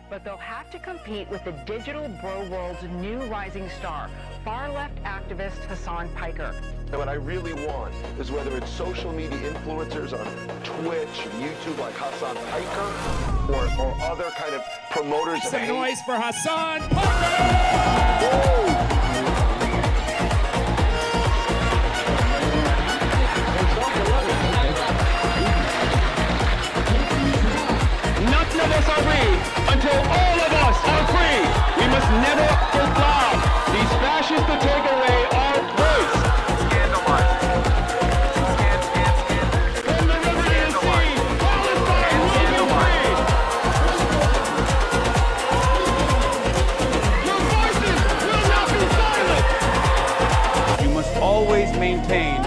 But they'll have to compete with the digital bro world's new rising star, far-left activist Hasan Piker. And what I really want is whether it's social media influencers on Twitch, YouTube like Hasan Piker, or other kind of promoters. Some noise for Hasan Piker! Woo! None of us are free until all of us are free. We must never allow these fascists to take away our voice. Scandalizing. From the river to the sea, Palestine will be free. Your voices will not be silent. You must always maintain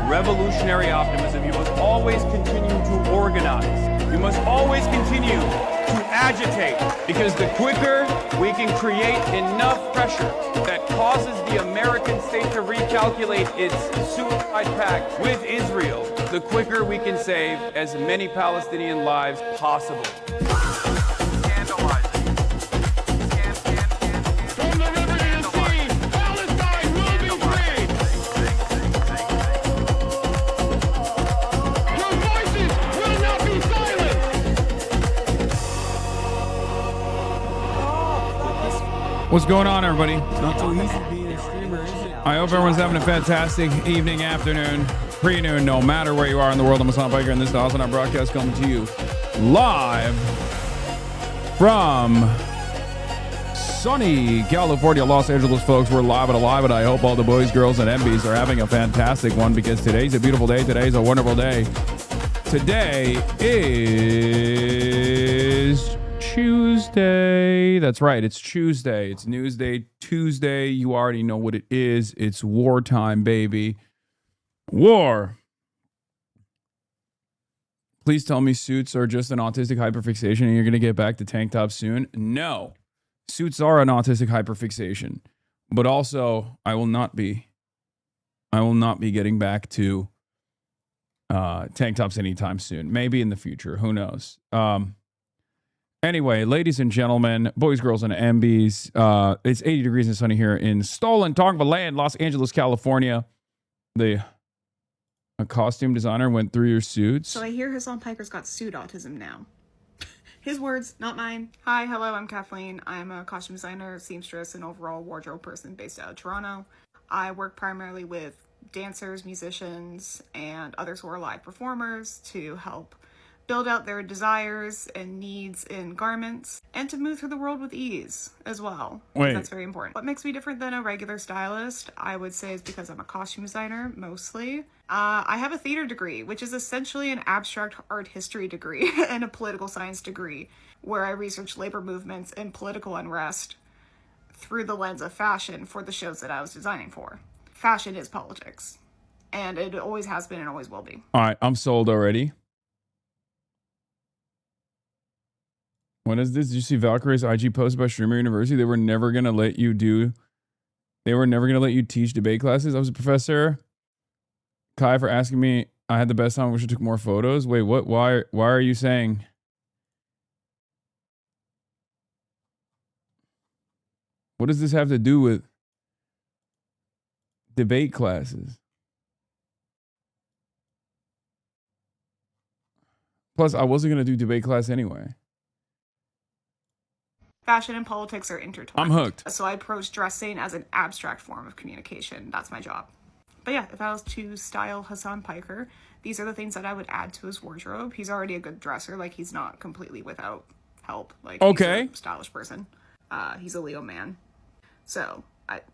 revolutionary optimism. You must always continue to organize. You must always continue to agitate, because the quicker we can create enough pressure that causes the American state to recalculate its suicide pact with Israel, the quicker we can save as many Palestinian lives possible. What's going on, everybody? It's not so easy being a streamer, is it? I hope everyone's having a fantastic evening, afternoon, pre-noon, no matter where you are in the world. I'm Hasan Piker, and this is the HasanAbi broadcast coming to you live from sunny California, Los Angeles, folks. We're live and alive, and I hope all the boys, girls, and MBs are having a fantastic one, because today's a beautiful day. Today's a wonderful day. Today is Tuesday. That's right. It's Tuesday. It's Newsday Tuesday. You already know what it is. It's wartime, baby. War. Please tell me suits are just an autistic hyperfixation and you're going to get back to tank tops soon. No. Suits are an autistic hyperfixation. But also, I will not be getting back to tank tops anytime soon. Maybe in the future. Who knows? Anyway, ladies and gentlemen, boys, girls, and MBs, it's 80 degrees and sunny here in stolen Tongva Land, Los Angeles, California. A costume designer went through your suits. So I hear Hasan Piker's got suit autism now. His words, not mine. Hi, hello, I'm Kathleen. I'm a costume designer, seamstress, and overall wardrobe person based out of Toronto. I work primarily with dancers, musicians, and others who are live performers to help build out their desires and needs in garments, and to move through the world with ease as well. Wait. That's very important. What makes me different than a regular stylist, I would say, is because I'm a costume designer, mostly. I have a theater degree, which is essentially an abstract art history degree and a political science degree, where I research labor movements and political unrest through the lens of fashion for the shows that I was designing for. Fashion is politics, and it always has been and always will be. All right, I'm sold already. What is this? Did you see Valkyrie's IG post about Streamer University? They were never going to let you teach debate classes. I was a professor. Kai for asking me, I had the best time. I wish I took more photos. Wait, what? Why are you saying? What does this have to do with debate classes? Plus, I wasn't going to do debate class anyway. Fashion and politics are intertwined. I'm hooked. So I approach dressing as an abstract form of communication. That's my job. But yeah, if I was to style Hasan Piker, these are the things that I would add to his wardrobe. He's already a good dresser. Like, he's not completely without help. Like, okay. He's a stylish person. He's a Leo man. So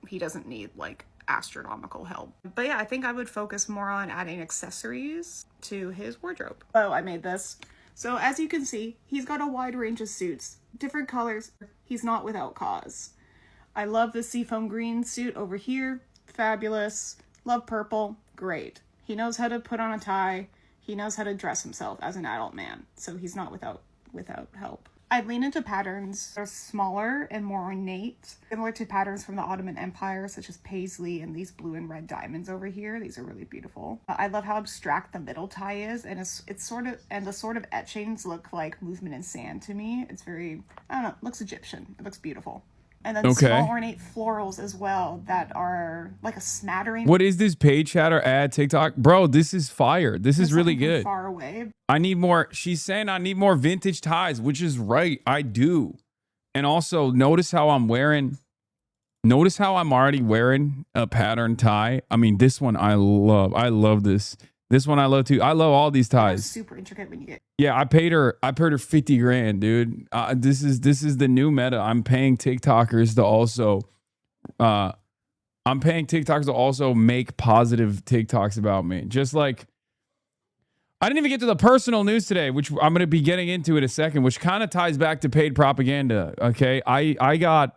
he doesn't need, like, astronomical help. But yeah, I think I would focus more on adding accessories to his wardrobe. Oh, I made this. So as you can see, he's got a wide range of suits, different colors. He's not without cause. I love the seafoam green suit over here. Fabulous. Love purple. Great. He knows how to put on a tie. He knows how to dress himself as an adult man. So he's not without help. I'd lean into patterns that are smaller and more ornate, similar to patterns from the Ottoman Empire, such as paisley and these blue and red diamonds over here. These are really beautiful. I love how abstract the middle tie is, and it's sort of, and the sort of etchings look like movement in sand to me. It's very, I don't know, it looks Egyptian. It looks beautiful. And then small ornate florals as well that are like a smattering. What is this paid chat or ad TikTok? Bro, this is fire. This is really good. Far away. I need more. She's saying I need more vintage ties, which is right. I do. And also notice how I'm wearing. Notice how I'm already wearing a pattern tie. I mean, this one I love. I love this. This one I love too. I love all these ties. Super intricate when you get. Yeah, I paid her 50 grand, dude. This is the new meta. I'm paying TikTokers to also make positive TikToks about me. Just like I didn't even get to the personal news today, which I'm going to be getting into in a second, which kind of ties back to paid propaganda. Okay, I got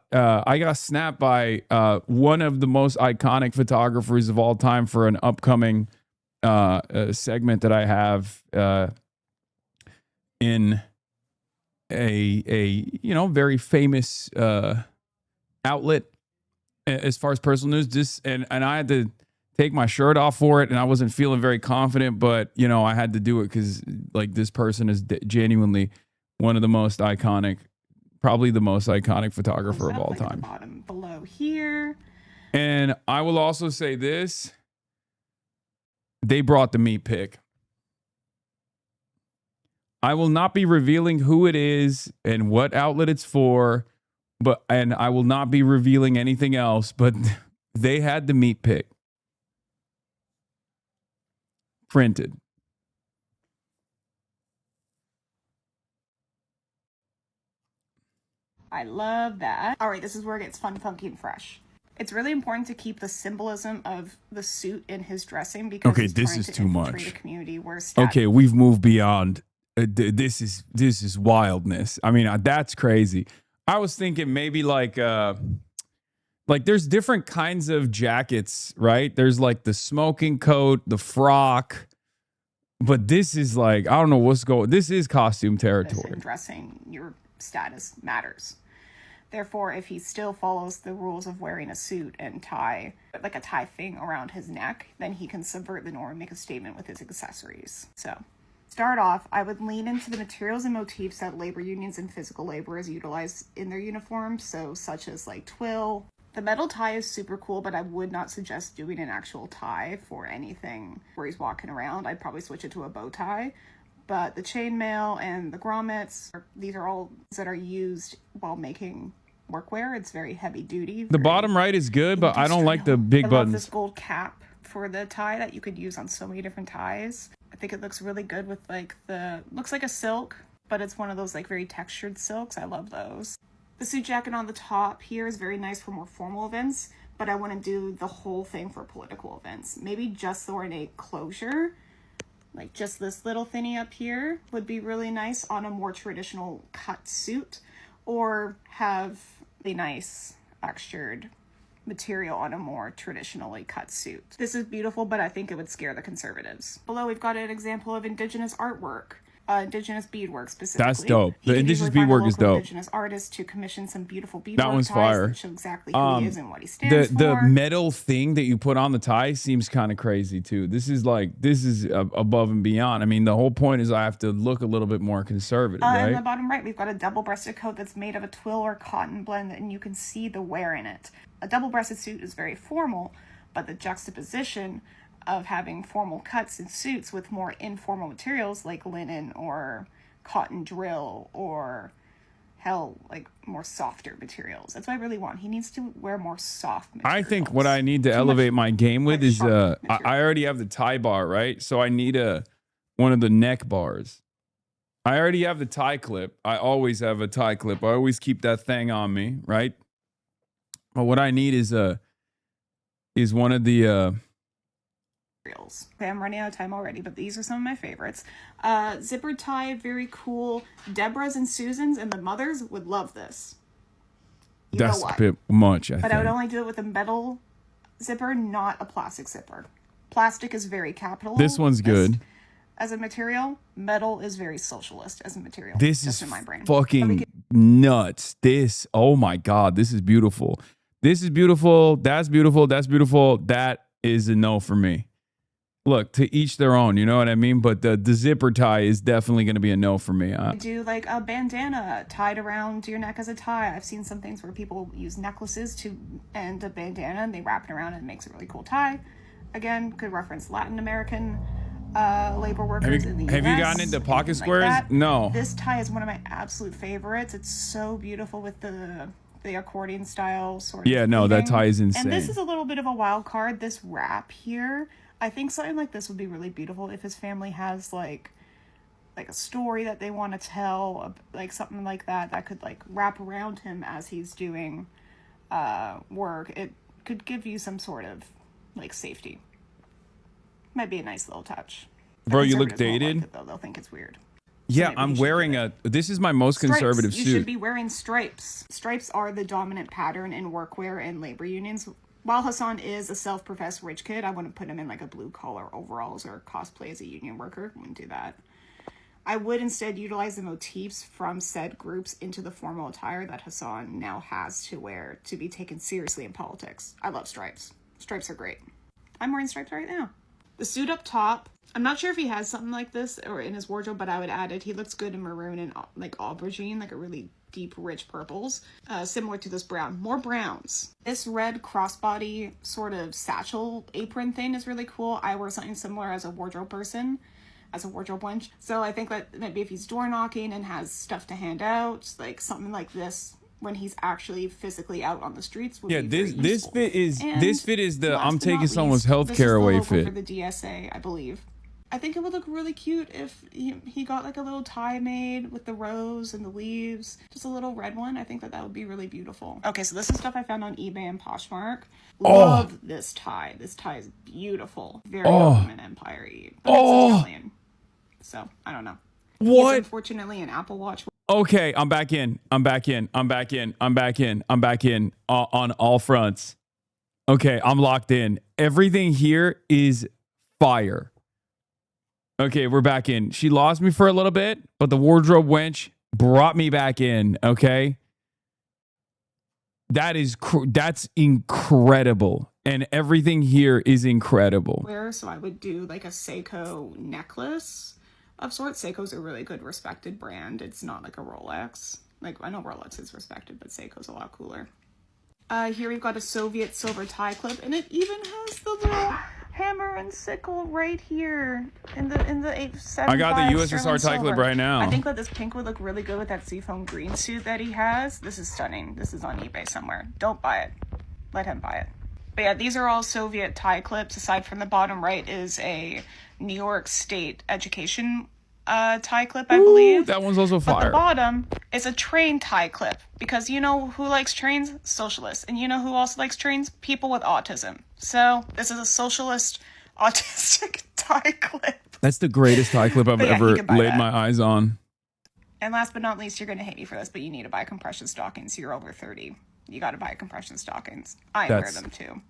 snapped by one of the most iconic photographers of all time for an upcoming segment that I have in a very famous outlet as far as personal news. And I had to take my shirt off for it, and I wasn't feeling very confident, but I had to do it because like this person is genuinely one of the most iconic, probably the most iconic photographer of all time. Bottom below here. And I will also say this. They brought the meat pick. I will not be revealing who it is and what outlet it's for, and I will not be revealing anything else, but they had the meat pick printed. I love that. All right, this is where it gets fun, funky, and fresh. It's really important to keep the symbolism of the suit in his dressing because this is too much. A community where okay, we've moved beyond. This is wildness. I mean, that's crazy. I was thinking maybe like there's different kinds of jackets, right? There's like the smoking coat, the frock, but this is like I don't know what's going. This is costume territory. Dressing, your status matters. Therefore, if he still follows the rules of wearing a suit and tie, like a tie thing around his neck, then he can subvert the norm and make a statement with his accessories. So, start off, I would lean into the materials and motifs that labor unions and physical laborers utilize in their uniforms, so such as like twill. The metal tie is super cool, but I would not suggest doing an actual tie for anything where he's walking around. I'd probably switch it to a bow tie. But the chainmail and the grommets, these are all that are used while making workwear. It's very heavy duty. The bottom right is good, but I don't like the big buttons. I love this gold cap for the tie that you could use on so many different ties. I think it looks really good with like looks like a silk, but it's one of those like very textured silks. I love those. The suit jacket on the top here is very nice for more formal events, but I wouldn't do the whole thing for political events. Maybe just the ornate closure. Like just this little thinny up here would be really nice on a more traditional cut suit, or have a nice textured material on a more traditionally cut suit. This is beautiful, but I think it would scare the conservatives. Below, we've got an example of indigenous artwork. Indigenous beadwork specifically. That's dope. The indigenous beadwork is dope. Indigenous artists to commission some beautiful beadwork. That one's fire. That show exactly who he is and what he stands for. The metal thing that you put on the tie seems kind of crazy too. This is above and beyond. I mean, the whole point is I have to look a little bit more conservative, right? In the bottom right, we've got a double-breasted coat that's made of a twill or cotton blend, and you can see the wear in it. A double-breasted suit is very formal, but the juxtaposition of having formal cuts in suits with more informal materials like linen or cotton drill or like more softer materials. That's what I really want. He needs to wear more soft materials. I think what I need to elevate my game with is I already have the tie bar, right? So I need one of the neck bars. I already have the tie clip. I always have a tie clip. I always keep that thing on me, right? But what I need is one of the Okay, I'm running out of time already, but these are some of my favorites. Zipper tie, very cool. Deborah's and Susan's and the mothers would love this. That's a bit much, I think. I would only do it with a metal zipper, not a plastic zipper. Plastic is very capitalist. This one's good. As a material, metal is very socialist as a material. This is in my brain. Fucking nuts. This, oh my God, this is beautiful. This is beautiful. That's beautiful. That's beautiful. That is a no for me. Look, to each their own, you know what I mean? But the zipper tie is definitely going to be a no for me. Do like a bandana tied around your neck as a tie. I've seen some things where people use necklaces to end a bandana and they wrap it around and it makes a really cool tie. Again, could reference Latin American labor workers in the US. Have you gotten into pocket squares? Like No. This tie is one of my absolute favorites. It's so beautiful with the accordion style sort of Yeah, no, that weaving. tie is insane. And this is a little bit of a wild card. This wrap here, I think something like this would be really beautiful if his family has like a story that they want to tell, like something like that could like wrap around him as he's doing work. It could give you some sort of like safety. Might be a nice little touch. Bro, you look Conservatives won't dated. like it, though. They'll think it's weird. Yeah, Maybe I'm you should wearing do it. this is my most conservative You suit. should be wearing stripes. Stripes are the dominant pattern in workwear and labor unions. While Hasan is a self-professed rich kid, I wouldn't put him in like a blue-collar overalls or cosplay as a union worker. Wouldn't do that. I would instead utilize the motifs from said groups into the formal attire that Hasan now has to wear to be taken seriously in politics. I love stripes. Stripes are great. I'm wearing stripes right now. The suit up top, I'm not sure if he has something like this or in his wardrobe, but I would add it. He looks good in maroon and like aubergine, like a really deep, rich purples, similar to this brown. More browns. This red crossbody sort of satchel apron thing is really cool. I wear something similar as a wardrobe person, as a wardrobe wench. So I think that maybe if he's door knocking and has stuff to hand out, like something like this when he's actually physically out on the streets would be very this useful. fit is the Last I'm but taking not someone's least, this is healthcare the away logo fit. for the DSA, I believe. I think it would look really cute if he got like a little tie made with the rose and the leaves. Just a little red one. I think that would be really beautiful. Okay, so this is stuff I found on eBay and Poshmark. Love this tie. This tie is beautiful. Very Ottoman Empire-y. But it's Italian. So, I don't know. What? He's unfortunately an Apple Watch. Okay, I'm back in on all fronts. Okay, I'm locked in. Everything here is fire. Okay, we're back in. She lost me for a little bit, but the wardrobe wench brought me back in, okay? That's incredible. And everything here is incredible. So I would do like a Seiko necklace of sorts. Seiko's a really good respected brand. It's not like a Rolex. Like, I know Rolex is respected, but Seiko's a lot cooler. Here we've got a Soviet silver tie clip, and it even has the little hammer and sickle right here in the 875. I got the USSR sterling tie clip silver. right now. I think that this pink would look really good with that seafoam green suit that he has. This is stunning. This is on eBay somewhere. Don't buy it. Let him buy it. But yeah, these are all Soviet tie clips. Aside from the bottom right is a New York State education tie clip, I believe. That one's also But fire. the bottom is a train tie clip, because you know who likes trains? Socialists. And you know who also likes trains? People with autism. So this is a socialist autistic tie clip. That's the greatest tie clip I've But yeah, ever you can buy laid that. my eyes on. And last but not least, you're going to hate me for this, but you need to buy compression stockings. You're over 30. You got to buy compression stockings. I wear them too.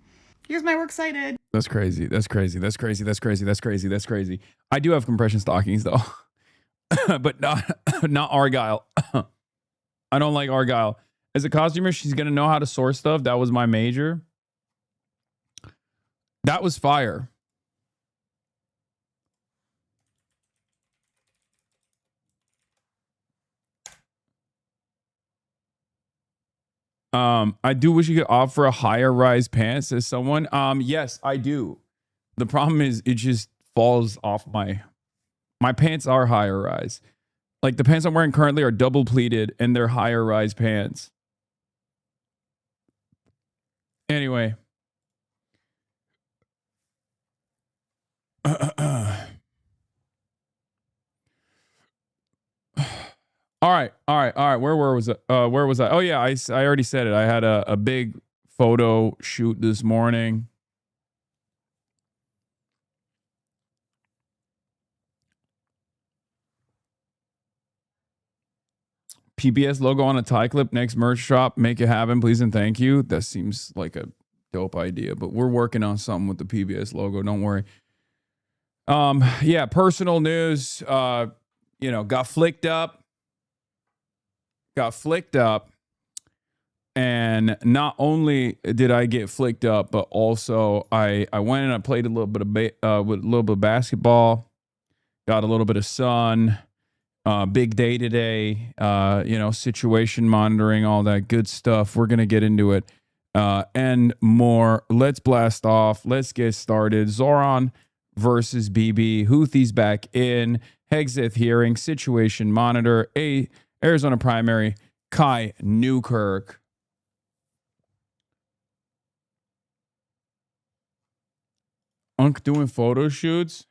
Here's my works cited. That's crazy. That's crazy. That's crazy. That's crazy. That's crazy. That's crazy. I do have compression stockings though, but not Argyle. I don't like Argyle. As a costumer, she's gonna know how to source stuff. That was my major. That was fire. I do wish you could offer a higher rise pants as someone. Yes, I do. The problem is it just falls off my pants are higher rise. Like the pants I'm wearing currently are double pleated and they're higher rise pants. Anyway. All right. Where was it? Where was I? Oh yeah, I already said it. I had a big photo shoot this morning. PBS logo on a tie clip, next merch shop. Make it happen, please and thank you. That seems like a dope idea, but we're working on something with the PBS logo. Don't worry. Yeah, personal news. Got flicked up. got flicked up. And not only did I get flicked up, but also I went and I played a little bit of with a little bit of basketball, got a little bit of sun. Big day today. You know, situation monitoring, all that good stuff. We're gonna get into it and more. Let's blast off. Let's get started. Zohran versus BB. Houthis back in. HEGSETH hearing. Situation monitor. Arizona primary. Kai NEWKIRK. Unc doing photo shoots.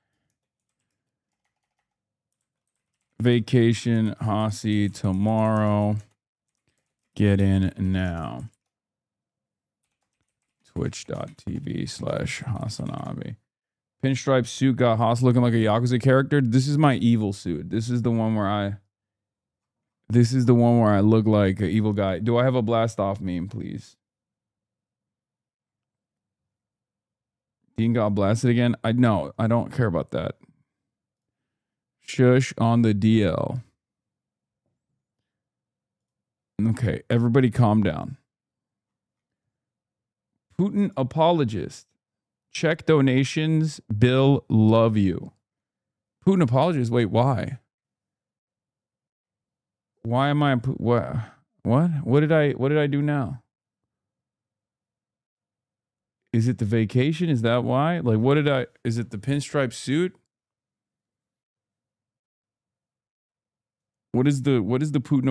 Vacation Hasi tomorrow. Get in now. Twitch.tv/HasanAbi. Pinstripe suit got Haas looking like a Yakuza character. This is my evil suit. This is the one where I look like an evil guy. Do I have a blast off meme, please? Dean got blasted again. I don't care about that. Shush on the DL. Okay, everybody calm down. Putin apologist. Check donations. Bill, love you. Putin apologist. Wait, why? Why am I what? What did I do now? Is it the vacation? Is that why? Like, is it the pinstripe suit? What is the Putin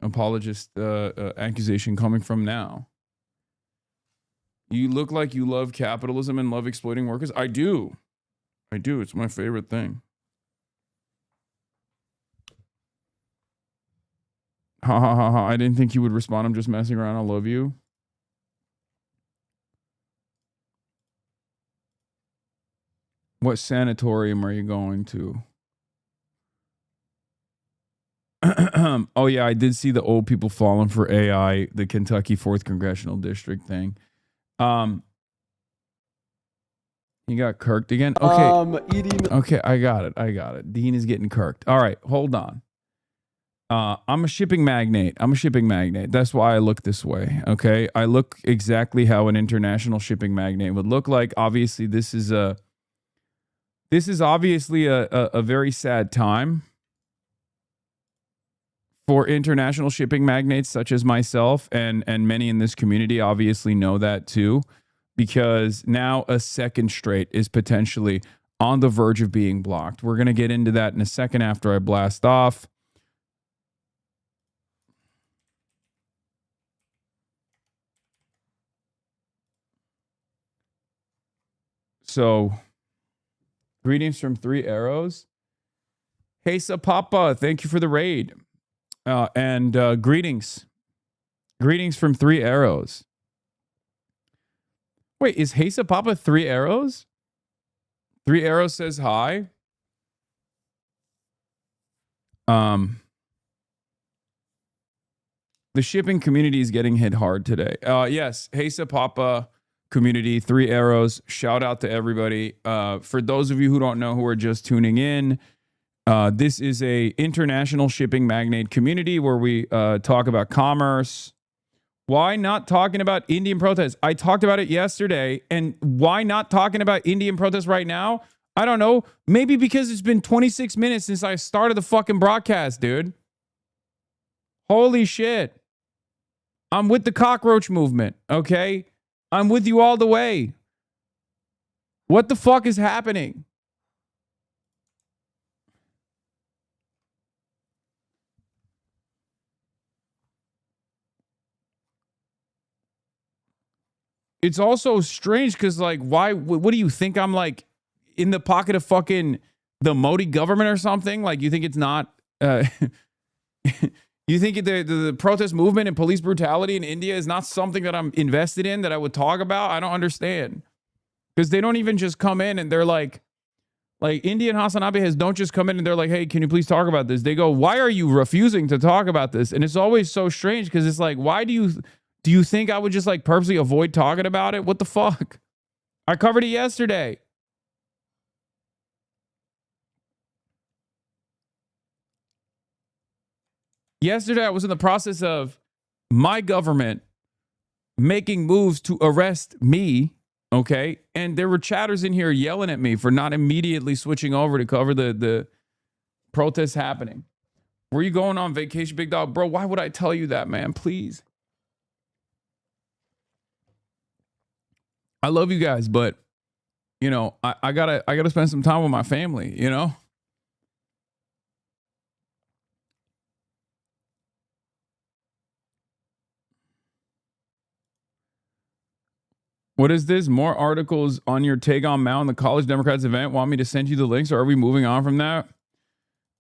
apologist accusation coming from now? You look like you love capitalism and love exploiting workers. I do. It's my favorite thing. Ha ha ha ha. I didn't think you would respond. I'm just messing around. I love you. What sanatorium are you going to? Oh, yeah, I did see the old people falling for AI, the Kentucky 4th Congressional District thing. He got kirked again? Okay. Okay, I got it. Dean is getting kirked. All right, hold on. I'm a shipping magnate. That's why I look this way, okay? I look exactly how an international shipping magnate would look like. Obviously, this is obviously a very sad time for international shipping magnates such as myself, and many in this community obviously know that too, because now a second straight is potentially on the verge of being blocked. We're going to get into that in a second after I blast off. So, greetings from 3 Arrows. Hey, Papa, thank you for the raid. And greetings from 3 Arrows. Wait, is Hesa Papa 3 Arrows? 3 Arrows says hi. The shipping community is getting hit hard today. Yes, Hesa Papa community, 3 Arrows. Shout out to everybody. For those of you who don't know, who are just tuning in, this is a international shipping magnate community where we talk about commerce. Why not talking about Indian protests? I talked about it yesterday, and why not talking about Indian protests right now? I don't know. Maybe because it's been 26 minutes since I started the fucking broadcast, dude. Holy shit. I'm with the cockroach movement, okay? I'm with you all the way. What the fuck is happening? It's also strange because, like, why? What do you think? I'm like in the pocket of fucking the Modi government or something? Like, you think it's not? You think the protest movement and police brutality in India is not something that I'm invested in, that I would talk about? I don't understand, because they don't even just come in and they're like India and HasanAbi don't just come in and they're like, hey, can you please talk about this? They go, why are you refusing to talk about this? And it's always so strange because it's like, why do you think I would just like purposely avoid talking about it? What the fuck? I covered it yesterday. Yesterday, I was in the process of my government making moves to arrest me, okay? And there were chatters in here yelling at me for not immediately switching over to cover the protests happening. Were you going on vacation, big dog? Bro, why would I tell you that, man? Please. I love you guys, but, you know, I gotta spend some time with my family, you know? What is this? More articles on your take on Mao and the College Democrats event. Want me to send you the links, or are we moving on from that?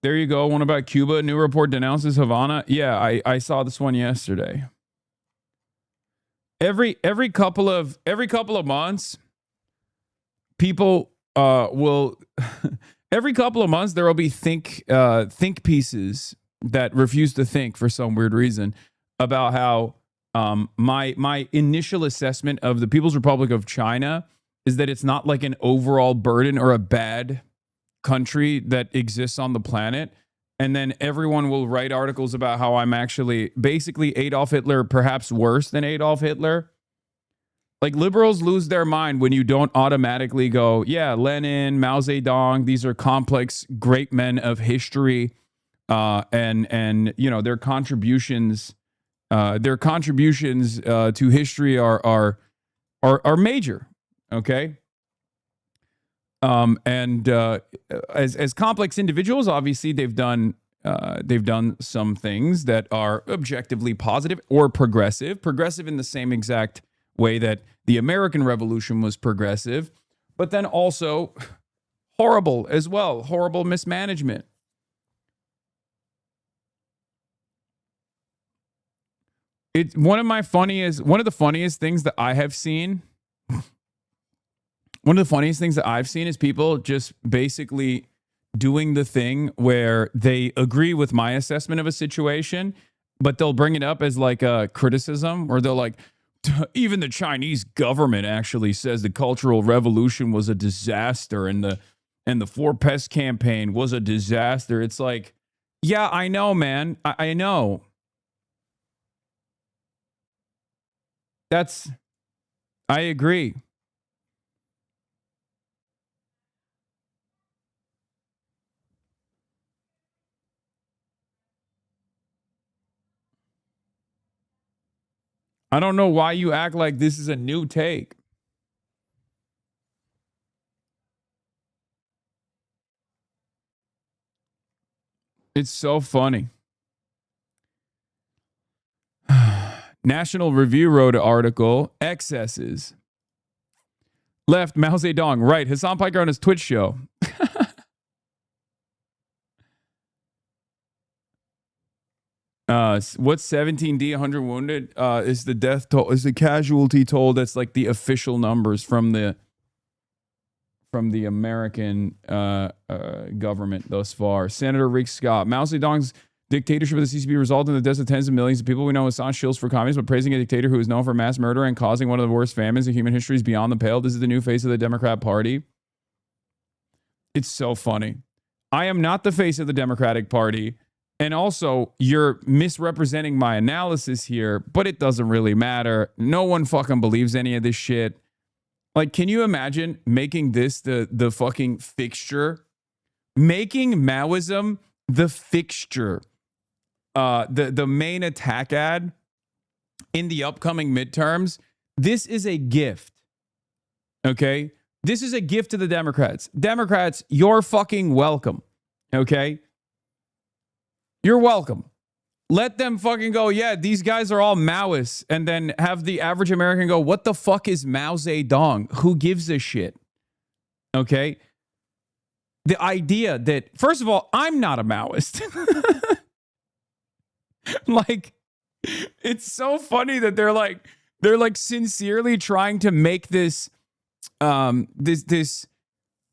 There you go. One about Cuba. New report denounces Havana. Yeah, I saw this one yesterday. Every couple of months, people will every couple of months there will be think pieces that refuse to think for some weird reason about how my initial assessment of the People's Republic of China is that it's not like an overall burden or a bad country that exists on the planet. And then everyone will write articles about how I'm actually basically Adolf Hitler, perhaps worse than Adolf Hitler. Like, liberals lose their mind when you don't automatically go, yeah, Lenin, Mao Zedong, these are complex, great men of history, and you know, their contributions to history are major. Okay. As complex individuals, obviously they've done some things that are objectively positive or progressive in the same exact way that the American Revolution was progressive, but then also horrible as well, horrible mismanagement. It's one of the funniest things that I have seen. One of the funniest things that I've seen is people just basically doing the thing where they agree with my assessment of a situation, but they'll bring it up as like a criticism, or they'll like, even the Chinese government actually says the Cultural Revolution was a disaster and the Four Pest campaign was a disaster. It's like, yeah, I know, man. I know. I agree. I don't know why you act like this is a new take. It's so funny. National Review wrote an article, Excesses. Left, Mao Zedong. Right, Hasan Piker on his Twitch show. What's 17D, 100 wounded? Is the death toll, is the casualty toll that's like the official numbers from the American government thus far. Senator Rick Scott. Mao Zedong's dictatorship of the CCP resulted in the deaths of tens of millions of people. We know Hasan shields for communists, but praising a dictator who is known for mass murder and causing one of the worst famines in human history is beyond the pale. This is the new face of the Democrat Party. It's so funny. I am not the face of the Democratic Party. And also, you're misrepresenting my analysis here, but it doesn't really matter. No one fucking believes any of this shit. Like, can you imagine making this the fucking fixture? Making Maoism the fixture. The main attack ad in the upcoming midterms. This is a gift. Okay? This is a gift to the Democrats. Democrats, you're fucking welcome. Okay? You're welcome. Let them fucking go, yeah, these guys are all Maoists, and then have the average American go, what the fuck is Mao Zedong? Who gives a shit? Okay? The idea that, first of all, I'm not a Maoist. Like, it's so funny that they're like sincerely trying to make this this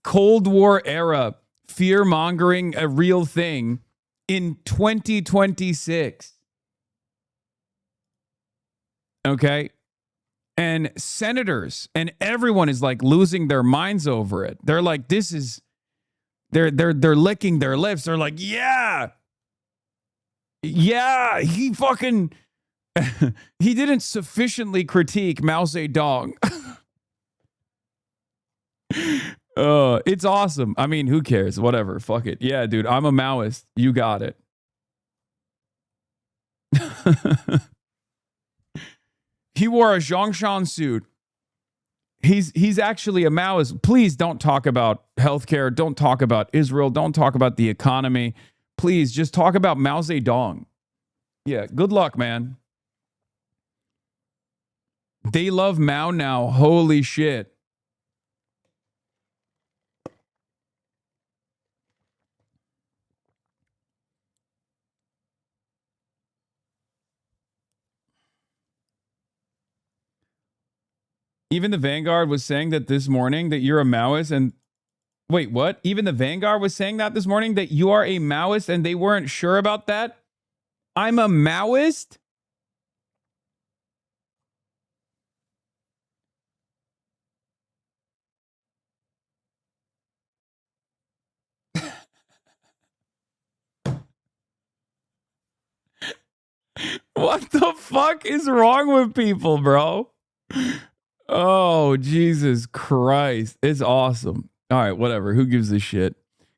Cold War era fear-mongering a real thing in 2026. Okay? And senators and everyone is like losing their minds over it. They're like, this is, they're licking their lips. They're like, yeah, Yeah, he fucking he didn't sufficiently critique Mao Zedong. It's awesome. I mean, who cares? Whatever. Fuck it. Yeah, dude, I'm a Maoist. You got it. He wore a Zhongshan suit. He's actually a Maoist. Please don't talk about healthcare. Don't talk about Israel. Don't talk about the economy. Please just talk about Mao Zedong. Yeah, good luck, man. They love Mao now. Holy shit. Even the Vanguard was saying that this morning that you're a Maoist and wait, what? Even the Vanguard was saying that this morning that you are a Maoist and they weren't sure about that? I'm a Maoist? What the fuck is wrong with people, bro? Oh, Jesus Christ. It's awesome. All right, whatever. Who gives a shit?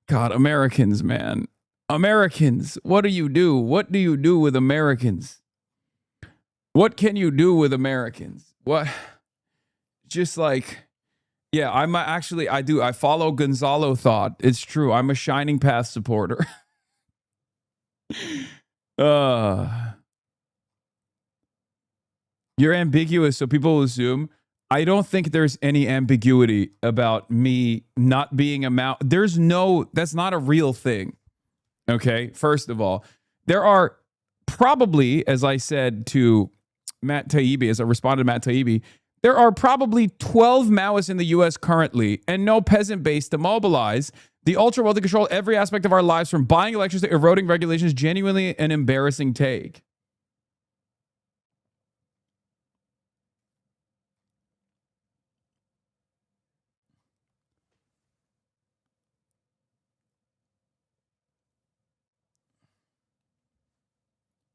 God, Americans, man. Americans, what do you do? What do you do with Americans? What can you do with Americans? What? Just like, yeah, I follow Gonzalo Thought. It's true. I'm a Shining Path supporter. You're ambiguous, so people will assume. I don't think there's any ambiguity about me not being a Mao. That's not a real thing. Okay, first of all, there are probably, as I said to Matt Taibbi, as I responded to Matt Taibbi, there are probably 12 Maoists in the U.S. currently and no peasant base to mobilize. The ultra-wealthy control every aspect of our lives, from buying elections to eroding regulations. Genuinely an embarrassing take.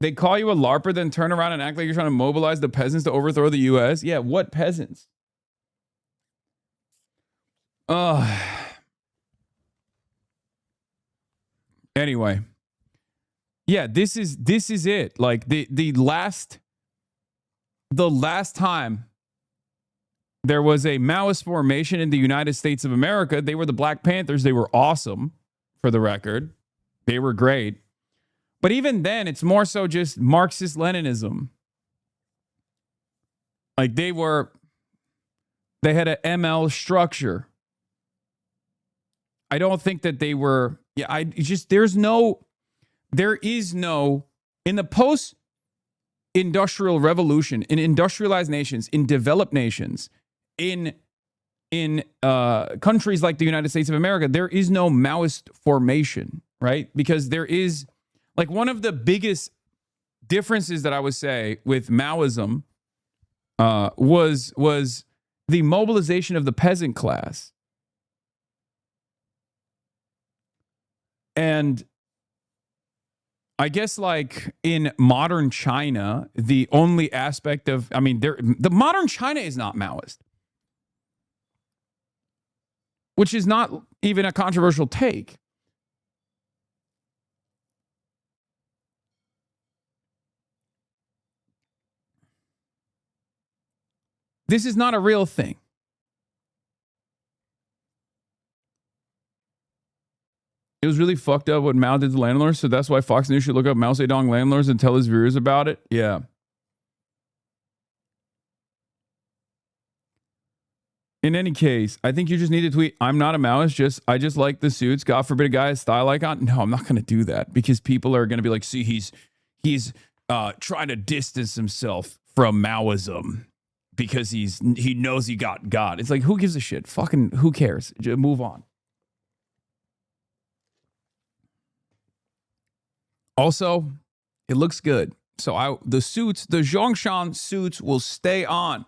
They call you a LARPer, then turn around and act like you're trying to mobilize the peasants to overthrow the U.S.? Yeah, what peasants? Anyway. Yeah, this is it. Like the last time there was a Maoist formation in the United States of America, they were the Black Panthers. They were awesome, for the record. They were great. But even then, it's more so just Marxist-Leninism. Like they had an ML structure. I don't think that they were, there is no, in the post-industrial revolution, in industrialized nations, in developed nations, in countries like the United States of America, there is no Maoist formation, right? Because there is, like, one of the biggest differences that I would say with Maoism was the mobilization of the peasant class. And I guess, like, in modern China, the only aspect of, the modern China is not Maoist, which is not even a controversial take. This is not a real thing. It was really fucked up what Mao did to landlords, so that's why Fox News should look up Mao Zedong landlords and tell his viewers about it. Yeah. In any case, I think you just need to tweet, I'm not a Maoist, I just like the suits. God forbid a guy has style icon. No, I'm not going to do that, because people are going to be like, see, he's trying to distance himself from Maoism because he knows he got God. It's like, who gives a shit? Fucking who cares? Just move on. Also, it looks good. So the Zhongshan suits will stay on.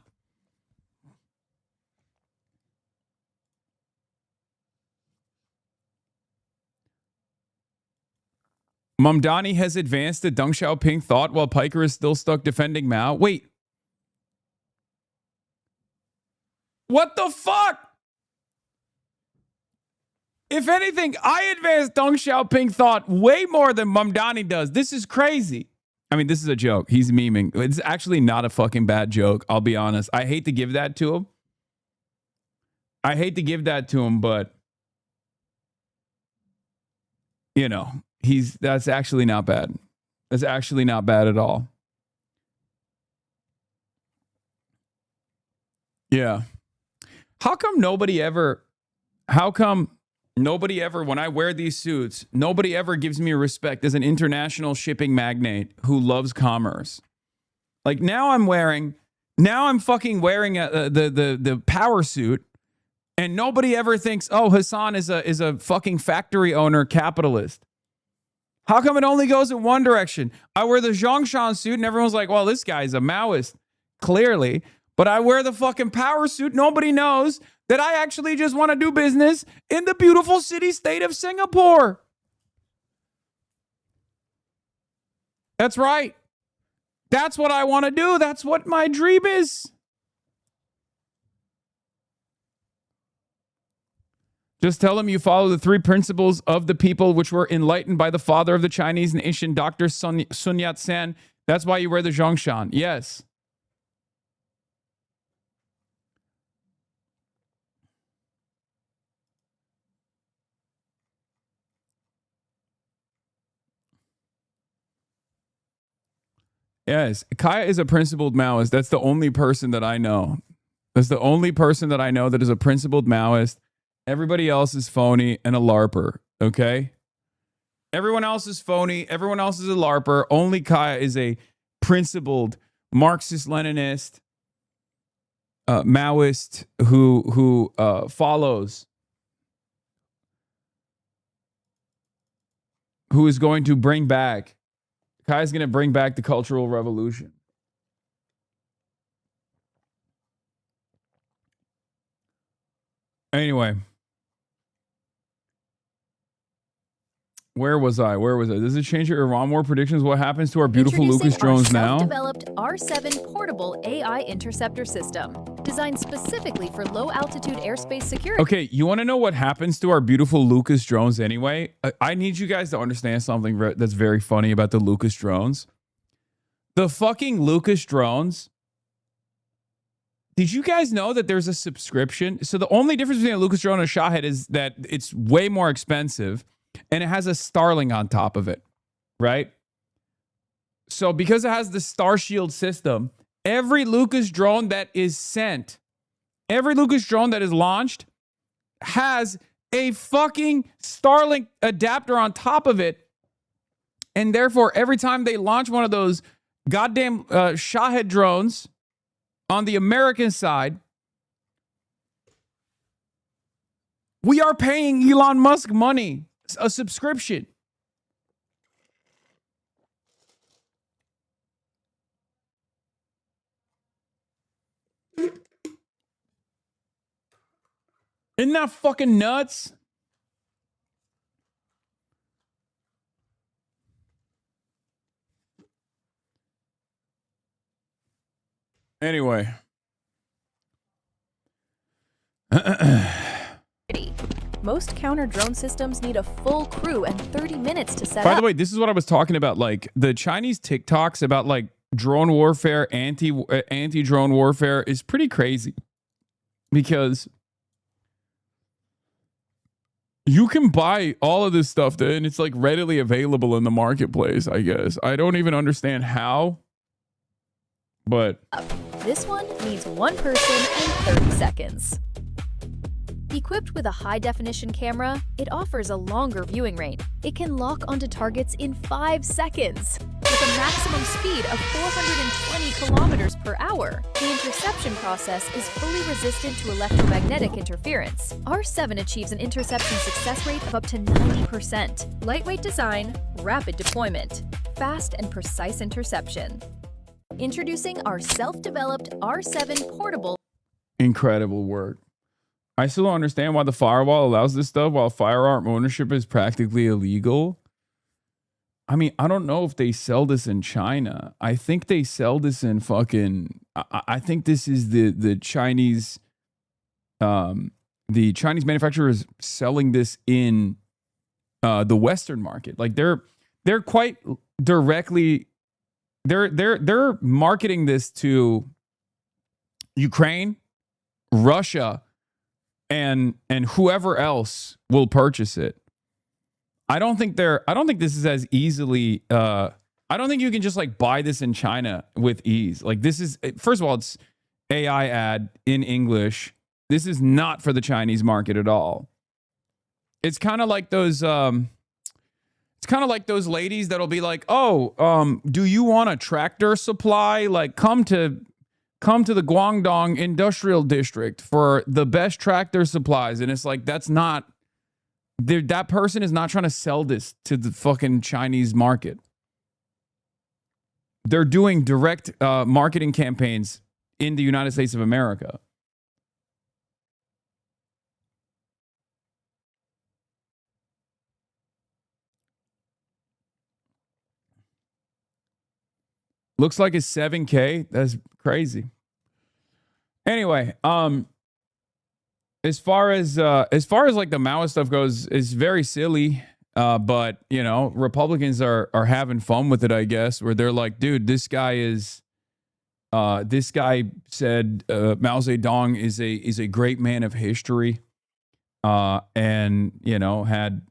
Mamdani has advanced the Deng Xiaoping thought while Piker is still stuck defending Mao. Wait. What the fuck? If anything, I advanced Deng Xiaoping thought way more than Mamdani does. This is crazy. I mean, this is a joke. He's memeing. It's actually not a fucking bad joke. I'll be honest. I hate to give that to him. But you know, that's actually not bad. That's actually not bad at all. Yeah. How come nobody ever, when I wear these suits, nobody ever gives me respect as an international shipping magnate who loves commerce? Like now I'm fucking wearing the power suit, and nobody ever thinks, oh, Hasan is a fucking factory owner capitalist. How come it only goes in one direction? I wear the Zhongshan suit and everyone's like, well, this guy's a Maoist, clearly. But I wear the fucking power suit. Nobody knows that I actually just want to do business in the beautiful city-state of Singapore. That's right. That's what I want to do. That's what my dream is. Just tell them you follow the 3 principles of the people which were enlightened by the father of the Chinese nation, Dr. Sun Yat-sen. That's why you wear the Zhongshan. Yes. Yes. Kaya is a principled Maoist. That's the only person that I know. That's the only person that I know that is a principled Maoist. Everybody else is phony and a LARPer, okay? Everyone else is phony. Everyone else is a LARPer. Only Kaya is a principled Marxist-Leninist Maoist who follows, who is going to bring back, Kaya's going to bring back the Cultural Revolution. Anyway. Where was I? Does it change your Iran war predictions? What happens to our beautiful Lucas drones now? Self-developed R7 portable AI interceptor system, designed specifically for low-altitude airspace security. Okay, you want to know what happens to our beautiful Lucas drones anyway? I need you guys to understand something that's very funny about the Lucas drones. The fucking Lucas drones. Did you guys know that there's a subscription? So the only difference between a Lucas drone and a Shahed is that it's way more expensive. And it has a Starlink on top of it, right? So because it has the Star Shield system, every Lucas drone that is sent, every Lucas drone that is launched has a fucking Starlink adapter on top of it. And therefore, every time they launch one of those goddamn Shahed drones on the American side, we are paying Elon Musk money. A subscription. Isn't that fucking nuts? Anyway. Most counter-drone systems need a full crew and 30 minutes to set up. By the way, this is what I was talking about. Like the Chinese TikToks about like drone warfare, anti-drone warfare is pretty crazy because you can buy all of this stuff and it's like readily available in the marketplace, I guess. I don't even understand how, but this one needs one person in 30 seconds. Equipped with a high-definition camera, it offers a longer viewing range. It can lock onto targets in 5 seconds. With a maximum speed of 420 kilometers per hour, the interception process is fully resistant to electromagnetic interference. R7 achieves an interception success rate of up to 90%. Lightweight design, rapid deployment, fast and precise interception. Introducing our self-developed R7 portable. Incredible work. I still don't understand why the firewall allows this stuff while firearm ownership is practically illegal. I mean, I don't know if they sell this in China. I think they sell this in fucking. I think this is the Chinese. The Chinese manufacturers selling this in the Western market. Like they're quite directly. They're marketing this to Ukraine, Russia, and whoever else will purchase it. I don't think this is as easily I don't think you can just like buy this in China with ease. Like this is, first of all, it's AI ad in English. This is not for the Chinese market at all. It's kind of like those ladies that'll be like, "Oh, do you want a tractor supply? Like come to the Guangdong Industrial District for the best tractor supplies." And it's like, that's not, that person is not trying to sell this to the fucking Chinese market. They're doing direct marketing campaigns in the United States of America. Looks like it's 7K. That's crazy. Anyway, as far as like the Maoist stuff goes, it's very silly. But you know, Republicans are having fun with it, I guess, where they're like, dude, this guy said Mao Zedong is a great man of history. And you know, had,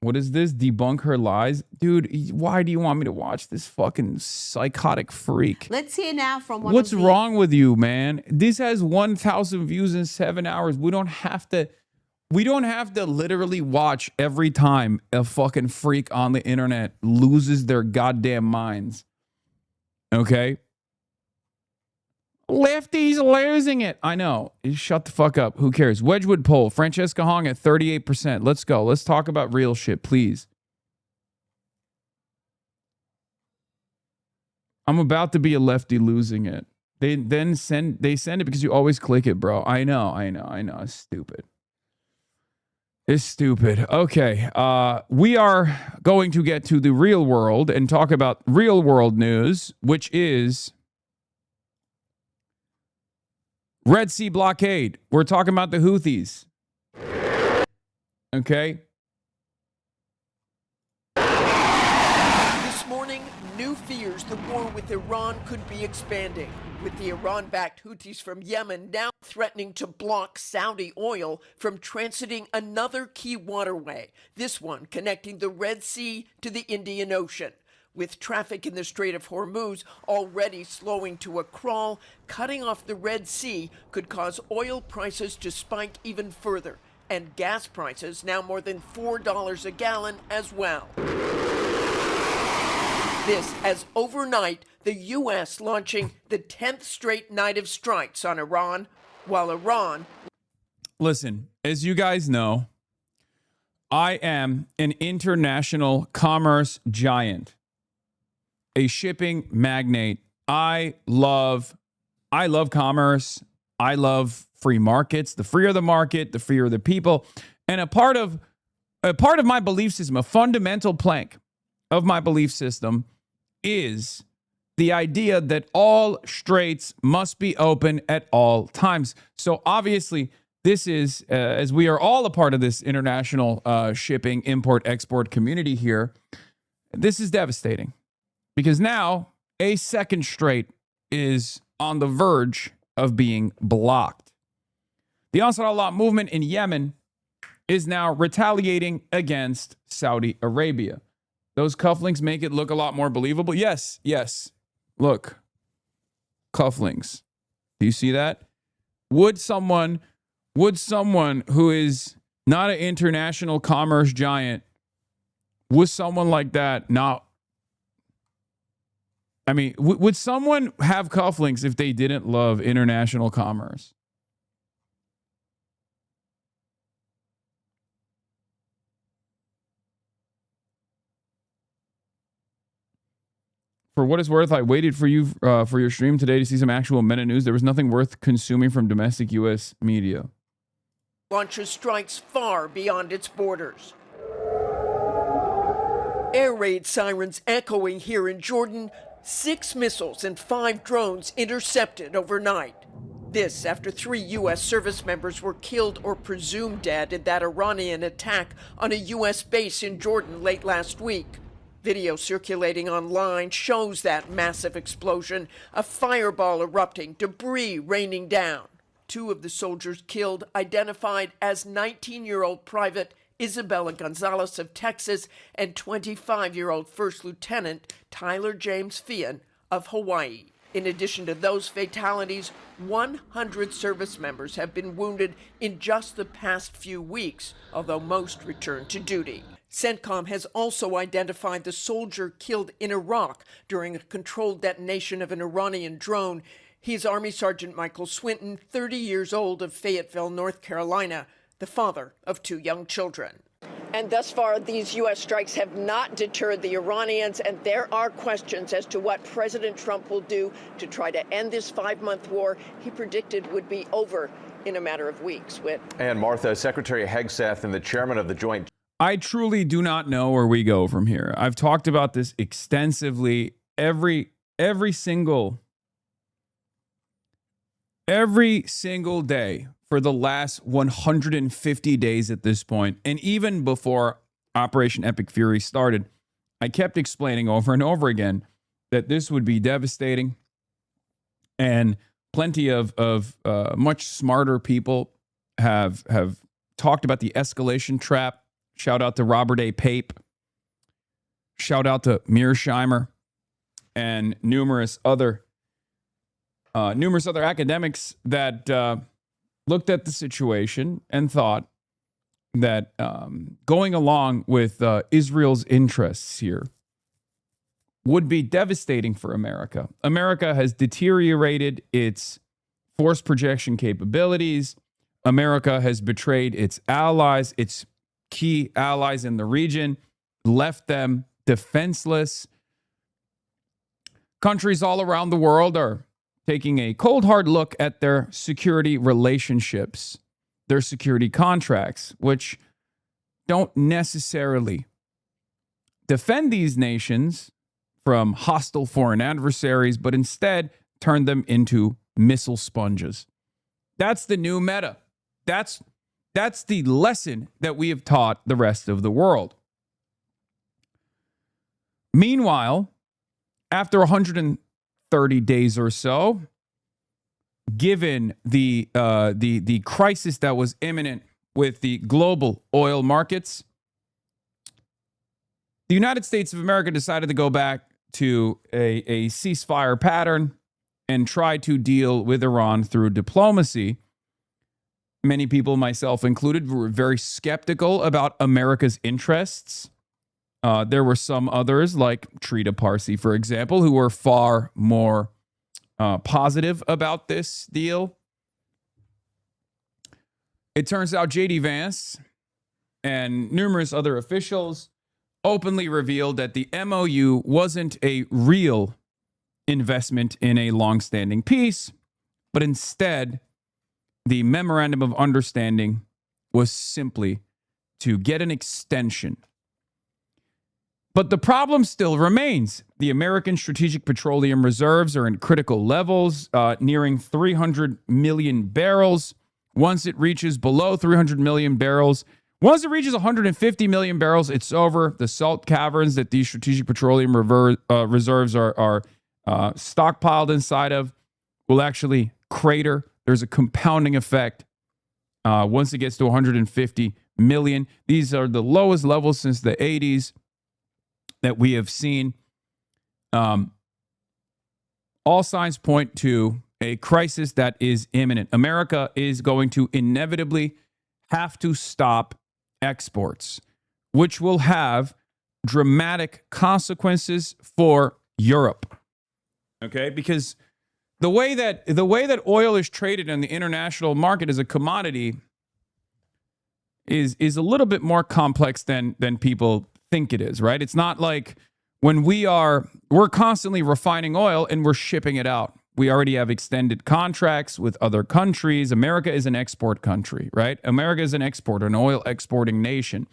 what is this? Debunk her lies? Dude, why do you want me to watch this fucking psychotic freak? Let's hear now from one What's of the... wrong with you, man? This has 1,000 views in 7 hours. We don't have to literally watch every time a fucking freak on the internet loses their goddamn minds. Okay? Lefties losing it. I know. Shut the fuck up. Who cares? Wedgwood poll. Francesca Hong at 38%. Let's go. Let's talk about real shit, please. I'm about to be a lefty losing it. They send it because you always click it, bro. I know. It's stupid. It's stupid. Okay. We are going to get to the real world and talk about real world news, which is Red Sea blockade. We're talking about the Houthis. Okay. This morning, new fears the war with Iran could be expanding, with the Iran-backed Houthis from Yemen now threatening to block Saudi oil from transiting another key waterway, this one connecting the Red Sea to the Indian Ocean. With traffic in the Strait of Hormuz already slowing to a crawl, cutting off the Red Sea could cause oil prices to spike even further, and gas prices now more than $4 a gallon as well. This as overnight, the U.S. launching the 10th straight night of strikes on Iran, while Iran... Listen, as you guys know, I am an international commerce giant. A shipping magnate. I love commerce. I love free markets. The freer the market, the freer the people. And a part of my belief system, a fundamental plank of my belief system, is the idea that all straits must be open at all times. So obviously, this is, as we are all a part of this international shipping, import, export community here, this is devastating. Because now a second strait is on the verge of being blocked. The Ansar Allah movement in Yemen is now retaliating against Saudi Arabia. Those cufflinks make it look a lot more believable. Yes. Look, cufflinks. Do you see that? Would someone who is not an international commerce giant, would someone like that not... I mean, would someone have cufflinks if they didn't love international commerce? For what it's worth, I waited for you for your stream today to see some actual meta news. There was nothing worth consuming from domestic U.S. media. launches strikes far beyond its borders. Air raid sirens echoing here in Jordan, 6 missiles and 5 drones intercepted overnight. This after 3 U.S. service members were killed or presumed dead in that Iranian attack on a U.S. base in Jordan late last week. Video circulating online shows that massive explosion, a fireball erupting, debris raining down. 2 of the soldiers killed identified as 19-year-old Private Isabella Gonzalez of Texas and 25-year-old First Lieutenant Tyler James Fian of Hawaii. In addition to those fatalities, 100 service members have been wounded in just the past few weeks, although most returned to duty. CENTCOM has also identified the soldier killed in Iraq during a controlled detonation of an Iranian drone. He's Army Sergeant Michael Swinton, 30 years old, of Fayetteville, North Carolina, the father of 2 young children. And thus far, these U.S. strikes have not deterred the Iranians, and there are questions as to what President Trump will do to try to end this 5-month war he predicted would be over in a matter of weeks. Whit. And Martha, Secretary HEGSETH and the chairman of the Joint... I truly do not know where we go from here. I've talked about this extensively every single day for the last 150 days at this point. And even before Operation Epic Fury started, I kept explaining over and over again that this would be devastating. And plenty of much smarter people have talked about the escalation trap. Shout out to Robert A. Pape. Shout out to Mearsheimer and numerous other academics that looked at the situation and thought that going along with Israel's interests here would be devastating for America. America has deteriorated its force projection capabilities. America has betrayed its allies, its key allies in the region, left them defenseless. Countries all around the world are taking a cold, hard look at their security relationships, their security contracts, which don't necessarily defend these nations from hostile foreign adversaries, but instead turn them into missile sponges. That's the new meta. That's the lesson that we have taught the rest of the world. Meanwhile, after 130 days or so, given the crisis that was imminent with the global oil markets, the United States of America decided to go back to a ceasefire pattern and try to deal with Iran through diplomacy. Many people, myself included, were very skeptical about America's interests. There were some others, like Trita Parsi, for example, who were far more positive about this deal. It turns out J.D. Vance and numerous other officials openly revealed that the MOU wasn't a real investment in a long-standing peace, but instead, the memorandum of understanding was simply to get an extension. But the problem still remains. The American Strategic Petroleum Reserves are in critical levels, nearing 300 million barrels. Once it reaches below 300 million barrels, once it reaches 150 million barrels, it's over. The salt caverns that these strategic petroleum reserves are stockpiled inside of will actually crater. There's a compounding effect once it gets to 150 million. These are the lowest levels since the 80s that we have seen. All signs point to a crisis that is imminent. America is going to inevitably have to stop exports, which will have dramatic consequences for Europe. Okay, because the way that oil is traded in the international market as a commodity is a little bit more complex than people think it is, right? It's not like when we're constantly refining oil and we're shipping it out. We already have extended contracts with other countries. America is an export country, right? America is an exporter, an oil exporting nation.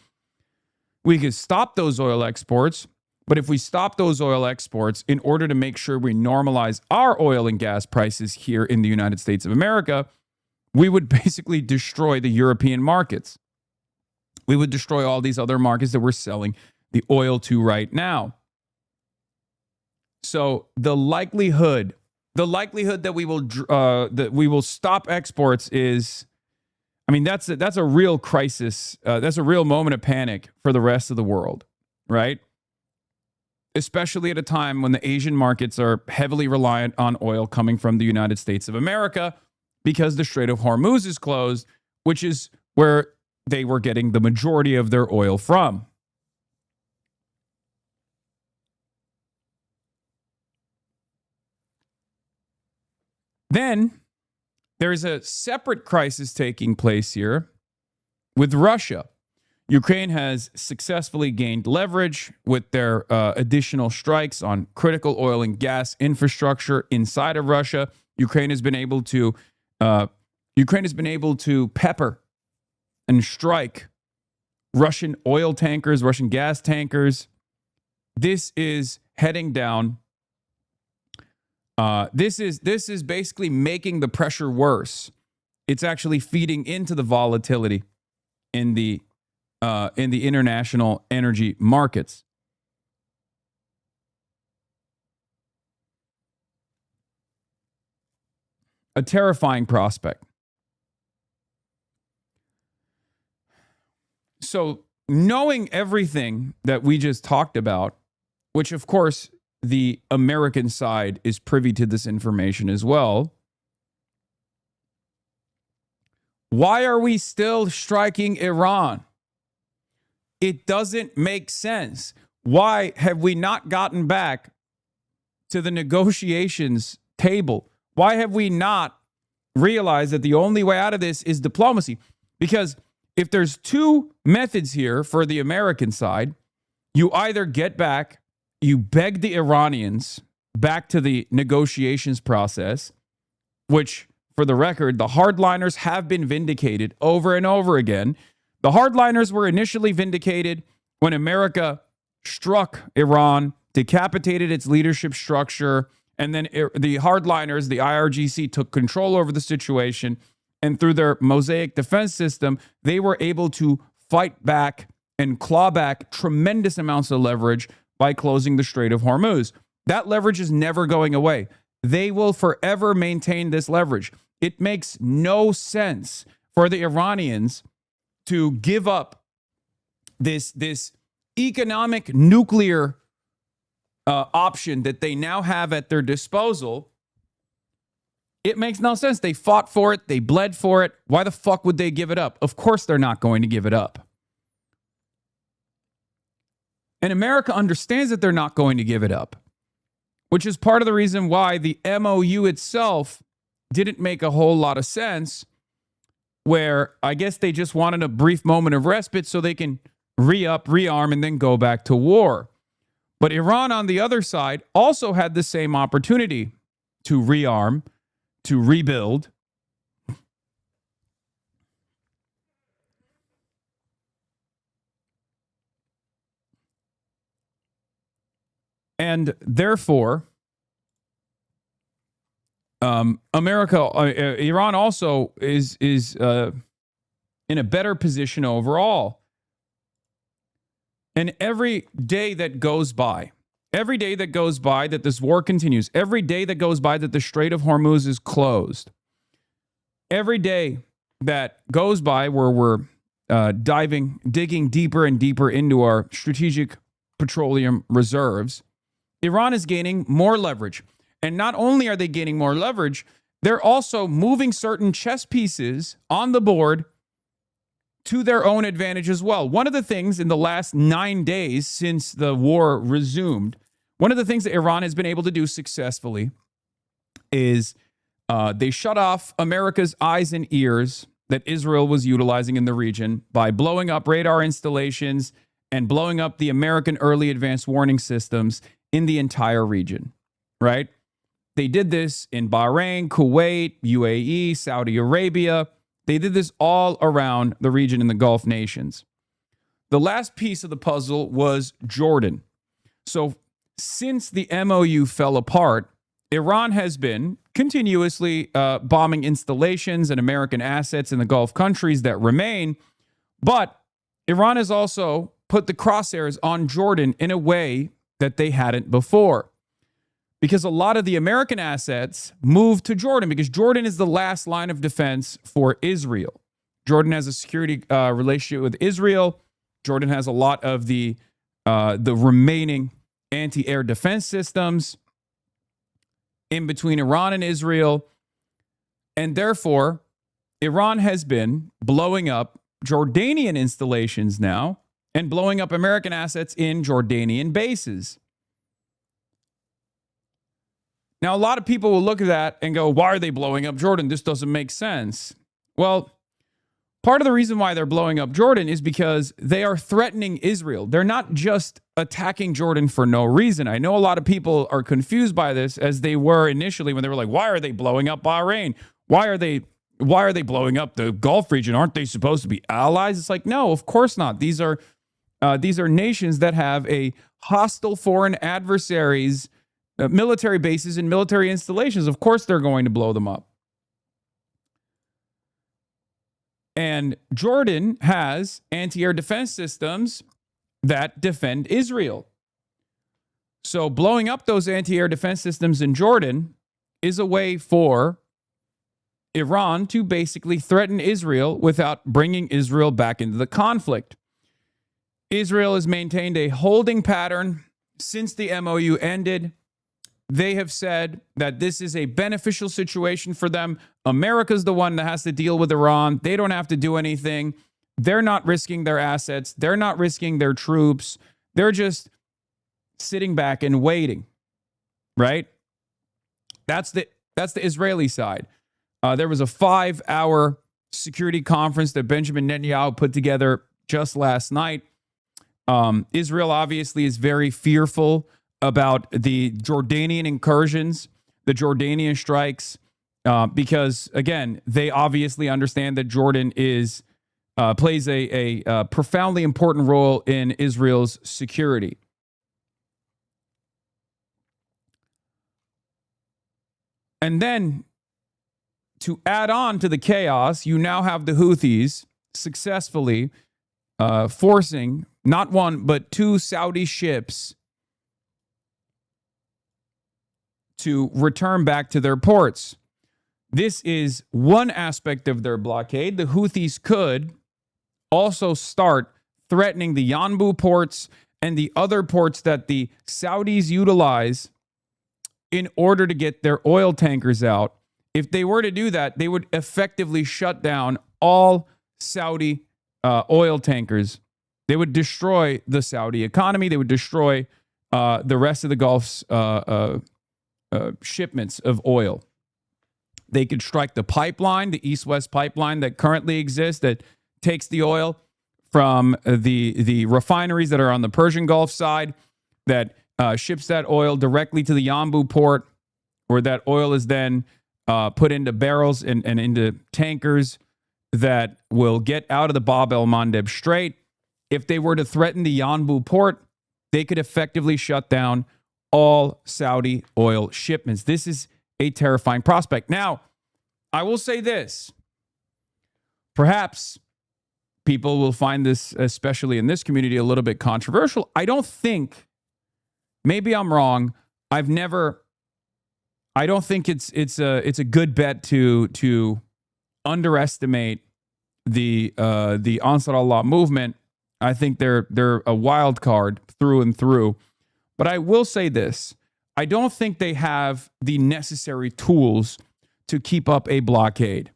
We could stop those oil exports. But if we stop those oil exports in order to make sure we normalize our oil and gas prices here in the United States of America, we would basically destroy the European markets. We would destroy all these other markets that we're selling the oil to right now. So the likelihood that we will stop exports is, I mean, that's a real crisis. That's a real moment of panic for the rest of the world, right? Especially at a time when the Asian markets are heavily reliant on oil coming from the United States of America because the Strait of Hormuz is closed, which is where they were getting the majority of their oil from. Then there's a separate crisis taking place here with Russia. Ukraine has successfully gained leverage with their additional strikes on critical oil and gas infrastructure inside of Russia. Ukraine has been able to pepper and strike Russian oil tankers, Russian gas tankers. This is heading down. This is basically making the pressure worse. It's actually feeding into the volatility in the international energy markets. A terrifying prospect. So, knowing everything that we just talked about, which of course the American side is privy to this information as well, why are we still striking Iran? It doesn't make sense. Why have we not gotten back to the negotiations table? Why have we not realized that the only way out of this is diplomacy? Because if there's two methods here for the American side, you either get back, you beg the Iranians back to the negotiations process, which, for the record, the hardliners have been vindicated over and over again. The hardliners were initially vindicated when America struck Iran, decapitated its leadership structure, and then the hardliners, the IRGC, took control over the situation, and through their Mosaic defense system, they were able to fight back and claw back tremendous amounts of leverage by closing the Strait of Hormuz. That leverage is never going away. They will forever maintain this leverage. It makes no sense for the Iranians to give up this economic nuclear option that they now have at their disposal. It makes no sense. They fought for it. They bled for it. Why the fuck would they give it up? Of course they're not going to give it up. And America understands that they're not going to give it up, which is part of the reason why the MOU itself didn't make a whole lot of sense, where I guess they just wanted a brief moment of respite so they can re-up, rearm, and then go back to war. But Iran, on the other side, also had the same opportunity to rearm, to rebuild. And therefore, Iran also is in a better position overall. And every day that goes by that this war continues, every day that goes by that the Strait of Hormuz is closed, every day that goes by where we're digging deeper and deeper into our strategic petroleum reserves, Iran is gaining more leverage. And not only are they gaining more leverage, they're also moving certain chess pieces on the board to their own advantage as well. One of the things in the last 9 days since the war resumed, one of the things that Iran has been able to do successfully is they shut off America's eyes and ears that Israel was utilizing in the region by blowing up radar installations and blowing up the American early advanced warning systems in the entire region, right? They did this in Bahrain, Kuwait, UAE, Saudi Arabia. They did this all around the region in the Gulf nations. the last piece of the puzzle was Jordan. So since the MOU fell apart, Iran has been continuously bombing installations and American assets in the Gulf countries that remain. But Iran has also put the crosshairs on Jordan in a way that they hadn't before. Because a lot of the American assets moved to Jordan because Jordan is the last line of defense for Israel. Jordan has a security relationship with Israel. Jordan has a lot of the remaining anti-air defense systems in between Iran and Israel. And therefore, Iran has been blowing up Jordanian installations now and blowing up American assets in Jordanian bases. Now, a lot of people will look at that and go, why are they blowing up Jordan? This doesn't make sense. Well, part of the reason why they're blowing up Jordan is because they are threatening Israel. They're not just attacking Jordan for no reason. I know a lot of people are confused by this, as they were initially when they were like, why are they blowing up Bahrain? Why are they blowing up the Gulf region? Aren't they supposed to be allies? It's like, no, of course not. These are nations that have a hostile foreign adversaries, military bases and military installations. Of course they're going to blow them up. And Jordan has anti-air defense systems that defend Israel. So blowing up those anti-air defense systems in Jordan is a way for Iran to basically threaten Israel without bringing Israel back into the conflict. Israel has maintained a holding pattern since the MOU ended. They have said that this is a beneficial situation for them. America's the one that has to deal with Iran. They don't have to do anything. They're not risking their assets. They're not risking their troops. They're just sitting back and waiting, right? That's the Israeli side. There was a 5-hour security conference that Benjamin Netanyahu put together just last night. Israel obviously is very fearful about the Jordanian incursions, the Jordanian strikes, because, again, they obviously understand that Jordan plays a profoundly important role in Israel's security. And then, to add on to the chaos, you now have the Houthis successfully forcing not one, but 2 Saudi ships to return back to their ports. This is one aspect of their blockade. The Houthis could also start threatening the Yanbu ports and the other ports that the Saudis utilize in order to get their oil tankers out. If they were to do that, they would effectively shut down all Saudi oil tankers. They would destroy the Saudi economy. They would destroy the rest of the Gulf's shipments of oil. They could strike the pipeline, the east-west pipeline that currently exists that takes the oil from the refineries that are on the Persian Gulf side, that ships that oil directly to the Yanbu port, where that oil is then put into barrels and into tankers that will get out of the Bab el-Mandeb Strait. If they were to threaten the Yanbu port, they could effectively shut down all Saudi oil shipments. This is a terrifying prospect. Now, I will say this. Perhaps people will find this, especially in this community, a little bit controversial. I don't think, maybe I'm wrong. I don't think it's a good bet to underestimate the Ansar Allah movement. I think they're a wild card through and through. But I will say this. I don't think they have the necessary tools to keep up a blockade.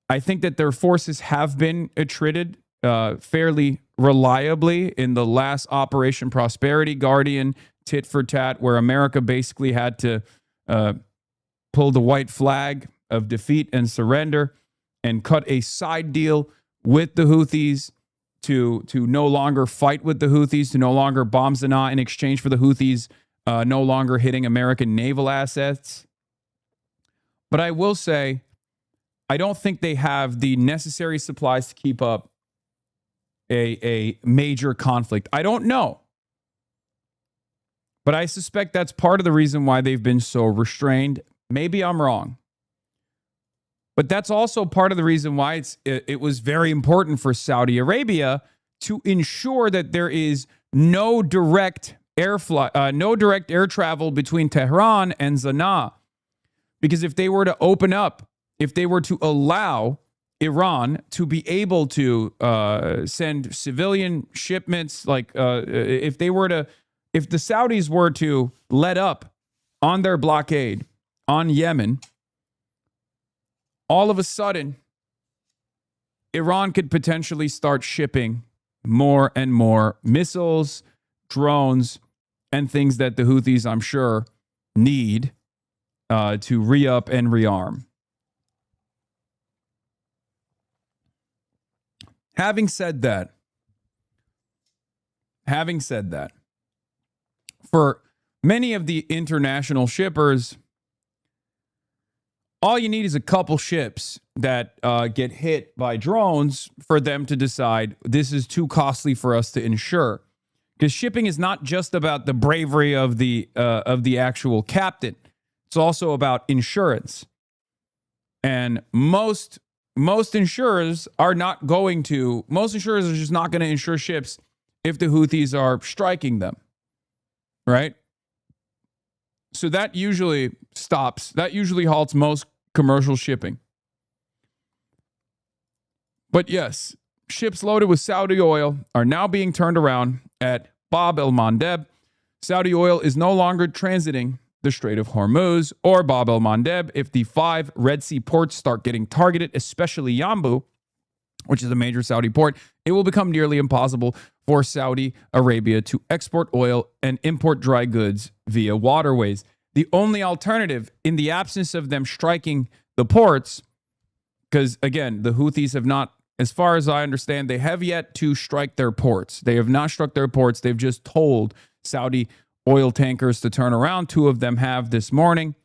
I think that their forces have been attrited fairly reliably in the last Operation Prosperity Guardian tit for tat, where America basically had to pull the white flag of defeat and surrender and cut a side deal with the Houthis to no longer fight with the Houthis, to no longer bomb Sanaa in exchange for the Houthis no longer hitting American naval assets. But I will say, I don't think they have the necessary supplies to keep up a major conflict. I don't know. But I suspect that's part of the reason why they've been so restrained. Maybe I'm wrong. But that's also part of the reason why it was very important for Saudi Arabia to ensure that there is no direct air travel between Tehran and Sanaa. Because if they were to open up, if they were to allow Iran to be able to send civilian shipments, like if the Saudis were to let up on their blockade on Yemen, all of a sudden, Iran could potentially start shipping more and more missiles, drones, and things that the Houthis, I'm sure, need to re-up and rearm. Having said that, for many of the international shippers, all you need is a couple ships that get hit by drones for them to decide this is too costly for us to insure. Because shipping is not just about the bravery of the actual captain. It's also about insurance. And most insurers are just not going to insure ships if the Houthis are striking them. Right? So that usually halts most commercial shipping. But yes, ships loaded with Saudi oil are now being turned around at Bab el-Mandeb. Saudi oil is no longer transiting the Strait of Hormuz or Bab el-Mandeb. If the 5 Red Sea ports start getting targeted, especially Yanbu, which is a major Saudi port, it will become nearly impossible for Saudi Arabia to export oil and import dry goods via waterways. The only alternative, in the absence of them striking the ports, because again, the Houthis have not, as far as I understand, they have yet to strike their ports. They have not struck their ports. They've just told Saudi oil tankers to turn around. 2 of them have this morning.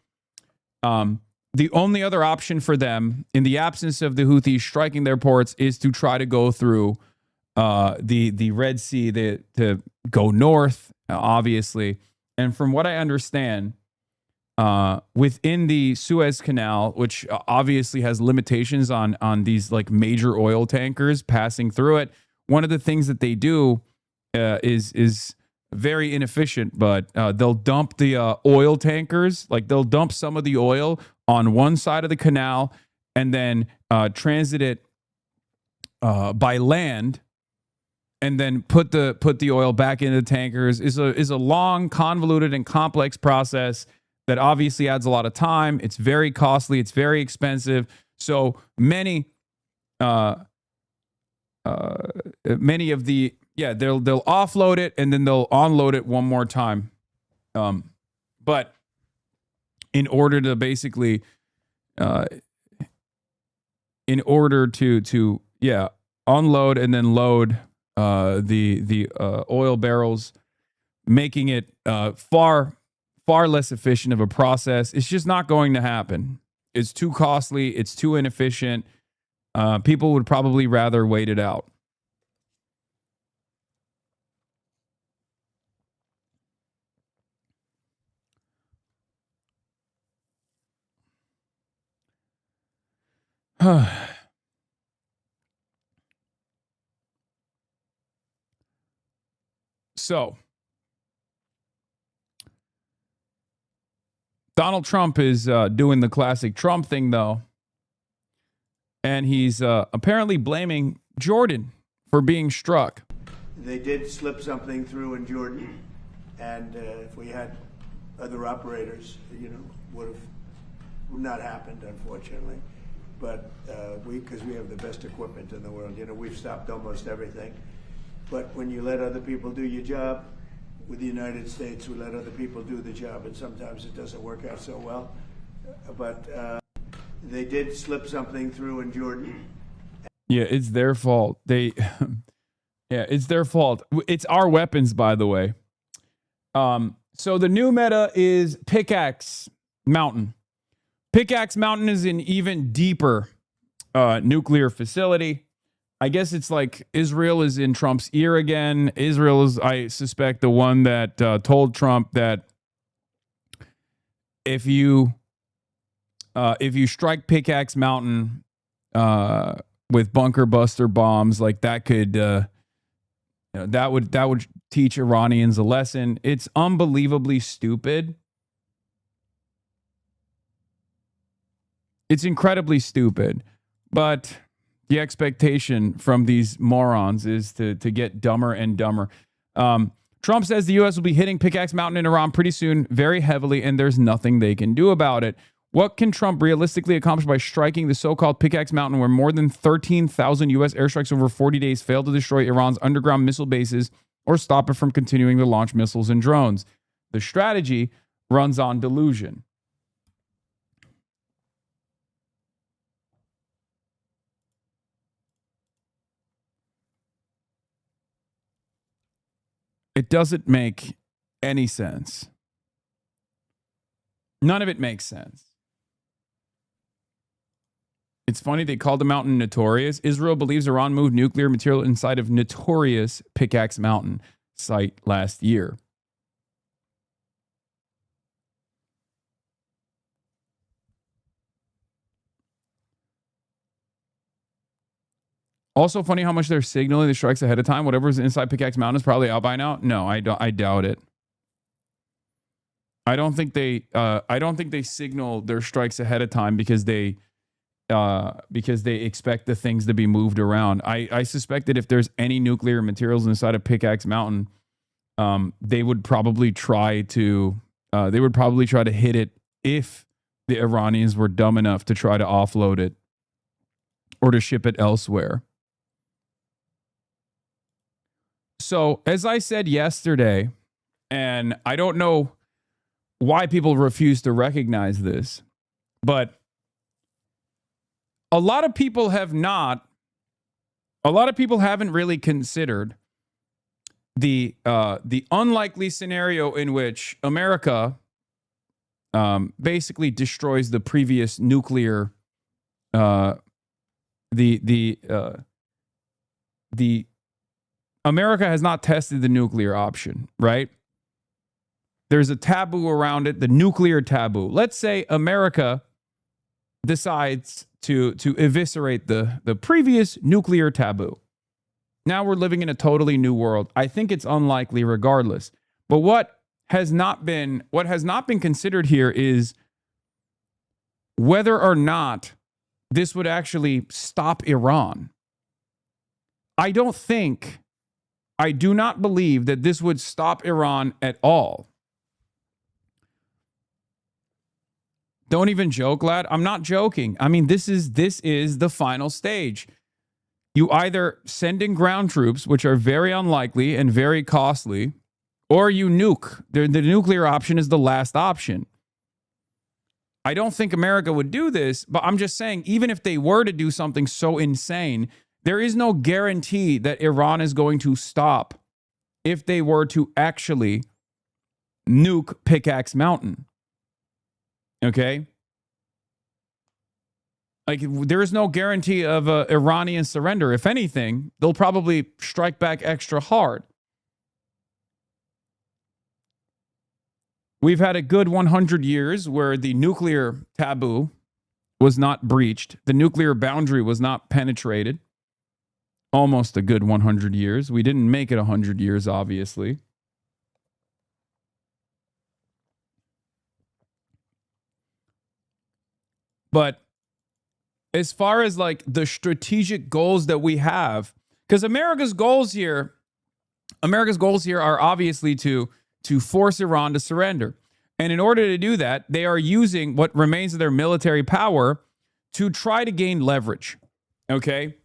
The only other option for them, in the absence of the Houthis striking their ports, is to try to go through the Red Sea, to go north, obviously. And from what I understand, within the Suez Canal, which obviously has limitations on these like major oil tankers passing through it, one of the things that they do is very inefficient, but they'll dump the oil tankers, like they'll dump some of the oil on one side of the canal and then transit it by land, and then put the oil back into the tankers. Is a long, convoluted, and complex process that obviously adds a lot of time. It's very costly. It's very expensive. So many of the they'll offload it and then they'll onload it one more time. But in order to basically, unload and then load the oil barrels, making it far less efficient of a process. It's just not going to happen. It's too costly. It's too inefficient. People would probably rather wait it out. So, Donald Trump is doing the classic Trump thing, though. And he's apparently blaming Jordan for being struck. They did slip something through in Jordan. And if we had other operators, would not happened, unfortunately. But because we have the best equipment in the world, we've stopped almost everything. But when you let other people do your job, with the United States, we let other people do the job, and sometimes it doesn't work out so well. But they did slip something through in Jordan. Yeah, it's their fault. It's their fault. It's our weapons, by the way. So the new meta is Pickaxe Mountain. Pickaxe Mountain is an even deeper nuclear facility. I guess it's like Israel is in Trump's ear again. Israel is, I suspect, the one that told Trump that if you strike Pickaxe Mountain with bunker buster bombs, like that could that would teach Iranians a lesson. It's unbelievably stupid. It's incredibly stupid, but the expectation from these morons is to get dumber and dumber. Trump says the U.S. will be hitting Pickaxe Mountain in Iran pretty soon, very heavily, and there's nothing they can do about it. What can Trump realistically accomplish by striking the so-called Pickaxe Mountain, where more than 13,000 U.S. airstrikes over 40 days failed to destroy Iran's underground missile bases or stop it from continuing to launch missiles and drones? The strategy runs on delusion. It doesn't make any sense. None of it makes sense. It's funny they called the mountain Notorious. Israel believes Iran moved nuclear material inside of notorious Pickaxe Mountain site last year. Also funny how much they're signaling the strikes ahead of time. Whatever's inside Pickaxe Mountain is probably out by now. No, I doubt it. I don't think they signal their strikes ahead of time because they expect the things to be moved around. I suspect that if there's any nuclear materials inside of Pickaxe Mountain, they would probably try to hit it if the Iranians were dumb enough to try to offload it or to ship it elsewhere. So, as I said yesterday, and I don't know why people refuse to recognize this, but a lot of people haven't really considered the unlikely scenario in which America basically destroys the previous nuclear America has not tested the nuclear option, right? There's a taboo around it, the nuclear taboo. Let's say America decides to eviscerate the previous nuclear taboo. Now we're living in a totally new world. I think it's unlikely regardless. But what has not been considered here is whether or not this would actually stop Iran. I do not believe that this would stop Iran at all. Don't even joke, lad. I'm not joking. I mean, this is the final stage. You either send in ground troops, which are very unlikely and very costly, or you nuke. The nuclear option is the last option. I don't think America would do this, but I'm just saying, even if they were to do something so insane, there is no guarantee that Iran is going to stop if they were to actually nuke Pickaxe Mountain. Okay? Like, there is no guarantee of Iranian surrender. If anything, they'll probably strike back extra hard. We've had a good 100 years where the nuclear taboo was not breached. The nuclear boundary was not penetrated. Almost a good 100 years. We didn't make it 100 years, obviously. But as far as like the strategic goals that we have, because America's goals here are obviously to force Iran to surrender. And in order to do that, they are using what remains of their military power to try to gain leverage. Okay?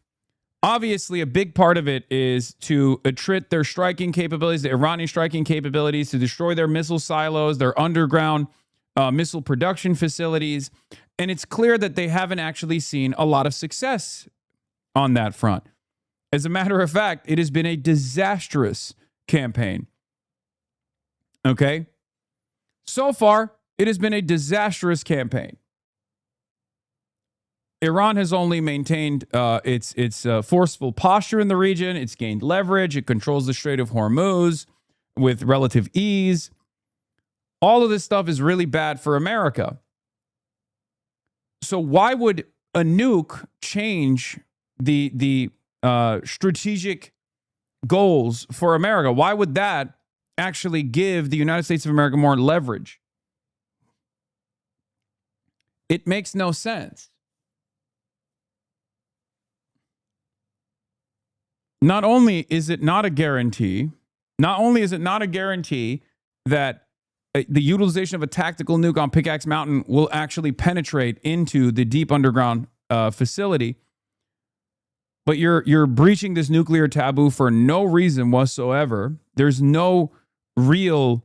Obviously, a big part of it is to attrit their striking capabilities, the Iranian striking capabilities, to destroy their missile silos, their underground missile production facilities. And it's clear that they haven't actually seen a lot of success on that front. As a matter of fact, it has been a disastrous campaign. Okay? So far, it has been a disastrous campaign. Iran has only maintained its forceful posture in the region. It's gained leverage. It controls the Strait of Hormuz with relative ease. All of this stuff is really bad for America. So why would a nuke change the strategic goals for America? Why would that actually give the United States of America more leverage? It makes no sense. Not only is it not a guarantee, that the utilization of a tactical nuke on Pickaxe Mountain will actually penetrate into the deep underground facility, but you're breaching this nuclear taboo for no reason whatsoever. There's no real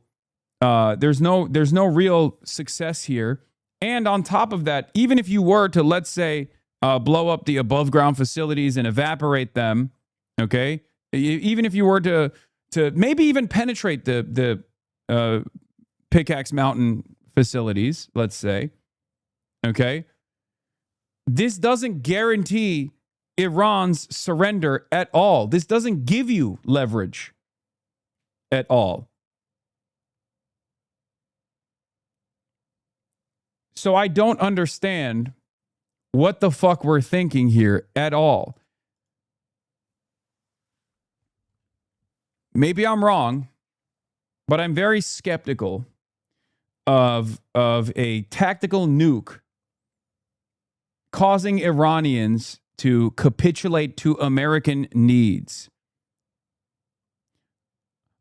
success here. And on top of that, even if you were to, let's say, blow up the above ground facilities and evaporate them, okay, even if you were to maybe even penetrate the Pickaxe Mountain facilities, let's say, okay, this doesn't guarantee Iran's surrender at all. This doesn't give you leverage at all. So I don't understand what the fuck we're thinking here at all. Maybe I'm wrong, but I'm very skeptical of a tactical nuke causing Iranians to capitulate to American needs.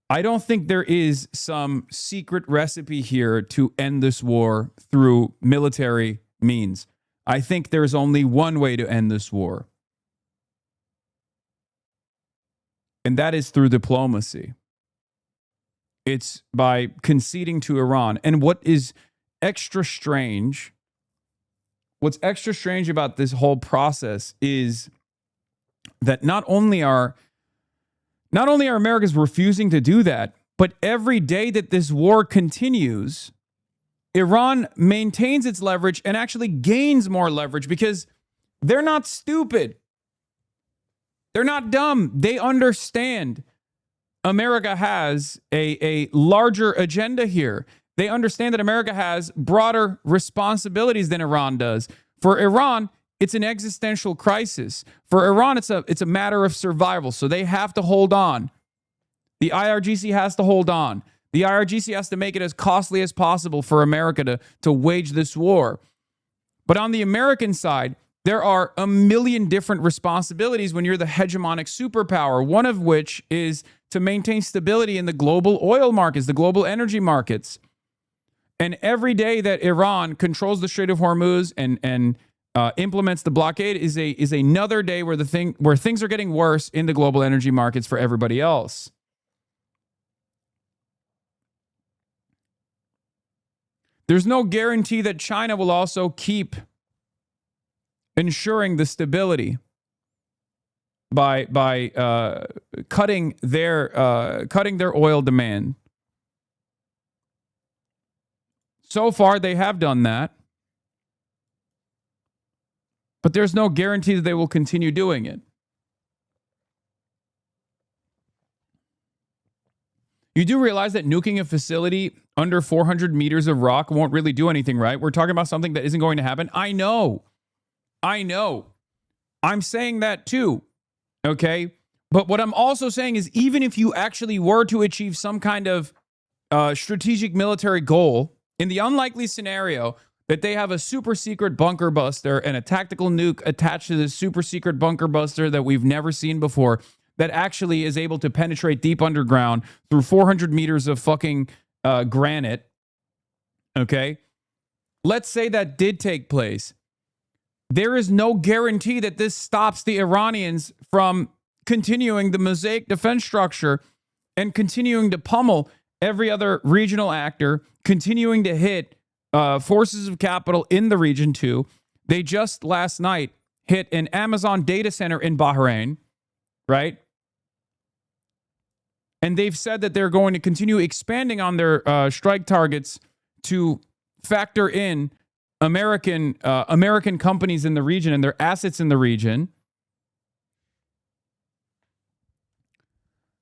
I don't think there is some secret recipe here to end this war through military means. I think there's only one way to end this war, and that is through diplomacy. It's by conceding to Iran. And what's extra strange about this whole process is that not only are Americans refusing to do that, but every day that this war continues, Iran maintains its leverage and actually gains more leverage because they're not stupid. They're not dumb. They understand America has a larger agenda here. They understand that America has broader responsibilities than Iran does. For Iran, it's an existential crisis. For Iran, it's a matter of survival. So they have to hold on. The IRGC has to hold on. The IRGC has to make it as costly as possible for America to wage this war. But on the American side, there are a million different responsibilities when you're the hegemonic superpower, one of which is to maintain stability in the global oil markets, the global energy markets. And every day that Iran controls the Strait of Hormuz and implements the blockade is another day where things are getting worse in the global energy markets for everybody else. There's no guarantee that China will also keep ensuring the stability by cutting their oil demand. So far, they have done that, but there's no guarantee that they will continue doing it. You do realize that nuking a facility under 400 meters of rock won't really do anything, right? We're talking about something that isn't going to happen. I know. I'm saying that too, okay? But what I'm also saying is even if you actually were to achieve some kind of strategic military goal, in the unlikely scenario that they have a super secret bunker buster and a tactical nuke attached to this super secret bunker buster that we've never seen before that actually is able to penetrate deep underground through 400 meters of fucking granite, okay? Let's say that did take place. There is no guarantee that this stops the Iranians from continuing the mosaic defense structure and continuing to pummel every other regional actor, continuing to hit forces of capital in the region too. They just last night hit an Amazon data center in Bahrain, right? And they've said that they're going to continue expanding on their strike targets to factor in American companies in the region and their assets in the region.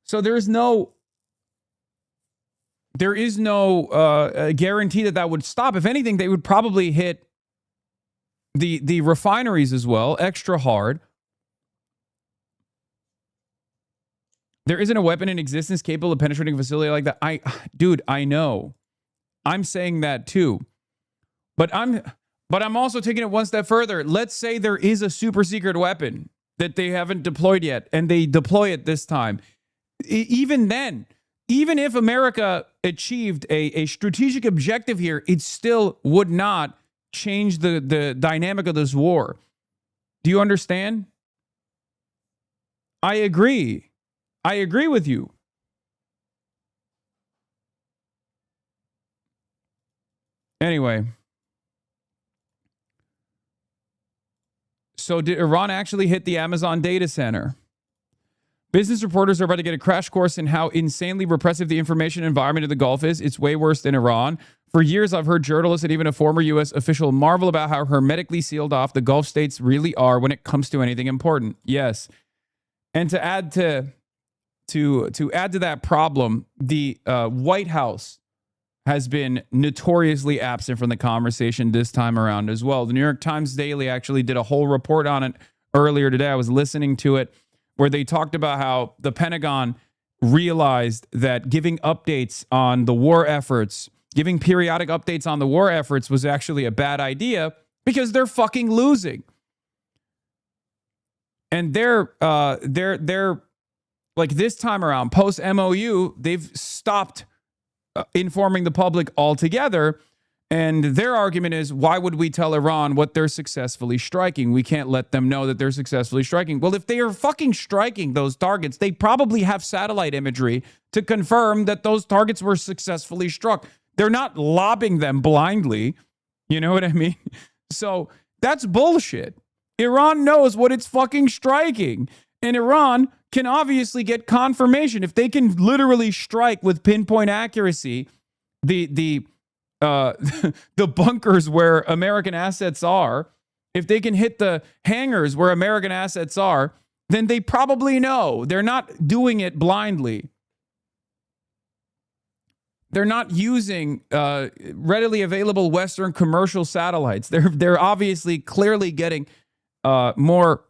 So there is no guarantee that would stop. If anything, they would probably hit the refineries as well, extra hard. There isn't a weapon in existence capable of penetrating a facility like that. Dude, I know. I'm saying that too. But I'm also taking it one step further. Let's say there is a super secret weapon that they haven't deployed yet, and they deploy it this time. Even then, even if America achieved a strategic objective here, it still would not change the dynamic of this war. Do you understand? I agree. I agree with you. Anyway. So did Iran actually hit the Amazon data center? Business reporters are about to get a crash course in how insanely repressive the information environment of the Gulf is. It's way worse than Iran. For years, I've heard journalists and even a former U.S. official marvel about how hermetically sealed off the Gulf states really are when it comes to anything important. Yes. And to add to that problem, the White House has been notoriously absent from the conversation this time around as well. The New York Times Daily actually did a whole report on it earlier today. I was listening to it, where they talked about how the Pentagon realized that giving updates on the war efforts, giving periodic updates on the war efforts was actually a bad idea because they're fucking losing. And they're like, this time around, post MOU, they've stopped informing the public altogether. And their argument is, why would we tell Iran what they're successfully striking? We can't let them know that they're successfully striking. Well, if they are fucking striking those targets, they probably have satellite imagery to confirm that those targets were successfully struck. They're not lobbing them blindly. You know what I mean? So that's bullshit. Iran knows what it's fucking striking. And Iran can obviously get confirmation. If they can literally strike with pinpoint accuracy the bunkers where American assets are, if they can hit the hangars where American assets are, then they probably know. They're not doing it blindly. They're not using readily available Western commercial satellites. They're obviously clearly getting more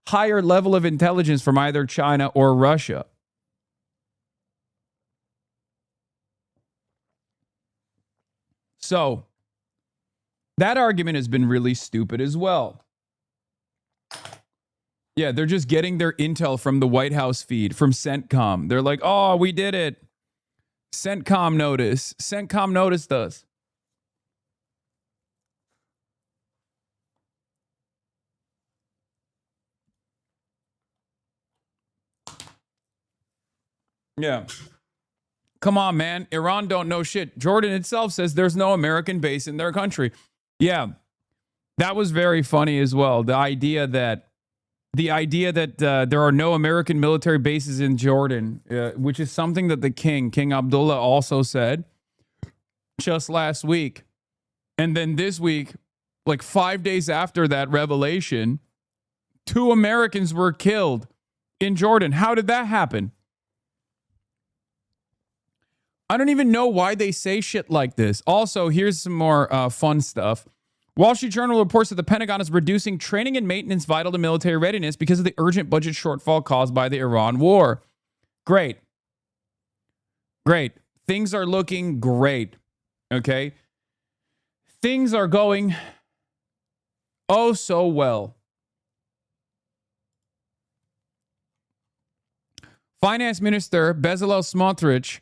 higher level of intelligence from either China or Russia. So that argument has been really stupid as well. Yeah, they're just getting their intel from the White House feed, from CENTCOM. They're like, oh, we did it. CENTCOM notice. CENTCOM noticed us. Yeah. Come on, man. Iran don't know shit. Jordan itself says there's no American base in their country. Yeah. That was very funny as well. The idea that there are no American military bases in Jordan, which is something that the King Abdullah, also said just last week. And then this week, like 5 days after that revelation, 2 Americans were killed in Jordan. How did that happen? I don't even know why they say shit like this. Also, here's some more fun stuff. Wall Street Journal reports that the Pentagon is reducing training and maintenance vital to military readiness because of the urgent budget shortfall caused by the Iran war. Great. Great. Things are looking great. Okay? Things are going oh so well. Finance Minister Bezalel Smotrich,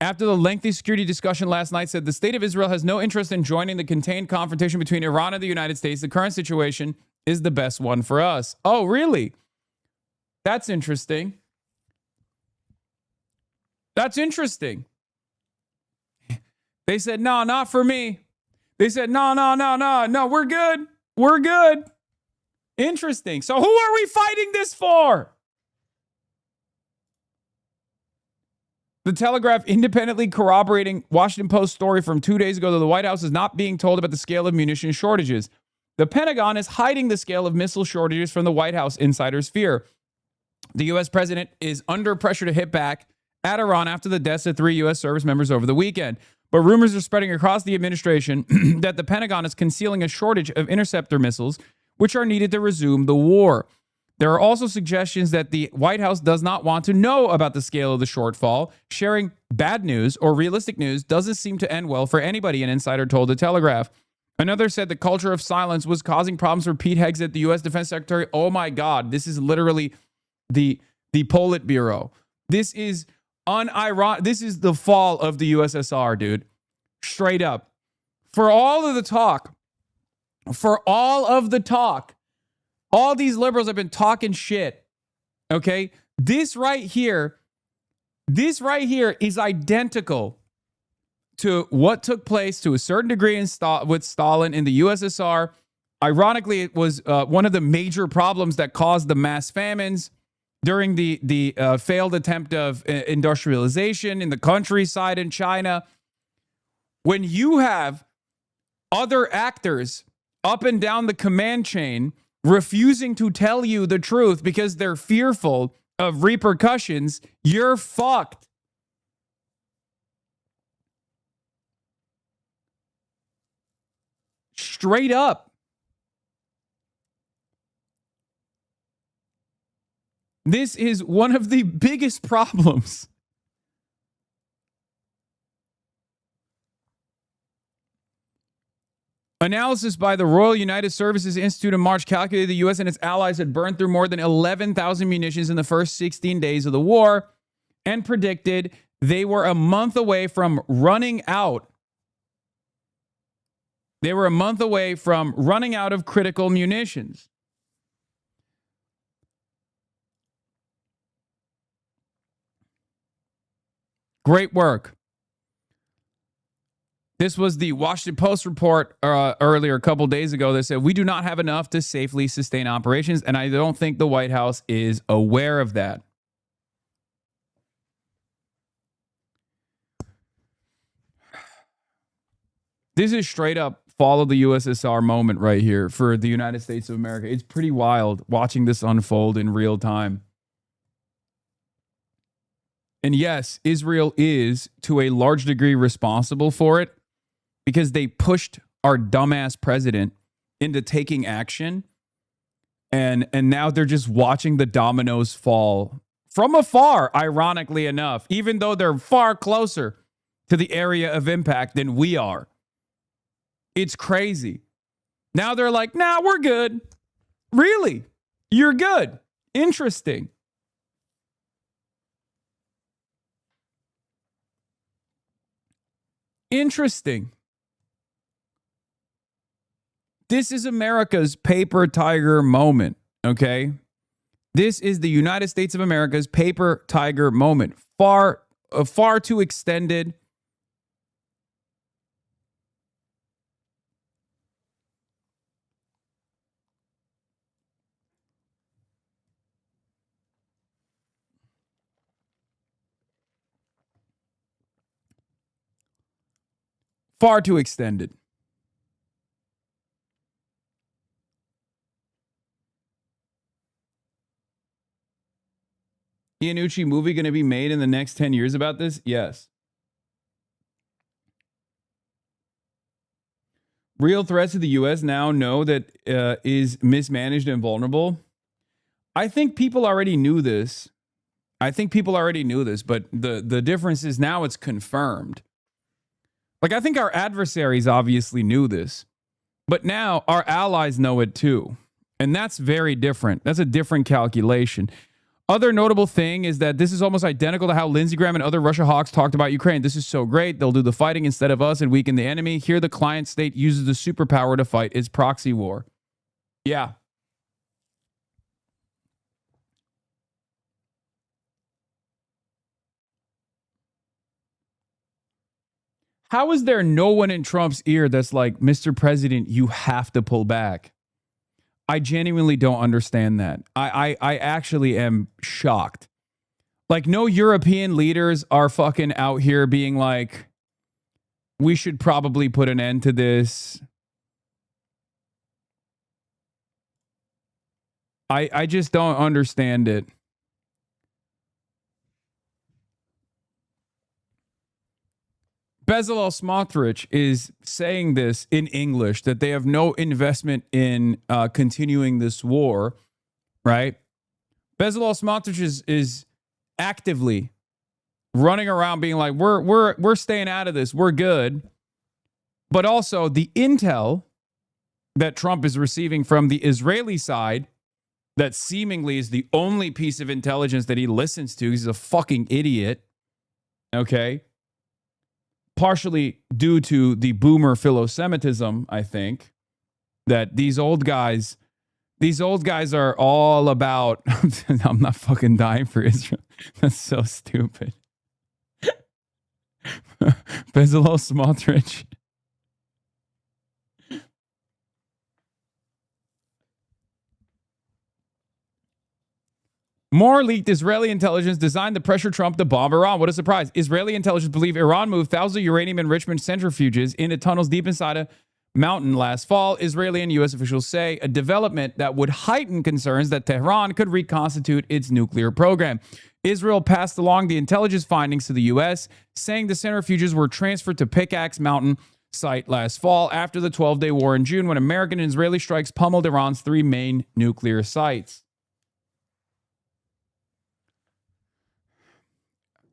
after the lengthy security discussion last night, said the state of Israel has no interest in joining the contained confrontation between Iran and the United States. The current situation is the best one for us. Oh, really? That's interesting. That's interesting. They said, no, not for me. They said, no, we're good. We're good. Interesting. So who are we fighting this for? The Telegraph independently corroborating Washington Post story from 2 days ago that the White House is not being told about the scale of munition shortages. The Pentagon is hiding the scale of missile shortages from the White House, insiders fear. The U.S. president is under pressure to hit back at Iran after the deaths of 3 U.S. service members over the weekend. But rumors are spreading across the administration that the Pentagon is concealing a shortage of interceptor missiles, which are needed to resume the war. There are also suggestions that the White House does not want to know about the scale of the shortfall. Sharing bad news or realistic news doesn't seem to end well for anybody, an insider told the Telegraph. Another said the culture of silence was causing problems for Pete Hegseth, the U.S. Defense Secretary. Oh my God, this is literally the Politburo. This is unironic. This is the fall of the USSR, dude. Straight up. For all of the talk, all these liberals have been talking shit. Okay? This right here is identical to what took place to a certain degree with Stalin in the USSR. Ironically, it was one of the major problems that caused the mass famines during the failed attempt of industrialization in the countryside in China. When you have other actors up and down the command chain refusing to tell you the truth because they're fearful of repercussions, you're fucked. Straight up. This is one of the biggest problems. Analysis by the Royal United Services Institute in March calculated the U.S. and its allies had burned through more than 11,000 munitions in the first 16 days of the war and predicted they were a month away from running out. They were a month away from running out of critical munitions. Great work. This was the Washington Post report earlier a couple days ago that said we do not have enough to safely sustain operations, and I don't think the White House is aware of that. This is straight up fall of the USSR moment right here for the United States of America. It's pretty wild watching this unfold in real time. And yes, Israel is to a large degree responsible for it because they pushed our dumbass president into taking action. And now they're just watching the dominoes fall from afar, ironically enough, even though they're far closer to the area of impact than we are. It's crazy. Now they're like, nah, we're good. Really? You're good. Interesting. Interesting. This is America's paper tiger moment, okay? This is the United States of America's paper tiger moment. Far too extended. Far too extended. Iannucci movie going to be made in the next 10 years about this? Yes. Real threats to the U.S. now know that is mismanaged and vulnerable. I think people already knew this. But the difference is now it's confirmed. Like, I think our adversaries obviously knew this, but now our allies know it too. And that's very different. That's a different calculation. Other notable thing is that this is almost identical to how Lindsey Graham and other Russia hawks talked about Ukraine. This is so great. They'll do the fighting instead of us and weaken the enemy. Here, the client state uses the superpower to fight its proxy war. Yeah. How is there no one in Trump's ear that's like, Mr. President, you have to pull back? I genuinely don't understand that. I actually am shocked. Like, no European leaders are fucking out here being like, we should probably put an end to this. I just don't understand it. Bezalel Smotrich is saying this in English, that they have no investment in continuing this war, right? Bezalel Smotrich is actively running around being like, we're staying out of this, we're good. But also the intel that Trump is receiving from the Israeli side, that seemingly is the only piece of intelligence that he listens to. He's a fucking idiot. Okay. Partially due to the boomer philosemitism, I think, that these old guys are all about, I'm not fucking dying for Israel. That's so stupid. Bezalel Smotrich. More leaked Israeli intelligence designed to pressure Trump to bomb Iran. What a surprise. Israeli intelligence believe Iran moved thousands of uranium enrichment centrifuges into tunnels deep inside a mountain last fall. Israeli and U.S. officials say a development that would heighten concerns that Tehran could reconstitute its nuclear program. Israel passed along the intelligence findings to the U.S., saying the centrifuges were transferred to Pickaxe Mountain site last fall after the 12-day war in June, when American and Israeli strikes pummeled Iran's 3 main nuclear sites.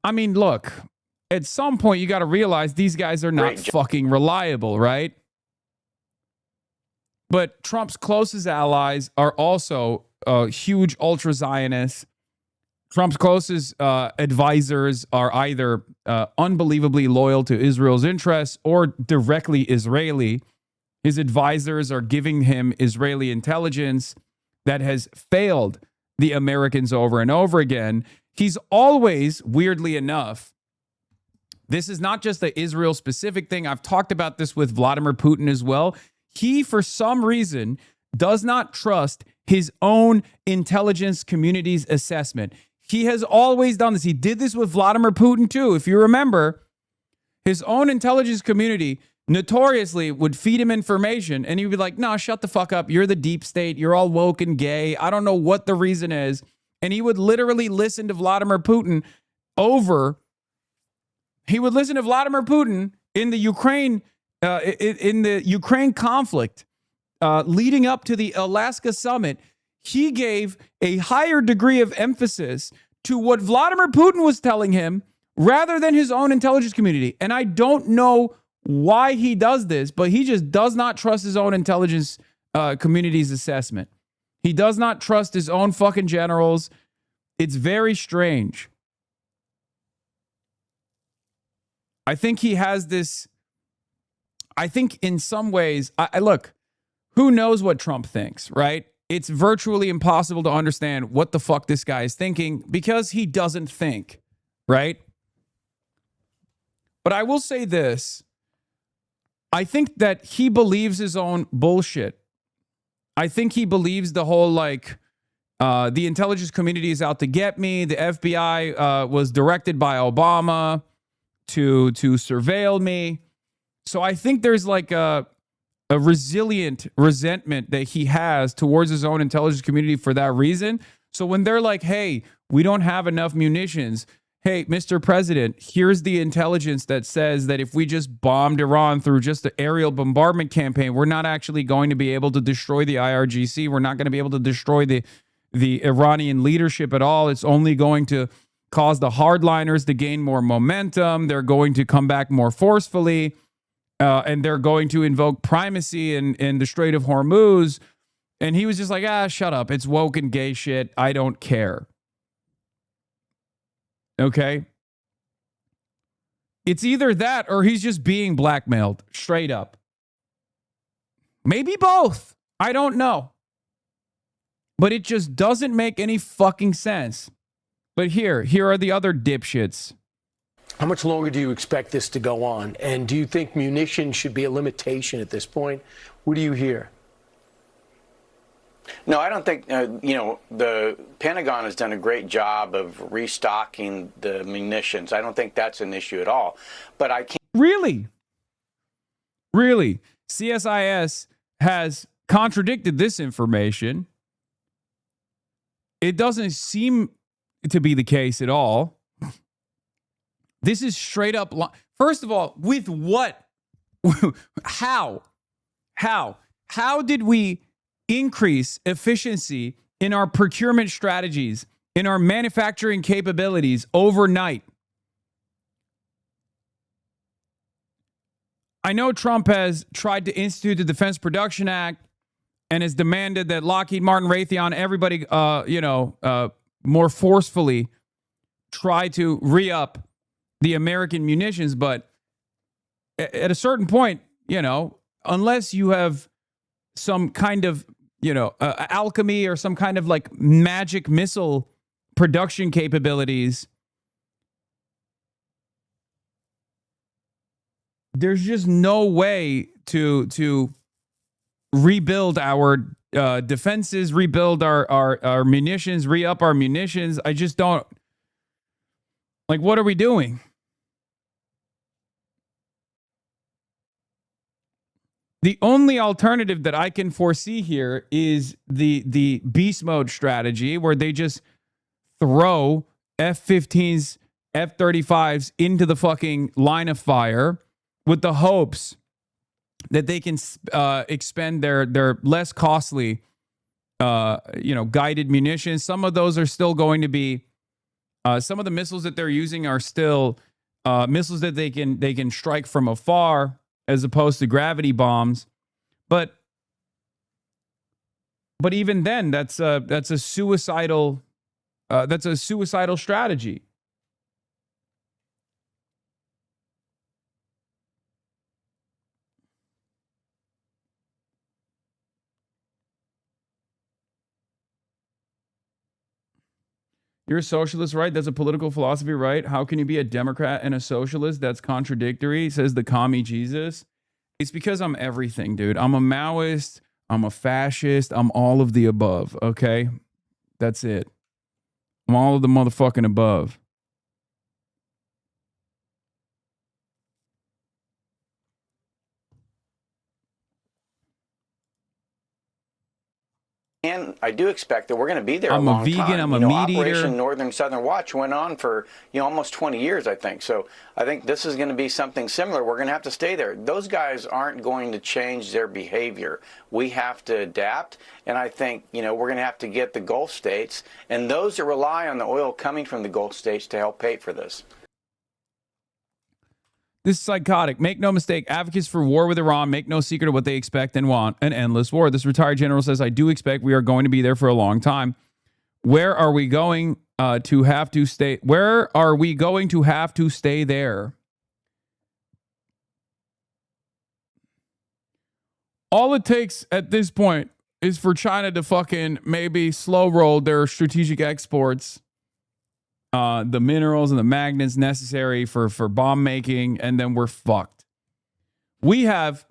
I mean, look, at some point you got to realize these guys are not fucking reliable, right? But Trump's closest allies are also huge ultra-Zionists. Trump's closest advisors are either unbelievably loyal to Israel's interests or directly Israeli. His advisors are giving him Israeli intelligence that has failed the Americans over and over again. He's always, weirdly enough, this is not just the Israel-specific thing. I've talked about this with Vladimir Putin as well. He, for some reason, does not trust his own intelligence community's assessment. He has always done this. He did this with Vladimir Putin, too. If you remember, his own intelligence community notoriously would feed him information, and he'd be like, no, shut the fuck up. You're the deep state. You're all woke and gay. I don't know what the reason is. And he would literally listen to Vladimir Putin in the Ukraine conflict leading up to the Alaska summit. He gave a higher degree of emphasis to what Vladimir Putin was telling him rather than his own intelligence community. And I don't know why he does this, but he just does not trust his own intelligence community's assessment. He does not trust his own fucking generals. It's very strange. I think he has this. I think in some ways, look, who knows what Trump thinks, right? It's virtually impossible to understand what the fuck this guy is thinking because he doesn't think, right? But I will say this. I think that he believes his own bullshit. I think he believes the whole, like, the intelligence community is out to get me. The FBI was directed by Obama to surveil me. So I think there's like a resilient resentment that he has towards his own intelligence community for that reason. So when they're like, hey, we don't have enough munitions. Hey, Mr. President, here's the intelligence that says that if we just bombed Iran through just the aerial bombardment campaign, we're not actually going to be able to destroy the IRGC. We're not going to be able to destroy the Iranian leadership at all. It's only going to cause the hardliners to gain more momentum. They're going to come back more forcefully, and they're going to invoke primacy in the Strait of Hormuz. And he was just like, shut up. It's woke and gay shit. I don't care. Okay? It's either that or he's just being blackmailed straight up. Maybe both. I don't know. But it just doesn't make any fucking sense. But here are the other dipshits. How much longer do you expect this to go on? And do you think munitions should be a limitation at this point? What do you hear? No, I don't think, the Pentagon has done a great job of restocking the munitions. I don't think that's an issue at all. But I can't. Really? Really? CSIS has contradicted this information. It doesn't seem to be the case at all. This is straight up. First of all, with what? How? How did we increase efficiency in our procurement strategies, in our manufacturing capabilities overnight? I know Trump has tried to institute the Defense Production Act and has demanded that Lockheed Martin, Raytheon, everybody, more forcefully try to re-up the American munitions. But at a certain point, unless you have some kind of, alchemy or some kind of like magic missile production capabilities, there's just no way to rebuild our defenses, rebuild our munitions, re-up our munitions. I just don't. Like, what are we doing? The only alternative that I can foresee here is the beast mode strategy, where they just throw F-15s, F-35s into the fucking line of fire with the hopes that they can expend their less costly, guided munitions. Some of those are still going to be, some of the missiles that they're using are still missiles that they can strike from afar, as opposed to gravity bombs. But even then, that's a suicidal strategy. You're a socialist, right? That's a political philosophy, right? How can you be a Democrat and a socialist? That's contradictory, says the commie Jesus. It's because I'm everything, dude. I'm a Maoist. I'm a fascist. I'm all of the above, okay? That's it. I'm all of the motherfucking above. And I do expect that we're going to be there I'm a long vegan, time. I'm a meat eater. Operation Northern Southern Watch went on for almost 20 years, I think. So I think this is going to be something similar. We're going to have to stay there. Those guys aren't going to change their behavior. We have to adapt. And I think, we're going to have to get the Gulf states and those that rely on the oil coming from the Gulf states to help pay for this. This is psychotic. Make no mistake, advocates for war with Iran make no secret of what they expect and want, an endless war. This retired general says, I do expect we are going to be there for a long time. Where are we going to have to stay? Where are we going to have to stay there? All it takes at this point is for China to fucking maybe slow roll their strategic exports, the minerals and the magnets necessary for bomb making, and then we're fucked. We have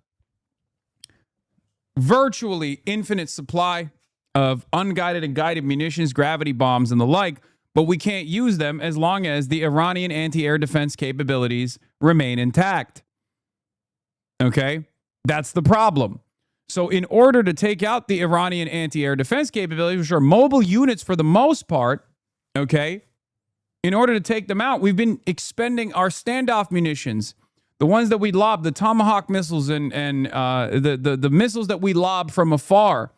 virtually infinite supply of unguided and guided munitions, gravity bombs, and the like, but we can't use them as long as the Iranian anti-air defense capabilities remain intact. Okay? That's the problem. So in order to take out the Iranian anti-air defense capabilities, which are mobile units for the most part, okay, in order to take them out, we've been expending our standoff munitions, the ones that we lob, the Tomahawk missiles and the missiles that we lob from afar.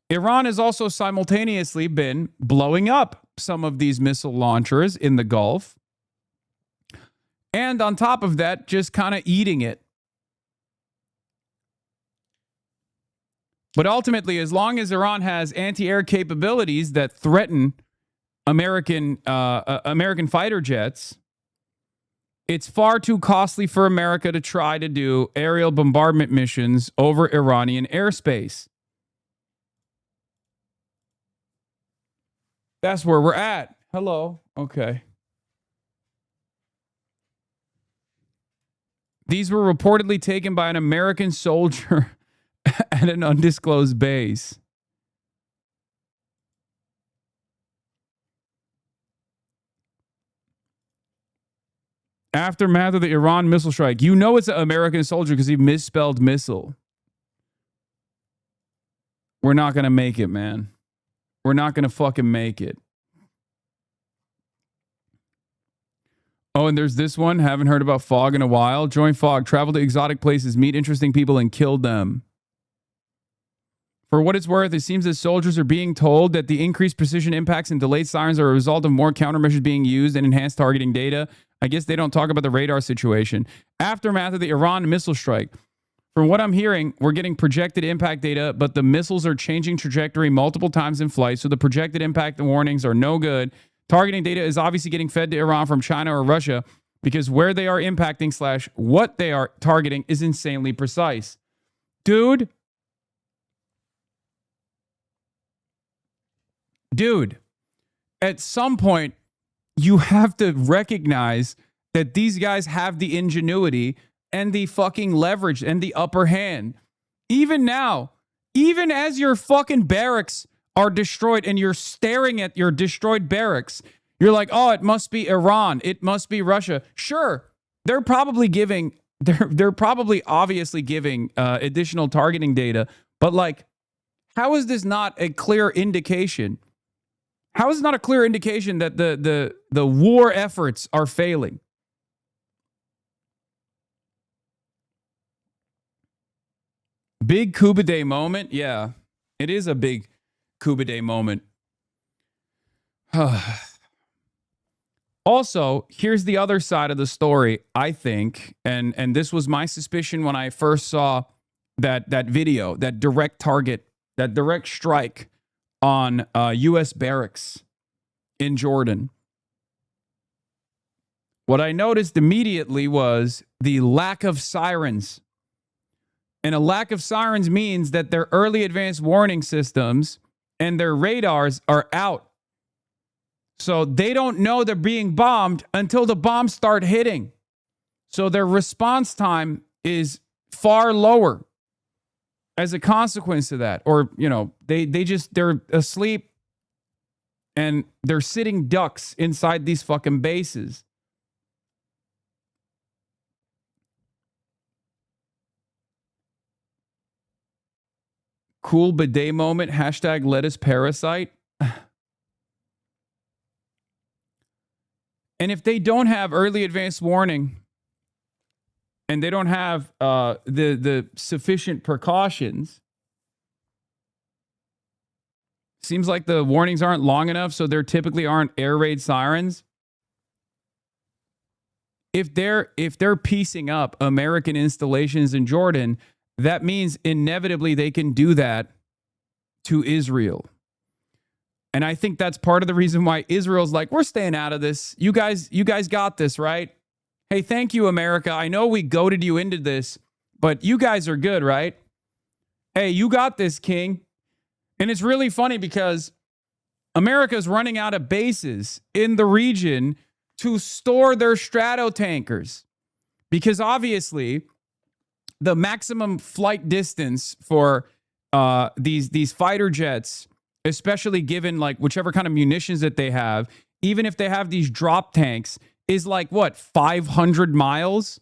Iran has also simultaneously been blowing up some of these missile launchers in the Gulf. And on top of that, just kind of eating it. But ultimately, as long as Iran has anti-air capabilities that threaten American fighter jets, it's far too costly for America to try to do aerial bombardment missions over Iranian airspace. That's where we're at. Hello. Okay. These were reportedly taken by an American soldier at an undisclosed base. Aftermath of the Iran missile strike. You know it's an American soldier because he misspelled missile. We're not going to make it, man. We're not going to fucking make it. Oh, and there's this one. Haven't heard about Fog in a while. Join Fog. Travel to exotic places. Meet interesting people and kill them. For what it's worth, it seems that soldiers are being told that the increased precision impacts and delayed sirens are a result of more countermeasures being used and enhanced targeting data. I guess they don't talk about the radar situation. Aftermath of the Iran missile strike. From what I'm hearing, we're getting projected impact data, but the missiles are changing trajectory multiple times in flight, so the projected impact warnings are no good. Targeting data is obviously getting fed to Iran from China or Russia because where they are impacting / what they are targeting is insanely precise. Dude, at some point, you have to recognize that these guys have the ingenuity and the fucking leverage and the upper hand. Even now, even as your fucking barracks are destroyed and you're staring at your destroyed barracks, you're like, oh, it must be Iran. It must be Russia. Sure, they're probably obviously giving additional targeting data, but like, how is this not a clear indication? How is it not a clear indication that the war efforts are failing? Big Cuba Day moment? Yeah, it is a big Cuba Day moment. Also, here's the other side of the story, I think, and this was my suspicion when I first saw that video, that direct target, that direct strike on U.S. barracks in Jordan. What I noticed immediately was the lack of sirens. And a lack of sirens means that their early advanced warning systems and their radars are out. So they don't know they're being bombed until the bombs start hitting. So their response time is far lower as a consequence of that. Or, you know, they're asleep and they're sitting ducks inside these fucking bases. Cool bidet moment. Hashtag lettuce parasite. And if they don't have early advanced warning and they don't have the sufficient precautions, seems like the warnings aren't long enough, so there typically aren't air raid sirens. If they're piecing up American installations in Jordan, that means inevitably they can do that to Israel. And I think that's part of the reason why Israel's like, we're staying out of this. You guys got this, right? Hey, thank you, America. I know we goaded you into this, but you guys are good, right? Hey, you got this, King. And it's really funny because America's running out of bases in the region to store their Stratotankers. Because obviously, the maximum flight distance for these fighter jets, especially given like whichever kind of munitions that they have, even if they have these drop tanks, is like what, 500 miles?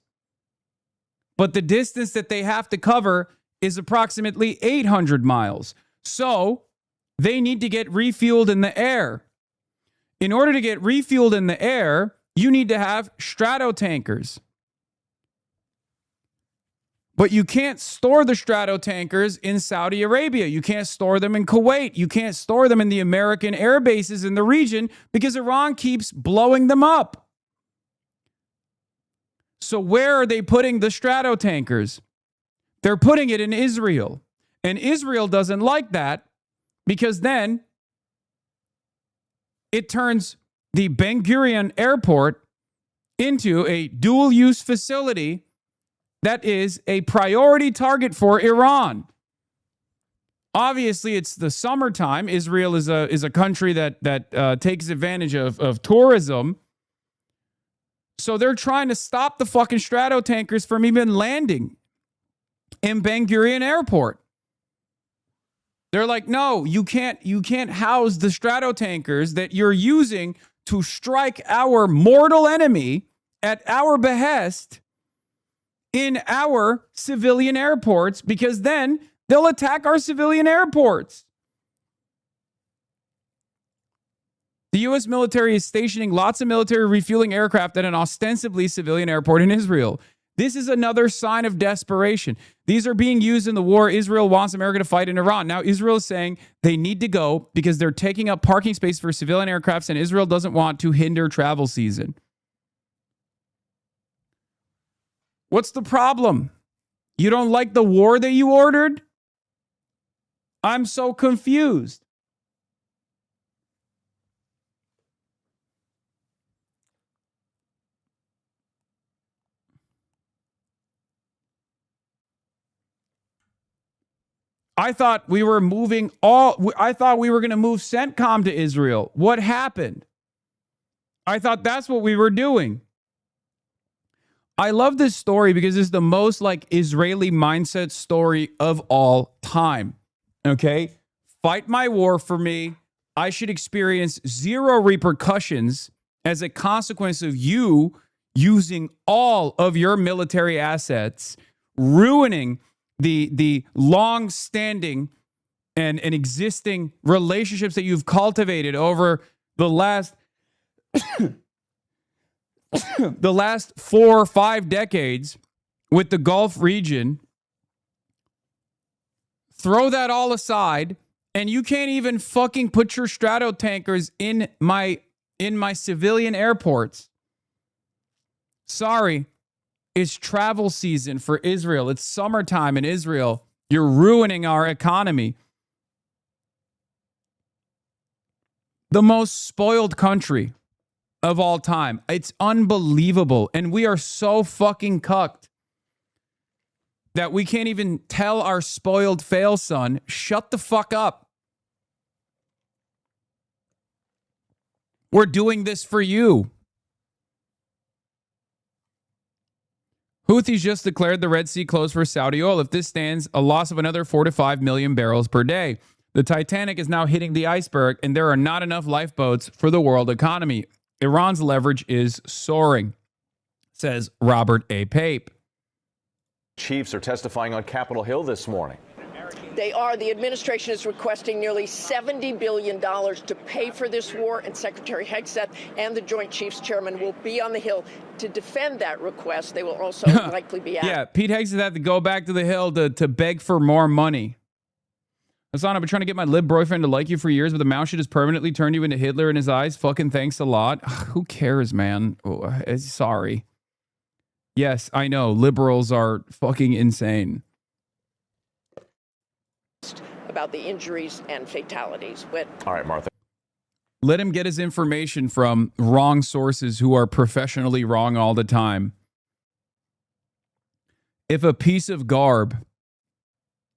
But the distance that they have to cover is approximately 800 miles. So they need to get refueled in the air. In order to get refueled in the air, you need to have Stratotankers. But you can't store the Stratotankers in Saudi Arabia. You can't store them in Kuwait. You can't store them in the American air bases in the region because Iran keeps blowing them up. So where are they putting the Stratotankers? They're putting it in Israel. And Israel doesn't like that because then it turns the Ben Gurion airport into a dual-use facility that is a priority target for Iran. Obviously, it's the summertime. Israel is a country that takes advantage of tourism. So they're trying to stop the fucking Stratotankers from even landing in Ben Gurion Airport. They're like, no, you can't house the Stratotankers that you're using to strike our mortal enemy at our behest in our civilian airports, because then they'll attack our civilian airports. The U.S. military is stationing lots of military refueling aircraft at an ostensibly civilian airport in Israel. This is another sign of desperation. These are being used in the war Israel wants America to fight in Iran. Now, Israel is saying they need to go because they're taking up parking space for civilian aircrafts, and Israel doesn't want to hinder travel season. What's the problem? You don't like the war that you ordered? I'm so confused. I thought we were moving I thought we were going to move CENTCOM to Israel. What happened? I thought that's what we were doing. I love this story because it's the most like Israeli mindset story of all time. Okay? Fight my war for me. I should experience zero repercussions as a consequence of you using all of your military assets, ruining the long-standing and existing relationships that you've cultivated over the last the last 4 or 5 decades with the Gulf region. Throw that all aside, and you can't even fucking put your strato tankers in my civilian airports. Sorry. It's travel season for Israel. It's summertime in Israel. You're ruining our economy. The most spoiled country of all time. It's unbelievable. And we are so fucking cucked that we can't even tell our spoiled fail son, shut the fuck up. We're doing this for you. Houthis just declared the Red Sea closed for Saudi oil. If this stands, a loss of another 4 to 5 million barrels per day. The Titanic is now hitting the iceberg, and there are not enough lifeboats for the world economy. Iran's leverage is soaring, says Robert A. Pape. Chiefs are testifying on Capitol Hill this morning. They are. The administration is requesting nearly $70 billion to pay for this war, and Secretary Hegseth and the Joint Chiefs Chairman will be on the Hill to defend that request. They will also likely be at. Yeah, Pete Hegseth had to go back to the Hill to beg for more money. Hasan, I've been trying to get my lib boyfriend to like you for years, but the mouse shit has permanently turned you into Hitler in his eyes. Fucking thanks a lot. Who cares, man? Oh, sorry. Yes, I know. Liberals are fucking insane. About the injuries and fatalities. All right, Martha. Let him get his information from wrong sources who are professionally wrong all the time. If a piece of garb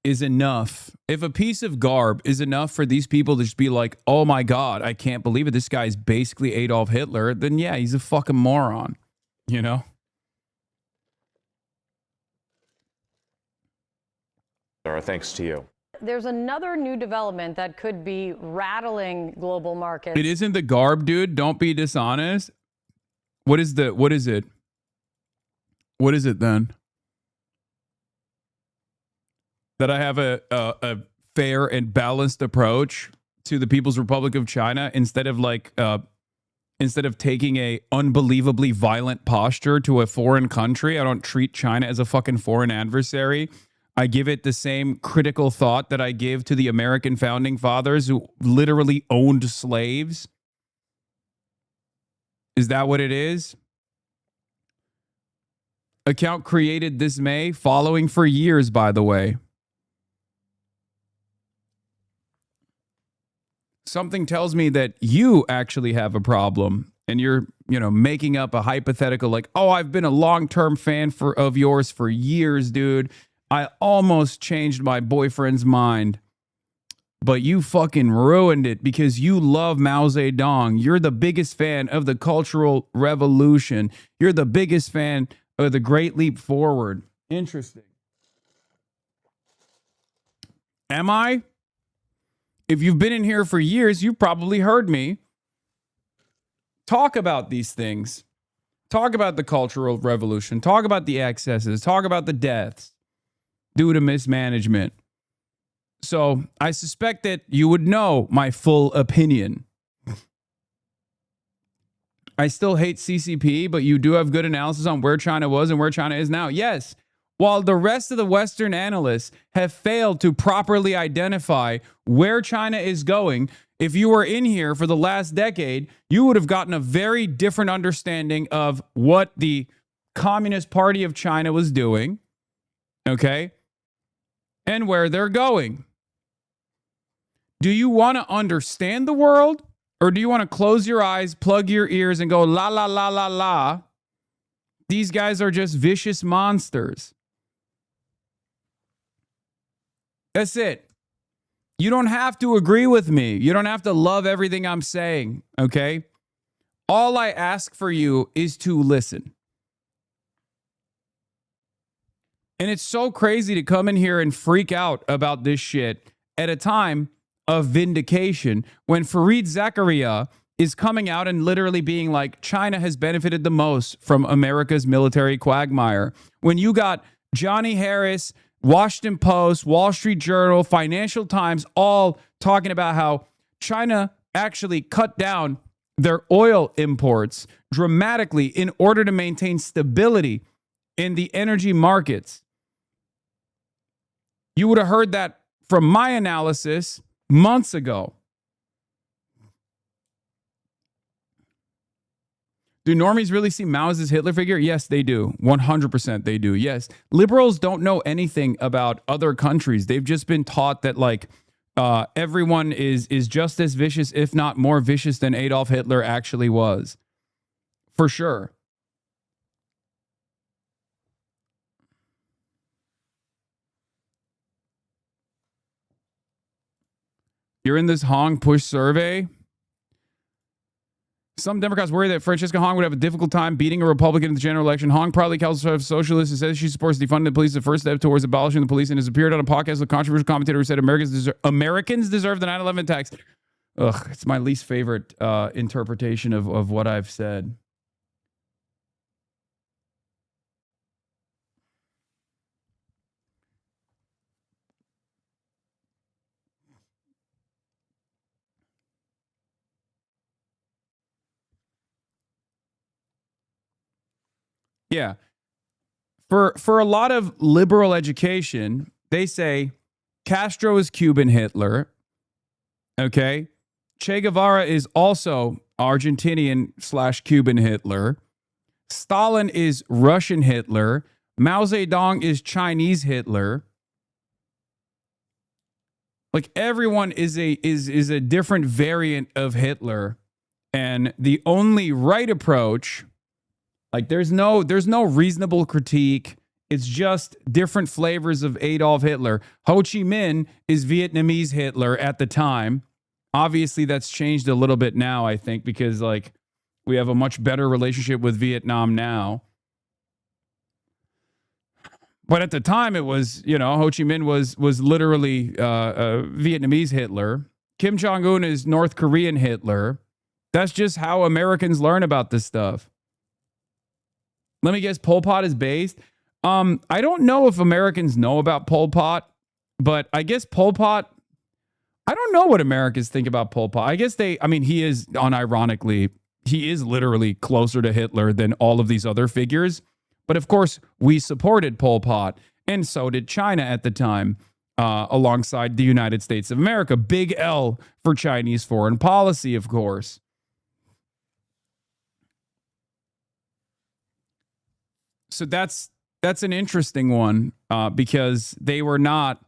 is enough, for these people to just be like, oh my God, I can't believe it, this guy's basically Adolf Hitler, then yeah, he's a fucking moron, you know? Sarah, thanks to you. There's another new development that could be rattling global markets. It isn't the garb, dude. Don't be dishonest. What is it? What is it then? That I have a fair and balanced approach to the People's Republic of China instead of taking a unbelievably violent posture to a foreign country. I don't treat China as a fucking foreign adversary. I give it the same critical thought that I give to the American founding fathers who literally owned slaves. Is that what it is? Account created this May, following for years, by the way. Something tells me that you actually have a problem and you're, making up a hypothetical like, oh, I've been a long-term fan of yours for years, dude. I almost changed my boyfriend's mind, but you fucking ruined it because you love Mao Zedong. You're the biggest fan of the Cultural Revolution. You're the biggest fan of the Great Leap Forward. Interesting. Am I? If you've been in here for years, you've probably heard me talk about these things. Talk about the Cultural Revolution. Talk about the excesses. Talk about the deaths due to mismanagement. So I suspect that you would know my full opinion. I still hate CCP, but you do have good analysis on where China was and where China is now. Yes, while the rest of the Western analysts have failed to properly identify where China is going, if you were in here for the last decade, you would have gotten a very different understanding of what the Communist Party of China was doing, okay, and where they're going. Do you want to understand the world? Or do you want to close your eyes, plug your ears, and go, la, la, la, la, la? These guys are just vicious monsters. That's it. You don't have to agree with me. You don't have to love everything I'm saying, okay? All I ask for you is to listen. And it's so crazy to come in here and freak out about this shit at a time of vindication when Fareed Zakaria is coming out and literally being like, China has benefited the most from America's military quagmire. When you got Johnny Harris, Washington Post, Wall Street Journal, Financial Times, all talking about how China actually cut down their oil imports dramatically in order to maintain stability in the energy markets. You would have heard that from my analysis months ago. Do normies really see Mao as his Hitler figure? Yes, they do. 100% they do. Yes. Liberals don't know anything about other countries. They've just been taught that like everyone is just as vicious, if not more vicious than Adolf Hitler actually was. For sure. You're in this Hong push survey. Some Democrats worry that Francesca Hong would have a difficult time beating a Republican in the general election. Hong proudly calls herself a socialist and says she supports defunding the police, the first step towards abolishing the police, and has appeared on a podcast with a controversial commentator who said Americans deserve the 9/11 tax. Ugh, it's my least favorite interpretation of what I've said. Yeah. For a lot of liberal education, they say Castro is Cuban Hitler. Okay. Che Guevara is also Argentinian/Cuban Hitler. Stalin is Russian Hitler. Mao Zedong is Chinese Hitler. Like everyone is a different variant of Hitler. And the only right approach, like there's no reasonable critique. It's just different flavors of Adolf Hitler. Ho Chi Minh is Vietnamese Hitler at the time. Obviously, that's changed a little bit now, I think, because like we have a much better relationship with Vietnam now. But at the time, it was, you know, Ho Chi Minh was literally Vietnamese Hitler. Kim Jong-un is North Korean Hitler. That's just how Americans learn about this stuff. Let me guess, Pol Pot is based. I don't know if Americans know about Pol Pot, but I guess Pol Pot, I don't know what Americans think about Pol Pot. I guess he is, unironically, he is literally closer to Hitler than all of these other figures. But of course, we supported Pol Pot, and so did China at the time, alongside the United States of America. Big L for Chinese foreign policy, of course. So that's an interesting one because they were not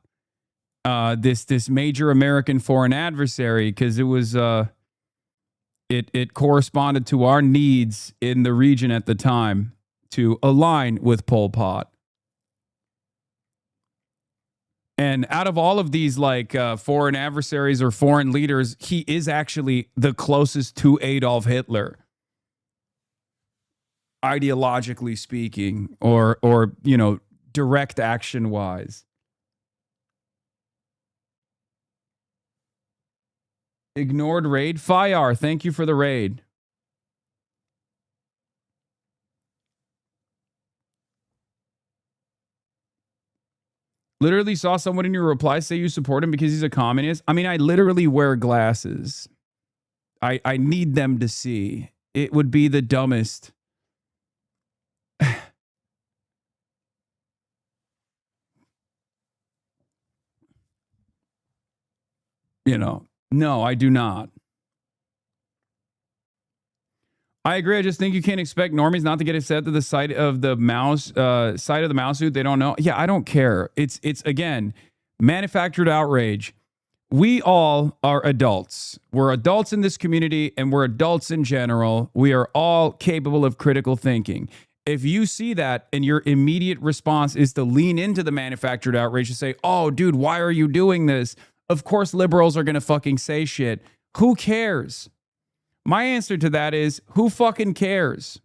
this major American foreign adversary, because it was it corresponded to our needs in the region at the time to align with Pol Pot. And out of all of these like foreign adversaries or foreign leaders, he is actually the closest to Adolf Hitler, ideologically speaking, or you know, direct action wise. Ignored raid. Fayar, thank you for the raid. Literally saw someone in your reply say you support him because he's a communist. I mean, I literally wear glasses. I need them to see. It would be the dumbest. No, I do not. I agree. I just think you can't expect normies not to get upset to the sight of the mouse suit. They don't know. Yeah, I don't care. It's again, manufactured outrage. We all are adults. We're adults in this community and we're adults in general. We are all capable of critical thinking. If you see that and your immediate response is to lean into the manufactured outrage and say, oh, dude, why are you doing this? Of course, liberals are going to fucking say shit. Who cares? My answer to that is, who fucking cares?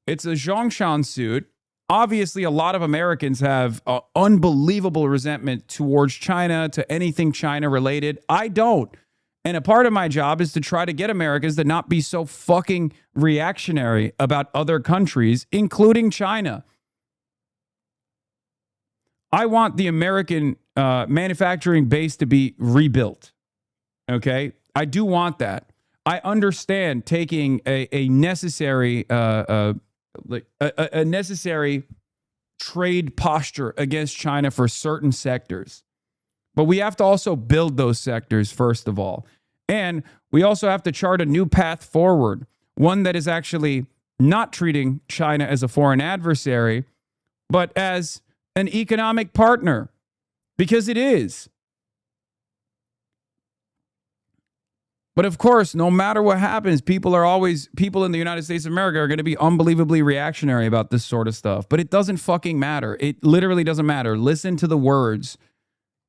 It's a Zhongshan suit. Obviously, a lot of Americans have unbelievable resentment towards China, to anything China related. I don't. And a part of my job is to try to get Americans to not be so fucking reactionary about other countries, including China. I want the American manufacturing base to be rebuilt. Okay? I do want that. I understand taking a necessary a necessary trade posture against China for certain sectors. But we have to also build those sectors, first of all. And we also have to chart a new path forward, one that is actually not treating China as a foreign adversary, but as an economic partner, because it is. But of course, no matter what happens, people in the United States of America are going to be unbelievably reactionary about this sort of stuff. But it doesn't fucking matter. It literally doesn't matter. Listen to the words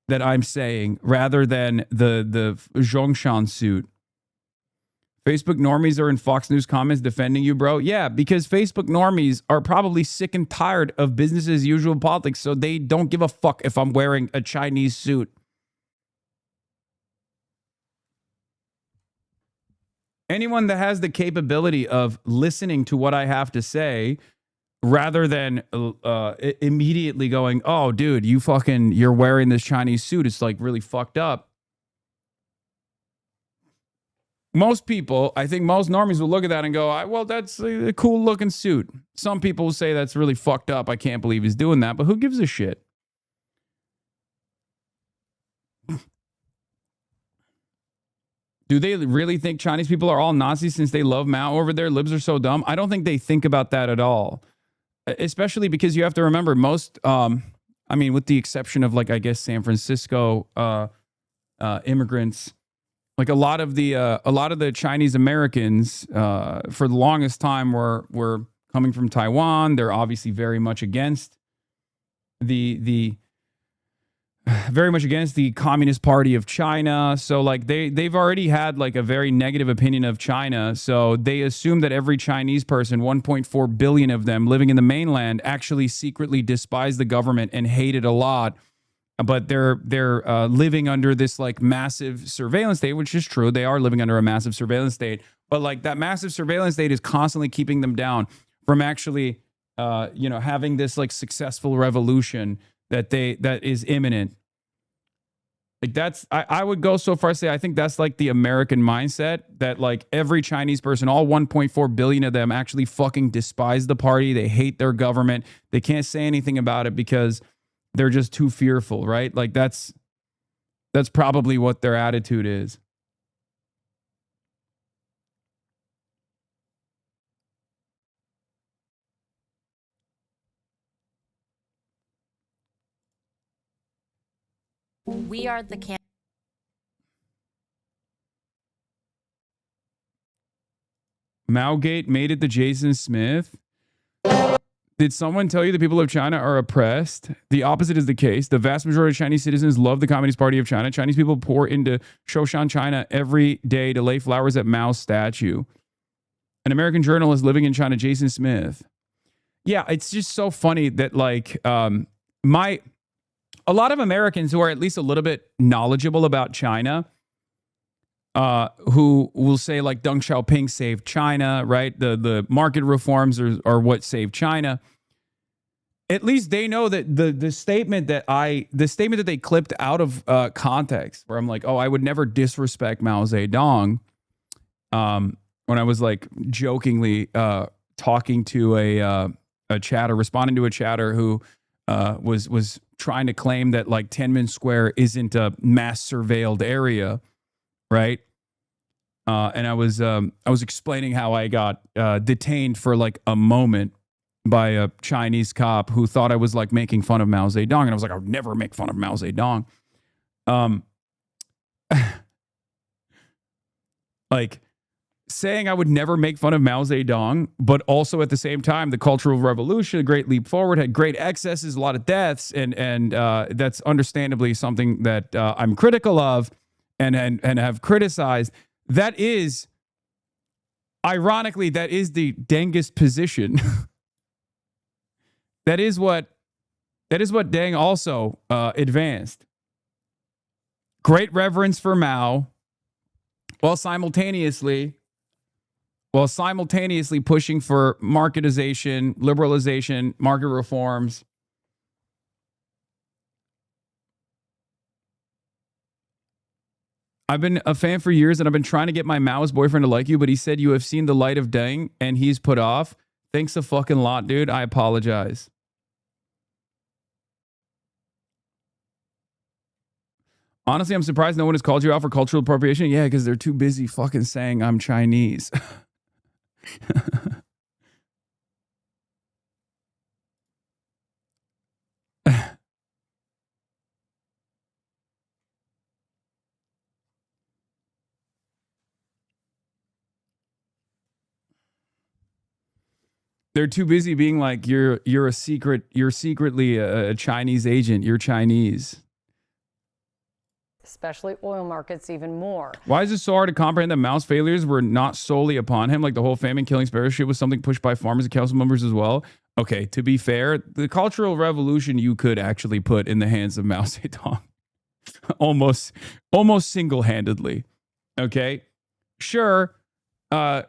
that I'm saying rather than the Zhongshan suit. Facebook normies are in Fox News comments defending you, bro. Yeah, because Facebook normies are probably sick and tired of business as usual politics, so they don't give a fuck if I'm wearing a Chinese suit. Anyone that has the capability of listening to what I have to say rather than immediately going, oh, dude, you're wearing this Chinese suit. It's like really fucked up. Most people, I think most normies will look at that and go, well, that's a cool looking suit. Some people will say that's really fucked up. I can't believe he's doing that. But who gives a shit? Do they really think Chinese people are all Nazis since they love Mao over there? Libs are so dumb. I don't think they think about that at all. Especially because you have to remember most, with the exception of I guess San Francisco immigrants, like a lot of the Chinese Americans for the longest time were coming from Taiwan. They're obviously very much against the Communist Party of China. So they've already had a very negative opinion of China. So they assume that every Chinese person, 1.4 billion of them living in the mainland, actually secretly despise the government and hate it a lot. But they're living under this massive surveillance state, which is true. They are living under a massive surveillance state. But that massive surveillance state is constantly keeping them down from actually, having this successful revolution that is imminent. I would go so far as to say I think that's the American mindset that every Chinese person, all 1.4 billion of them, actually fucking despise the party. They hate their government. They can't say anything about it because they're just too fearful, right? That's probably what their attitude is. We are the Maogate made it to Jason Smith. Did someone tell you the people of China are oppressed? The opposite is the case. The vast majority of Chinese citizens love the Communist Party of China. Chinese people pour into Shoshan, China every day to lay flowers at Mao's statue. An American journalist living in China, Jason Smith. Yeah, it's just so funny that a lot of Americans who are at least a little bit knowledgeable about China, who will say Deng Xiaoping saved China, right? The market reforms are what saved China. at least they know that the statement that they clipped out of context, where I'm like, oh, I would never disrespect Mao Zedong, when I was like jokingly talking to a chatter, responding to a chatter who was trying to claim that like Tiananmen Square isn't a mass surveilled area, right? And I was explaining how I got detained for like a moment by a Chinese cop who thought I was like making fun of Mao Zedong, and I was like, I would never make fun of Mao Zedong. Like saying I would never make fun of Mao Zedong, but also at the same time, the Cultural Revolution, a great leap forward, had great excesses, a lot of deaths, and that's understandably something that I'm critical of and have criticized. That is, ironically, that is the dangest position. That is what Deng also advanced. Great reverence for Mao, while simultaneously pushing for marketization, liberalization, market reforms. I've been a fan for years, and I've been trying to get my Maoist boyfriend to like you, but he said you have seen the light of Deng, and he's put off. Thanks a fucking lot, dude. I apologize. Honestly, I'm surprised no one has called you out for cultural appropriation. Yeah, because they're too busy fucking saying I'm Chinese. They're too busy being like, you're secretly a Chinese agent. You're Chinese. Especially oil markets even more. Why is it so hard to comprehend that Mao's failures were not solely upon him? Like the whole famine killing sparrows shit was something pushed by farmers and council members as well. Okay, to be fair, the Cultural Revolution you could actually put in the hands of Mao Zedong. almost single-handedly. Okay? Sure, the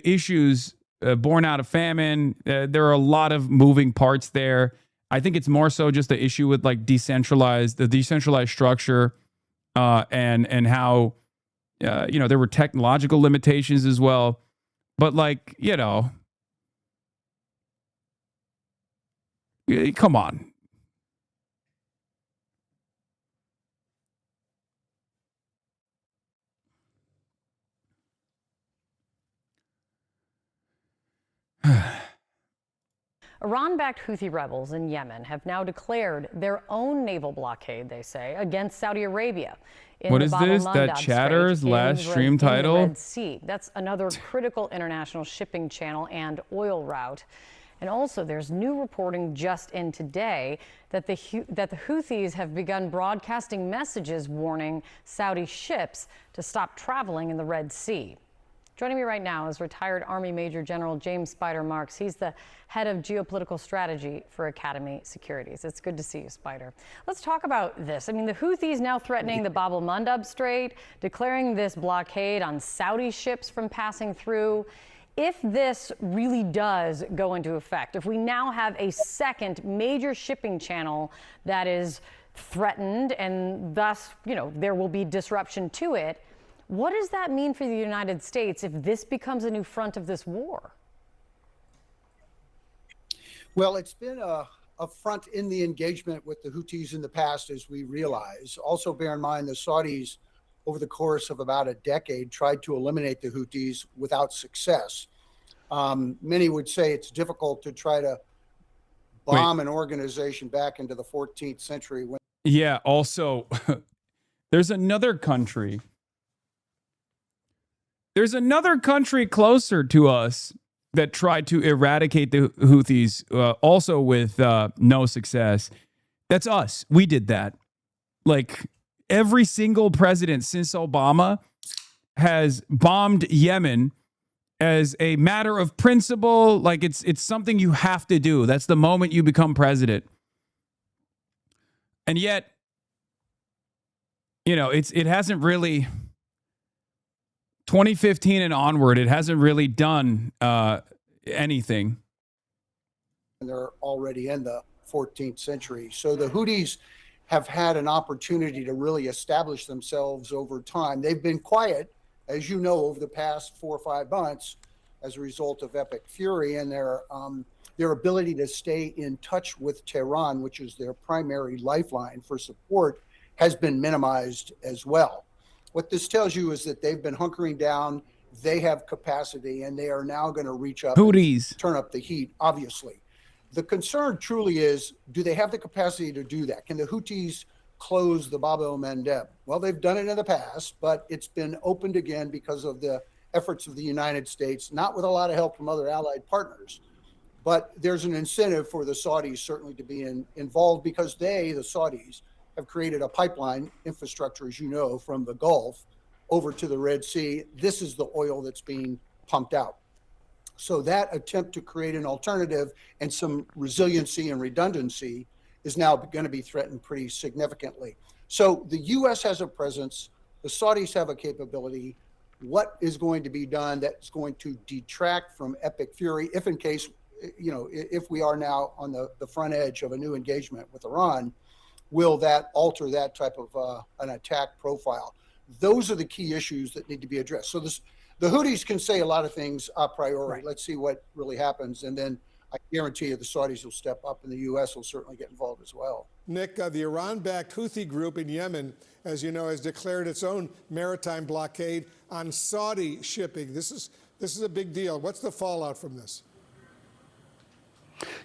issues born out of famine, there are a lot of moving parts there. I think it's more so just the issue with like the decentralized structure, and how, there were technological limitations as well. But like, come on. Iran-backed Houthi rebels in Yemen have now declared their own naval blockade, they say, against Saudi Arabia. What is this? That Chatter's last stream title? In the Red Sea. That's another critical international shipping channel and oil route. And also, there's new reporting just in today that the Houthis have begun broadcasting messages warning Saudi ships to stop traveling in the Red Sea. Joining me right now is retired Army Major General James Spider Marks. He's the head of geopolitical strategy for Academy Securities. It's good to see you, Spider. Let's talk about this. I mean, the Houthis now threatening the Bab el-Mandab Strait, declaring this blockade on Saudi ships from passing through. If this really does go into effect, if we now have a second major shipping channel that is threatened and thus, there will be disruption to it, what does that mean for the United States if this becomes a new front of this war? Well, it's been a front in the engagement with the Houthis in the past, as we realize. Also, bear in mind the Saudis, over the course of about a decade, tried to eliminate the Houthis without success. Many would say it's difficult to try to bomb an organization back into the 14th century. Yeah, also, there's another country. There's another country closer to us that tried to eradicate the Houthis, also with no success. That's us. We did that. Like, every single president since Obama has bombed Yemen as a matter of principle. Like, it's something you have to do. That's the moment you become president. And yet, it hasn't really... 2015 and onward, it hasn't really done anything. and they're already in the 14th century. So the Houthis have had an opportunity to really establish themselves over time. They've been quiet, as you know, over the past 4 or 5 months as a result of epic fury, and their ability to stay in touch with Tehran, which is their primary lifeline for support, has been minimized as well. What this tells you is that they've been hunkering down, they have capacity, and they are now going to reach up Houthis. and turn up the heat, obviously. The concern truly is, do they have the capacity to do that? Can the Houthis close the Bab el-Mandeb? Well, they've done it in the past, but it's been opened again because of the efforts of the United States, not with a lot of help from other allied partners. But there's an incentive for the Saudis certainly to be involved, because they, the Saudis, have created a pipeline infrastructure, as you know, from the Gulf over to the Red Sea. This is the oil that's being pumped out. So that attempt to create an alternative and some resiliency and redundancy is now going to be threatened pretty significantly. So the U.S. has a presence. The Saudis have a capability. What is going to be done that's going to detract from epic fury, if in case, if we are now on the front edge of a new engagement with Iran, will that alter that type of an attack profile? Those are the key issues that need to be addressed. So the Houthis can say a lot of things a priori. Right. Let's see what really happens. And then I guarantee you the Saudis will step up, and the U.S. will certainly get involved as well. Nick, the Iran-backed Houthi group in Yemen, as you know, has declared its own maritime blockade on Saudi shipping. This is a big deal. What's the fallout from this?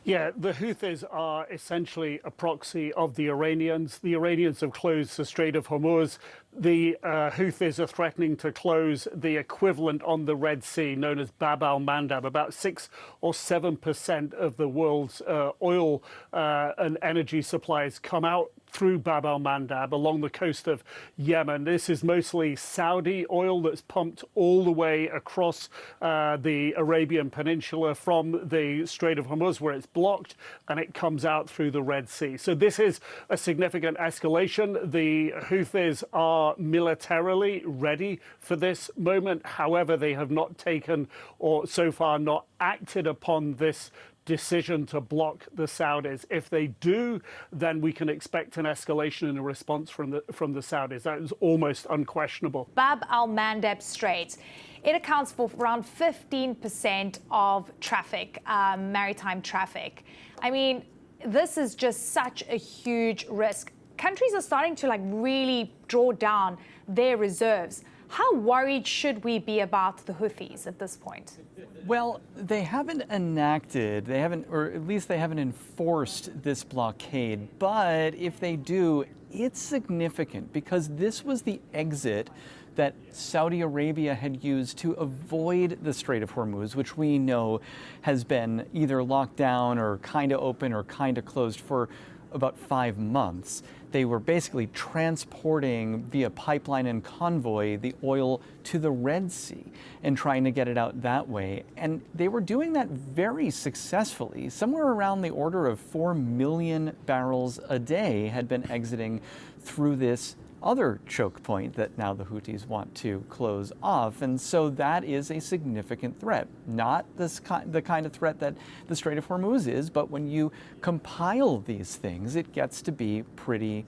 Yeah, the Houthis are essentially a proxy of the Iranians. The Iranians have closed the Strait of Hormuz. The Houthis are threatening to close the equivalent on the Red Sea, known as Bab al-Mandab. About 6 or 7% of the world's oil and energy supplies come out through Bab al-Mandab along the coast of Yemen. This is mostly Saudi oil that's pumped all the way across the Arabian Peninsula from the Strait of Hormuz, where it's blocked, and it comes out through the Red Sea. So this is a significant escalation. The Houthis are militarily ready for this moment. However, they have not taken, or so far not acted upon, this decision to block the Saudis. If they do, then we can expect an escalation in a response from the Saudis. That is almost unquestionable. Bab al-Mandeb Strait, it accounts for around 15% of traffic, maritime traffic. I mean, this is just such a huge risk. Countries are starting to really draw down their reserves. How worried should we be about the Houthis at this point? Well, they haven't enacted, or at least they haven't enforced this blockade. But if they do, it's significant, because this was the exit that Saudi Arabia had used to avoid the Strait of Hormuz, which we know has been either locked down or kind of open or kind of closed for about 5 months. They were basically transporting via pipeline and convoy the oil to the Red Sea and trying to get it out that way. And they were doing that very successfully. Somewhere around the order of 4 million barrels a day had been exiting through this other choke point that now the Houthis want to close off. And so that is a significant threat. Not the kind of threat that the Strait of Hormuz is, but when you compile these things, it gets to be pretty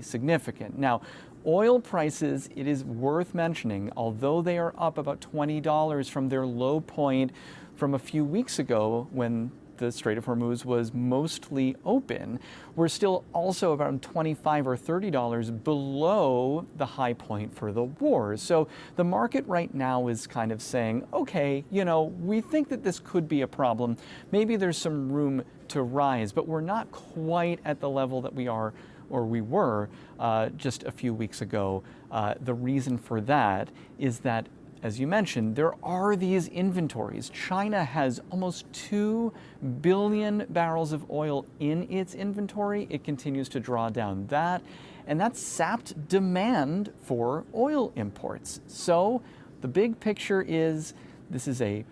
significant. Now, oil prices, it is worth mentioning, although they are up about $20 from their low point from a few weeks ago when the Strait of Hormuz was mostly open, we're still also around $25 or $30 below the high point for the war. So the market right now is kind of saying, okay, we think that this could be a problem. Maybe there's some room to rise, but we're not quite at the level that we are, or we were just a few weeks ago. The reason for that is that, as you mentioned, there are these inventories. China has almost 2 billion barrels of oil in its inventory. It continues to draw down that, and that's sapped demand for oil imports. So the big picture is this is a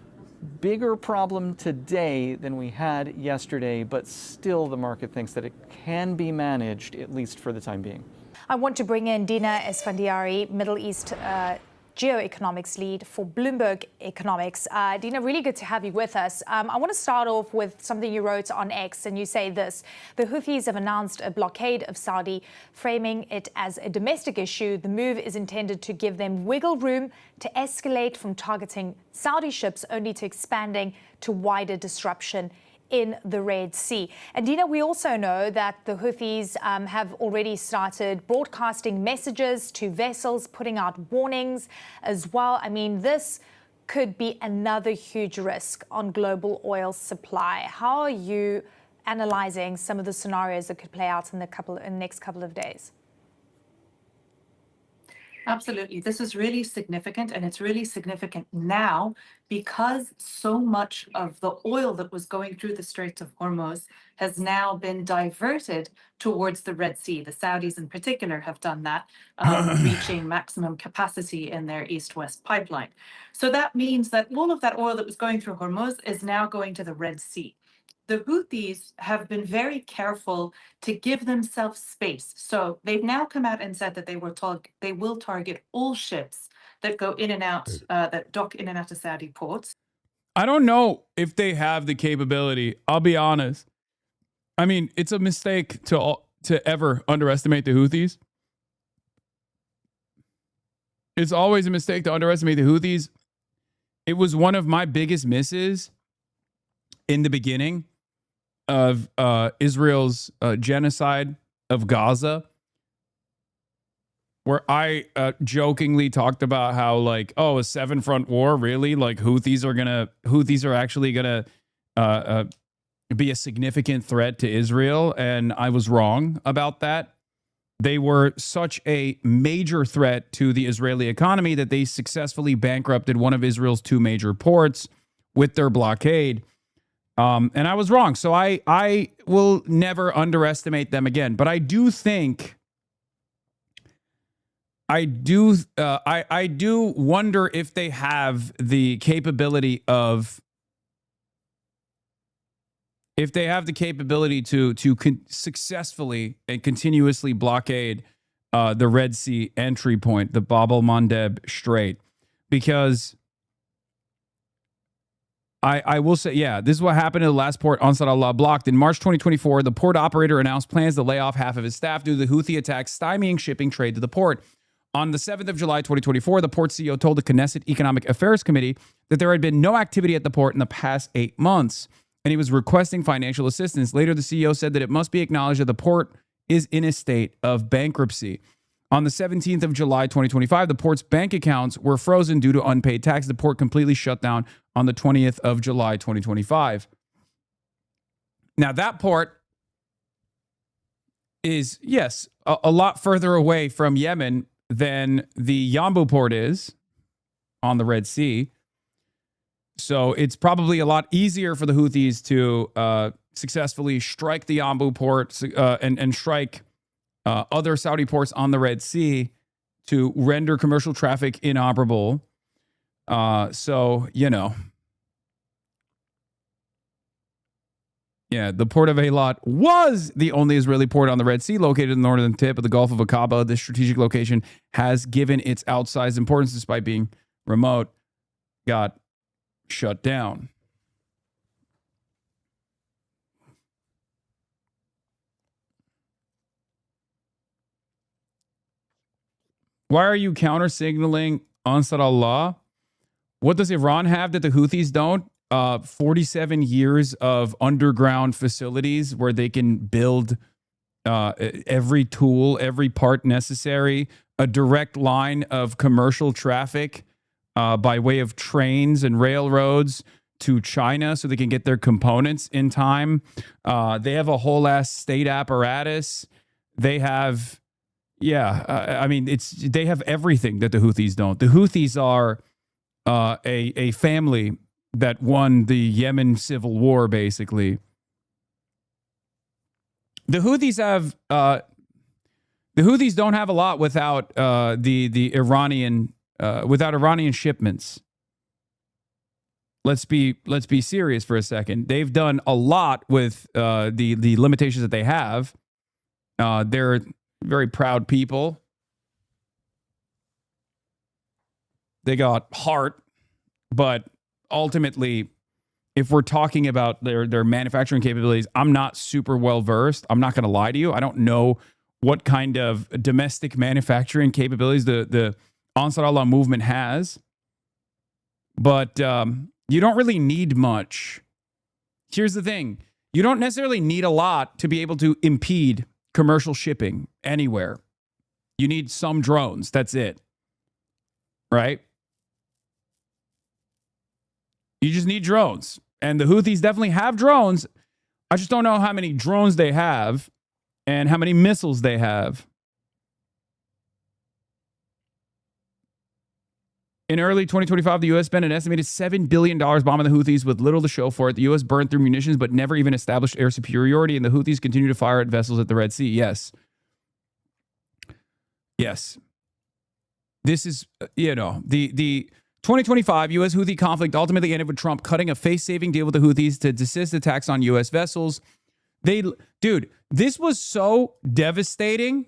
bigger problem today than we had yesterday, but still the market thinks that it can be managed, at least for the time being. I want to bring in Dina Esfandiari, Middle East geoeconomics lead for Bloomberg Economics. Dina, really good to have you with us. I want to start off with something you wrote on X, and you say this: the Houthis have announced a blockade of Saudi, framing it as a domestic issue. The move is intended to give them wiggle room to escalate from targeting Saudi ships only to expanding to wider disruption in the Red Sea. And Dina, we also know that the Houthis have already started broadcasting messages to vessels, putting out warnings as well. I mean, this could be another huge risk on global oil supply. How are you analyzing some of the scenarios that could play out in the next couple of days? Absolutely. This is really significant, and it's really significant now because so much of the oil that was going through the Straits of Hormuz has now been diverted towards the Red Sea. The Saudis in particular have done that, reaching maximum capacity in their east-west pipeline. So that means that all of that oil that was going through Hormuz is now going to the Red Sea. The Houthis have been very careful to give themselves space. So they've now come out and said that they will target all ships that go in and out, that dock in and out of Saudi ports. I don't know if they have the capability. I'll be honest. I mean, it's a mistake to ever underestimate the Houthis. It's always a mistake to underestimate the Houthis. It was one of my biggest misses in the beginning of Israel's genocide of Gaza, where I jokingly talked about how, like, oh, a 7-front war, really? Like, Houthis are actually gonna be a significant threat to Israel, and I was wrong about that. They were such a major threat to the Israeli economy that they successfully bankrupted one of Israel's 2 major ports with their blockade. And I was wrong. So I will never underestimate them again. But I do think, I do wonder if they have the capability to successfully and continuously blockade the Red Sea entry point, the Bab el-Mandeb Strait, because I will say, yeah, this is what happened at the last port Ansar Allah blocked. In March 2024, the port operator announced plans to lay off half of his staff due to the Houthi attacks stymieing shipping trade to the port. On the 7th of July 2024, the port CEO told the Knesset Economic Affairs Committee that there had been no activity at the port in the past 8 months, and he was requesting financial assistance. Later, the CEO said that it must be acknowledged that the port is in a state of bankruptcy. On the 17th of July 2025, the port's bank accounts were frozen due to unpaid tax. The port completely shut down on the 20th of July 2025. Now, that port is, yes, a lot further away from Yemen than the Yanbu port is on the Red Sea. So it's probably a lot easier for the Houthis to successfully strike the Yanbu port and strike other Saudi ports on the Red Sea to render commercial traffic inoperable. So, you know. Yeah, the port of Eilat was the only Israeli port on the Red Sea located in the northern tip of the Gulf of Aqaba. This strategic location has given its outsized importance despite being remote, got shut down. Why are you counter-signaling Ansar Allah? What does Iran have that the Houthis don't? 47 years of underground facilities where they can build every tool, every part necessary, a direct line of commercial traffic by way of trains and railroads to China so they can get their components in time. They have a whole ass state apparatus. They have, I mean, they have everything that the Houthis don't. The Houthis are a family that won the Yemen civil war, basically. The Houthis have the Houthis don't have a lot without the Iranian without Iranian shipments. Let's be serious for a second. They've done a lot with the limitations that they have. They're very proud people. They got heart, but ultimately, if we're talking about their manufacturing capabilities, I'm not super well versed. I'm not going to lie to you. I don't know what kind of domestic manufacturing capabilities the Ansar Allah movement has, but you don't really need much. Here's the thing. You don't necessarily need a lot to be able to impede commercial shipping anywhere. You need some drones. That's it. Right? You just need drones. And the Houthis definitely have drones. I just don't know how many drones they have and how many missiles they have. In early 2025, the U.S. spent an estimated $7 billion bombing the Houthis with little to show for it. The U.S. burned through munitions, but never even established air superiority, and the Houthis continue to fire at vessels at the Red Sea. Yes. Yes. This is, the 2025 U.S. Houthi conflict ultimately ended with Trump cutting a face-saving deal with the Houthis to desist attacks on U.S. vessels. Dude, this was so devastating.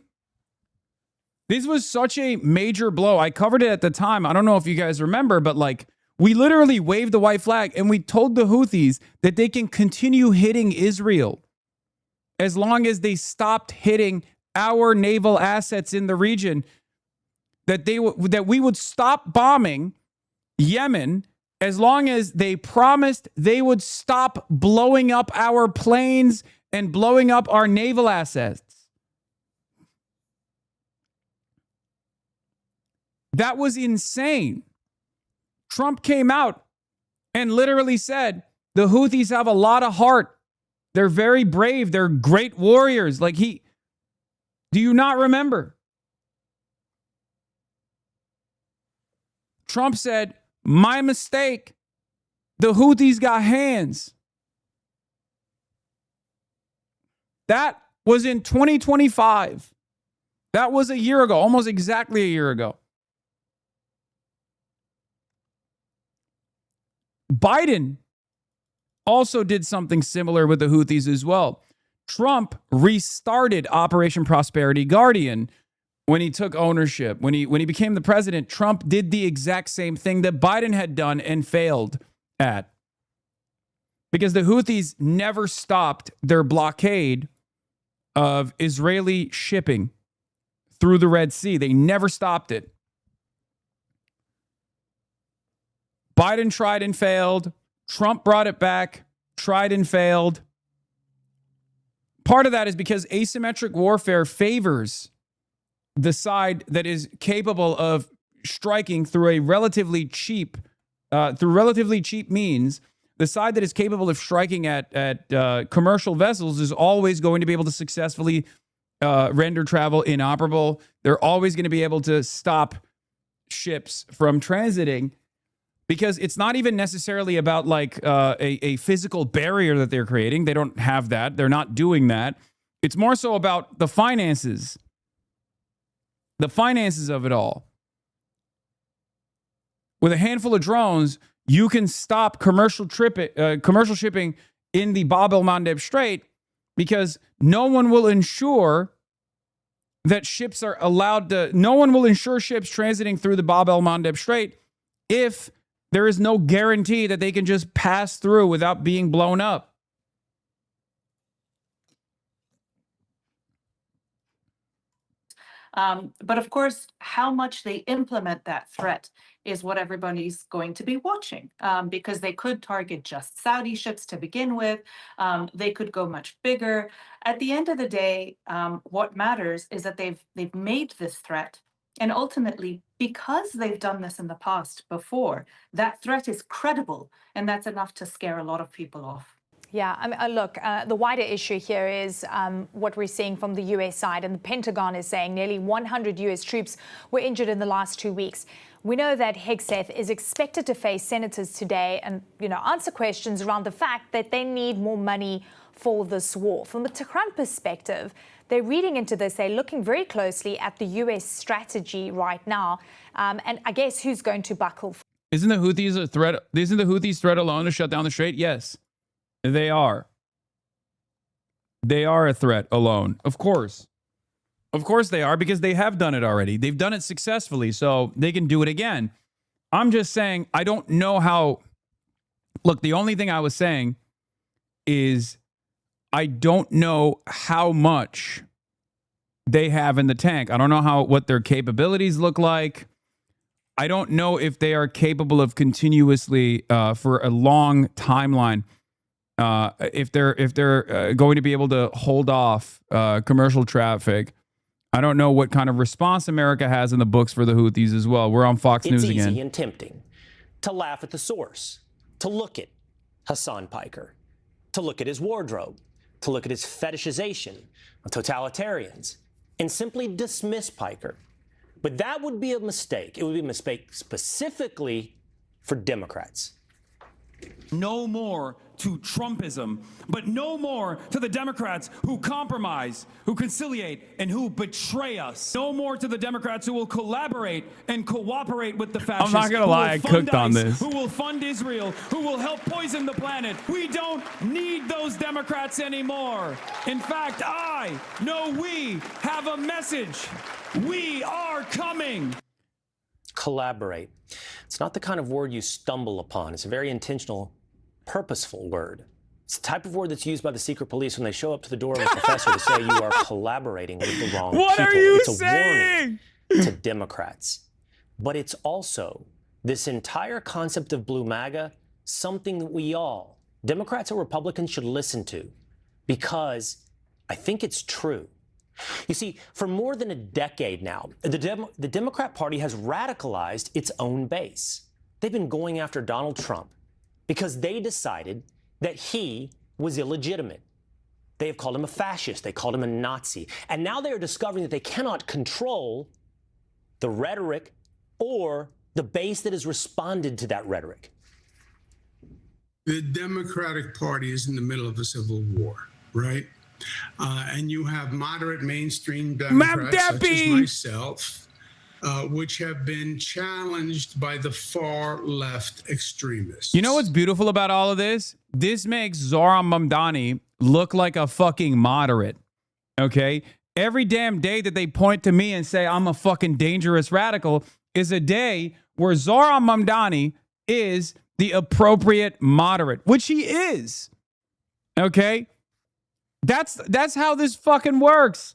This was such a major blow. I covered it at the time. I don't know if you guys remember, but we literally waved the white flag and we told the Houthis that they can continue hitting Israel as long as they stopped hitting our naval assets in the region, that we would stop bombing Yemen as long as they promised they would stop blowing up our planes and blowing up our naval assets. That was insane. Trump came out and literally said, the Houthis have a lot of heart. They're very brave. They're great warriors. Do you not remember? Trump said, my mistake. The Houthis got hands. That was in 2025. That was a year ago, almost exactly a year ago. Biden also did something similar with the Houthis as well. Trump restarted Operation Prosperity Guardian when he took ownership. When he became the president, Trump did the exact same thing that Biden had done and failed at. Because the Houthis never stopped their blockade of Israeli shipping through the Red Sea. They never stopped it. Biden tried and failed. Trump brought it back, tried and failed. Part of that is because asymmetric warfare favors the side that is capable of striking through relatively cheap means. The side that is capable of striking at commercial vessels is always going to be able to successfully render travel inoperable. They're always going to be able to stop ships from transiting, because it's not even necessarily about a physical barrier that they're creating. They don't have that. They're not doing that. It's more so about the finances. The finances of it all. With a handful of drones, you can stop commercial shipping in the Bab el-Mandeb Strait, because no one will ensure that ships are allowed to. No one will ensure ships transiting through the Bab el-Mandeb Strait if there is no guarantee that they can just pass through without being blown up. But of course, how much they implement that threat is what everybody's going to be watching, because they could target just Saudi ships to begin with. They could go much bigger. At the end of the day, what matters is that they've made this threat. And ultimately, because they've done this in the past before, that threat is credible, and that's enough to scare a lot of people off. Yeah, I mean, look, the wider issue here is what we're seeing from the U.S. side, and the Pentagon is saying nearly 100 U.S. troops were injured in the last 2 weeks. We know that HEGSETH is expected to face senators today and, answer questions around the fact that they need more money for this war. From a Tehran perspective, they're reading into this. They're looking very closely at the U.S. strategy right now, and I guess who's going to buckle. Isn't the Houthis a threat? Isn't the Houthis threat alone to shut down the strait? Yes, they are. They are a threat alone. Of course they are, because they have done it already. They've done it successfully, so they can do it again. I'm just saying, I don't know how. Look, the only thing I was saying is I don't know how much they have in the tank. I don't know what their capabilities look like. I don't know if they are capable of continuously, for a long timeline, if they're going to be able to hold off commercial traffic. I don't know what kind of response America has in the books for the Houthis as well. We're on Fox News again. It's easy and tempting to laugh at the source, to look at Hasan Piker, to look at his wardrobe, to look at his fetishization of totalitarians, and simply dismiss Piker. But that would be a mistake. It would be a mistake specifically for Democrats. No more to Trumpism, but no more to the Democrats who compromise, who conciliate, and who betray us. No more to the Democrats who will collaborate and cooperate with the fascists. I'm not going to lie, I cooked on this. Who will fund Israel, who will help poison the planet. We don't need those Democrats anymore. In fact, we have a message. We are coming. Collaborate. It's not the kind of word you stumble upon. It's a very intentional, purposeful word. It's the type of word that's used by the secret police when they show up to the door of a professor to say you are collaborating with the wrong people. What are you it's a saying? warning to Democrats. But it's also this entire concept of blue MAGA, something that we all, Democrats or Republicans, should listen to, because I think it's true. You see, for more than a decade now, the Democrat Party has radicalized its own base. They've been going after Donald Trump because they decided that he was illegitimate. They have called him a fascist. They called him a Nazi. And now they are discovering that they cannot control the rhetoric or the base that has responded to that rhetoric. The Democratic Party is in the middle of a civil war, right? And you have moderate mainstream Democrats, such as myself, which have been challenged by the far left extremists. You know what's beautiful about all of this? This makes Zohran Mamdani look like a fucking moderate. Okay? Every damn day that they point to me and say I'm a fucking dangerous radical is a day where Zohran Mamdani is the appropriate moderate, which he is. Okay? That's how this fucking works.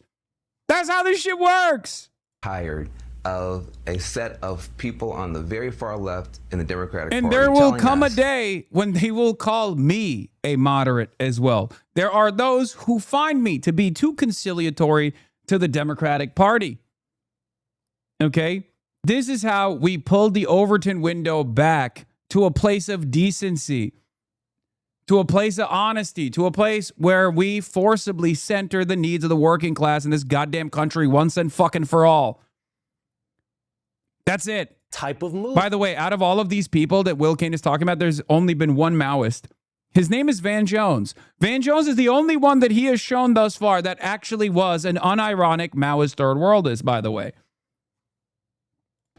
That's how this shit works. Tired of a set of people on the very far left in the Democratic Party. And there will come a day when they will call me a moderate as well. There are those who find me to be too conciliatory to the Democratic Party. Okay? This is how we pulled the Overton window back to a place of decency, to a place of honesty, to a place where we forcibly center the needs of the working class in this goddamn country once and fucking for all. That's it. Type of move. By the way, out of all of these people that Will Kane is talking about, there's only been one Maoist. His name is Van Jones. Van Jones is the only one that he has shown thus far that actually was an unironic Maoist third worldist, by the way.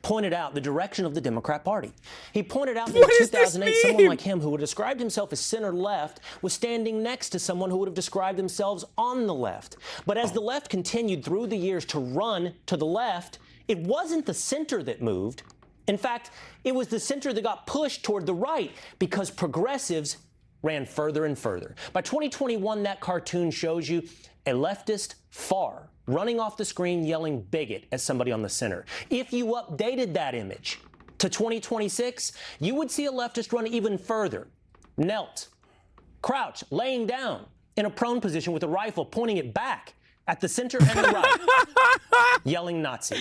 Pointed out the direction of the Democrat Party. He pointed out that in 2008, someone like him who would have described himself as center-left was standing next to someone who would have described themselves on the left. But as the left continued through the years to run to the left, it wasn't the center that moved. In fact, it was the center that got pushed toward the right because progressives ran further and further. By 2021, that cartoon shows you a leftist far running off the screen yelling bigot at somebody on the center. If you updated that image to 2026, you would see a leftist run even further. Knelt, crouched, laying down in a prone position with a rifle pointing it back at the center and the right, yelling Nazi.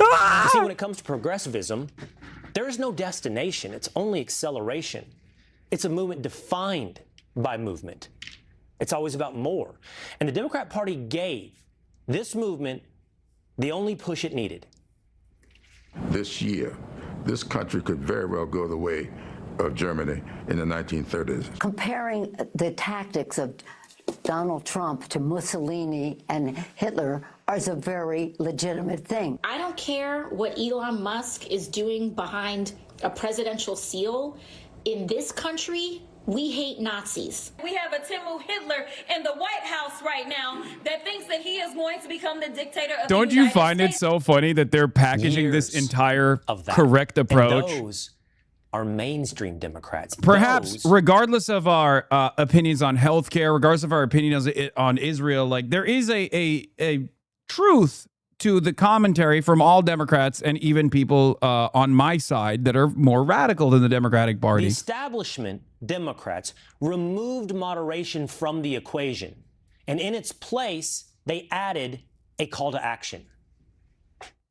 You see, when it comes to progressivism, there is no destination. It's only acceleration. It's a movement defined by movement. It's always about more. And the Democrat Party gave this movement the only push it needed. This year, this country could very well go the way of Germany in the 1930s. Comparing the tactics of Donald Trump to Mussolini and Hitler is a very legitimate thing. I don't care what Elon Musk is doing behind a presidential seal. In this country, we hate Nazis. We have a Timu Hitler in the White House right now that thinks that he is going to become the dictator of Don't the you United find it States. so funny that they're packaging this entire correct approach? And those are mainstream Democrats. Perhaps, Those- regardless of our opinions on healthcare, regardless of our opinions on Israel, like there is a truth to the commentary from all Democrats and even people on my side that are more radical than the Democratic The Party. establishment Democrats removed moderation from the equation, and in its place, they added a call to action.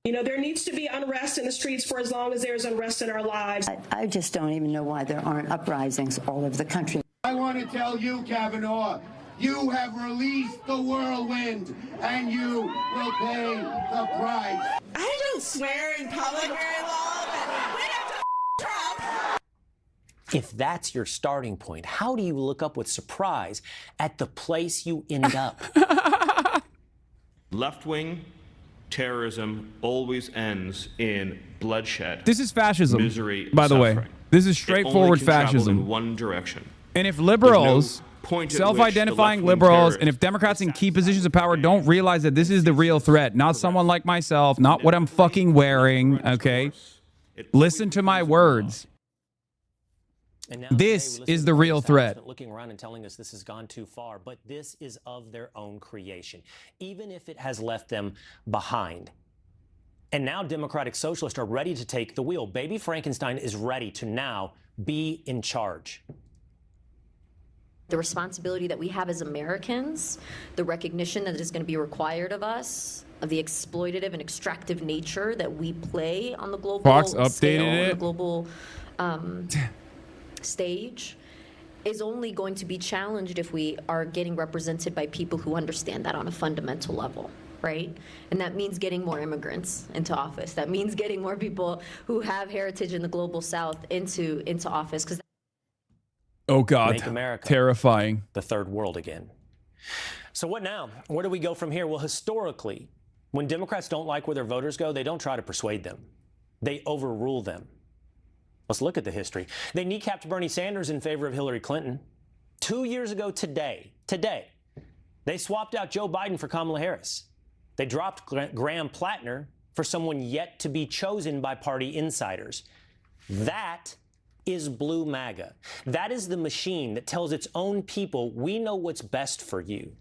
You know, there needs to be unrest in the streets for as long as there's unrest in our lives. I just don't even know why there aren't uprisings all over the country. I want to tell you, Kavanaugh, you have released the whirlwind, and you will pay the price. I don't swear in public very long, but we have to Trump. If that's your starting point, how do you look up with surprise at the place you end up? Left-wing terrorism always ends in bloodshed. This is fascism, misery, by the way. suffering. This is It straightforward only can travel fascism. in one direction. And if liberals, There's no point at which self-identifying the left-wing liberals, and terrorists if Democrats in key positions of power don't realize that this is the real threat, not someone like myself, not what I'm fucking wearing, okay? Listen to my words. And now This today, we is listen the to real establishment threat. Looking around and telling us this has gone too far, but this is of their own creation, even if it has left them behind. And now Democratic Socialists are ready to take the wheel. Baby Frankenstein is ready to now be in charge. The responsibility that we have as Americans, the recognition that is going to be required of us, of the exploitative and extractive nature that we play on the global Fox scale, updated on the it. global stage, is only going to be challenged if we are getting represented by people who understand that on a fundamental level, right? And that means getting more immigrants into office. That means getting more people who have heritage in the global South into office. Because Oh, God. Make America Terrifying. the third world again. So what now? Where do we go from here? Well, historically, when Democrats don't like where their voters go, they don't try to persuade them. They overrule them. Let's look at the history. They kneecapped Bernie Sanders in favor of Hillary Clinton. 2 years ago today, they swapped out Joe Biden for Kamala Harris. They dropped Graham Plattner for someone yet to be chosen by party insiders. That is blue MAGA. That is the machine that tells its own people, we know what's best for you.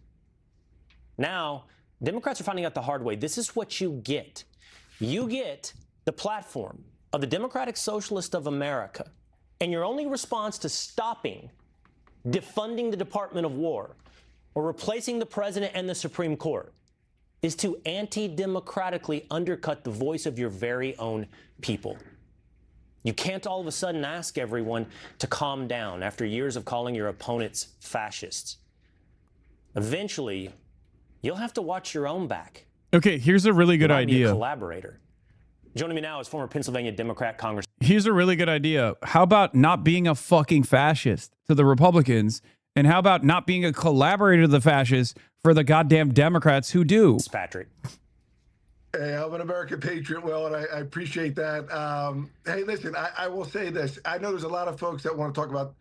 Now, Democrats are finding out the hard way. This is what you get. You get the platform of the Democratic Socialist of America, and your only response to stopping defunding the Department of War or replacing the president and the Supreme Court is to anti-democratically undercut the voice of your very own people. You can't all of a sudden ask everyone to calm down after years of calling your opponents fascists. Eventually, you'll have to watch your own back. Okay, here's a really good You might be a idea. collaborator. Joining me now is former Pennsylvania Democrat Congressman. Here's a really good idea. How about not being a fucking fascist to the Republicans? And how about not being a collaborator to the fascists for the goddamn Democrats who do? Patrick. Hey, I'm an American patriot, Will, and I appreciate that. Hey, listen, I will say this. I know there's a lot of folks that want to talk about,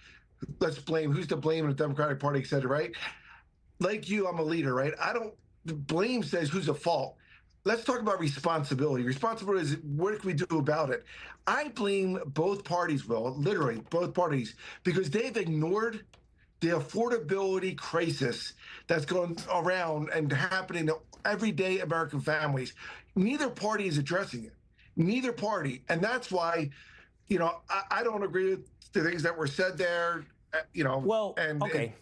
let's blame, who's to blame in the Democratic Party, et cetera, right? Like you, I'm a leader, right? Blame says who's at fault. Let's talk about responsibility. Responsibility is what can we do about it? I blame both parties, Will, literally both parties, because they've ignored the affordability crisis that's going around and happening to everyday American families. Neither party is addressing it. Neither party. And that's why, I don't agree with the things that were said there, Well, okay.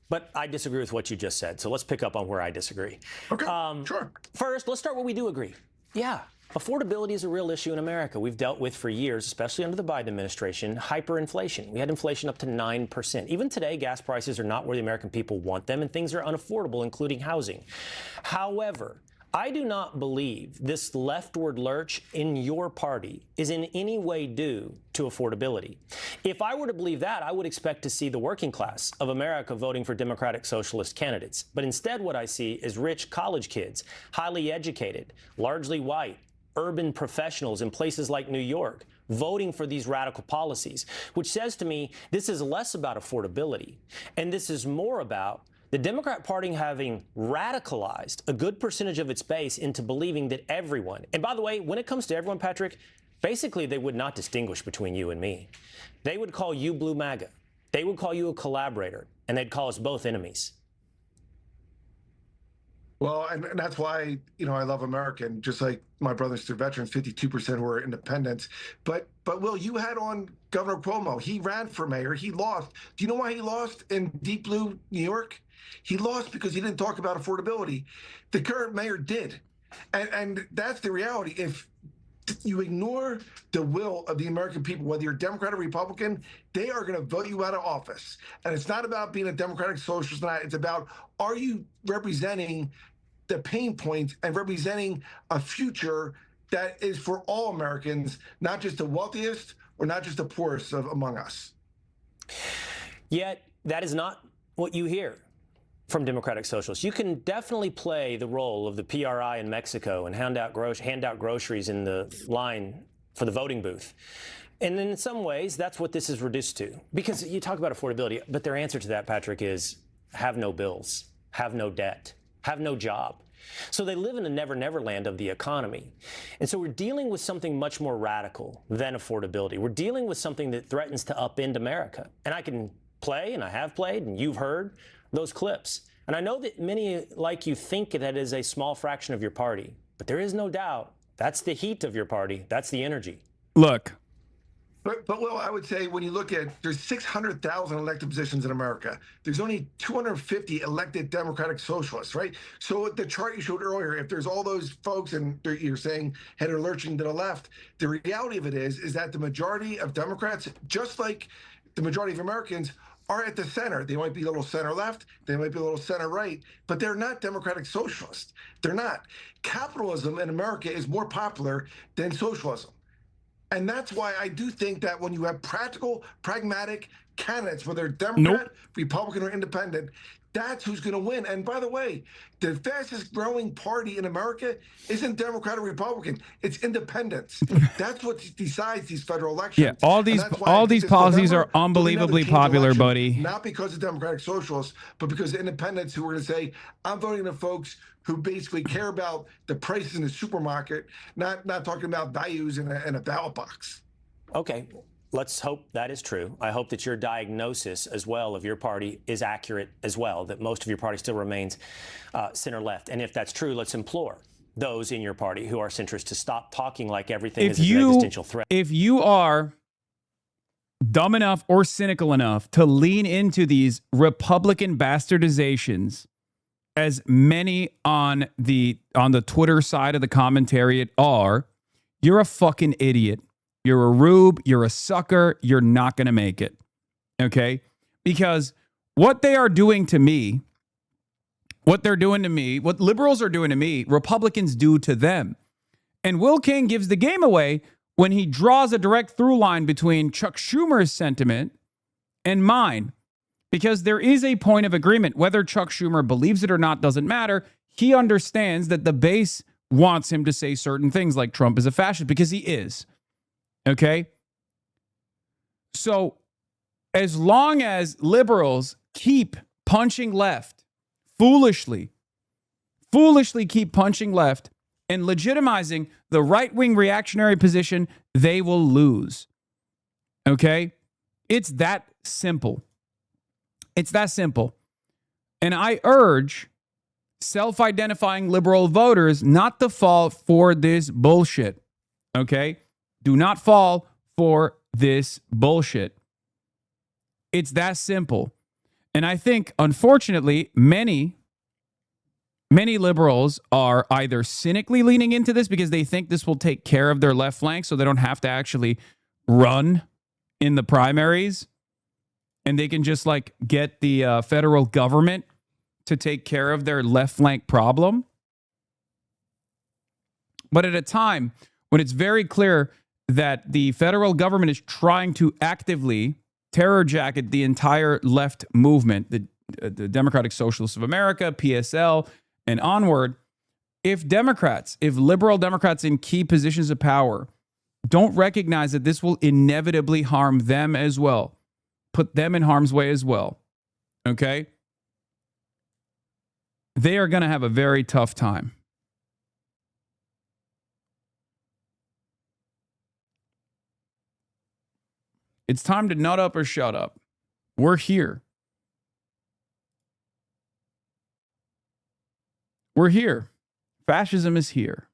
But I disagree with what you just said. So let's pick up on where I disagree. Okay, sure. First, let's start where we do agree. Yeah, affordability is a real issue in America. We've dealt with for years, especially under the Biden administration, hyperinflation. We had inflation up to 9%. Even today, gas prices are not where the American people want them, and things are unaffordable, including housing. However, I do not believe this leftward lurch in your party is in any way due to affordability. If I were to believe that, I would expect to see the working class of America voting for Democratic Socialist candidates. But instead, what I see is rich college kids, highly educated, largely white, urban professionals in places like New York voting for these radical policies, which says to me this is less about affordability and this is more about the Democrat Party having radicalized a good percentage of its base into believing that everyone, and by the way, when it comes to everyone, Patrick, basically they would not distinguish between you and me. They would call you Blue MAGA. They would call you a collaborator, and they'd call us both enemies. Well, and that's why, you know, I love America. And just like my brothers, they're veterans, 52% who are independents. But Will, you had on Governor Cuomo. He ran for mayor. He lost. Do you know why he lost in deep blue New York? He lost because he didn't talk about affordability. The current mayor did. And that's the reality. If you ignore the will of the American people, whether you're Democrat or Republican, they are going to vote you out of office. And it's not about being a Democratic socialist. It's about, are you representing the pain points and representing a future that is for all Americans, not just the wealthiest or not just the poorest among us. Yet that is not what you hear from Democratic socialists. You can definitely play the role of the PRI in Mexico and hand out groceries in the line for the voting booth. And in some ways, that's what this is reduced to. Because you talk about affordability, but their answer to that, Patrick, is have no bills, have no debt, have no job. So they live in a never-never land of the economy. And so we're dealing with something much more radical than affordability. We're dealing with something that threatens to upend America. And I can play, and I have played, and you've heard those clips. And I know that many like you think that is a small fraction of your party, but there is no doubt that's the heat of your party. That's the energy. Look. But Will, I would say when you look at, there's 600,000 elected positions in America. There's only 250 elected Democratic socialists, right? So the chart you showed earlier, if there's all those folks and you're saying header lurching to the left, the reality of it is that the majority of Democrats, just like the majority of Americans, are at the center. They might be a little center left, they might be a little center right, but they're not Democratic socialists. They're not. Capitalism in America is more popular than socialism. And that's why I do think that when you have practical, pragmatic candidates, whether Democrat, Republican, or Independent, that's who's going to win. And by the way, the fastest growing party in America isn't Democrat or Republican. It's independents. That's what decides these federal elections. Yeah, all these policies are unbelievably popular, election, buddy. Not because of Democratic socialists, but because of independents who are going to say, I'm voting the folks who basically care about the prices in the supermarket, not talking about values in a ballot box. Okay. Let's hope that is true. I hope that your diagnosis as well of your party is accurate as well, that most of your party still remains center-left. And if that's true, let's implore those in your party who are centrist to stop talking like everything is an existential threat. If you are dumb enough or cynical enough to lean into these Republican bastardizations, as many on the Twitter side of the commentariat are, you're a fucking idiot. You're a rube, you're a sucker, you're not going to make it, okay? Because what they are doing to me, what liberals are doing to me, Republicans do to them. And Will King gives the game away when he draws a direct through line between Chuck Schumer's sentiment and mine. Because there is a point of agreement. Whether Chuck Schumer believes it or not doesn't matter. He understands that the base wants him to say certain things like Trump is a fascist, because he is. Okay? So, as long as liberals keep punching left, foolishly keep punching left and legitimizing the right-wing reactionary position, they will lose. Okay? It's that simple. It's that simple. And I urge self-identifying liberal voters not to fall for this bullshit. Okay? Do not fall for this bullshit. It's that simple. And I think, unfortunately, many liberals are either cynically leaning into this because they think this will take care of their left flank so they don't have to actually run in the primaries. And they can just like get the federal government to take care of their left flank problem. But at a time when it's very clear that the federal government is trying to actively terror jacket the entire left movement, the Democratic Socialists of America, PSL, and onward, if liberal Democrats in key positions of power don't recognize that this will inevitably harm them as well, put them in harm's way as well, okay, they are going to have a very tough time. It's time to nut up or shut up. We're here. We're here. Fascism is here.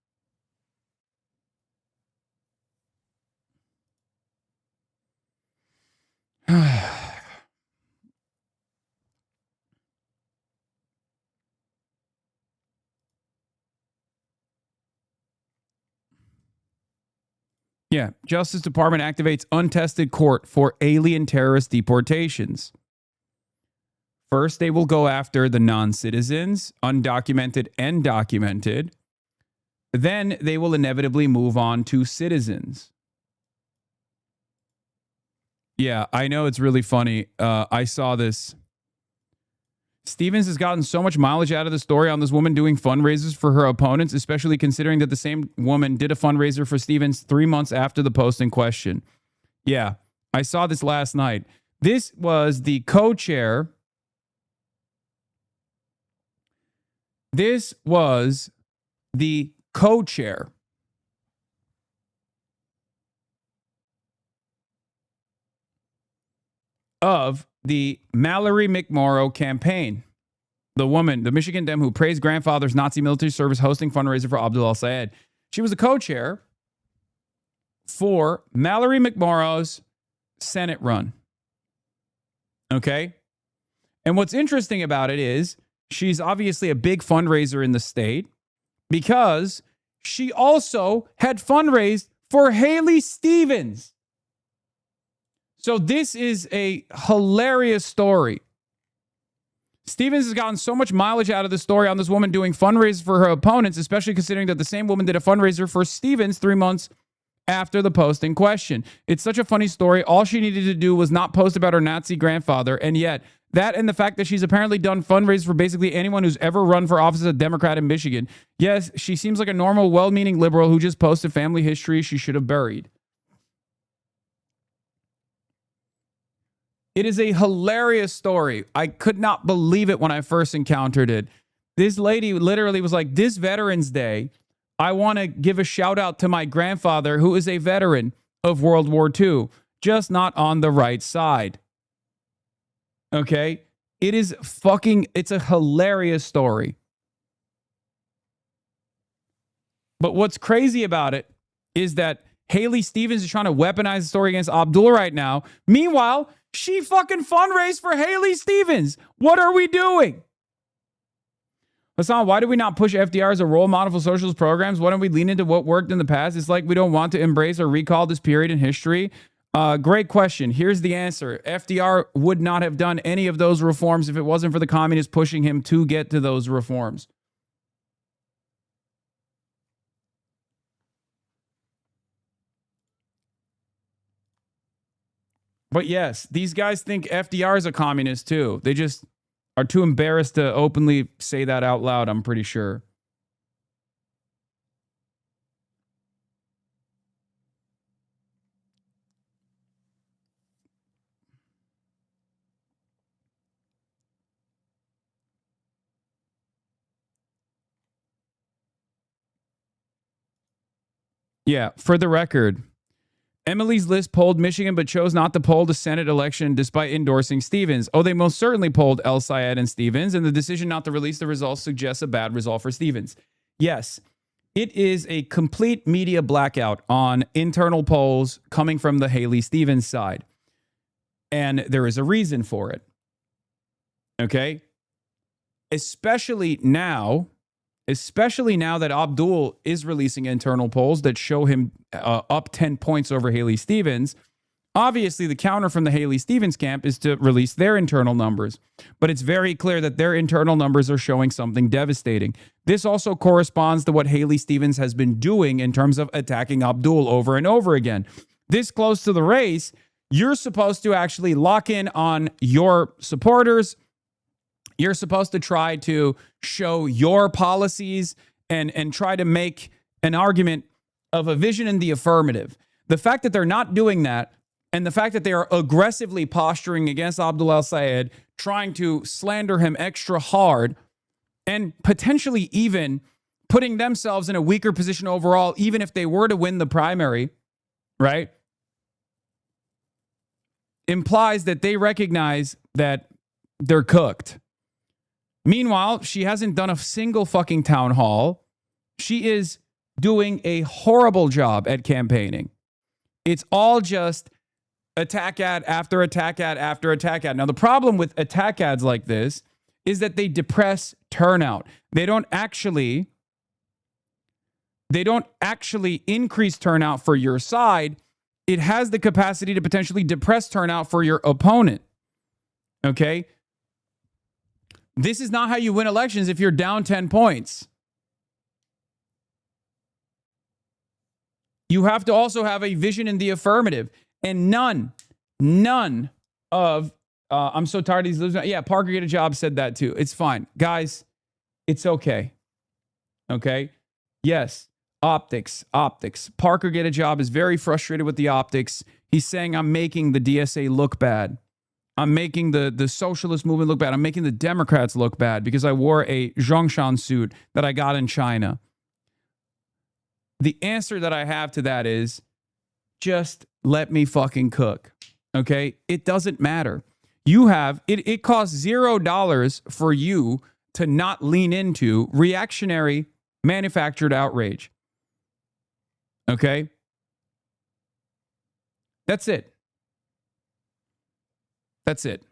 Yeah, Justice Department activates untested court for alien terrorist deportations. First, they will go after the non-citizens, undocumented and documented. Then they will inevitably move on to citizens. Yeah, I know it's really funny. I saw this. Stevens has gotten so much mileage out of the story on this woman doing fundraisers for her opponents, especially considering that the same woman did a fundraiser for Stevens 3 months after the post in question. Yeah, I saw this last night. This was the co-chair. This was the co-chair of the Mallory McMorrow campaign. The woman, the Michigan Dem who praised grandfather's Nazi military service hosting fundraiser for Abdul al-Sayed. She was the co-chair for Mallory McMorrow's Senate run. Okay? And what's interesting about it is she's obviously a big fundraiser in the state because she also had fundraised for Haley Stevens. So this is a hilarious story. Stevens has gotten so much mileage out of the story on this woman doing fundraisers for her opponents, especially considering that the same woman did a fundraiser for Stevens 3 months after the post in question. It's such a funny story. All she needed to do was not post about her Nazi grandfather, and yet that and the fact that she's apparently done fundraisers for basically anyone who's ever run for office as a Democrat in Michigan. Yes, she seems like a normal, well-meaning liberal who just posted family history she should have buried. It is a hilarious story. I could not believe it when I first encountered it. This lady literally was like, this Veterans Day, I want to give a shout out to my grandfather who is a veteran of World War II, just not on the right side. Okay? It's a hilarious story. But what's crazy about it is that Haley Stevens is trying to weaponize the story against Abdul right now. Meanwhile, she fucking fundraised for Haley Stevens. What are we doing? Hasan, why do we not push FDR as a role model for socialist programs? Why don't we lean into what worked in the past? It's like we don't want to embrace or recall this period in history. Great question. Here's the answer. FDR would not have done any of those reforms if it wasn't for the communists pushing him to get to those reforms. But yes, these guys think FDR is a communist too. They just are too embarrassed to openly say that out loud, I'm pretty sure. Yeah, for the record, Emily's List polled Michigan but chose not to poll the Senate election despite endorsing Stevens. Oh, they most certainly polled El-Sayed and Stevens, and the decision not to release the results suggests a bad result for Stevens. Yes, it is a complete media blackout on internal polls coming from the Haley Stevens side. And there is a reason for it. Okay? Especially now that Abdul is releasing internal polls that show him up 10 points over Haley Stevens. Obviously, the counter from the Haley Stevens camp is to release their internal numbers. But it's very clear that their internal numbers are showing something devastating. This also corresponds to what Haley Stevens has been doing in terms of attacking Abdul over and over again. This close to the race, you're supposed to actually lock in on your supporters. You're supposed to try to show your policies and try to make an argument of a vision in the affirmative. The fact that they're not doing that, and the fact that they are aggressively posturing against Abdul al-Sayed, trying to slander him extra hard, and potentially even putting themselves in a weaker position overall, even if they were to win the primary, right? Implies that they recognize that they're cooked. Meanwhile, she hasn't done a single fucking town hall. She is doing a horrible job at campaigning. It's all just attack ad after attack ad after attack ad. Now, the problem with attack ads like this is that they depress turnout. They don't actually increase turnout for your side. It has the capacity to potentially depress turnout for your opponent. Okay? This is not how you win elections if you're down 10 points. You have to also have a vision in the affirmative. And none of, I'm so tired of these losers. Yeah, Parker Get a Job said that too. It's fine. Guys, it's okay. Okay? Yes, optics. Parker Get a Job is very frustrated with the optics. He's saying I'm making the DSA look bad. I'm making the socialist movement look bad. I'm making the Democrats look bad because I wore a Zhongshan suit that I got in China. The answer that I have to that is just let me fucking cook. Okay? It doesn't matter. You have, it costs $0 for you to not lean into reactionary manufactured outrage. Okay? That's it. That's it.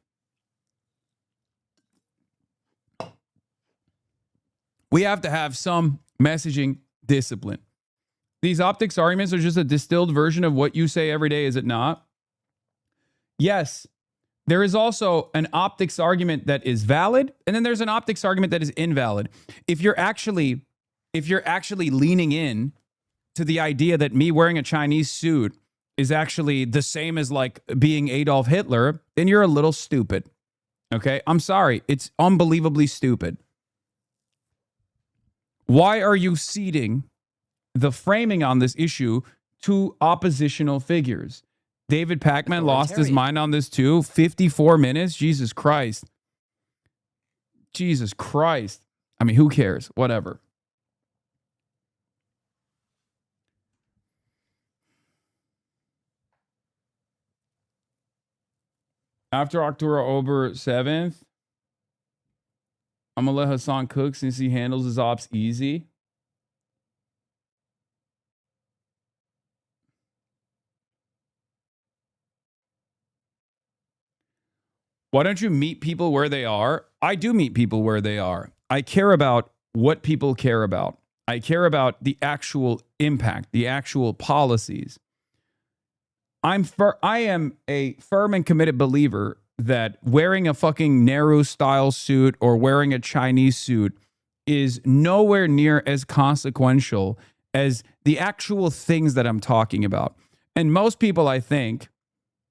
We have to have some messaging discipline. These optics arguments are just a distilled version of what you say every day, is it not? Yes. There is also an optics argument that is valid, and then there's an optics argument that is invalid. If you're actually leaning in to the idea that me wearing a Chinese suit is actually the same as like being Adolf Hitler, then you're a little stupid. Okay? I'm sorry. It's unbelievably stupid. Why are you ceding the framing on this issue to oppositional figures? David Pacman lost his mind on this too. 54 minutes? Jesus Christ. Jesus Christ. I mean, who cares? Whatever. After October 7th, I'm going to let Hasan cook since he handles his ops easy. Why don't you meet people where they are? I do meet people where they are. I care about what people care about. I care about the actual impact, the actual policies. I am a firm and committed believer that wearing a fucking Nehru-style suit or wearing a Chinese suit is nowhere near as consequential as the actual things that I'm talking about. And most people, I think,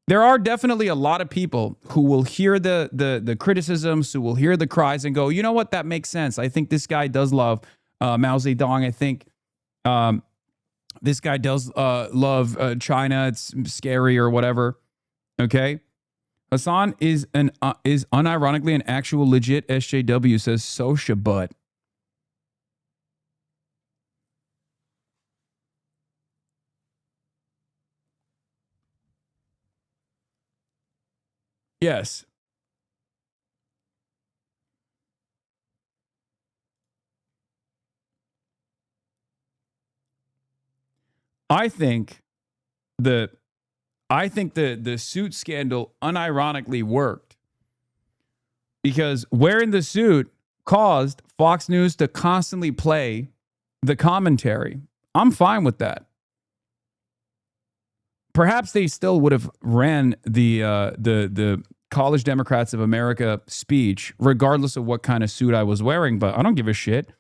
there are definitely a lot of people who will hear the criticisms, who will hear the cries and go, you know what, that makes sense. I think this guy does love Mao Zedong. I think this guy does love China. It's scary or whatever. Okay. Hasan is unironically an actual legit SJW, says Sosha Butt. Yes. I think the suit scandal unironically worked because wearing the suit caused Fox News to constantly play the commentary. I'm fine with that. Perhaps they still would have ran the College Democrats of America speech, regardless of what kind of suit I was wearing, but I don't give a shit.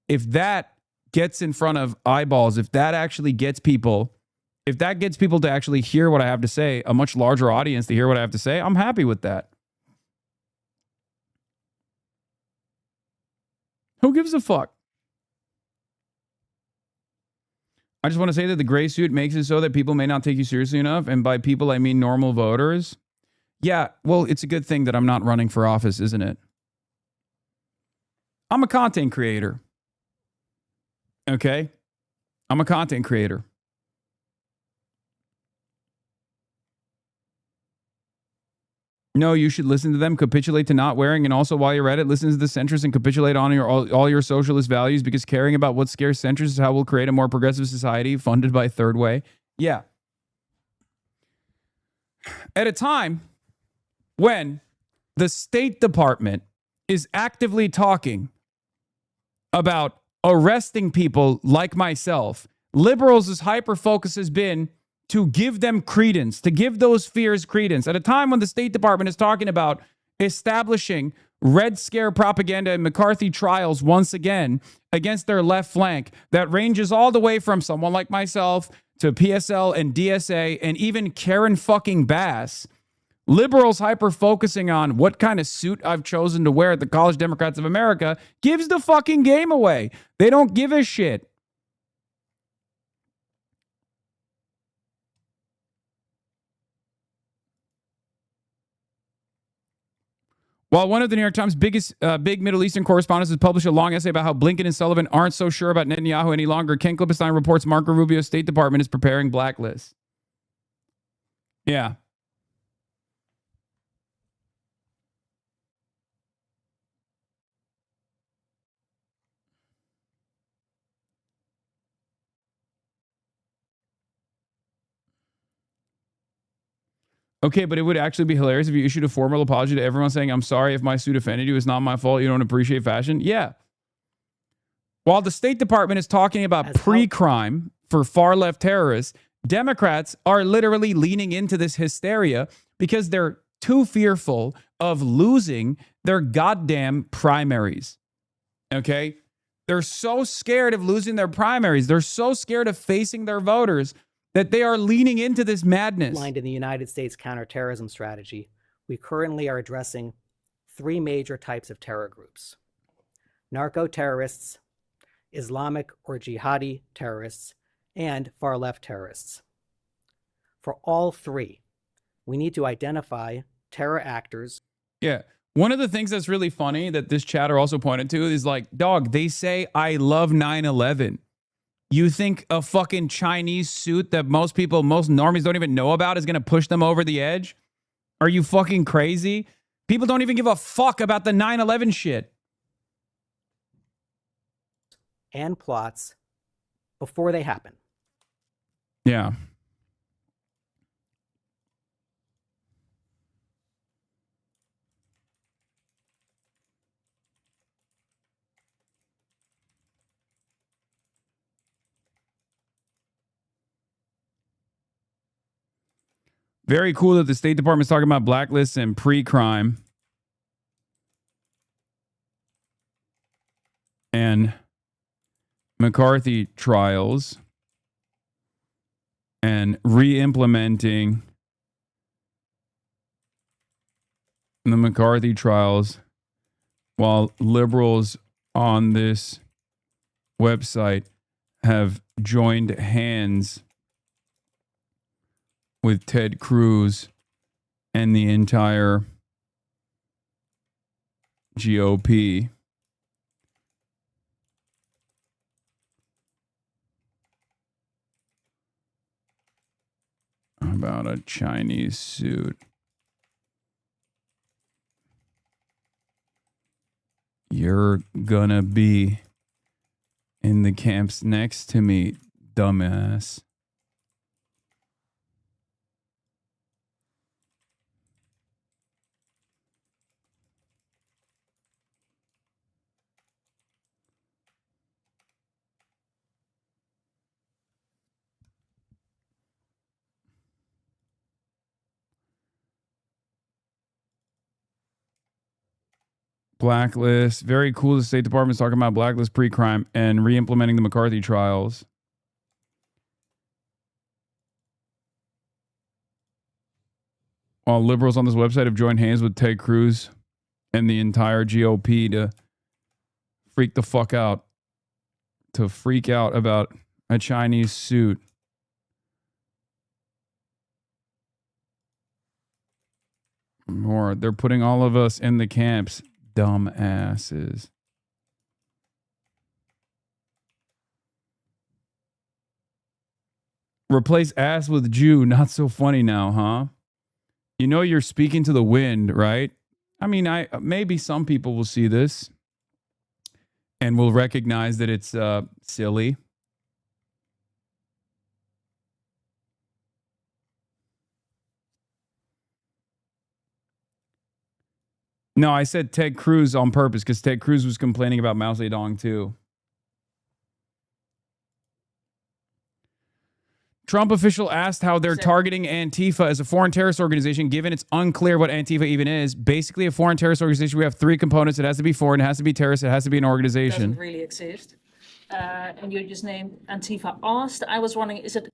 If that gets in front of eyeballs, if that actually gets people, if that gets people to actually hear what I have to say, a much larger audience to hear what I have to say, I'm happy with that. Who gives a fuck? I just want to say that the gray suit makes it so that people may not take you seriously enough. And by people, I mean normal voters. Yeah, well, it's a good thing that I'm not running for office, isn't it? I'm a content creator. Okay? I'm a content creator. No, you should listen to them, capitulate to not wearing, and also while you're at it, listen to the centrists and capitulate on all your socialist values, because caring about what scares centrists is how we'll create a more progressive society funded by Third Way. Yeah. At a time when the State Department is actively talking about arresting people like myself, liberals' hyper-focus has been to give them credence, to give those fears credence. At a time when the State Department is talking about establishing Red Scare propaganda and McCarthy trials once again against their left flank that ranges all the way from someone like myself to PSL and DSA and even Karen fucking Bass, liberals hyper-focusing on what kind of suit I've chosen to wear at the College Democrats of America gives the fucking game away. They don't give a shit. While one of the New York Times' biggest big Middle Eastern correspondents has published a long essay about how Blinken and Sullivan aren't so sure about Netanyahu any longer, Ken Klippenstein reports Marco Rubio's State Department is preparing blacklists. Yeah. Okay, but it would actually be hilarious if you issued a formal apology to everyone saying, I'm sorry if my suit offended you. It's not my fault. You don't appreciate fashion. Yeah. While the State Department is talking about pre-crime for far-left terrorists, Democrats are literally leaning into this hysteria because they're too fearful of losing their goddamn primaries. Okay? They're so scared of losing their primaries. They're so scared of facing their voters that they are leaning into this madness. Outlined in the United States counterterrorism strategy, we currently are addressing 3 major types of terror groups: narco-terrorists, Islamic or jihadi terrorists, and far-left terrorists. For all 3, we need to identify terror actors. Yeah. One of the things that's really funny that this chatter also pointed to is like, dog, they say, I love 9/11. You think a fucking Chinese suit that most normies don't even know about is going to push them over the edge? Are you fucking crazy? People don't even give a fuck about the 9/11 shit. And plots before they happen. Yeah. Very cool that the State Department's talking about blacklists and pre-crime. And McCarthy trials. And re-implementing the McCarthy trials while liberals on this website have joined hands with Ted Cruz and the entire GOP. About a Chinese suit. You're gonna be in the camps next to me, dumbass. Blacklist. Very cool. The State Department's talking about blacklist pre-crime and re-implementing the McCarthy trials. While liberals on this website have joined hands with Ted Cruz and the entire GOP to freak the fuck out. To freak out about a Chinese suit. More. They're putting all of us in the camps. Dumbasses. Replace ass with Jew. Not so funny now, huh? You know you're speaking to the wind, right? I mean, maybe some people will see this and will recognize that it's silly. No, I said Ted Cruz on purpose because Ted Cruz was complaining about Mao Zedong too. Trump official asked how they're targeting Antifa as a foreign terrorist organization, given it's unclear what Antifa even is. Basically, a foreign terrorist organization, we have three components. It has to be foreign, it has to be terrorist, it has to be an organization. Doesn't really exist. And you just named Antifa asked. I was wondering, is it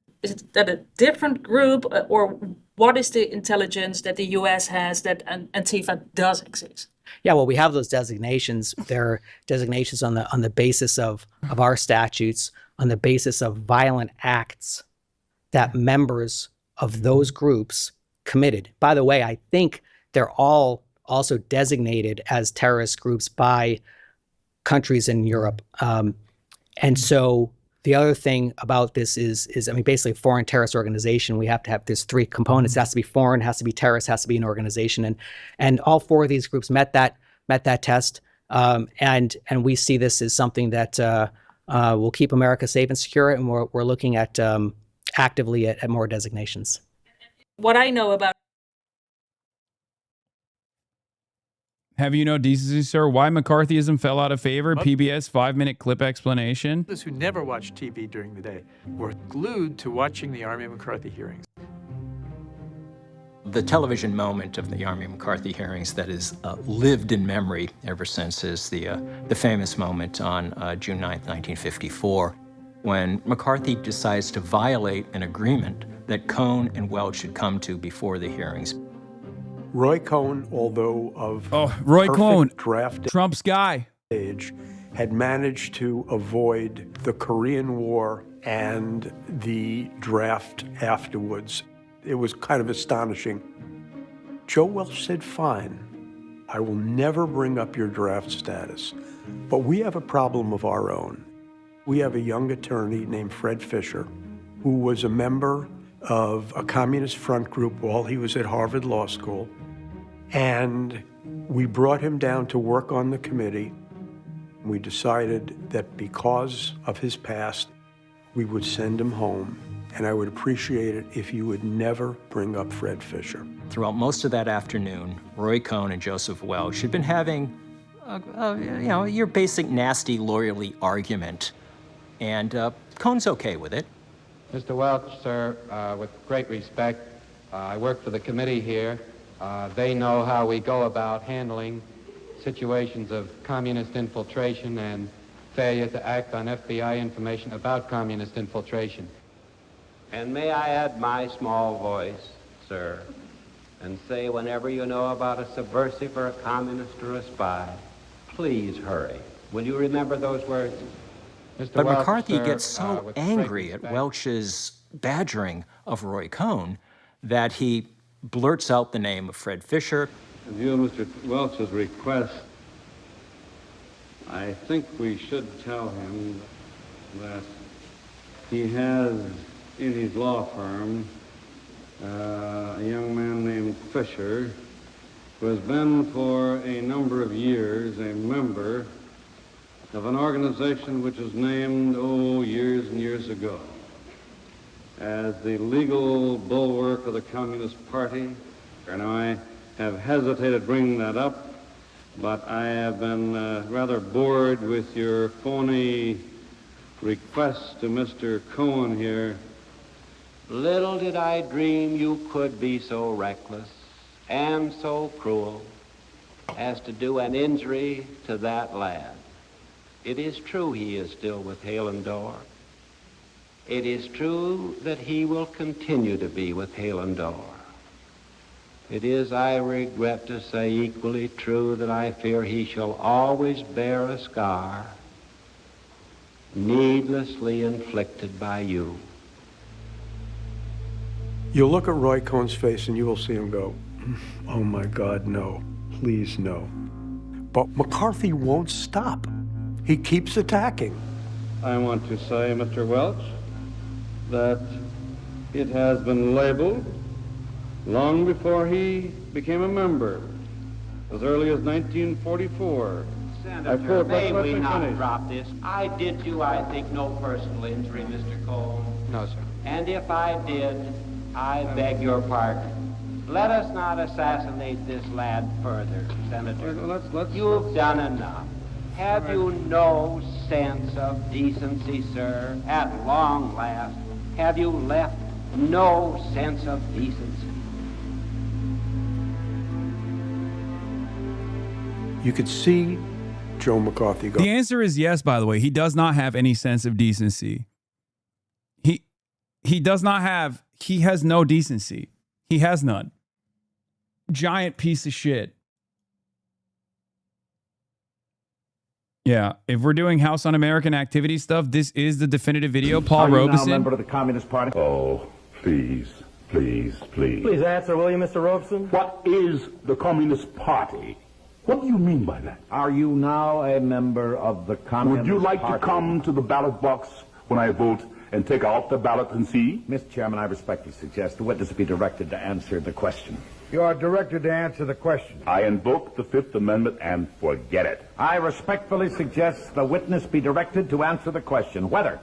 that a different group, or what is the intelligence that the U.S. has that Antifa does exist? Yeah, well, we have those designations. They're designations on the basis of our statutes, on the basis of violent acts that members of those groups committed. By the way, I think they're all also designated as terrorist groups by countries in Europe. And so the other thing about this is I mean, basically a foreign terrorist organization, we have to have, there's three components. It has to be foreign, has to be terrorist, has to be an organization. And all four of these groups met that test. And we see this as something that will keep America safe and secure. And we're looking at actively at more designations. What I know about. Have you no decency, sir? Why McCarthyism fell out of favor? PBS 5-minute clip explanation. Those who never watch TV during the day were glued to watching the Army McCarthy hearings. The television moment of the Army McCarthy hearings that is lived in memory ever since is the famous moment on June 9th, 1954, when McCarthy decides to violate an agreement that Cohn and Welch had come to before the hearings. Roy Cohn, although of Roy Cohn, draft Trump's guy, age, had managed to avoid the Korean War and the draft afterwards. It was kind of astonishing. Joe Welch said, fine, I will never bring up your draft status, but we have a problem of our own. We have a young attorney named Fred Fisher, who was a member of a communist front group while he was at Harvard Law School. And we brought him down to work on the committee. We decided that because of his past, we would send him home. And I would appreciate it if you would never bring up Fred Fisher. Throughout most of that afternoon, Roy Cohn and Joseph Welch had been having, your basic nasty lawyerly argument. And Cohn's okay with it. Mr. Welch, sir, with great respect, I work for the committee here. They know how we go about handling situations of communist infiltration and failure to act on FBI information about communist infiltration. And may I add my small voice, sir, and say whenever you know about a subversive or a communist or a spy, please hurry. Will you remember those words? But McCarthy gets so angry at Welch's badgering of Roy Cohn that he blurts out the name of Fred Fisher. In view of Mr. Welch's request, I think we should tell him that he has in his law firm a young man named Fisher, who has been for a number of years a member of an organization which was named, years and years ago, as the legal bulwark of the Communist Party. And I have hesitated bringing that up, but I have been rather bored with your phony request to Mr. Cohen here. Little did I dream you could be so reckless and so cruel as to do an injury to that lad. It is true he is still with Hale and Dorr. It is true that he will continue to be with Hale and Dorr. It is, I regret to say, equally true that I fear he shall always bear a scar needlessly inflicted by you. You'll look at Roy Cohn's face and you will see him go, oh my God, no, please no. But McCarthy won't stop. He keeps attacking. I want to say, Mr. Welch, that it has been labeled long before he became a member, as early as 1944. Senator, may we not drop this? I did you, I think, no personal injury, Mr. Cohn. No, sir. And if I did, I beg your pardon. Let us not assassinate this lad further, Senator. You've done enough. Have you no sense of decency, sir? At long last, have you left no sense of decency? You could see Joe McCarthy go. The answer is yes, by the way. He does not have any sense of decency. He does not have, he has no decency. He has none. Giant piece of shit. Yeah, if we're doing House Un-American Activity stuff, this is the definitive video. Paul Robeson. Are you now a member of the Communist Party? Oh, please, please, please. Please answer, will you, Mr. Robeson? What is the Communist Party? What do you mean by that? Are you now a member of the Communist Party? Would you like to come to the ballot box when I vote and take out the ballot and see? Mr. Chairman, I respectfully suggest the witness be directed to answer the question. You are directed to answer the question. I invoke the Fifth Amendment and forget it. I respectfully suggest the witness be directed to answer the question whether,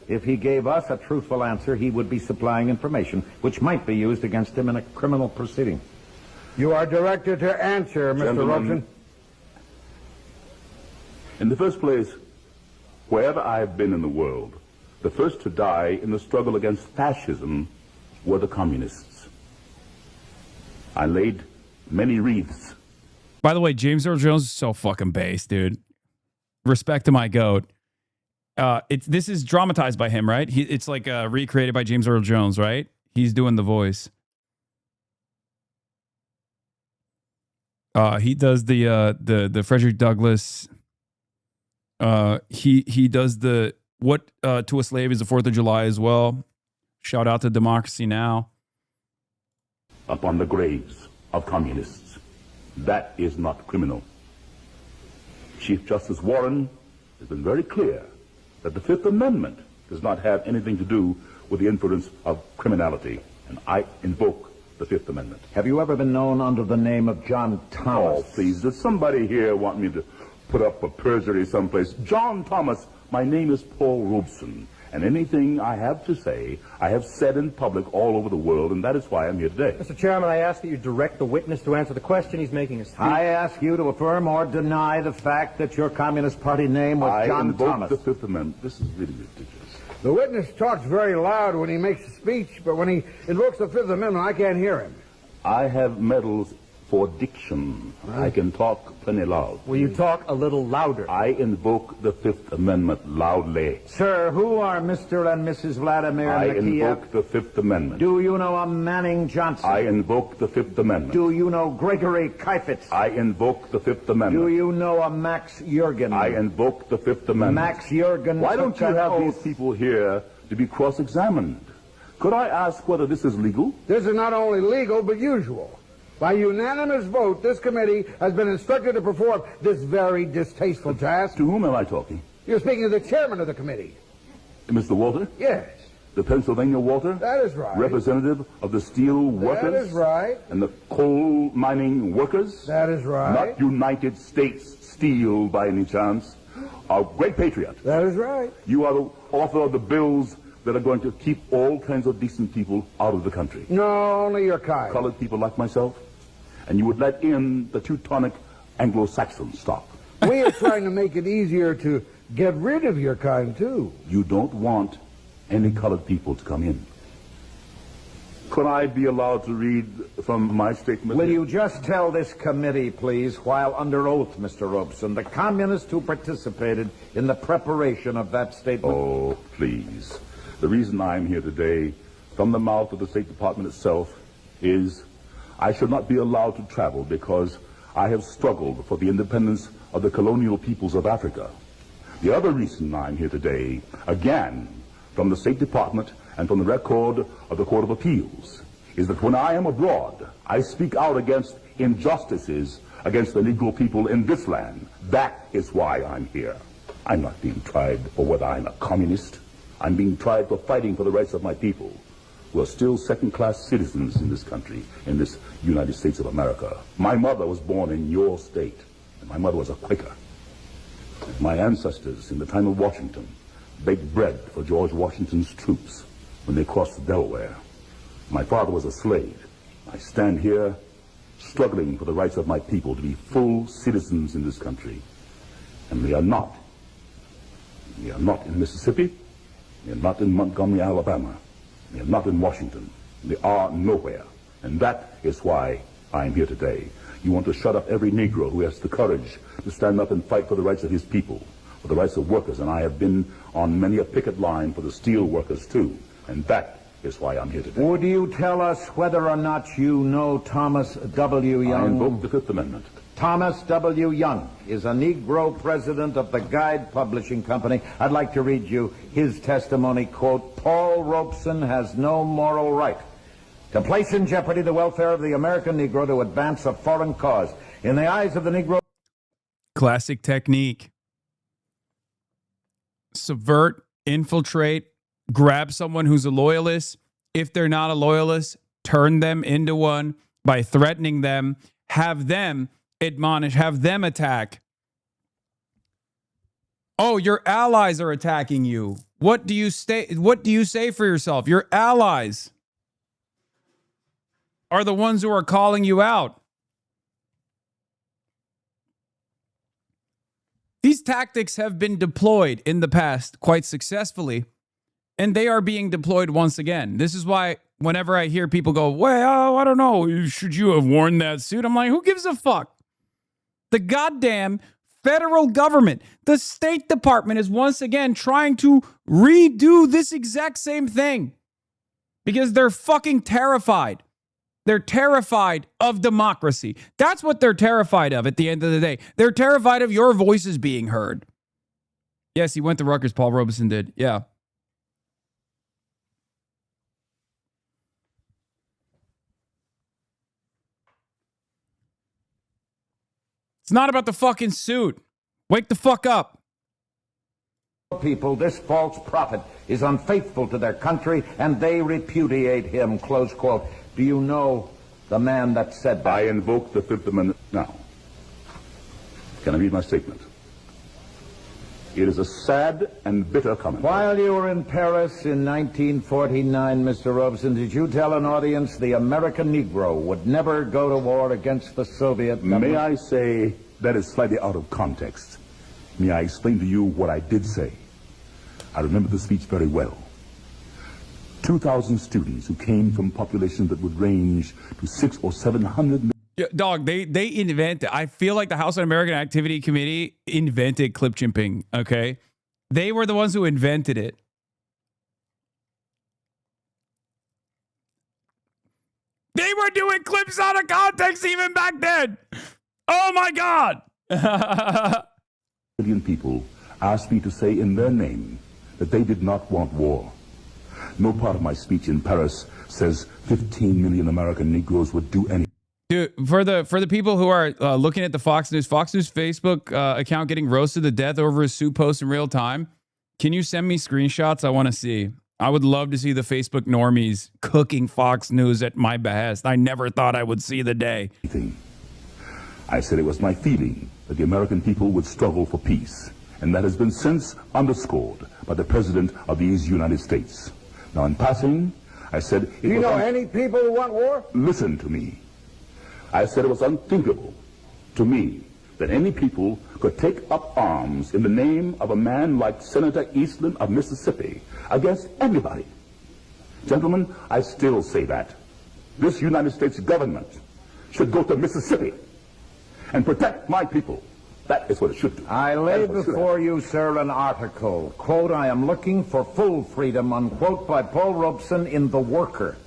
if he gave us a truthful answer, he would be supplying information which might be used against him in a criminal proceeding. You are directed to answer, Mr. Robeson. In the first place, wherever I have been in the world, the first to die in the struggle against fascism were the communists. I laid many wreaths. By the way, James Earl Jones is so fucking based, dude. Respect to my goat. This is dramatized by him, right? It's like recreated by James Earl Jones, right? He's doing the voice. He does the Frederick Douglass. He does the what to a slave is the 4th of July as well. Shout out to Democracy Now! Upon the graves of communists. That is not criminal. Chief Justice Warren has been very clear that the Fifth Amendment does not have anything to do with the inference of criminality, and I invoke the Fifth Amendment. Have you ever been known under the name of John Thomas? Oh, please, does somebody here want me to put up a perjury someplace? John Thomas, my name is Paul Robeson, and anything I have to say, I have said in public all over the world, and that is why I'm here today. Mr. Chairman, I ask that you direct the witness to answer the question. He's making a speech. I ask you to affirm or deny the fact that your Communist Party name was John Thomas. I invoke the Fifth Amendment. This is really ridiculous. The witness talks very loud when he makes a speech, but when he invokes the Fifth Amendment, I can't hear him. I have medals for diction. I can talk plenty loud. Will you talk a little louder? I invoke the Fifth Amendment loudly. Sir, who are Mr. and Mrs. Vladimir I Nikiev? invoke the Fifth Amendment. Do you know a Manning Johnson? I invoke the Fifth Amendment. Do you know Gregory Kifetz? I invoke the Fifth Amendment. Do you know a Max Jurgen? I invoke the Fifth Amendment. Max Jurgen. Why don't you have these people here to be cross-examined? Could I ask whether this is legal? This is not only legal, but usual. By unanimous vote, this committee has been instructed to perform this very distasteful task. To whom am I talking? You're speaking to the chairman of the committee. Mr. Walter? Yes. The Pennsylvania Walter? That is right. Representative of the steel workers? That is right. And the coal mining workers? That is right. Not United States Steel by any chance. A great patriot. That is right. You are the author of the bills that are going to keep all kinds of decent people out of the country. No, only your kind. Colored people like myself. And you would let in the Teutonic Anglo-Saxon stock. We are trying to make it easier to get rid of your kind, too. You don't want any colored people to come in. Could I be allowed to read from my statement? Will you just tell this committee, please, while under oath, Mr. Robeson, the communists who participated in the preparation of that statement? Oh, please. The reason I'm here today, from the mouth of the State Department itself, is I should not be allowed to travel because I have struggled for the independence of the colonial peoples of Africa. The other reason I'm here today, again, from the State Department and from the record of the Court of Appeals, is that when I am abroad, I speak out against injustices against the Negro people in this land. That is why I'm here. I'm not being tried for whether I'm a communist. I'm being tried for fighting for the rights of my people, who are still second-class citizens in this country, in this United States of America. My mother was born in your state, and my mother was a Quaker. My ancestors, in the time of Washington, baked bread for George Washington's troops when they crossed the Delaware. My father was a slave. I stand here struggling for the rights of my people to be full citizens in this country. And we are not. We are not in Mississippi. We are not in Montgomery, Alabama. We are not in Washington. We are nowhere. And that is why I am here today. You want to shut up every Negro who has the courage to stand up and fight for the rights of his people, for the rights of workers. And I have been on many a picket line for the steel workers too. And that is why I'm here today. Would you tell us whether or not you know Thomas W. Young? I invoke the Fifth Amendment. Thomas W. Young is a Negro president of the Guide Publishing Company. I'd like to read you his testimony, quote, Paul Robeson has no moral right to place in jeopardy the welfare of the American Negro to advance a foreign cause. In the eyes of the Negro... Classic technique. Subvert, infiltrate, grab someone who's a loyalist. If they're not a loyalist, turn them into one by threatening them, have them admonish, have them attack. Oh, your allies are attacking you. What do you say for yourself? Your allies are the ones who are calling you out. These tactics have been deployed in the past quite successfully, and they are being deployed once again. This is why whenever I hear people go, well, I don't know, should you have worn that suit? I'm like, who gives a fuck? The goddamn federal government, the State Department is once again trying to redo this exact same thing because they're fucking terrified. They're terrified of democracy. That's what they're terrified of at the end of the day. They're terrified of your voices being heard. Yes, he went to Rutgers, Paul Robeson did. Yeah. It's not about the fucking suit. Wake the fuck up. People, this false prophet is unfaithful to their country and they repudiate him, close quote. Do you know the man that said that? I invoke the Fifth Amendment now. Can I read my statement? It is a sad and bitter comment. While you were in Paris in 1949, Mr. Robeson, did you tell an audience the American Negro would never go to war against the Soviet government? May I say that is slightly out of context? May I explain to you what I did say? I remember the speech very well. 2,000 students who came from populations that would range to 600 or 700 Yeah, dog, they invented. I feel like the House Un-American Activity Committee invented clip chimping, okay? They were the ones who invented it. They were doing clips out of context even back then. Oh my God. million people asked me to say in their name that they did not want war. No part of my speech in Paris says 15 million American Negroes would do anything. Dude, for the people who are looking at the Fox News Facebook account getting roasted to death over a suit post in real time, can you send me screenshots? I want to see. I would love to see the Facebook normies cooking Fox News at my behest. I never thought I would see the day. I said it was my feeling that the American people would struggle for peace, and that has been since underscored by the President of these United States. Now, in passing, I said... Do you know any people who want war? Listen to me. I said it was unthinkable to me that any people could take up arms in the name of a man like Senator Eastland of Mississippi against anybody. Gentlemen, I still say that. This United States government should go to Mississippi and protect my people. That is what it should do. I lay before you, sir, an article, quote, I am looking for full freedom, unquote, by Paul Robeson in The Worker.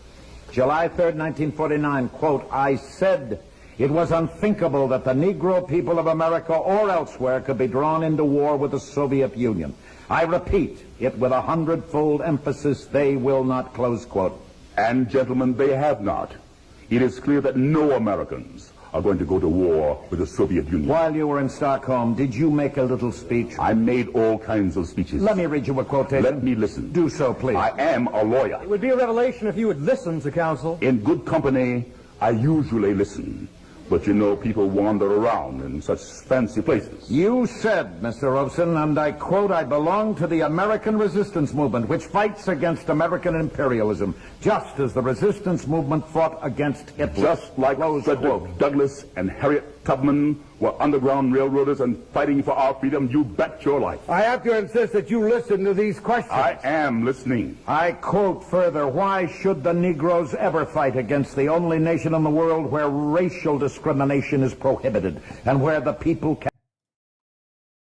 July 3rd, 1949, quote, I said It was unthinkable that the Negro people of America or elsewhere could be drawn into war with the Soviet Union. I repeat it with 100-fold emphasis, they will not, close quote. And, gentlemen, they have not. It is clear that no Americans are going to go to war with the Soviet Union. While you were in Stockholm, did you make a little speech? I made all kinds of speeches. Let me read you a quotation. Let me listen. Do so, please. I am a lawyer. It would be a revelation if you would listen to counsel. In good company, I usually listen. But you know, people wander around in such fancy places. You said, Mr. Robeson, and I quote, I belong to the American resistance movement, which fights against American imperialism, just as the resistance movement fought against Hitler. Just like Frederick Douglass and Harriet Tubman were underground railroaders and fighting for our freedom, you bet your life. I have to insist that you listen to these questions. I am listening. I quote further, why should the Negroes ever fight against the only nation in the world where racial discrimination is prohibited and where the people can...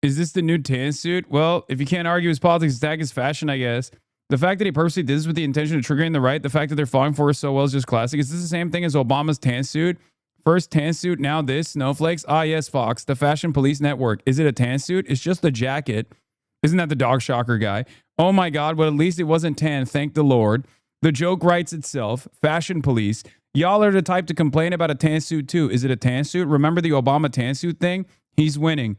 Is this the new tan suit? Well, if you can't argue his politics, attack his fashion, I guess. The fact that he purposely did this with the intention of triggering the right, the fact that they're falling for us so well is just classic. Is this the same thing as Obama's tan suit? First tan suit, now this, snowflakes. Ah, yes, Fox, the Fashion Police Network. Is it a tan suit? It's just a jacket. Isn't that the dog shocker guy? Oh my God, well, at least it wasn't tan, thank the Lord. The joke writes itself. Fashion Police. Y'all are the type to complain about a tan suit too. Is it a tan suit? Remember the Obama tan suit thing? He's winning.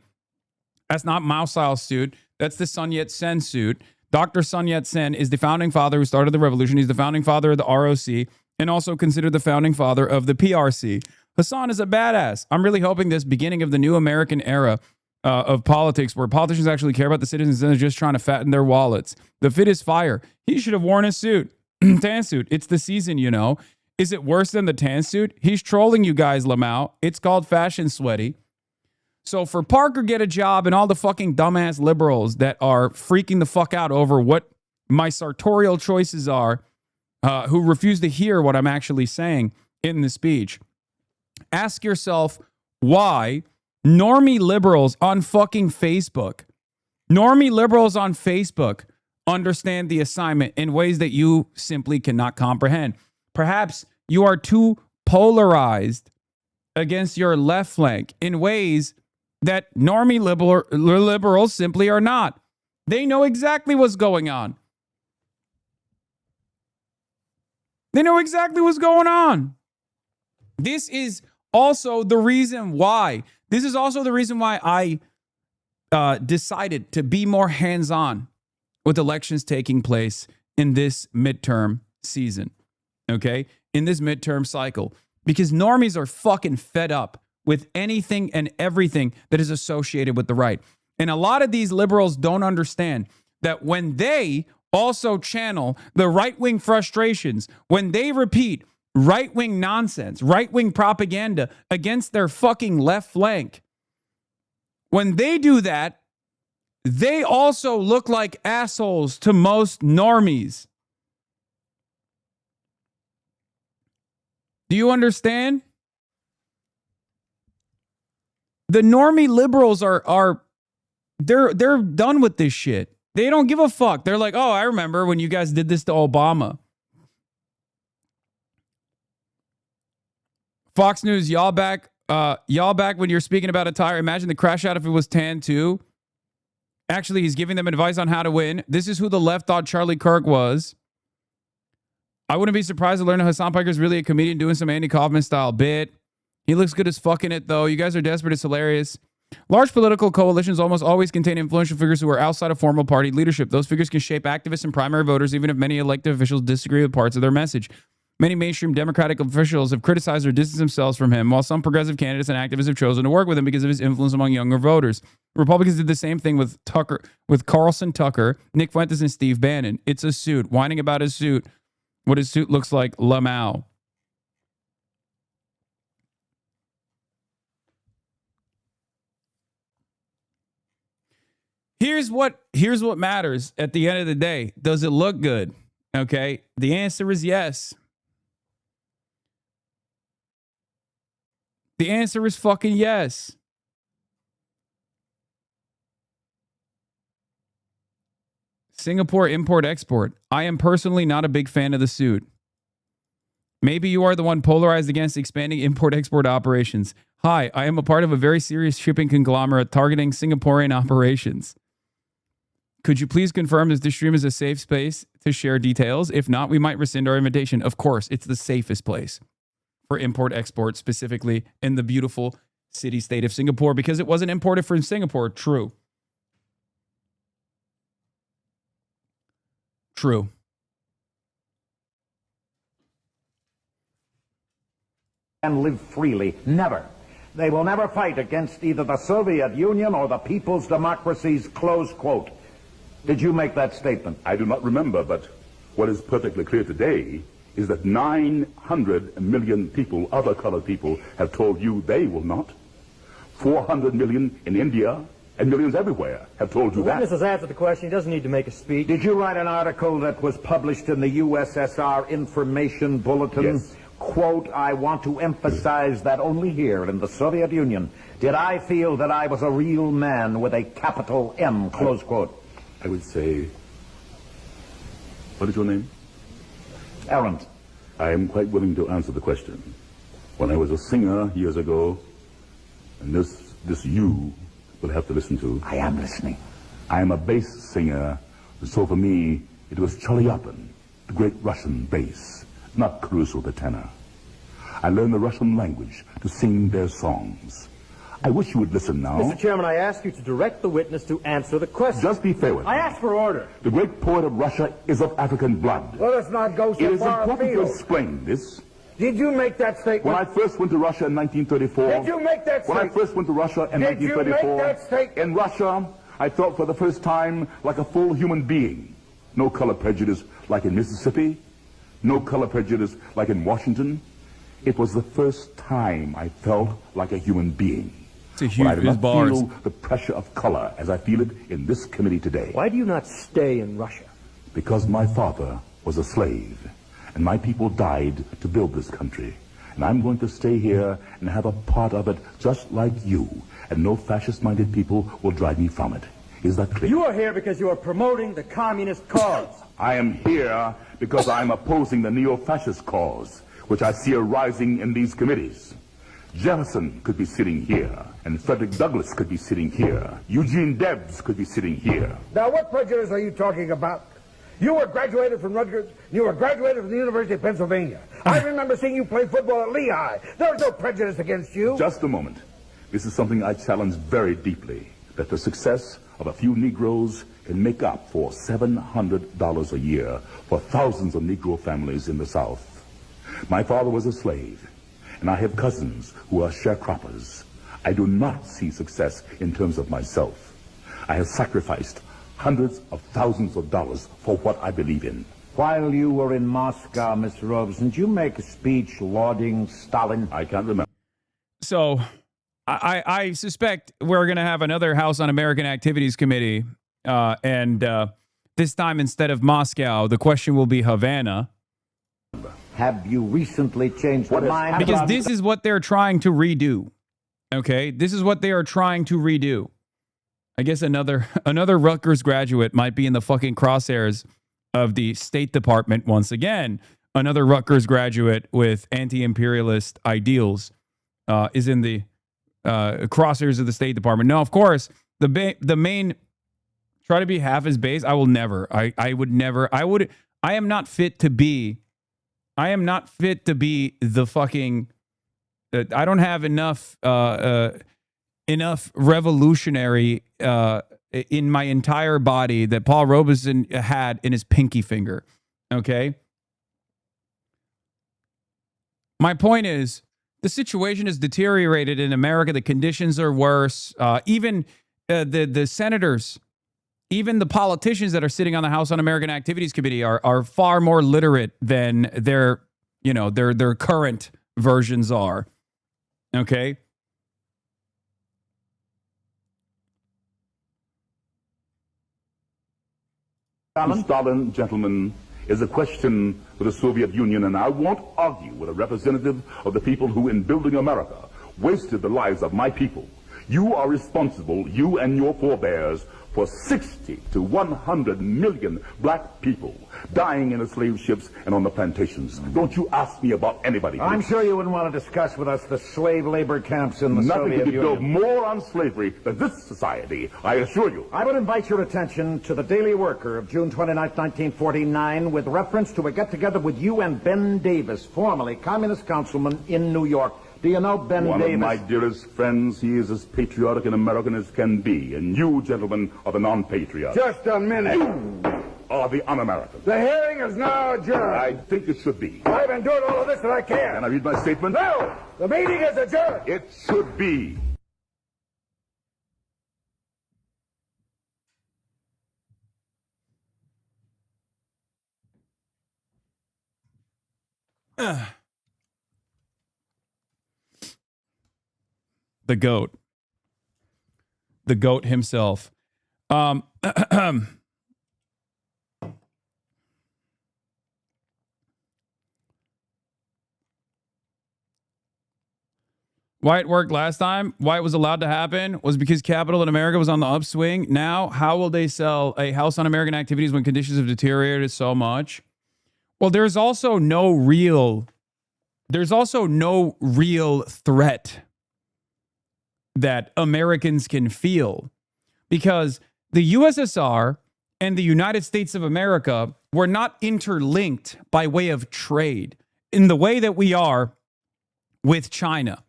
That's not Mao style suit. That's the Sun Yat-sen suit. Dr. Sun Yat-sen is the founding father who started the revolution. He's the founding father of the ROC and also considered the founding father of the PRC. Hasan is a badass. I'm really hoping this beginning of the new American era of politics where politicians actually care about the citizens and they're just trying to fatten their wallets. The fit is fire. He should have worn a suit. Tan suit. It's the season, you know. Is it worse than the tan suit? He's trolling you guys, Lamau. It's called fashion sweaty. So for Parker get a job and all the fucking dumbass liberals that are freaking the fuck out over what my sartorial choices are, who refuse to hear what I'm actually saying in the speech, ask yourself why normie liberals on fucking Facebook, understand the assignment in ways that you simply cannot comprehend. Perhaps you are too polarized against your left flank in ways that normie liberals simply are not. They know exactly what's going on. They know exactly what's going on. This is also the reason why. This is also the reason why I decided to be more hands-on with elections taking place in this midterm season. Okay? In this midterm cycle. Because normies are fucking fed up with anything and everything that is associated with the right. And a lot of these liberals don't understand that when they also channel the right-wing frustrations, when they repeat right-wing nonsense, right-wing propaganda against their fucking left flank, when they do that, they also look like assholes to most normies. Do you understand? The normie liberals they're done with this shit. They don't give a fuck. They're like, oh, I remember when you guys did this to Obama. Fox News, y'all back when you're speaking about attire. Imagine the crash out if it was tan too. Actually, he's giving them advice on how to win. This is who the left thought Charlie Kirk was. I wouldn't be surprised to learn that Hasan Piker is really a comedian doing some Andy Kaufman style bit. He looks good as fucking it, though. You guys are desperate. It's hilarious. Large political coalitions almost always contain influential figures who are outside of formal party leadership. Those figures can shape activists and primary voters, even if many elected officials disagree with parts of their message. Many mainstream Democratic officials have criticized or distanced themselves from him, while some progressive candidates and activists have chosen to work with him because of his influence among younger voters. Republicans did the same thing with Carlson Tucker, Nick Fuentes, and Steve Bannon. It's a suit. Whining about his suit. What his suit looks like. Lamau. Here's what matters at the end of the day. Does it look good? Okay. The answer is yes. The answer is fucking yes. Singapore import-export. I am personally not a big fan of the suit. Maybe you are the one polarized against expanding import-export operations. Hi, I am a part of a very serious shipping conglomerate targeting Singaporean operations. Could you please confirm that this stream is a safe space to share details? If not, we might rescind our invitation. Of course, it's the safest place for import-export, specifically in the beautiful city-state of Singapore, because it wasn't imported from Singapore. True. True. And live freely. Never. They will never fight against either the Soviet Union or the people's democracies, close quote. Did you make that statement? I do not remember, but what is perfectly clear today is that 900 million people, other colored people, have told you they will not. 400 million in India and millions everywhere have told you The witness that. has answered the question. He doesn't need to make a speech. Did you write an article that was published in the USSR Information Bulletin? Yes. Quote, I want to emphasize that only here in the Soviet Union did I feel that I was a real man with a capital M, close quote. I would say, what is your name? Errant. I am quite willing to answer the question. When I was a singer years ago, and this you will have to listen to. I am listening. I am a bass singer, so for me, it was Chelyabin, the great Russian bass, not Caruso the tenor. I learned the Russian language to sing their songs. I wish you would listen now. Mr. Chairman, I ask you to direct the witness to answer the question. Just be fair with me. I ask for order. The great poet of Russia is of African blood. Let us not go It so is far important to afield. explain this. Did you make that statement? When I first went to Russia in 1934... Did you make that When I statement? first went to Russia in Did you 1934... make that statement? In Russia, I felt for the first time like a full human being. No color prejudice like in Mississippi. No color prejudice like in Washington. It was the first time I felt like a human being. It's a When I huge did not bars. feel the pressure of color as I feel it in this committee today. Why do you not stay in Russia? Because my father was a slave, and my people died to build this country. And I'm going to stay here and have a part of it just like you, and no fascist-minded people will drive me from it. Is that clear? You are here because you are promoting the communist cause. I am here because I'm opposing the neo-fascist cause, which I see arising in these committees. Jefferson could be sitting here, and Frederick Douglass could be sitting here. Eugene Debs could be sitting here. Now, what prejudice are you talking about? You were graduated from Rutgers. You were graduated from the University of Pennsylvania. I remember seeing you play football at Lehigh. There was no prejudice against you. Just a moment. This is something I challenge very deeply, that the success of a few Negroes can make up for $700 a year for thousands of Negro families in the South. My father was a slave, and I have cousins who are sharecroppers. I do not see success in terms of myself. I have sacrificed hundreds of thousands of dollars for what I believe in. While you were in Moscow, Mr. Robeson, did you make a speech lauding Stalin? I can't remember. So I suspect we're going to have another House on American Activities Committee. And this time, instead of Moscow, the question will be Havana. Have you recently changed your mind? Because this is what they're trying to redo. Okay? This is what they are trying to redo. I guess another Rutgers graduate might be in the fucking crosshairs of the State Department once again. Another Rutgers graduate with anti-imperialist ideals is in the crosshairs of the State Department. No, of course, the main try to be half as base. I will never. I would never. I am not fit to be. I am not fit to be the fucking. I don't have enough revolutionary in my entire body that Paul Robeson had in his pinky finger. Okay. My point is, the situation has deteriorated in America. The conditions are worse. Even the senators, even the politicians that are sitting on the House on American Activities Committee are far more literate than their current versions are. Okay. Stalin, gentlemen, is a question for the Soviet Union, and I won't argue with a representative of the people who, in building America, wasted the lives of my people. You are responsible, you and your forebears, for 60 to 100 million black people dying in the slave ships and on the plantations. Don't you ask me about anybody. I'm sure you wouldn't want to discuss with us the slave labor camps in the Nothing Soviet could build Union. more on slavery than this society, I assure you. I would invite your attention to the Daily Worker of June 29, 1949, with reference to a get-together with you and Ben Davis, formerly communist councilman in New York. Do you know Ben One Davis? of my dearest friends. He is as patriotic an American as can be, and you, gentlemen, are the non-patriots. Just a minute. You are the un-American. The hearing is now adjourned. I think it should be. I've endured all of this that I can. Can I read my statement? No! The meeting is adjourned. It should be. The GOAT. The GOAT himself. Why it worked last time, why it was allowed to happen, was because capital in America was on the upswing. Now, how will they sell a house on American activities when conditions have deteriorated so much? Well, there's also no real threat that Americans can feel, because the USSR and the United States of America were not interlinked by way of trade in the way that we are with China.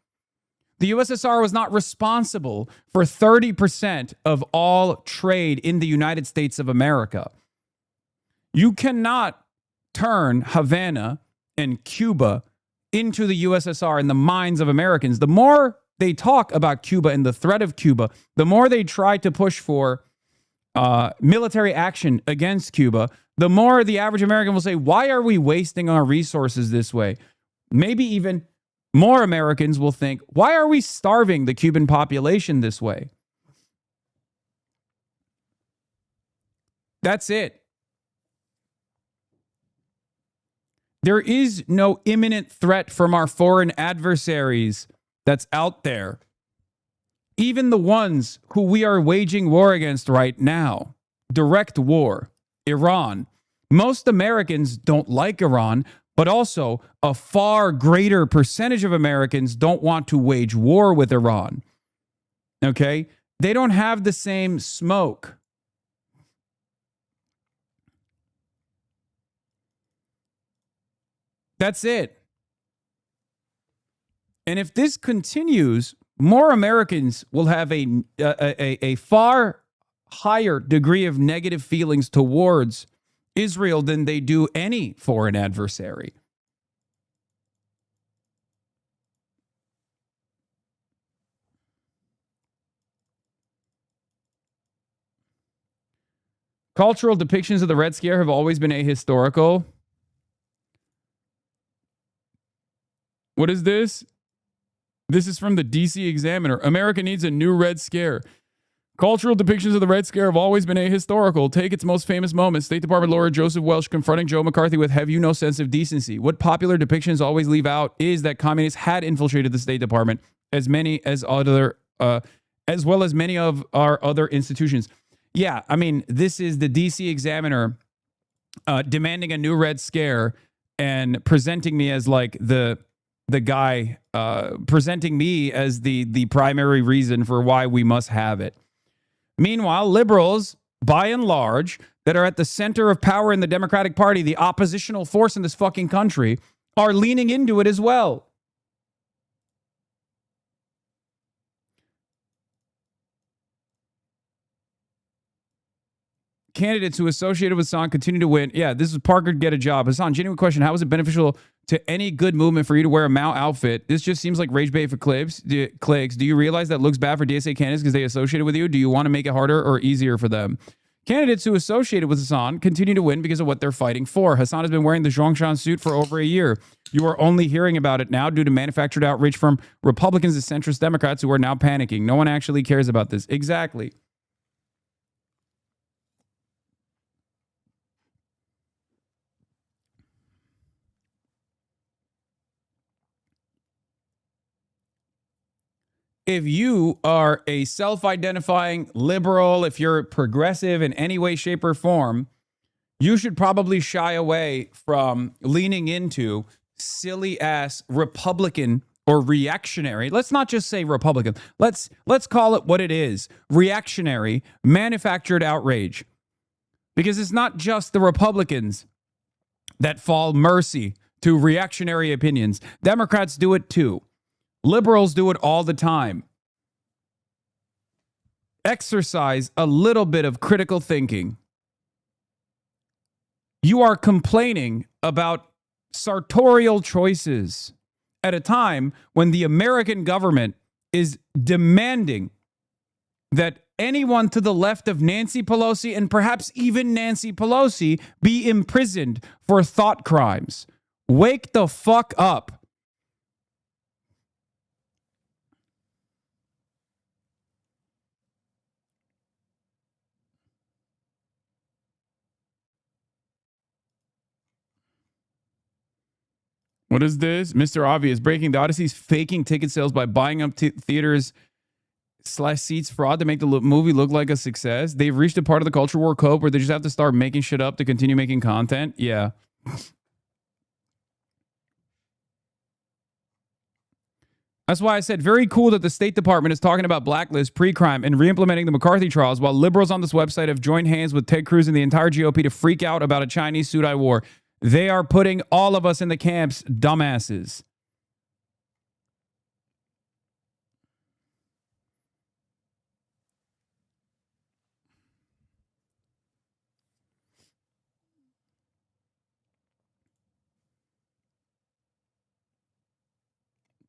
The USSR was not responsible for 30% of all trade in the United States of America. You cannot turn Havana and Cuba into the USSR in the minds of Americans. The more they talk about Cuba and the threat of Cuba, the more they try to push for military action against Cuba, the more the average American will say, why are we wasting our resources this way? Maybe even more Americans will think, why are we starving the Cuban population this way? That's it. There is no imminent threat from our foreign adversaries that's out there. Even the ones who we are waging war against right now, direct war, Iran. Most Americans don't like Iran, but also a far greater percentage of Americans don't want to wage war with Iran. Okay? They don't have the same smoke. That's it. And if this continues, more Americans will have a far higher degree of negative feelings towards Israel than they do any foreign adversary. Cultural depictions of the Red Scare have always been ahistorical. What is this? This is from the DC Examiner. America needs a new Red Scare. Cultural depictions of the Red Scare have always been ahistorical. Take its most famous moments. State Department lawyer Joseph Welch confronting Joe McCarthy with, have you no sense of decency? What popular depictions always leave out is that communists had infiltrated the State Department, as well as many of our other institutions. Yeah, I mean, this is the DC Examiner demanding a new Red Scare and presenting me as like the guy, presenting me as the primary reason for why we must have it. Meanwhile, liberals, by and large, that are at the center of power in the Democratic Party, the oppositional force in this fucking country, are leaning into it as well. Candidates who associated with Hasan continue to win. Yeah, this is Parker get a job. Hasan, genuine question. How is it beneficial to any good movement for you to wear a Mao outfit? This just seems like rage bait for clicks. Do you realize that looks bad for DSA candidates because they associated with you? Do you want to make it harder or easier for them? Candidates who associated with Hasan continue to win because of what they're fighting for. Hasan has been wearing the Zhongshan suit for over a year. You are only hearing about it now due to manufactured outrage from Republicans and centrist Democrats who are now panicking. No one actually cares about this. Exactly. if you are a self-identifying liberal, if you're progressive in any way, shape, or form, you should probably shy away from leaning into silly ass Republican or reactionary. Let's not just say Republican. Let's call it what it is. Reactionary, manufactured outrage. Because it's not just the Republicans that fall mercy to reactionary opinions. Democrats do it too. Liberals do it all the time. Exercise a little bit of critical thinking. You are complaining about sartorial choices at a time when the American government is demanding that anyone to the left of Nancy Pelosi and perhaps even Nancy Pelosi be imprisoned for thought crimes. Wake the fuck up. What is this? Mr. Obvious breaking the Odyssey's faking ticket sales by buying up theaters / seats fraud to make the movie look like a success. They've reached a part of the culture war code where they just have to start making shit up to continue making content. Yeah. That's why I said very cool that the State Department is talking about blacklist, pre-crime, and re-implementing the McCarthy trials, while liberals on this website have joined hands with Ted Cruz and the entire GOP to freak out about a Chinese Sudai war. They are putting all of us in the camps, dumbasses.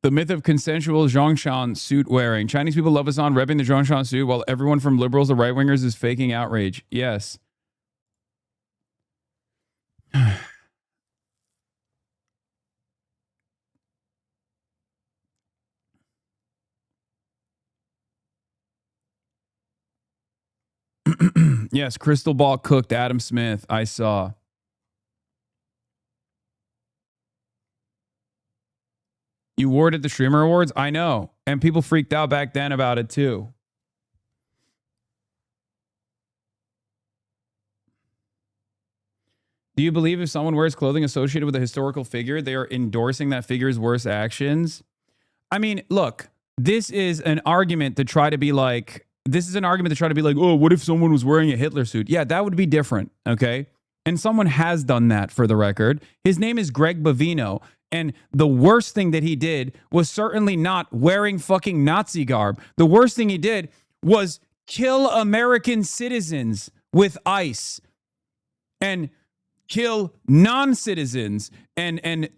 The myth of consensual Zhongshan suit wearing. Chinese people love Hasan repping the Zhongshan suit while everyone from liberals to right-wingers is faking outrage. Yes. Yes, Crystal Ball cooked Adam Smith. I saw. You wore it at the Streamer Awards? I know. And people freaked out back then about it too. Do you believe if someone wears clothing associated with a historical figure, they are endorsing that figure's worst actions? I mean, look, this is an argument to try to be like, oh, what if someone was wearing a Hitler suit? Yeah, that would be different, okay? And someone has done that, for the record. His name is Greg Bovino. And the worst thing that he did was certainly not wearing fucking Nazi garb. The worst thing he did was kill American citizens with ICE and kill non-citizens and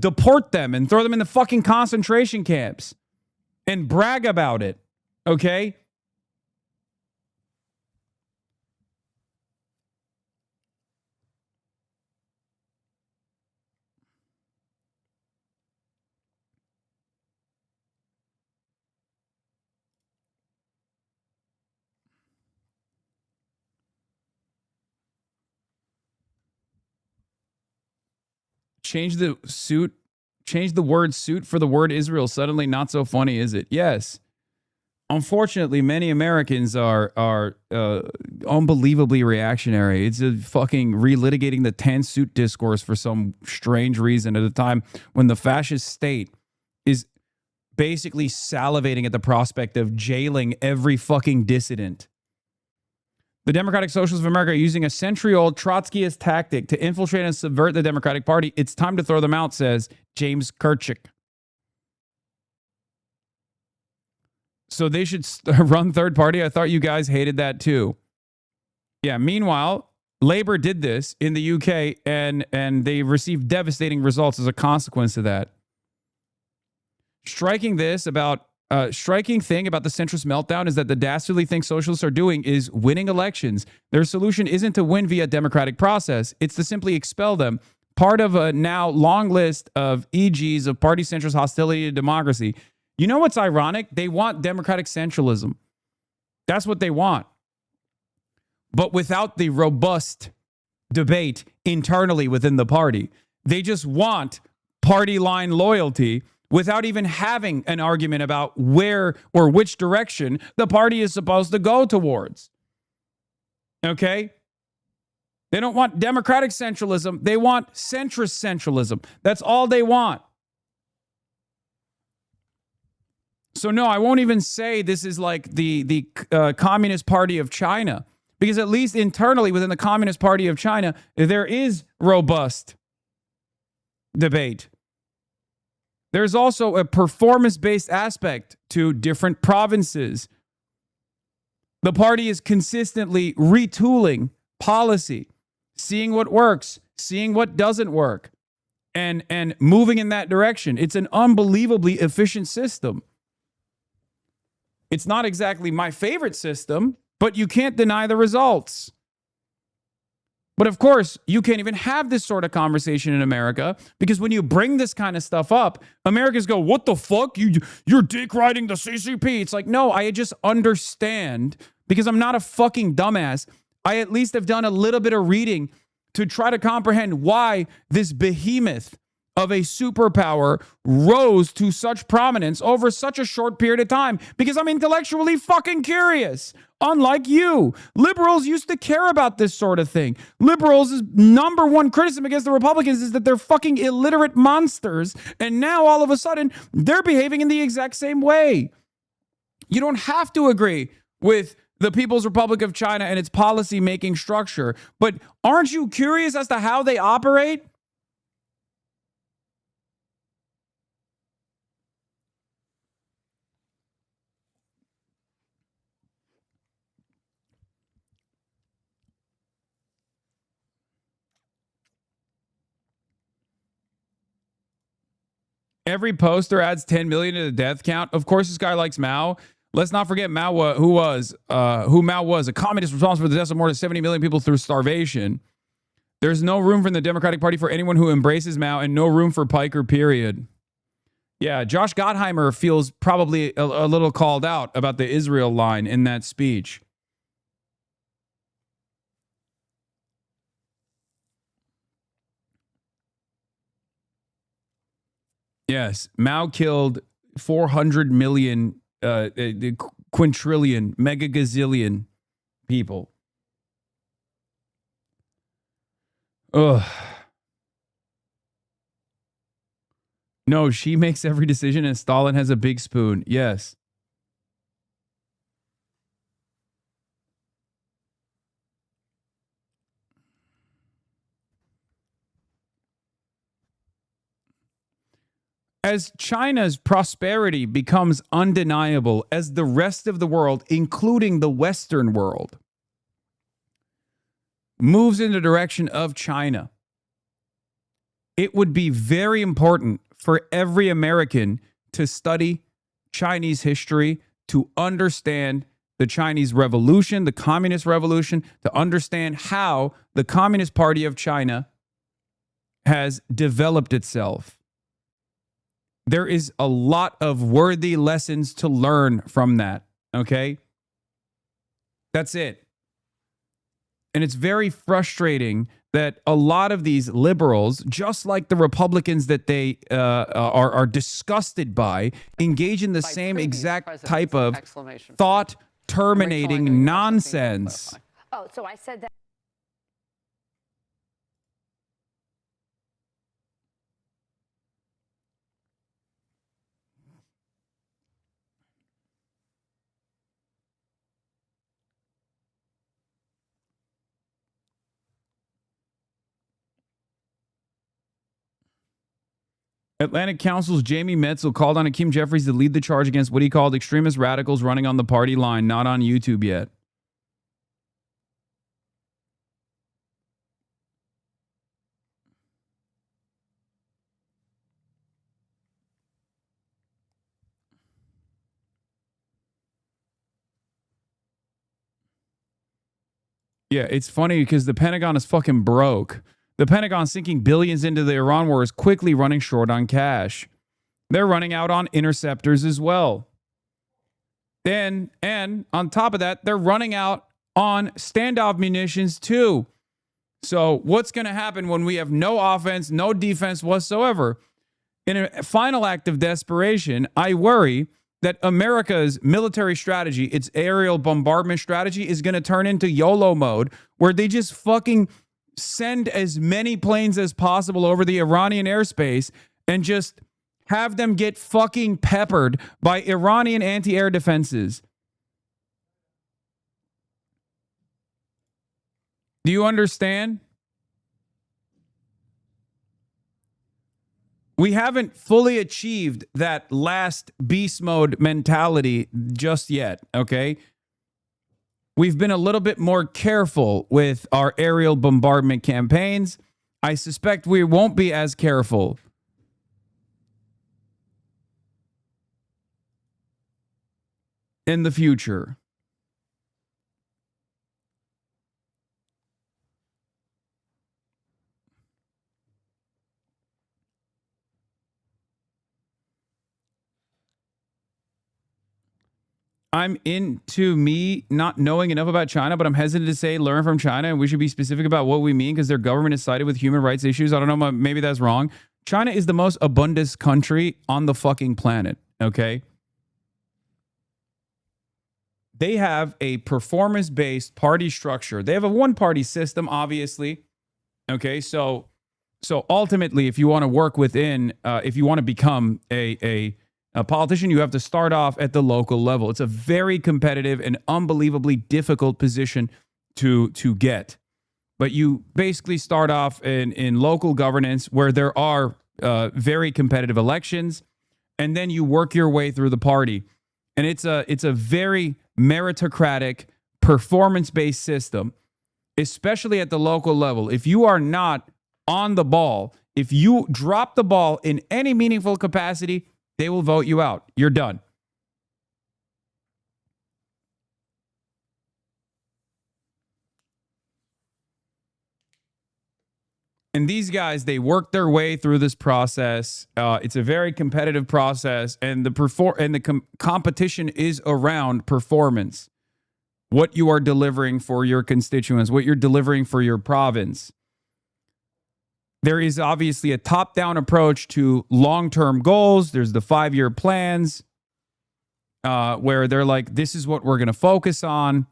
deport them and throw them in the fucking concentration camps and brag about it. Okay? Change the word suit for the word Israel. Suddenly not so funny, is it? Yes. Unfortunately, many Americans are unbelievably reactionary. It's a fucking relitigating the 10 suit discourse for some strange reason at a time when the fascist state is basically salivating at the prospect of jailing every fucking dissident. The Democratic Socialists of America are using a century-old Trotskyist tactic to infiltrate and subvert the Democratic Party. It's time to throw them out, says James Kirchick. So they should run third party? I thought you guys hated that too. Yeah, meanwhile, Labour did this in the UK and they received devastating results as a consequence of that. Striking thing about the centrist meltdown is that the dastardly thing socialists are doing is winning elections. Their solution isn't to win via democratic process. It's to simply expel them. Part of a now long list of EGs of party centrist hostility to democracy. You know what's ironic? They want democratic centralism. That's what they want. But without the robust debate internally within the party. They just want party line loyalty without even having an argument about where or which direction the party is supposed to go towards. Okay? They don't want democratic centralism. They want centrist centralism. That's all they want. So no, I won't even say this is like the Communist Party of China, because at least internally within the Communist Party of China, there is robust debate. There's also a performance-based aspect to different provinces. The party is consistently retooling policy, seeing what works, seeing what doesn't work, and moving in that direction. It's an unbelievably efficient system. It's not exactly my favorite system, but you can't deny the results. But of course, you can't even have this sort of conversation in America, because when you bring this kind of stuff up, Americans go, what the fuck? You're dick riding the CCP. It's like, no, I just understand, because I'm not a fucking dumbass. I at least have done a little bit of reading to try to comprehend why this behemoth of a superpower rose to such prominence over such a short period of time, because I'm intellectually fucking curious. Unlike you, liberals used to care about this sort of thing. Liberals' number one criticism against the Republicans is that they're fucking illiterate monsters, and now all of a sudden they're behaving in the exact same way. You don't have to agree with the People's Republic of China and its policy-making structure, but aren't you curious as to how they operate? Every poster adds 10 million to the death count. Of course, this guy likes Mao. Let's not forget Mao, who Mao was, a communist responsible for the deaths of more than 70 million people through starvation. There's no room for the Democratic Party for anyone who embraces Mao, and no room for Piker, period. Yeah, Josh Gottheimer feels probably a little called out about the Israel line in that speech. Yes, Mao killed 400 million, quintillion, mega gazillion people. Ugh. No, she makes every decision and Stalin has a big spoon. Yes. As China's prosperity becomes undeniable, as the rest of the world, including the Western world, moves in the direction of China, it would be very important for every American to study Chinese history, to understand the Chinese Revolution, the Communist Revolution, to understand how the Communist Party of China has developed itself. There is a lot of worthy lessons to learn from that, okay? That's it. And it's very frustrating that a lot of these liberals, just like the Republicans that they are disgusted by, engage in the same exact type of thought-terminating nonsense. Oh, so I said that. Atlantic Council's Jamie Metzel called on Hakeem Jeffries to lead the charge against what he called extremist radicals running on the party line, not on YouTube yet. Yeah, it's funny because the Pentagon is fucking broke. The Pentagon sinking billions into the Iran war is quickly running short on cash. They're running out on interceptors as well. And on top of that, they're running out on standoff munitions too. So what's going to happen when we have no offense, no defense whatsoever? In a final act of desperation, I worry that America's military strategy, its aerial bombardment strategy, is going to turn into YOLO mode, where they just fucking send as many planes as possible over the Iranian airspace and just have them get fucking peppered by Iranian anti-air defenses. Do you understand? We haven't fully achieved that last beast mode mentality just yet, okay? We've been a little bit more careful with our aerial bombardment campaigns. I suspect we won't be as careful in the future. I'm into me not knowing enough about China, but I'm hesitant to say learn from China, and we should be specific about what we mean because their government is sided with human rights issues. I don't know, maybe that's wrong. China is the most abundant country on the fucking planet, okay? They have a performance-based party structure. They have a one-party system, obviously, okay? So ultimately, if you want to work within, if you want to become a politician, you have to start off at the local level. It's a very competitive and unbelievably difficult position to get. But you basically start off in local governance where there are very competitive elections, and then you work your way through the party. And it's a very meritocratic, performance-based system, especially at the local level. If you are not on the ball, if you drop the ball in any meaningful capacity, they will vote you out. You're done. And these guys, they work their way through this process. It's a very competitive process, and the competition is around performance. What you are delivering for your constituents, what you're delivering for your province. There is obviously a top-down approach to long-term goals. There's the 5-year plans where they're like, this is what we're going to focus on.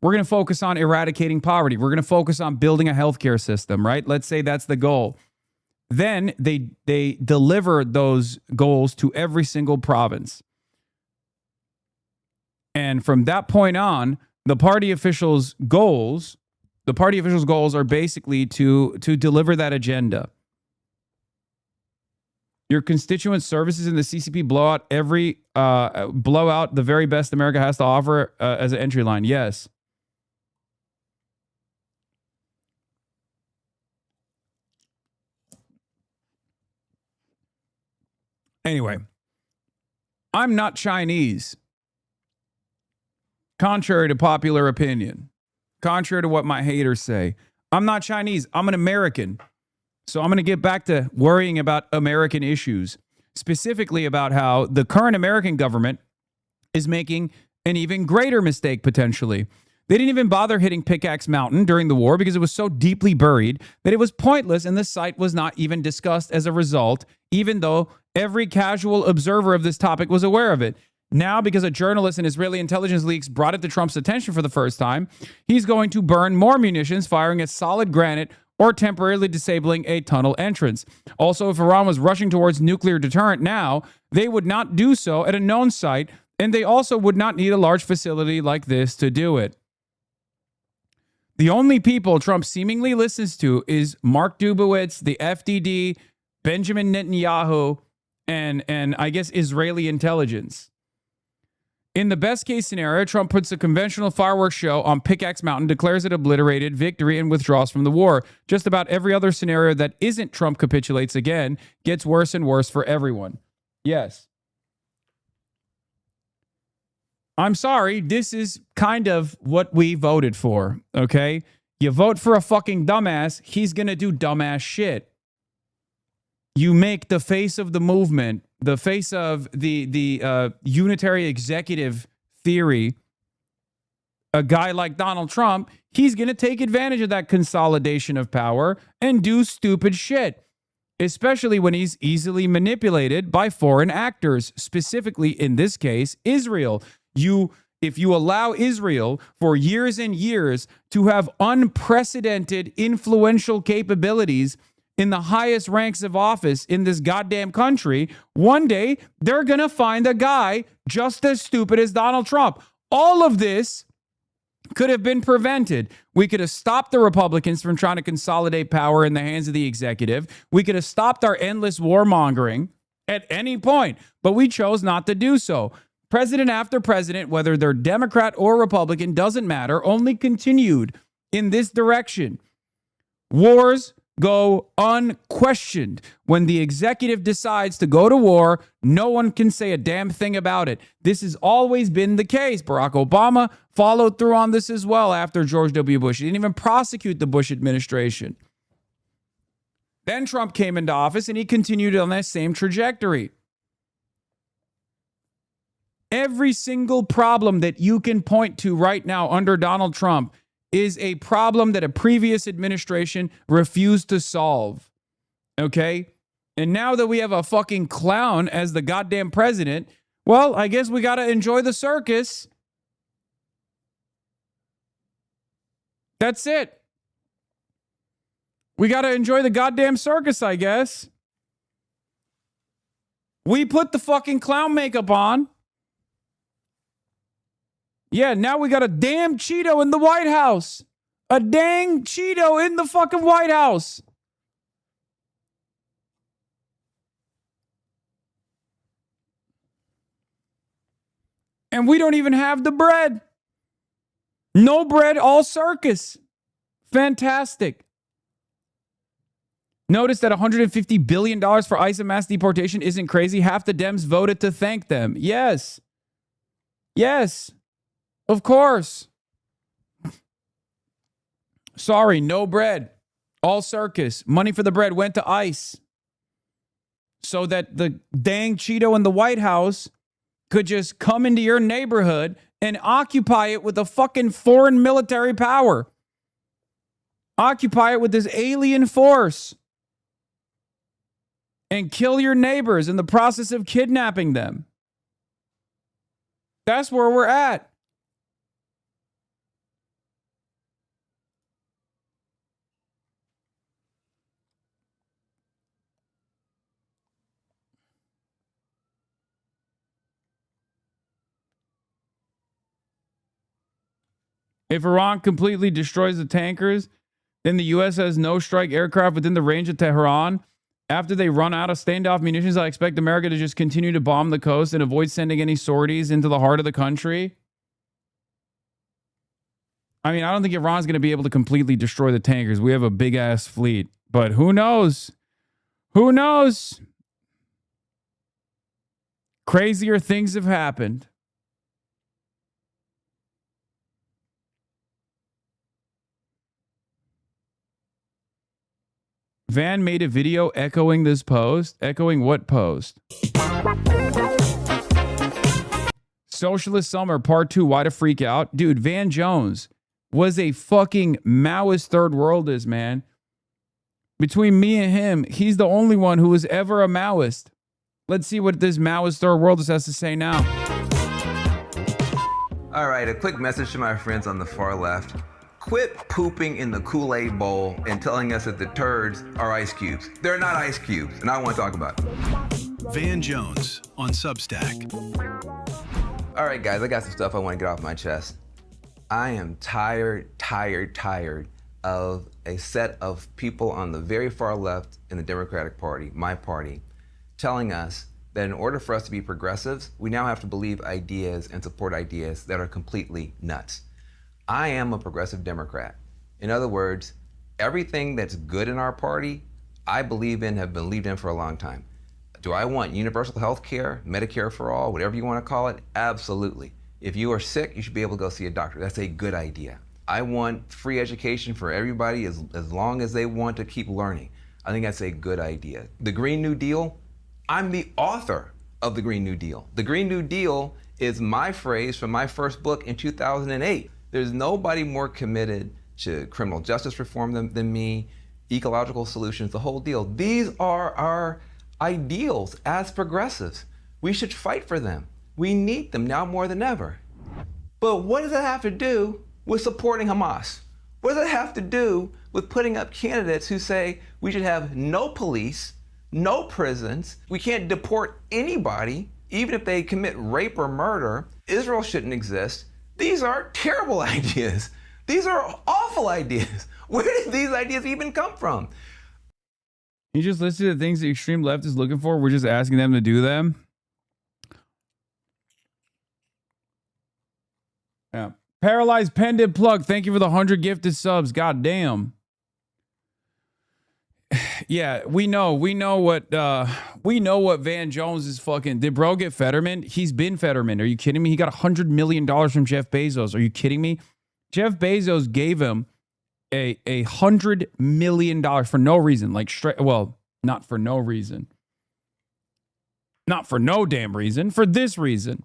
We're going to focus on eradicating poverty. We're going to focus on building a healthcare system, right? Let's say that's the goal. Then they deliver those goals to every single province. And from that point on, the party officials' goals are basically to deliver that agenda. Your constituent services in the CCP blow out the very best America has to offer as an entry line. Yes. Anyway, I'm not Chinese. Contrary to popular opinion. Contrary to what my haters say. I'm not Chinese. I'm an American. So I'm going to get back to worrying about American issues. Specifically about how the current American government is making an even greater mistake potentially. They didn't even bother hitting Pickaxe Mountain during the war because it was so deeply buried that it was pointless and the site was not even discussed as a result, even though every casual observer of this topic was aware of it. Now, because a journalist and Israeli intelligence leaks brought it to Trump's attention for the first time, he's going to burn more munitions, firing at solid granite or temporarily disabling a tunnel entrance. Also, if Iran was rushing towards nuclear deterrent now, they would not do so at a known site, and they also would not need a large facility like this to do it. The only people Trump seemingly listens to is Mark Dubowitz, the FDD, Benjamin Netanyahu, and I guess Israeli intelligence. In the best case scenario, Trump puts a conventional fireworks show on Pickaxe Mountain, declares it obliterated, victory, and withdraws from the war. Just about every other scenario that isn't Trump capitulates again gets worse and worse for everyone. Yes. I'm sorry, this is kind of what we voted for, okay? You vote for a fucking dumbass, he's gonna do dumbass shit. You make the face of the movement, the face of the unitary executive theory, a guy like Donald Trump, he's going to take advantage of that consolidation of power and do stupid shit. especially when he's easily manipulated by foreign actors, specifically in this case, Israel. If you allow Israel for years and years to have unprecedented influential capabilities in the highest ranks of office in this goddamn country, one day they're going to find a guy just as stupid as Donald Trump. All of this could have been prevented. We could have stopped the Republicans from trying to consolidate power in the hands of the executive. We could have stopped our endless warmongering at any point, but we chose not to do so. President after president, whether they're Democrat or Republican, doesn't matter, only continued in this direction. Wars go unquestioned. When the executive decides to go to war, no one can say a damn thing about it. This has always been the case. Barack Obama followed through on this as well after George W. Bush. He didn't even prosecute the Bush administration. Then Trump came into office and he continued on that same trajectory. Every single problem that you can point to right now under Donald Trump is a problem that a previous administration refused to solve. Okay? And now that we have a fucking clown as the goddamn president, well, I guess we got to enjoy the circus. That's it. We got to enjoy the goddamn circus, I guess. We put the fucking clown makeup on. Yeah, now we got a damn Cheeto in the White House. A dang Cheeto in the fucking White House. And we don't even have the bread. No bread, all circus. Fantastic. Notice that $150 billion for ICE and mass deportation isn't crazy. Half the Dems voted to thank them. Yes. Yes. Of course. Sorry, no bread. All circus. Money for the bread went to ICE. So that the dang Cheeto in the White House could just come into your neighborhood and occupy it with a fucking foreign military power. Occupy it with this alien force. And kill your neighbors in the process of kidnapping them. That's where we're at. If Iran completely destroys the tankers, then the U.S. has no strike aircraft within the range of Tehran. After they run out of standoff munitions, I expect America to just continue to bomb the coast and avoid sending any sorties into the heart of the country. I mean, I don't think Iran's going to be able to completely destroy the tankers. We have a big-ass fleet. But who knows? Who knows? Crazier things have happened. Van made a video echoing this post. Echoing what post? Socialist Summer Part 2, Why to Freak Out? Dude, Van Jones was a fucking Maoist third worldist, man. Between me and him, he's the only one who was ever a Maoist. Let's see what this Maoist third worldist has to say now. All right, a quick message to my friends on the far left. Quit pooping in the Kool-Aid bowl and telling us that the turds are ice cubes. They're not ice cubes, and I want to talk about it. Van Jones on Substack. All right, guys, I got some stuff I want to get off my chest. I am tired of a set of people on the very far left in the Democratic Party, my party, telling us that in order for us to be progressives, we now have to believe ideas and support ideas that are completely nuts. I am a progressive Democrat. In other words, everything that's good in our party, I believe in, have believed in for a long time. Do I want universal health care, Medicare for all, whatever you want to call it? Absolutely. If you are sick, you should be able to go see a doctor. That's a good idea. I want free education for everybody as long as they want to keep learning. I think that's a good idea. The Green New Deal, I'm the author of the Green New Deal. The Green New Deal is my phrase from my first book in 2008. There's nobody more committed to criminal justice reform than me. ecological solutions, the whole deal. These are our ideals as progressives. We should fight for them. We need them now more than ever. But what does that have to do with supporting Hamas? What does that have to do with putting up candidates who say we should have no police, no prisons, we can't deport anybody, even if they commit rape or murder, Israel shouldn't exist? These are terrible ideas. These are awful ideas. Where did these ideas even come from? You just listed the things the extreme left is looking for. We're just asking them to do them. Yeah. Paralyzed Pendant Plug. Thank you for the 100 gifted subs. God damn. Yeah, we know what Van Jones is fucking. Did bro get Fetterman? He's been Fetterman. Are you kidding me? He got $100 million from Jeff Bezos. Are you kidding me? Jeff Bezos gave him a $100 million for no reason. Like straight, well, not for no reason. Not for no damn reason. For this reason.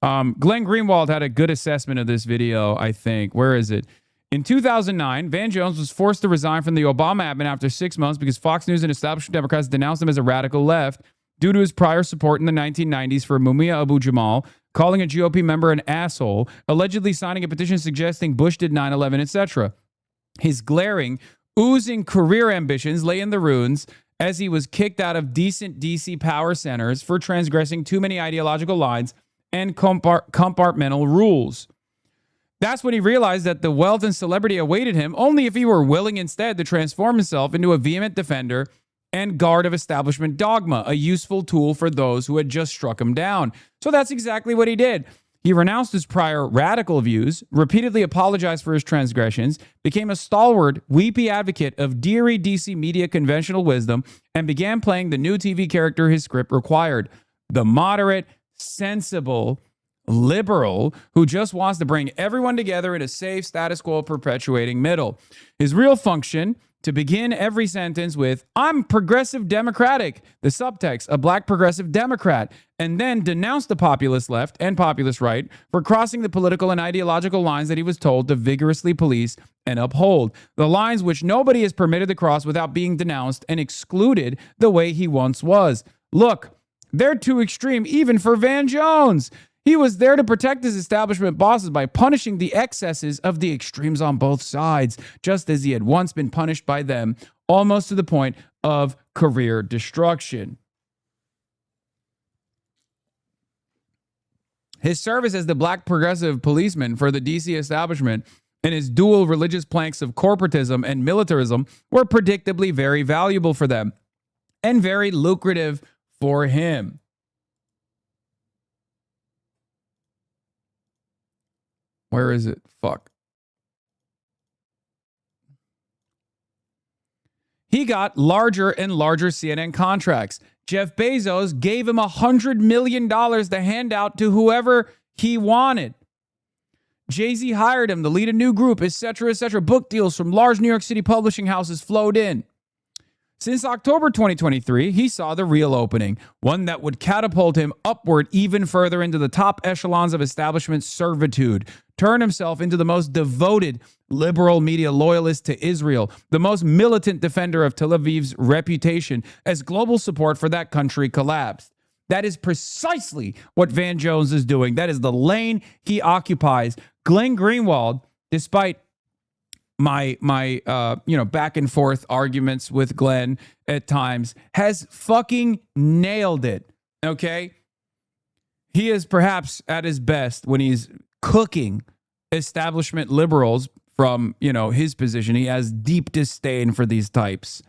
Glenn Greenwald had a good assessment of this video, I think. Where is it? In 2009, Van Jones was forced to resign from the Obama admin after 6 months because Fox News and establishment Democrats denounced him as a radical left due to his prior support in the 1990s for Mumia Abu-Jamal, calling a GOP member an asshole, allegedly signing a petition suggesting Bush did 9/11, etc. His glaring, oozing career ambitions lay in the ruins as he was kicked out of decent DC power centers for transgressing too many ideological lines and compartmental rules. That's when he realized that the wealth and celebrity awaited him only if he were willing instead to transform himself into a vehement defender and guard of establishment dogma, a useful tool for those who had just struck him down. So that's exactly what he did. He renounced his prior radical views, repeatedly apologized for his transgressions, became a stalwart, weepy advocate of deary DC media conventional wisdom, and began playing the new TV character his script required. The moderate, sensible, liberal who just wants to bring everyone together in a safe status quo perpetuating middle. His real function, to begin every sentence with, I'm progressive democratic, the subtext, a black progressive Democrat, and then denounce the populist left and populist right for crossing the political and ideological lines that he was told to vigorously police and uphold. The lines which nobody is permitted to cross without being denounced and excluded the way he once was. Look, they're too extreme even for Van Jones. He was there to protect his establishment bosses by punishing the excesses of the extremes on both sides, just as he had once been punished by them, almost to the point of career destruction. His service as the black progressive policeman for the DC establishment and his dual religious planks of corporatism and militarism were predictably very valuable for them and very lucrative for him. Where is it? Fuck. He got larger and larger CNN contracts. Jeff Bezos gave him $100 million to hand out to whoever he wanted. Jay-Z hired him to lead a new group, etc., etc. Book deals from large New York City publishing houses flowed in. Since October 2023, he saw the real opening, one that would catapult him upward even further into the top echelons of establishment servitude, turn himself into the most devoted liberal media loyalist to Israel, the most militant defender of Tel Aviv's reputation as global support for that country collapsed. That is precisely what Van Jones is doing. That is the lane he occupies. Glenn Greenwald, despite my back and forth arguments with Glenn at times, has fucking nailed it. Okay? He is perhaps at his best when he's cooking establishment liberals from, his position. He has deep disdain for these types.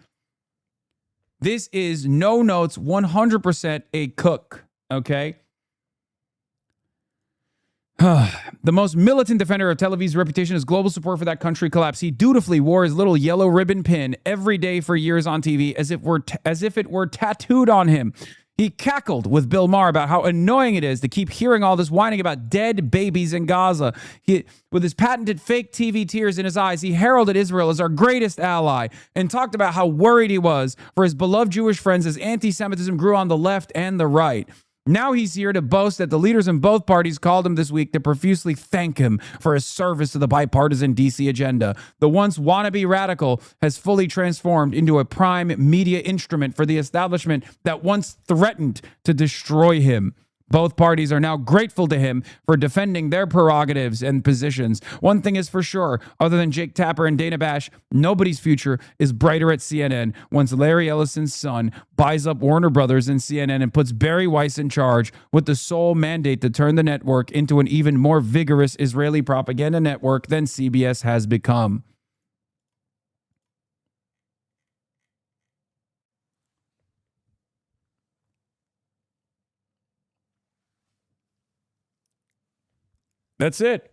This is no notes 100% a cook. Okay? The most militant defender of Tel Aviv's reputation as global support for that country collapse. He dutifully wore his little yellow ribbon pin every day for years on TV as if it were tattooed on him. He cackled with Bill Maher about how annoying it is to keep hearing all this whining about dead babies in Gaza. With his patented fake TV tears in his eyes, he heralded Israel as our greatest ally and talked about how worried he was for his beloved Jewish friends as anti-Semitism grew on the left and the right. Now he's here to boast that the leaders in both parties called him this week to profusely thank him for his service to the bipartisan DC agenda. The once wannabe radical has fully transformed into a prime media instrument for the establishment that once threatened to destroy him. Both parties are now grateful to him for defending their prerogatives and positions. One thing is for sure, other than Jake Tapper and Dana Bash, nobody's future is brighter at CNN once Larry Ellison's son buys up Warner Brothers and CNN and puts Barry Weiss in charge with the sole mandate to turn the network into an even more vigorous Israeli propaganda network than CBS has become. That's it.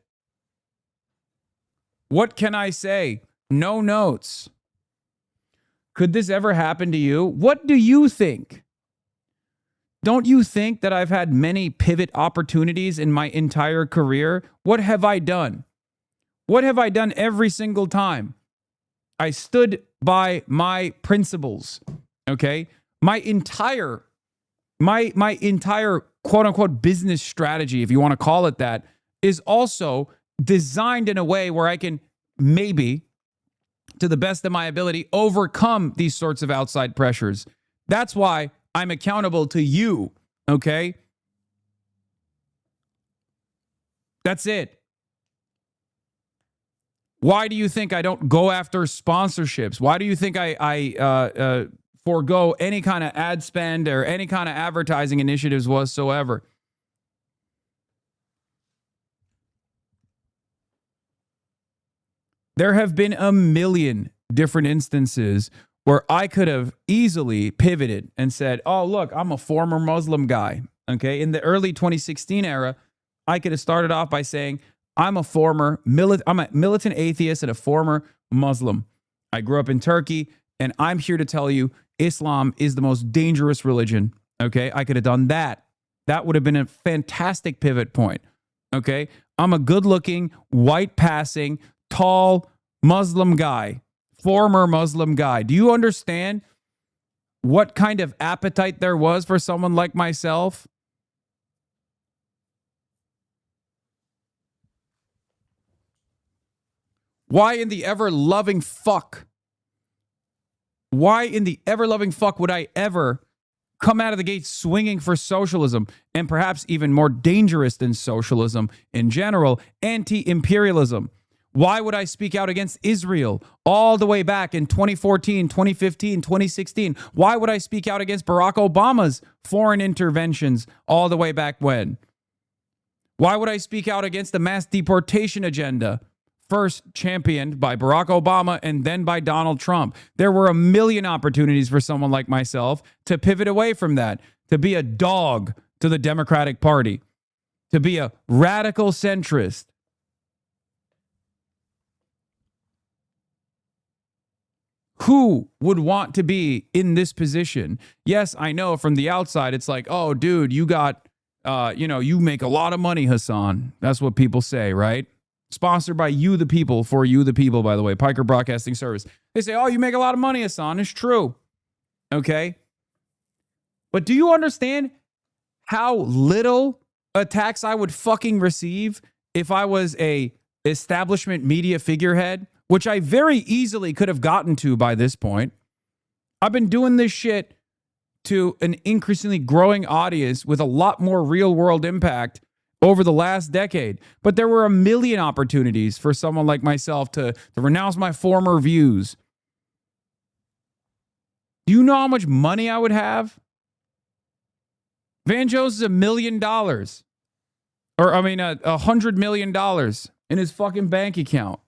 What can I say? No notes. Could this ever happen to you? What do you think? Don't you think that I've had many pivot opportunities in my entire career? What have I done? What have I done every single time? I stood by my principles. Okay? My entire quote unquote business strategy, if you want to call it that, is also designed in a way where I can maybe, to the best of my ability, overcome these sorts of outside pressures. That's why I'm accountable to you, okay? That's it. Why do you think I don't go after sponsorships? Why do you think I forego any kind of ad spend or any kind of advertising initiatives whatsoever? There have been a million different instances where I could have easily pivoted and said, oh, look, I'm a former Muslim guy. Okay. In the early 2016 era, I could have started off by saying, I'm a militant atheist and a former Muslim. I grew up in Turkey, and I'm here to tell you Islam is the most dangerous religion. Okay. I could have done that. That would have been a fantastic pivot point. Okay. I'm a good looking, white passing, tall Muslim guy, former Muslim guy. Do you understand what kind of appetite there was for someone like myself? Why in the ever-loving fuck? Why in the ever-loving fuck would I ever come out of the gate swinging for socialism, and perhaps even more dangerous than socialism in general, anti-imperialism? Why would I speak out against Israel all the way back in 2014, 2015, 2016? Why would I speak out against Barack Obama's foreign interventions all the way back when? Why would I speak out against the mass deportation agenda, first championed by Barack Obama and then by Donald Trump? There were a million opportunities for someone like myself to pivot away from that, to be a dog to the Democratic Party, to be a radical centrist. Who would want to be in this position? Yes, I know from the outside, it's like, oh, dude, you got, you make a lot of money, Hasan. That's what people say, right? Sponsored by You the People, for You the People, by the way, Piker Broadcasting Service. They say, oh, you make a lot of money, Hasan. It's true. Okay. But do you understand how little attacks I would fucking receive if I was a establishment media figurehead, which I very easily could have gotten to by this point? I've been doing this shit to an increasingly growing audience with a lot more real world impact over the last decade. But there were a million opportunities for someone like myself to renounce my former views. Do you know how much money I would have? Van Jones is $1 million. Or, $100 million in his fucking bank account.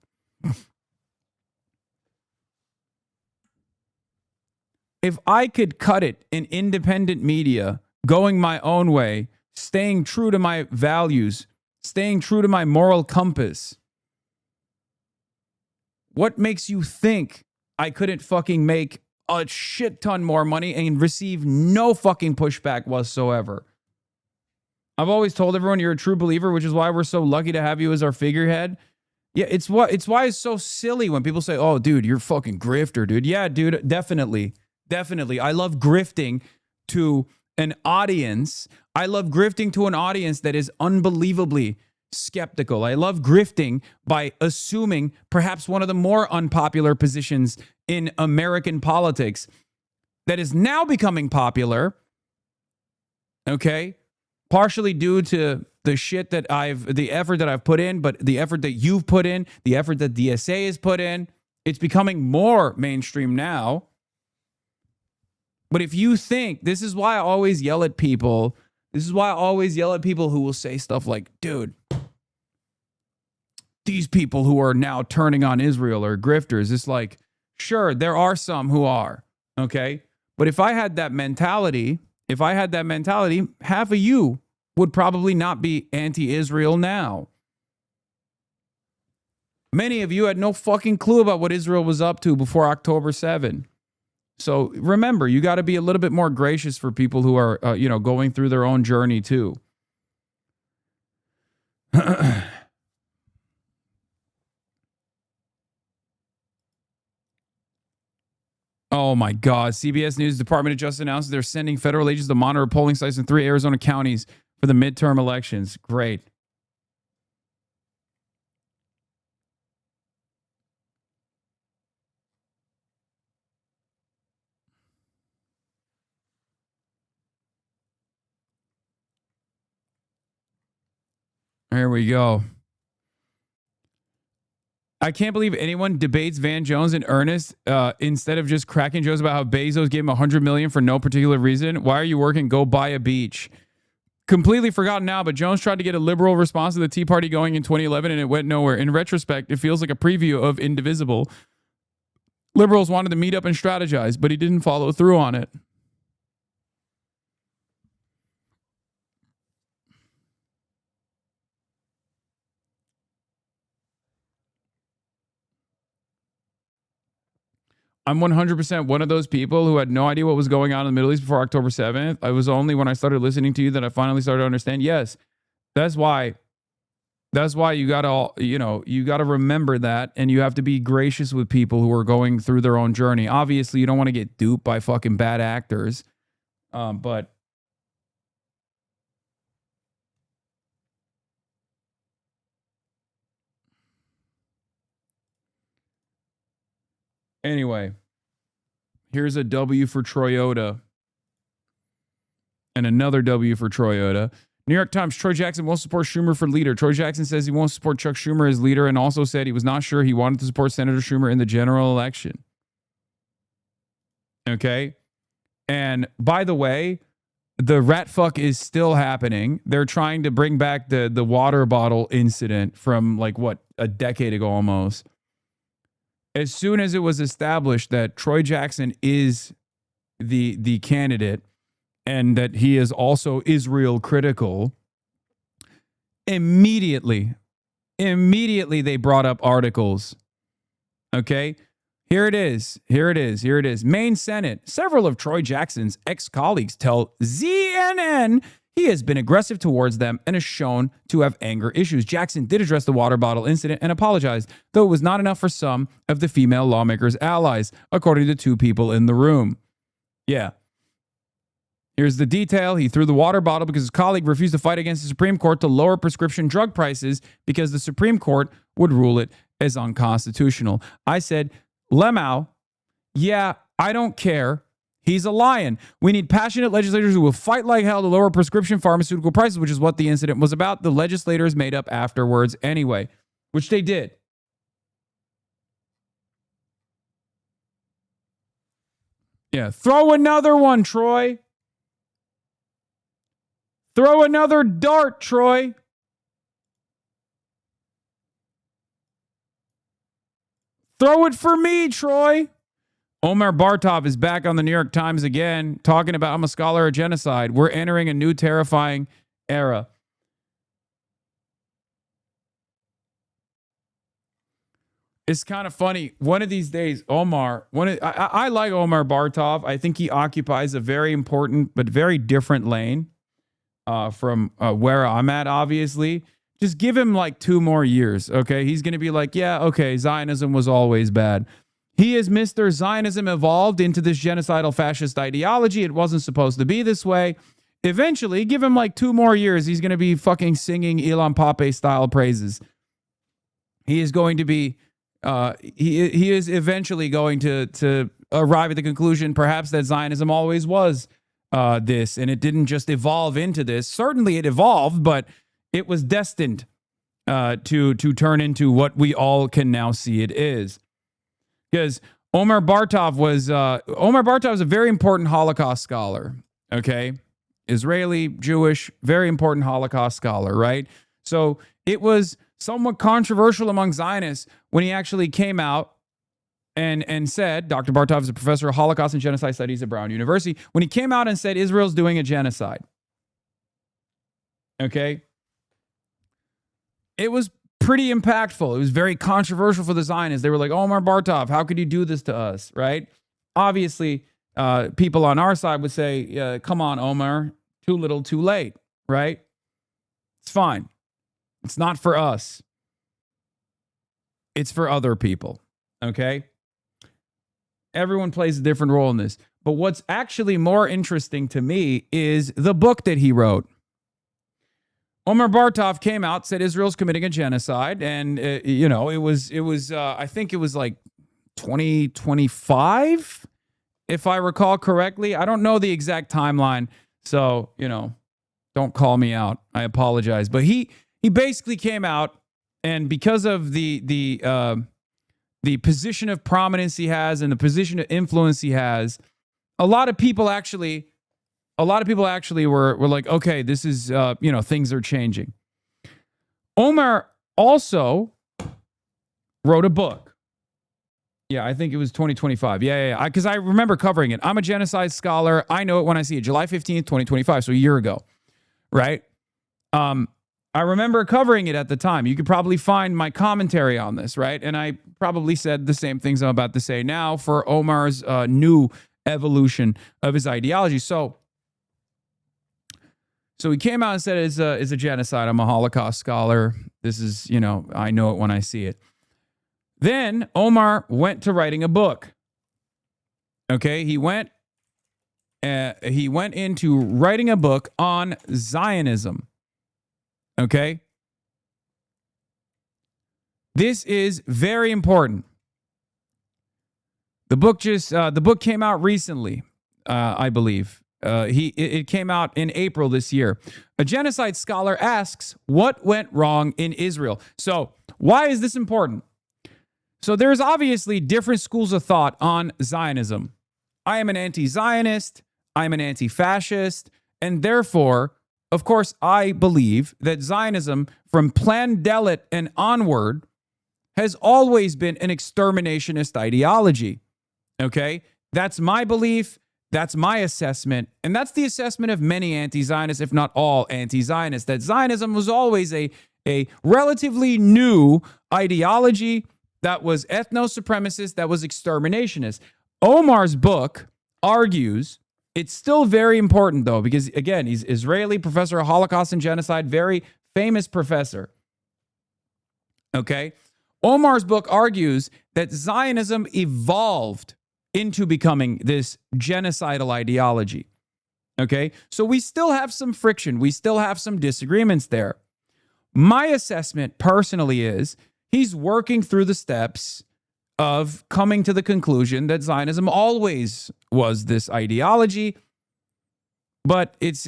If I could cut it in independent media, going my own way, staying true to my values, staying true to my moral compass, what makes you think I couldn't fucking make a shit ton more money and receive no fucking pushback whatsoever? I've always told everyone you're a true believer, which is why we're so lucky to have you as our figurehead. Yeah, it's why it's so silly when people say, oh, dude, you're fucking grifter, dude. Yeah, dude, definitely. Definitely. I love grifting to an audience. I love grifting to an audience that is unbelievably skeptical. I love grifting by assuming perhaps one of the more unpopular positions in American politics that is now becoming popular, okay? Partially due to the shit that the effort that I've put in, but the effort that you've put in, the effort that DSA has put in, it's becoming more mainstream now. But if you think, this is why I always yell at people. This is why I always yell at people who will say stuff like, dude, these people who are now turning on Israel are grifters. It's like, sure, there are some who are, okay? But if I had that mentality, half of you would probably not be anti-Israel now. Many of you had no fucking clue about what Israel was up to before October 7. So remember, you got to be a little bit more gracious for people who are, going through their own journey too. Oh my God. CBS News Department of Justice announced they're sending federal agents to monitor polling sites in 3 Arizona counties for the midterm elections. Great. There we go. I can't believe anyone debates Van Jones in earnest instead of just cracking jokes about how Bezos gave him $100 million for no particular reason. Why are you working? Go buy a beach. Completely forgotten now, but Jones tried to get a liberal response to the Tea Party going in 2011 and it went nowhere. In retrospect, it feels like a preview of Indivisible. Liberals wanted to meet up and strategize, but he didn't follow through on it. I'm 100% one of those people who had no idea what was going on in the Middle East before October 7th. I was only when I started listening to you that I finally started to understand. Yes, that's why you gotta, you gotta remember that, and you have to be gracious with people who are going through their own journey. Obviously, you don't want to get duped by fucking bad actors, but anyway, here's a W for Toyota and another W for Toyota. New York Times, Troy Jackson won't support Schumer for leader. Troy Jackson says he won't support Chuck Schumer as leader and also said he was not sure he wanted to support Senator Schumer in the general election. Okay? And by the way, the rat fuck is still happening. They're trying to bring back the water bottle incident from a decade ago almost. As soon as it was established that Troy Jackson is the candidate and that he is also Israel critical, immediately they brought up articles. Okay? Here it is. Maine Senate. Several of Troy Jackson's ex-colleagues tell CNN he has been aggressive towards them and is shown to have anger issues. Jackson did address the water bottle incident and apologized, though it was not enough for some of the female lawmakers' allies, according to 2 people in the room. Yeah. Here's the detail. He threw the water bottle because his colleague refused to fight against the Supreme Court to lower prescription drug prices because the Supreme Court would rule it as unconstitutional. I said, Lemau, yeah, I don't care. He's a lion. We need passionate legislators who will fight like hell to lower prescription pharmaceutical prices, which is what the incident was about. The legislators made up afterwards anyway, which they did. Yeah, throw another one, Troy. Throw another dart, Troy. Throw it for me, Troy. Omar Bartov is back on the New York Times again, talking about I'm a scholar of genocide. We're entering a new terrifying era. It's kind of funny. One of these days, Omar, I like Omar Bartov. I think he occupies a very important but very different lane from where I'm at, obviously. Just give him 2 more years, okay? He's going to be like, yeah, okay, Zionism was always bad. He is Mr. Zionism evolved into this genocidal fascist ideology. It wasn't supposed to be this way. Eventually, give him like 2 more years, he's going to be fucking singing Ilan Pape style praises. He is going to be, he is eventually going to arrive at the conclusion perhaps that Zionism always was this, and it didn't just evolve into this. Certainly it evolved, but it was destined to turn into what we all can now see it is. Because Omer Bartov was a very important Holocaust scholar, okay? Israeli, Jewish, very important Holocaust scholar, right? So it was somewhat controversial among Zionists when he actually came out and said, Dr. Bartov is a professor of Holocaust and Genocide Studies at Brown University, when he came out and said Israel's doing a genocide, okay? It was pretty impactful. It was very controversial for the Zionists. They were like, Omar Bartov, how could you do this to us, right? Obviously, people on our side would say, come on, Omar, too little, too late, right? It's fine. It's not for us. It's for other people, okay? Everyone plays a different role in this. But what's actually more interesting to me is the book that he wrote. Omar Bartov came out, said Israel's committing a genocide, and it was I think it was like 2025, if I recall correctly. I don't know the exact timeline, so don't call me out. I apologize, but he basically came out, and because of the position of prominence he has and the position of influence he has, a lot of people actually were like, okay, this is, things are changing. Omar also wrote a book. Yeah, I think it was 2025. Yeah. Because I remember covering it. I'm a genocide scholar. I know it when I see it. July 15th, 2025. So a year ago, right? I remember covering it at the time. You could probably find my commentary on this, right? And I probably said the same things I'm about to say now for Omar's new evolution of his ideology. So he came out and said it's a genocide. I'm a Holocaust scholar. This is, I know it when I see it. Then Omar went to writing a book. Okay, he went into writing a book on Zionism. Okay? This is very important. The book came out recently, I believe. It came out in April this year. A genocide scholar asks, what went wrong in Israel? So why is this important? So there's obviously different schools of thought on Zionism. I am an anti-Zionist. I'm an anti-fascist. And therefore, of course, I believe that Zionism from Plan Dalet and onward has always been an exterminationist ideology. Okay? That's my belief. That's my assessment, and that's the assessment of many anti-Zionists, if not all anti-Zionists, that Zionism was always a relatively new ideology that was ethno-supremacist, that was exterminationist. Omar's book argues, it's still very important though, because again, he's Israeli professor of Holocaust and genocide, very famous professor. Okay? Omar's book argues that Zionism evolved into becoming this genocidal ideology. Okay? So we still have some friction. We still have some disagreements there. My assessment personally is he's working through the steps of coming to the conclusion that Zionism always was this ideology, but it's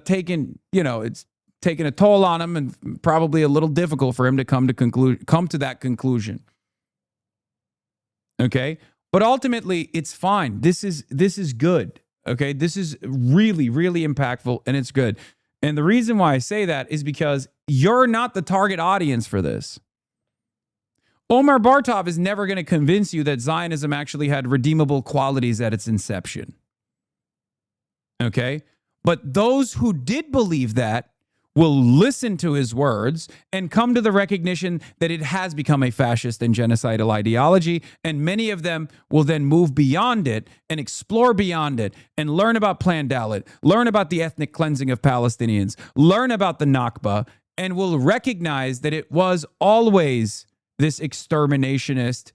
taken a toll on him and probably a little difficult for him to come to that conclusion. Okay? But ultimately, it's fine. This is good. Okay? This is really, really impactful, and it's good. And the reason why I say that is because you're not the target audience for this. Omar Bartov is never going to convince you that Zionism actually had redeemable qualities at its inception. Okay? But those who did believe that will listen to his words and come to the recognition that it has become a fascist and genocidal ideology, and many of them will then move beyond it and explore beyond it and learn about Plan Dalet, learn about the ethnic cleansing of Palestinians, learn about the Nakba, and will recognize that it was always this exterminationist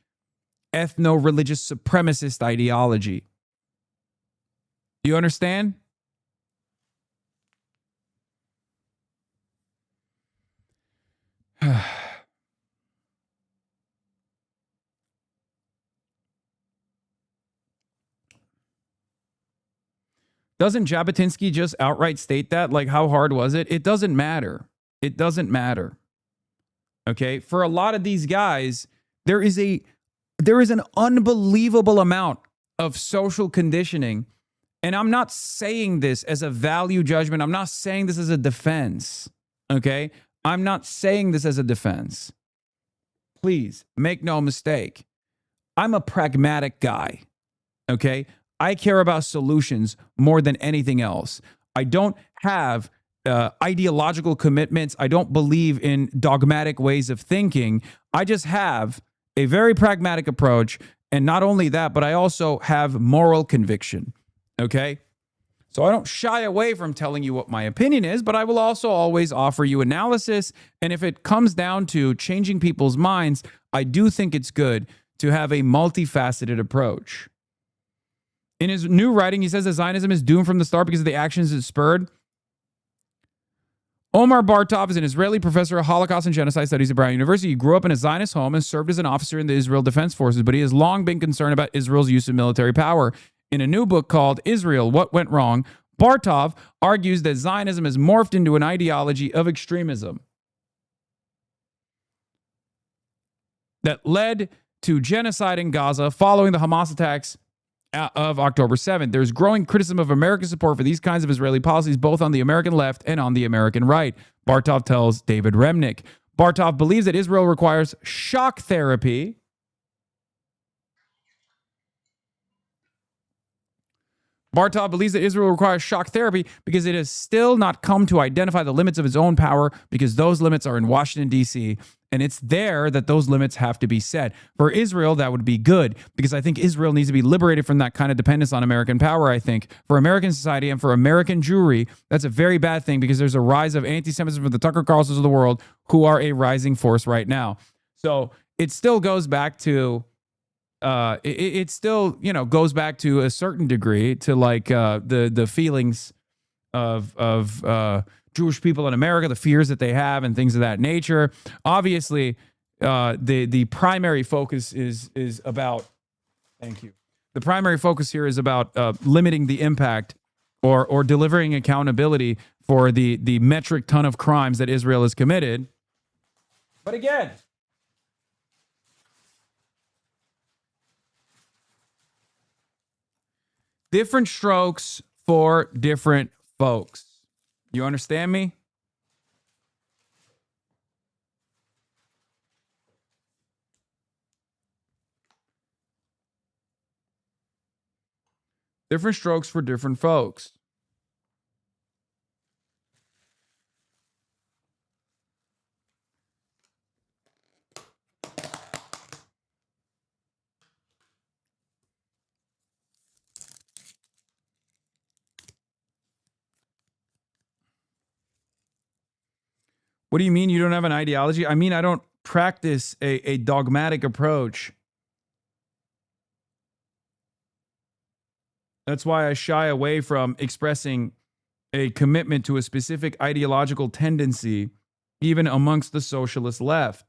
ethno-religious supremacist ideology. Do you understand? Doesn't Jabotinsky just outright state that? Like, how hard was it? It doesn't matter. It doesn't matter. Okay? For a lot of these guys, there is an unbelievable amount of social conditioning. And I'm not saying this as a value judgment. I'm not saying this as a defense. Okay? I'm not saying this as a defense. Please make no mistake. I'm a pragmatic guy. Okay? I care about solutions more than anything else. I don't have ideological commitments. I don't believe in dogmatic ways of thinking. I just have a very pragmatic approach. And not only that, but I also have moral conviction. Okay? So I don't shy away from telling you what my opinion is, but I will also always offer you analysis. And if it comes down to changing people's minds, I do think it's good to have a multifaceted approach. In his new writing, he says that Zionism is doomed from the start because of the actions it spurred. Omar Bartov is an Israeli professor of Holocaust and Genocide Studies at Brown University. He grew up in a Zionist home and served as an officer in the Israel Defense Forces, but he has long been concerned about Israel's use of military power. In a new book called Israel, What Went Wrong, Bartov argues that Zionism has morphed into an ideology of extremism that led to genocide in Gaza following the Hamas attacks of October 7th. There's growing criticism of American support for these kinds of Israeli policies, both on the American left and on the American right, Bartov tells David Remnick. Bartov believes that Israel requires shock therapy Bartov believes that Israel requires shock therapy because it has still not come to identify the limits of its own power, because those limits are in Washington, D.C., and it's there that those limits have to be set. For Israel, that would be good, because I think Israel needs to be liberated from that kind of dependence on American power, I think. For American society and for American Jewry, that's a very bad thing, because there's a rise of anti-Semitism for the Tucker Carlsons of the world, who are a rising force right now. So it still goes back to... it still, you know, goes back to a certain degree to like the feelings of Jewish people in America, the fears that they have and things of that nature. Obviously, the primary focus is about, thank you. The primary focus here is about limiting the impact or delivering accountability for the metric ton of crimes that Israel has committed. But again, different strokes for different folks. You understand me? Different strokes for different folks. What do you mean you don't have an ideology? I mean, I don't practice a dogmatic approach. That's why I shy away from expressing a commitment to a specific ideological tendency, even amongst the socialist left.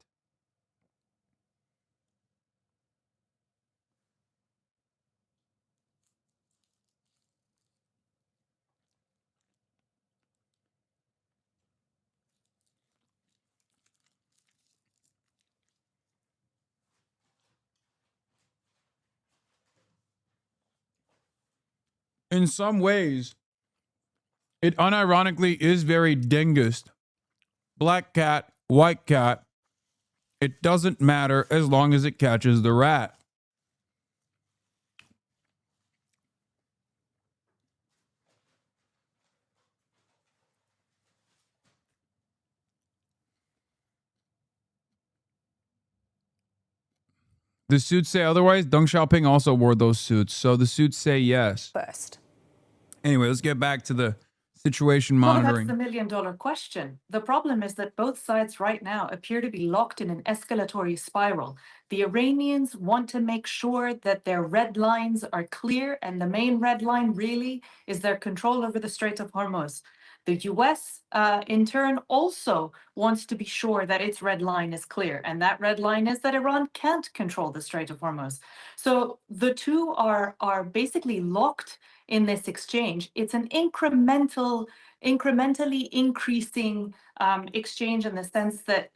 In some ways, it unironically is very dingist. Black cat, white cat, it doesn't matter as long as it catches the rat. The suits say otherwise. Deng Xiaoping also wore those suits, so the suits say yes. First. Anyway, let's get back to the Situation Well, monitoring. that's the million-dollar question. The problem is that both sides right now appear to be locked in an escalatory spiral. The Iranians want to make sure that their red lines are clear, and the main red line really is their control over the Strait of Hormuz. The US, in turn, also wants to be sure that its red line is clear, and that red line is that Iran can't control the Strait of Hormuz. So the two are basically locked in this exchange. It's an incrementally increasing exchange in the sense that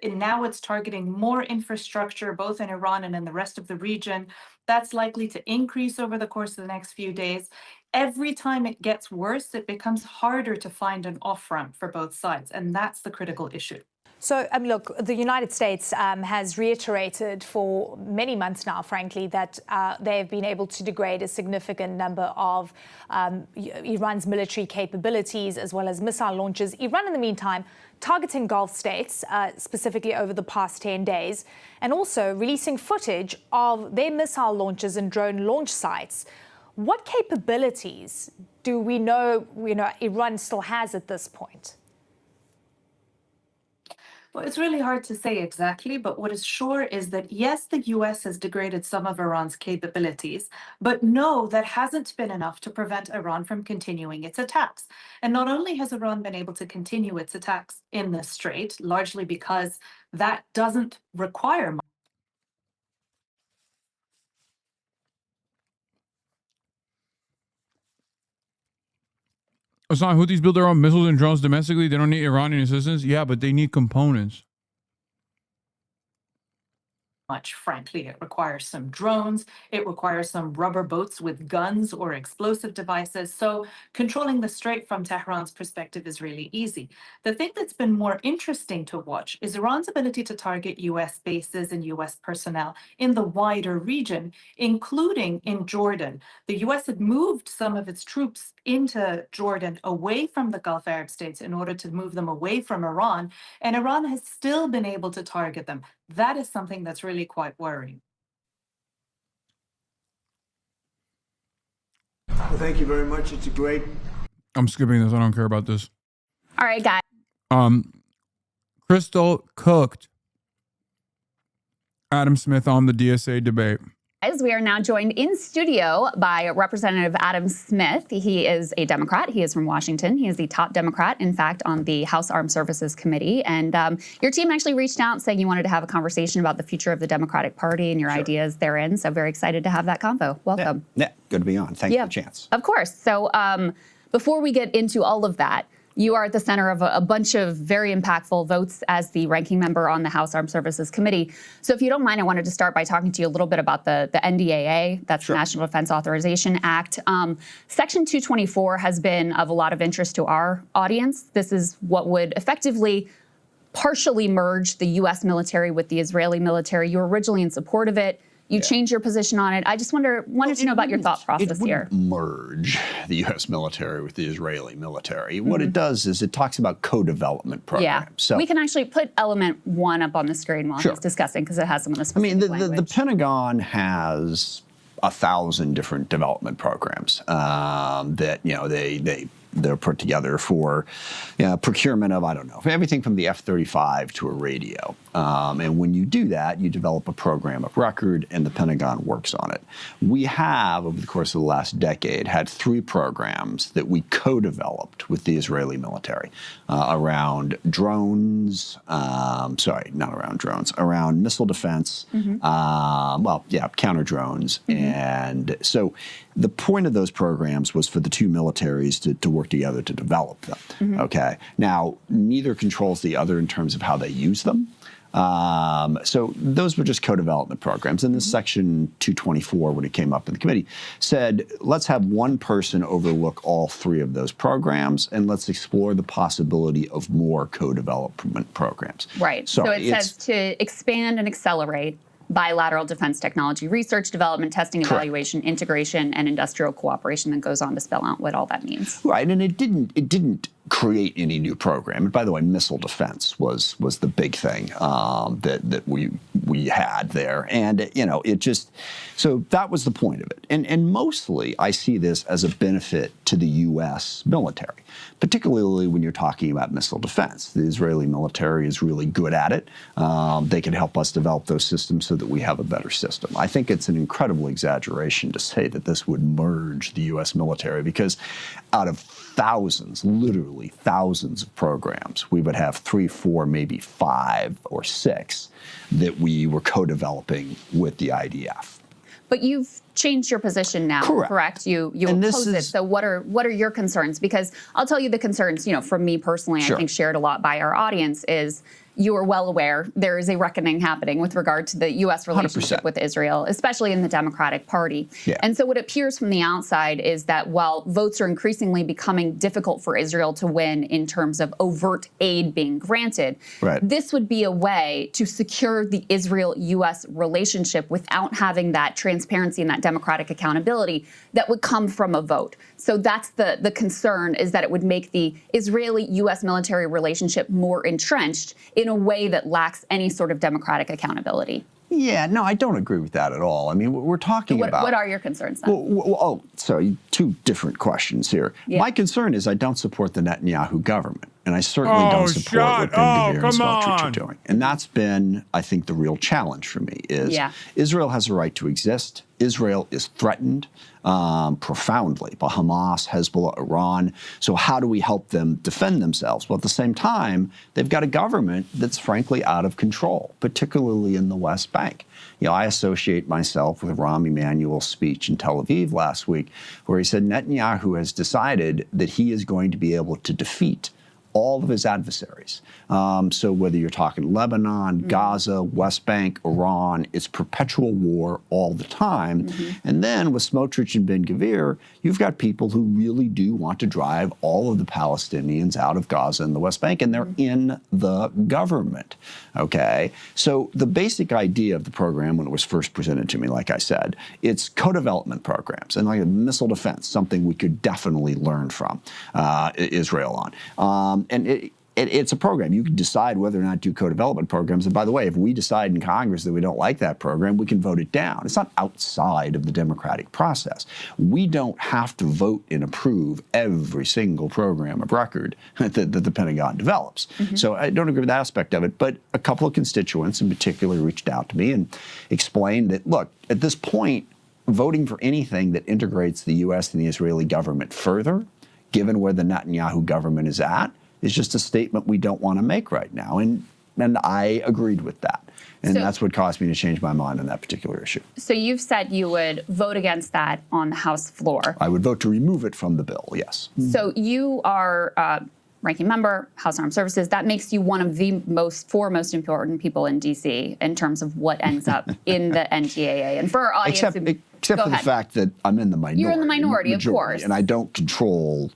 now it's targeting more infrastructure, both in Iran and in the rest of the region. That's likely to increase over the course of the next few days. Every time it gets worse, it becomes harder to find an off-ramp for both sides, and that's the critical issue. So, look, the United States has reiterated for many months now, frankly, that they have been able to degrade a significant number of Iran's military capabilities as well as missile launches. Iran, in the meantime, targeting Gulf states, specifically over the past 10 days, and also releasing footage of their missile launches and drone launch sites. What capabilities do we know Iran still has at this point? Well, it's really hard to say exactly, but what is sure is that, yes, the US has degraded some of Iran's capabilities, but no, that hasn't been enough to prevent Iran from continuing its attacks. And not only has Iran been able to continue its attacks in the Strait, largely because that doesn't require much. Hasan, Houthis build their own missiles and drones domestically. They don't need Iranian assistance. Yeah, but they need components. Much, frankly. It requires some drones, it requires some rubber boats with guns or explosive devices. So controlling the Strait from Tehran's perspective is really easy. The thing that's been more interesting to watch is Iran's ability to target US bases and US personnel in the wider region, including in Jordan. The US had moved some of its troops into Jordan away from the Gulf Arab states in order to move them away from Iran, and Iran has still been able to target them. That is something that's really quite worrying. Well, thank you very much. It's a great. I'm skipping this. I don't care about this. All right, guys. Crystal cooked Adam Smith on the DSA debate. We are now joined in studio by Representative Adam Smith. He is a Democrat. He is from Washington. He is the top Democrat, in fact, on the House Armed Services Committee. And your team actually reached out saying you wanted to have a conversation about the future of the Democratic Party and your ideas therein. So very excited to have that convo. Welcome. Yeah, good to be on. Thanks for the chance. Of course. So before we get into all of that, you are at the center of a bunch of very impactful votes as the ranking member on the House Armed Services Committee. So if you don't mind, I wanted to start by talking to you a little bit about the NDAA, that's the National Defense Authorization Act. Section 224 has been of a lot of interest to our audience. This is what would effectively partially merge the U.S. military with the Israeli military. You were originally in support of it. You changed your position on it. I just wanted to know about your thought process here. It wouldn't merge the U.S. military with the Israeli military. What it does is it talks about co-development programs. Yeah, so we can actually put element 1 up on the screen while he's discussing because it has some of the specific language. The Pentagon has 1,000 different development programs that they're put together for procurement of, I don't know, everything from the F-35 to a radio. And when you do that, you develop a program of record and the Pentagon works on it. We have, over the course of the last decade, had 3 programs that we co-developed with the Israeli military around drones, around missile defense, counter drones. And so the point of those programs was for the 2 militaries to work together to develop them. Okay. Now, neither controls the other in terms of how they use them. So those were just co-development programs. And this Section 224, when it came up in the committee, said, let's have one person overlook all 3 of those programs, and let's explore the possibility of more co-development programs. Right. So it says to expand and accelerate bilateral defense technology research, development, testing, evaluation, integration, and industrial cooperation, that goes on to spell out what all that means. Right, and it didn't create any new program. And by the way, missile defense was the big thing that we had there. And, you know, it just, so that was the point of it. And mostly I see this as a benefit to the U.S. military, particularly when you're talking about missile defense. The Israeli military is really good at it. They can help us develop those systems so that we have a better system. I think it's an incredible exaggeration to say that this would merge the U.S. military, because out of thousands, literally thousands of programs, we would have 3, 4, maybe 5 or 6 that we were co-developing with the IDF. But you've changed your position now, correct? You oppose it. So what are your concerns? Because I'll tell you the concerns, you know, from me personally, I think shared a lot by our audience, is you are well aware there is a reckoning happening with regard to the U.S. relationship 100%. With Israel, especially in the Democratic Party. Yeah. And so what appears from the outside is that while votes are increasingly becoming difficult for Israel to win in terms of overt aid being granted, this would be a way to secure the Israel-U.S. relationship without having that transparency and that democratic accountability that would come from a vote. So that's the concern, is that it would make the Israeli-U.S. military relationship more entrenched in a way that lacks any sort of democratic accountability. Yeah, no, I don't agree with that at all. I mean, we're talking about... What are your concerns then? Oh, sorry, 2 different questions here. Yeah. My concern is I don't support the Netanyahu government, and I certainly don't support what Ben-Gvir and Smotrich are doing. And that's been, I think, the real challenge for me, is Israel has a right to exist. Israel is threatened profoundly by Hamas, Hezbollah, Iran. So how do we help them defend themselves? Well, at the same time, they've got a government that's frankly out of control, particularly in the West Bank. You know, I associate myself with Rahm Emanuel's speech in Tel Aviv last week, where he said Netanyahu has decided that he is going to be able to defeat all of his adversaries. So whether you're talking Lebanon, Gaza, West Bank, Iran, it's perpetual war all the time. And then with Smotrich and Ben-Gvir, you've got people who really do want to drive all of the Palestinians out of Gaza and the West Bank, and they're in the government, okay? So the basic idea of the program when it was first presented to me, like I said, it's co-development programs, and like a missile defense, something we could definitely learn from Israel on. And it's a program. You can decide whether or not to do co-development programs. And by the way, if we decide in Congress that we don't like that program, we can vote it down. It's not outside of the democratic process. We don't have to vote and approve every single program of record that the Pentagon develops. So I don't agree with that aspect of it. But a couple of constituents in particular reached out to me and explained that, look, at this point, voting for anything that integrates the U.S. and the Israeli government further, given where the Netanyahu government is at, is just a statement we don't want to make right now. And I agreed with that. And that's what caused me to change my mind on that particular issue. So you've said you would vote against that on the House floor. I would vote to remove it from the bill, yes. So you are ranking member, House Armed Services. That makes you one of the four most important people in D.C. in terms of what ends up in the NTAA. And for our audience... Except for the fact that I'm in the minority. You're in the minority, of course. And I don't control...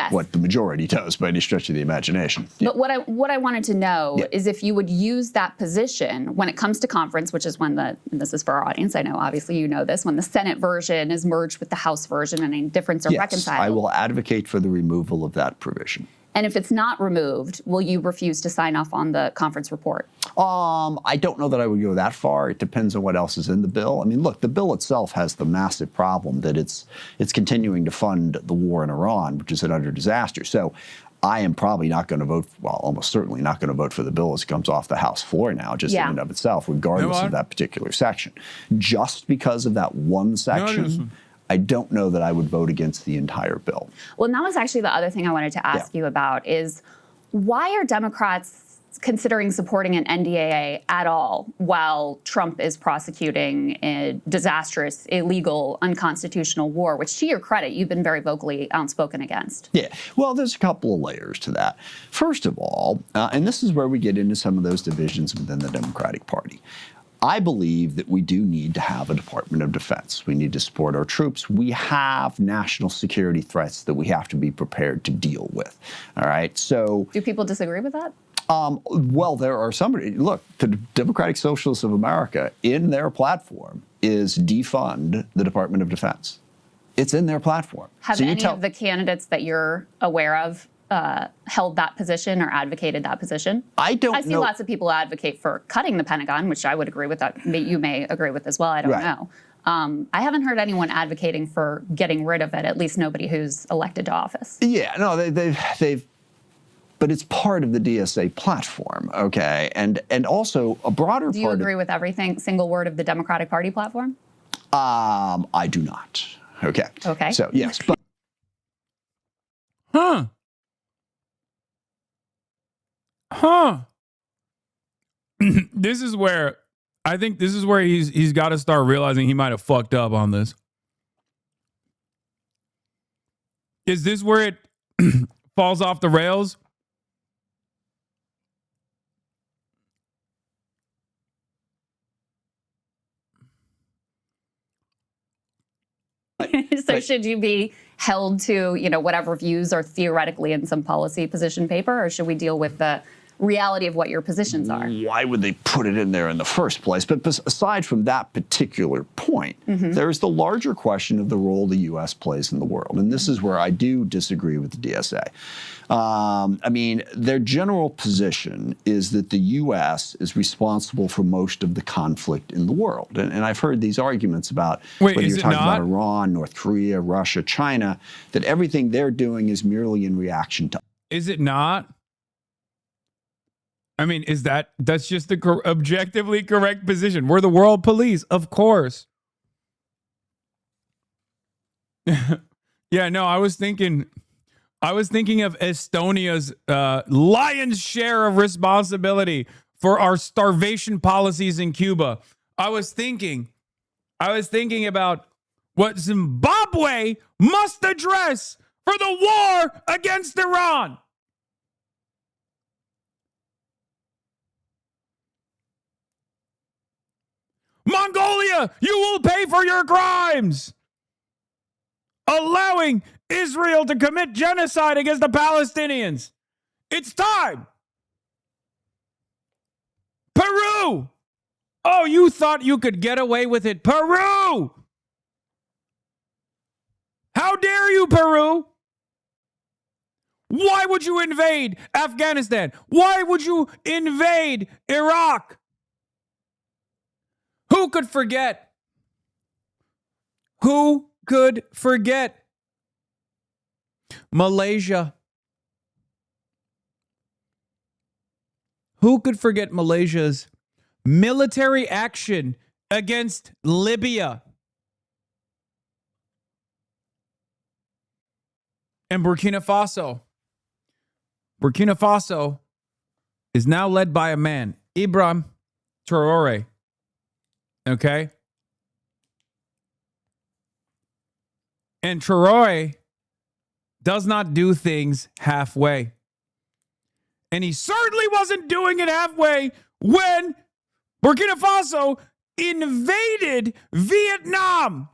what the majority does by any stretch of the imagination. But what I wanted to know is if you would use that position when it comes to conference, which is when and this is for our audience, I know obviously you know this, when the Senate version is merged with the House version and any difference are reconciled. I will advocate for the removal of that provision. And if it's not removed, will you refuse to sign off on the conference report? I don't know that I would go that far. It depends on what else is in the bill. I mean, look, the bill itself has the massive problem that it's continuing to fund the war in Iran, which is an utter disaster. So I am probably not going to vote, well, almost certainly not going to vote for the bill as it comes off the House floor now, just in and of itself, regardless of that particular section. Just because of that one section, I don't know that I would vote against the entire bill. Well, and that was actually the other thing I wanted to ask you about is why are Democrats considering supporting an NDAA at all while Trump is prosecuting a disastrous, illegal, unconstitutional war, which to your credit, you've been very vocally outspoken against? Yeah, well, there's a couple of layers to that. First of all, and this is where we get into some of those divisions within the Democratic Party, I believe that we do need to have a Department of Defense. We need to support our troops. We have national security threats that we have to be prepared to deal with. All right, so... Do people disagree with that? Well, there are some... Look, the Democratic Socialists of America, in their platform, is defund the Department of Defense. It's in their platform. Have any of the candidates that you're aware of held that position or advocated that position. I don't I see know. lots of people advocate for cutting the Pentagon, which I would agree with. That you may agree with as well. I don't Right. know. I haven't heard anyone advocating for getting rid of it. At least nobody who's elected to office. Yeah, no, they've, but it's part of the DSA platform, okay, and also a broader Do you part. agree with everything, single word of the Democratic Party platform? I do not. Okay. Okay. So yes, but. This is where I think this is where he's got to start realizing he might have fucked up on this. Is this where it falls off the rails? So should you be held to, whatever views are theoretically in some policy position paper, or should we deal with the reality of what your positions are? Why would they put it in there in the first place? But aside from that particular point, there's the larger question of the role the U.S. plays in the world. And this is where I do disagree with the DSA. I mean, their general position is that the U.S. is responsible for most of the conflict in the world. And I've heard these arguments about whether you're talking about Iran, North Korea, Russia, China, that everything they're doing is merely in reaction to. Is it not? I mean, that's just the objectively correct position. We're the world police, of course. Yeah, no, I was thinking of Estonia's lion's share of responsibility for our starvation policies in Cuba. I was thinking about what Zimbabwe must address for the war against Iran. Mongolia, you will pay for your crimes. Allowing Israel to commit genocide against the Palestinians. It's time. Peru. Oh, you thought you could get away with it. Peru. How dare you, Peru? Why would you invade Afghanistan? Why would you invade Iraq? Who could forget? Who could forget? Malaysia. Who could forget Malaysia's military action against Libya? And Burkina Faso. Burkina Faso is now led by a man, Ibrahim Traore. Okay? And Traore does not do things halfway. And he certainly wasn't doing it halfway when Burkina Faso invaded Vietnam.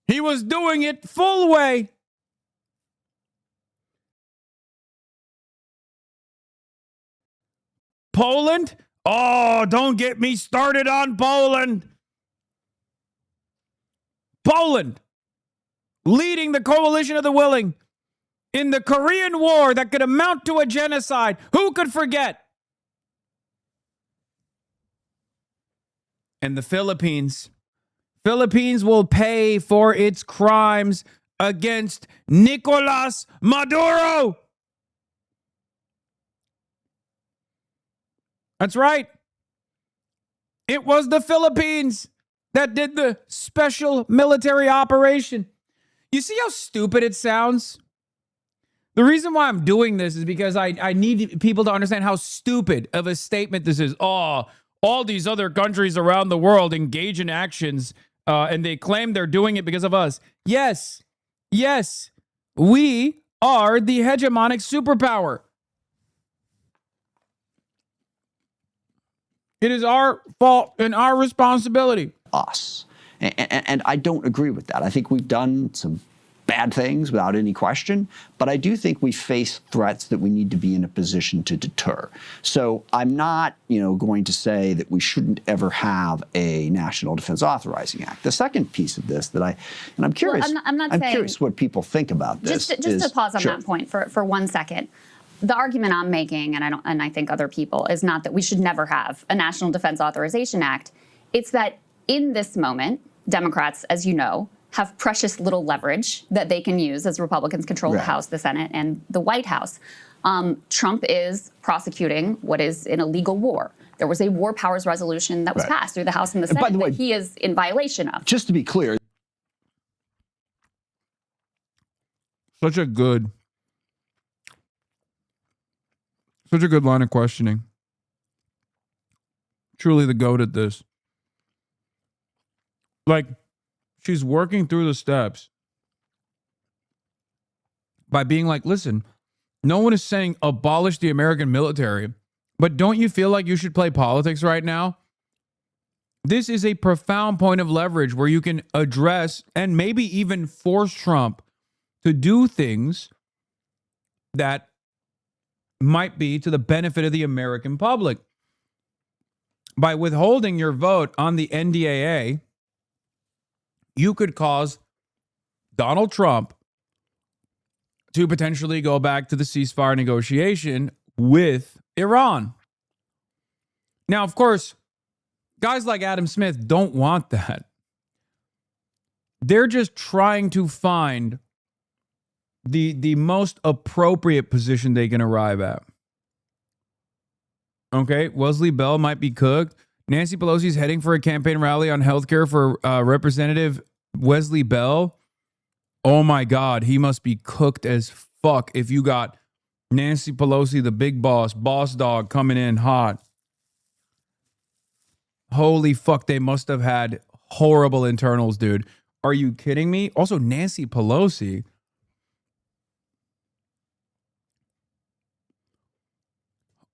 He was doing it full way. Poland? Oh, don't get me started on Poland. Poland, leading the coalition of the willing in the Korean War that could amount to a genocide. Who could forget? And the Philippines. Philippines will pay for its crimes against Nicolas Maduro. That's right. It was the Philippines that did the special military operation. You see how stupid it sounds? The reason why I'm doing this is because I need people to understand how stupid of a statement this is. Oh, all these other countries around the world engage in actions and they claim they're doing it because of us. Yes, yes, we are the hegemonic superpower. It is our fault and our responsibility. Us. And I don't agree with that. I think we've done some bad things without any question, but I do think we face threats that we need to be in a position to deter. So I'm not, going to say that we shouldn't ever have a National Defense Authorizing Act. The second piece of this I'm curious, well, I'm curious what people think about this. Just to pause on that point for 1 second. The argument I'm making, and I think other people, is not that we should never have a National Defense Authorization Act. It's that in this moment, Democrats, as you know, have precious little leverage that they can use as Republicans control the House, the Senate, and the White House. Trump is prosecuting what is an illegal war. There was a war powers resolution that was passed through the House and the Senate that he is in violation of. Just to be clear, such a good line of questioning. Truly the GOAT at this. Like, she's working through the steps by being like, listen, no one is saying abolish the American military, but don't you feel like you should play politics right now? This is a profound point of leverage where you can address and maybe even force Trump to do things that might be to the benefit of the American public. By withholding your vote on the NDAA, you could cause Donald Trump to potentially go back to the ceasefire negotiation with Iran. Now, of course, guys like Adam Smith don't want that. They're just trying to find the most appropriate position they can arrive at. Okay, Wesley Bell might be cooked. Nancy Pelosi's heading for a campaign rally on healthcare for Representative Wesley Bell. Oh my God, he must be cooked as fuck if you got Nancy Pelosi, the big boss dog, coming in hot. Holy fuck, they must have had horrible internals, dude. Are you kidding me? Also, Nancy Pelosi.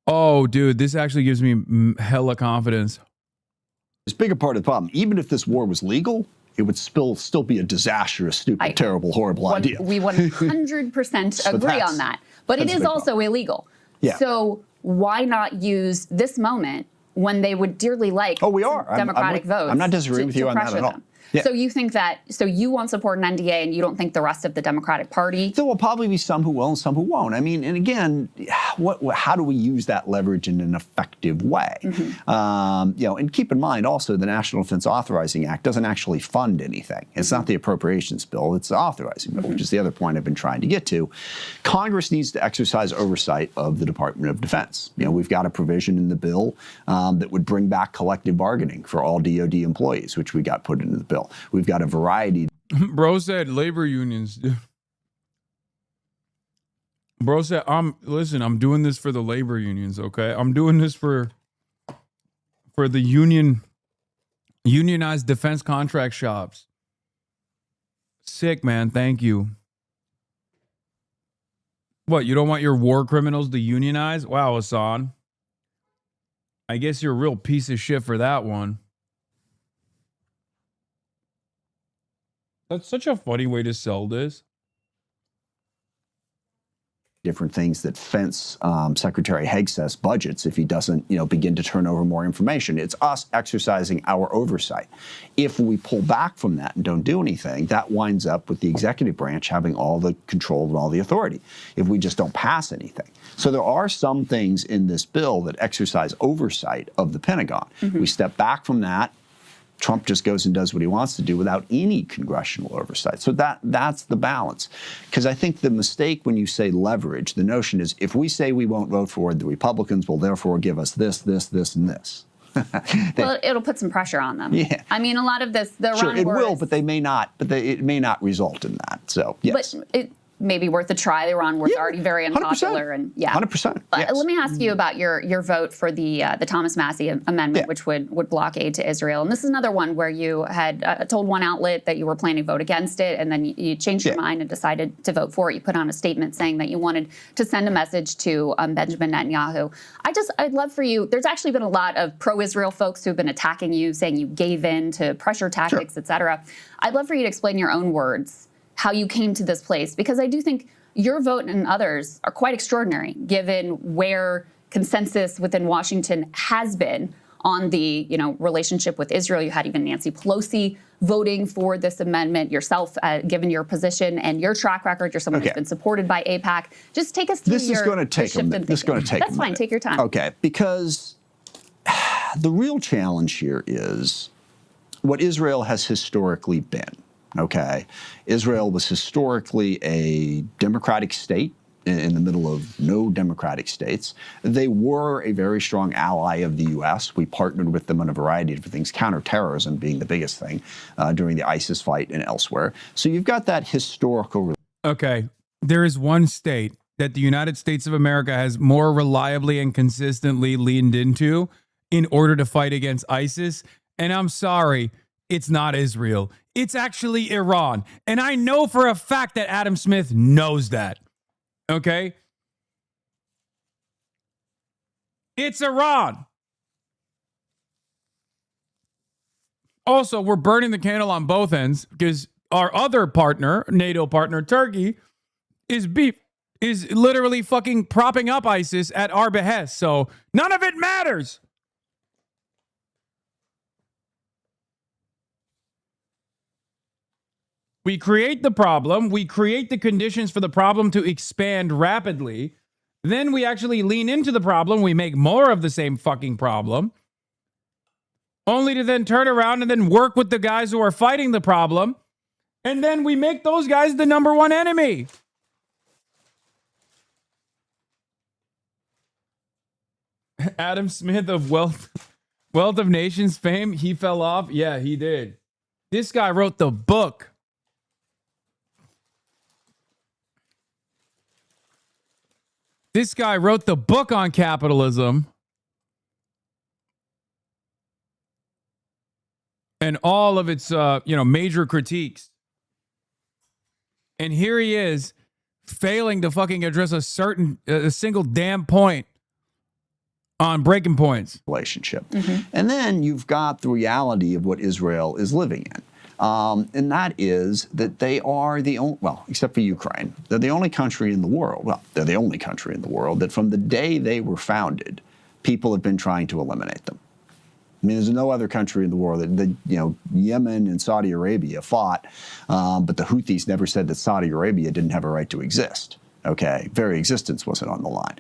Oh, dude, this actually gives me hella confidence. It's a bigger part of the problem. Even if this war was legal, it would still be a disastrous, stupid, terrible, horrible idea. We 100% agree on that. But it is also illegal. Yeah. So why not use this moment when they would dearly like Democratic votes? I'm not disagreeing with you on that at all. Yeah. So you think so you won't support an NDA and you don't think the rest of the Democratic Party? There will probably be some who will and some who won't. I mean, and again, how do we use that leverage in an effective way? And keep in mind also the National Defense Authorizing Act doesn't actually fund anything. It's not the appropriations bill, it's the authorizing bill, which is the other point I've been trying to get to. Congress needs to exercise oversight of the Department of Defense. We've got a provision in the bill that would bring back collective bargaining for all DoD employees, which we got put into the bill. We've got a variety. Bro said labor unions. Bro said, I'm doing this for the labor unions, okay? I'm doing this for the unionized defense contract shops. Sick, man. Thank you. What, you don't want your war criminals to unionize? Wow, Hasan. I guess you're a real piece of shit for that one. That's such a funny way to sell this. Different things that fence Secretary Hegseth's budgets if he doesn't, begin to turn over more information. It's us exercising our oversight. If we pull back from that and don't do anything, that winds up with the executive branch having all the control and all the authority if we just don't pass anything. So there are some things in this bill that exercise oversight of the Pentagon. We step back from that. Trump just goes and does what he wants to do without any congressional oversight. So that's the balance. Because I think the mistake when you say leverage, the notion is if we say we won't vote for it, the Republicans will therefore give us this, this, this, and this. Well, it'll put some pressure on them. Yeah. I mean, a lot of this, the sure, Iran it war will, is, but they may not. But it may not result in that. So yes. But it may be worth a try. The Iran war is already very unpopular, 100%. and yeah, 100%. But let me ask you about your vote for the Thomas Massie amendment, which would block aid to Israel. And this is another one where you had told one outlet that you were planning to vote against it, and then you changed your mind and decided to vote for it. You put on a statement saying that you wanted to send a message to Benjamin Netanyahu. I'd love for you. There's actually been a lot of pro-Israel folks who've been attacking you, saying you gave in to pressure tactics, et cetera. I'd love for you to explain in your own words how you came to this place, because I do think your vote and others are quite extraordinary, given where consensus within Washington has been on the, relationship with Israel. You had even Nancy Pelosi voting for this amendment yourself, given your position and your track record. You're someone who's been supported by AIPAC. Just take us through This is going to take a minute. This is going to take That's a fine. minute. Take your time. Okay, because the real challenge here is what Israel has historically been. Okay, Israel was historically a democratic state in the middle of no democratic states. They were a very strong ally of the U.S. We partnered with them on a variety of different things, counterterrorism being the biggest thing during the ISIS fight and elsewhere. So you've got that historical. Okay, there is one state that the United States of America has more reliably and consistently leaned into in order to fight against ISIS, and I'm sorry, it's not Israel. It's actually Iran. And I know for a fact that Adam Smith knows that. Okay? It's Iran. Also, we're burning the candle on both ends because our other partner, NATO partner, Turkey, is literally fucking propping up ISIS at our behest. So none of it matters. We create the problem. We create the conditions for the problem to expand rapidly. Then we actually lean into the problem. We make more of the same fucking problem. Only to then turn around and then work with the guys who are fighting the problem. And then we make those guys the number one enemy. Adam Smith of Wealth of Nations fame, he fell off. Yeah, he did. This guy wrote the book. This guy wrote the book on capitalism and all of its, major critiques. And here he is failing to fucking address a single damn point on breaking points. Relationship. And then you've got the reality of what Israel is living in. And that is that they are the only, well, except for Ukraine, they're the only country in the world, they're the only country in the world that from the day they were founded, people have been trying to eliminate them. I mean, there's no other country in the world that Yemen and Saudi Arabia fought, but the Houthis never said that Saudi Arabia didn't have a right to exist. Okay, very existence wasn't on the line.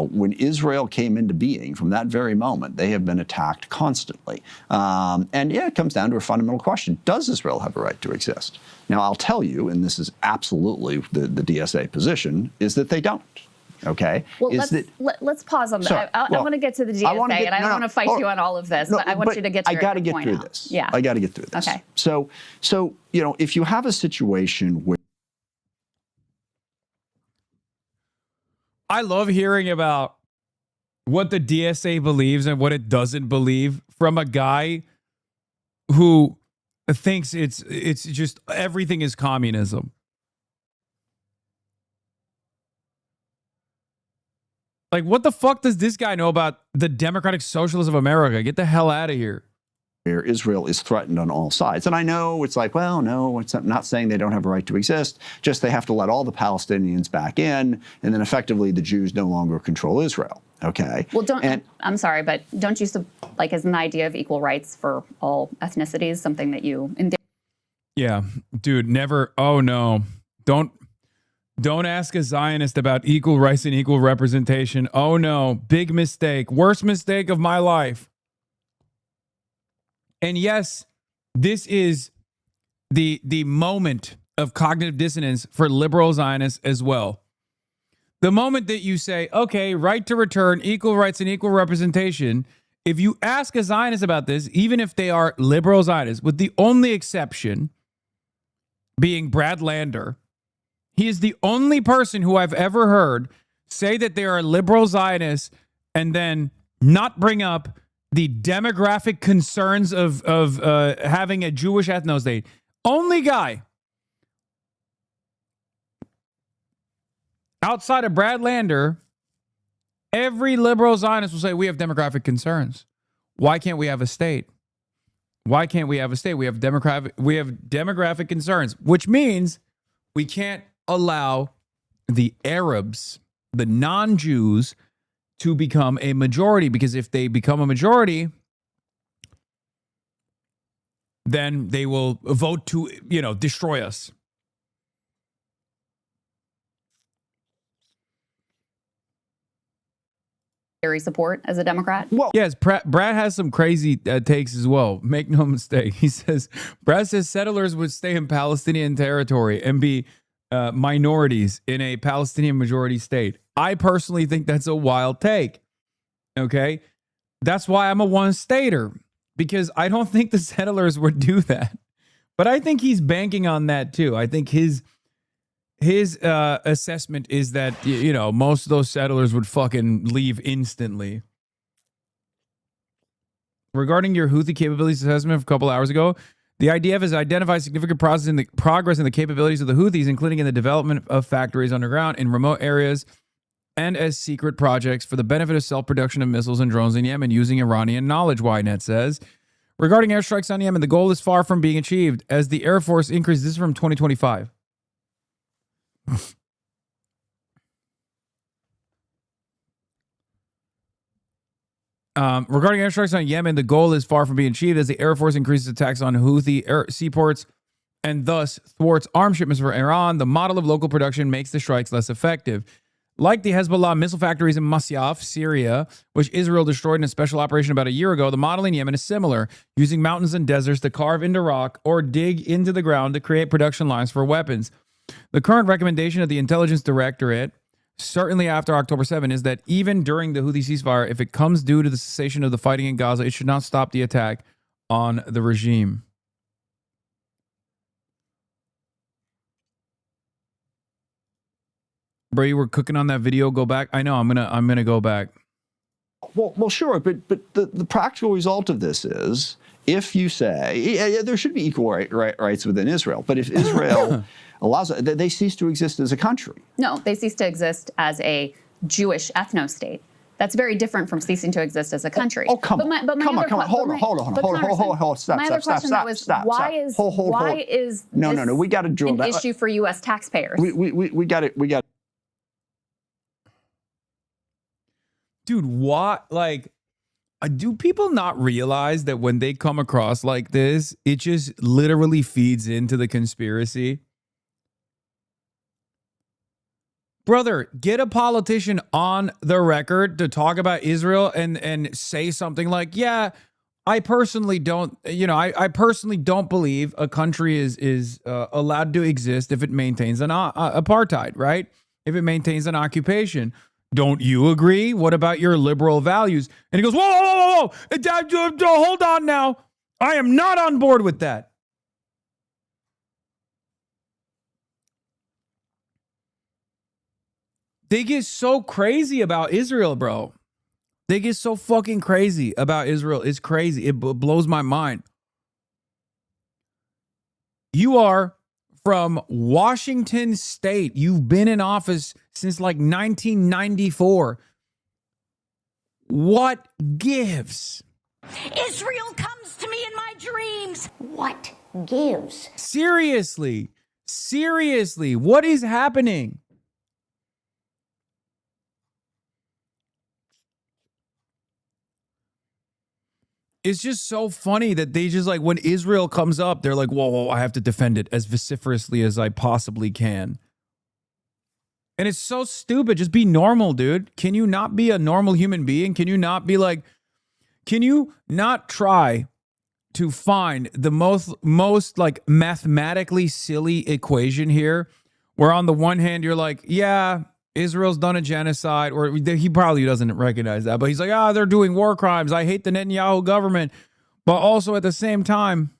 When Israel came into being, from that very moment, they have been attacked constantly. And yeah, it comes down to a fundamental question. Does Israel have a right to exist? Now, I'll tell you, and this is absolutely the DSA position, is that they don't. Okay. Well, let's pause on that. Sorry, I want to get to the DSA, and I don't want to fight you on all of this, but I want you to get to your point out. I got to get through this. Yeah. I got to get through this. Okay. So if you have a situation where I love hearing about what the DSA believes and what it doesn't believe from a guy who thinks it's just everything is communism. Like, what the fuck does this guy know about the Democratic Socialists of America? Get the hell out of here. Where Israel is threatened on all sides. And I know it's like, well, no, it's not saying they don't have a right to exist, just they have to let all the Palestinians back in, and then effectively the Jews no longer control Israel. Okay. Well, I'm sorry, but don't you, isn't the idea of equal rights for all ethnicities something that you... Yeah, dude, never, oh no. Don't ask a Zionist about equal rights and equal representation. Oh no, big mistake, worst mistake of my life. And yes, this is the moment of cognitive dissonance for liberal Zionists as well. The moment that you say, okay, right to return, equal rights and equal representation, if you ask a Zionist about this, even if they are liberal Zionists, with the only exception being Brad Lander, he is the only person who I've ever heard say that they are liberal Zionists and then not bring up the demographic concerns of having a Jewish ethno-state. Only guy outside of Brad Lander, every liberal Zionist will say we have demographic concerns. Why can't we have a state? Why can't we have a state? We have demographic concerns, which means We can't allow the Arabs, the non-Jews, to become a majority, because if they become a majority, then they will vote to, destroy us. Support as a Democrat? Well, yes, Brad has some crazy takes as well. Make no mistake. He says, Brad says settlers would stay in Palestinian territory and be minorities in a Palestinian majority state. I personally think that's a wild take. Okay? That's why I'm a one-stater, because I don't think the settlers would do that. But I think he's banking on that too. I think his assessment is that, most of those settlers would fucking leave instantly. Regarding your Houthi capabilities assessment a couple hours ago, the IDF has identified significant progress in the capabilities of the Houthis, including in the development of factories underground in remote areas and as secret projects for the benefit of self-production of missiles and drones in Yemen using Iranian knowledge, Ynet says. Regarding airstrikes on Yemen, the goal is far from being achieved as the Air Force increases. This is from 2025. Regarding airstrikes on Yemen, the goal is far from being achieved as the Air Force increases attacks on Houthi seaports and thus thwarts arms shipments for Iran. The model of local production makes the strikes less effective. Like the Hezbollah missile factories in Masyaf, Syria, which Israel destroyed in a special operation about a year ago, the model in Yemen is similar, using mountains and deserts to carve into rock or dig into the ground to create production lines for weapons. The current recommendation of the Intelligence Directorate, certainly after October 7, is that even during the Houthi ceasefire, if it comes due to the cessation of the fighting in Gaza, it should not stop the attack on the regime. Bro, you were cooking on that video. Go back. I know. I'm gonna go back. Well, sure, but the practical result of this is, if you say there should be equal rights within Israel, but if Israel allows it, they cease to exist as a country. No, they cease to exist as a Jewish ethno-state. That's very different from ceasing to exist as a country. Oh, come on. Hold on. Stop. Why is no, we got to drill an that issue for U.S. taxpayers? We got it. Dude, what? Like, do people not realize that when they come across like this, it just literally feeds into the conspiracy? Brother, get a politician on the record to talk about Israel and say something like, yeah, I personally don't, I personally don't believe a country is allowed to exist if it maintains an apartheid, right? If it maintains an occupation. Don't you agree? What about your liberal values? And he goes, whoa. Hold on now. I am not on board with that. They get so crazy about Israel, bro. They get so fucking crazy about Israel. It's crazy. It blows my mind. You are from Washington State. You've been in office since like 1994. What gives? Israel comes to me in my dreams. What gives? Seriously, what is happening? It's just so funny that they just like, when Israel comes up, they're like, whoa, I have to defend it as vociferously as I possibly can. And it's so stupid. Just be normal, dude. Can you not be a normal human being? Can you not be like, can you not try to find the most like mathematically silly equation here, where on the one hand you're like, yeah, Israel's done a genocide, or he probably doesn't recognize that, but he's like, they're doing war crimes. I hate the Netanyahu government. But also at the same time,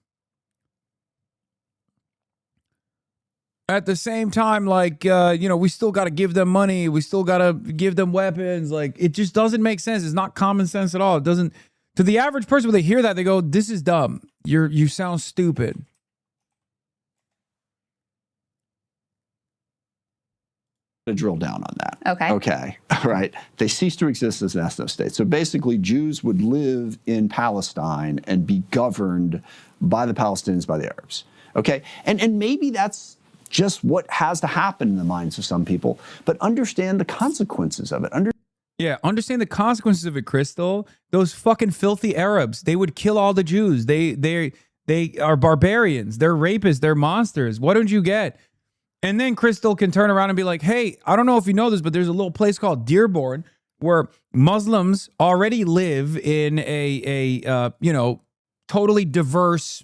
like, we still got to give them money. We still got to give them weapons. Like, it just doesn't make sense. It's not common sense at all. It doesn't, to the average person, when they hear that, they go, this is dumb. You sound stupid. To drill down on that. Okay. All right. They cease to exist as an ethno state. So basically, Jews would live in Palestine and be governed by the Palestinians, by the Arabs. Okay. And maybe that's just what has to happen in the minds of some people, but understand the consequences of it. Yeah, understand the consequences of it, Crystal. Those fucking filthy Arabs, they would kill all the Jews. They are barbarians. They're rapists. They're monsters. What don't you get? And then Crystal can turn around and be like, hey, I don't know if you know this, but there's a little place called Dearborn where Muslims already live in a totally diverse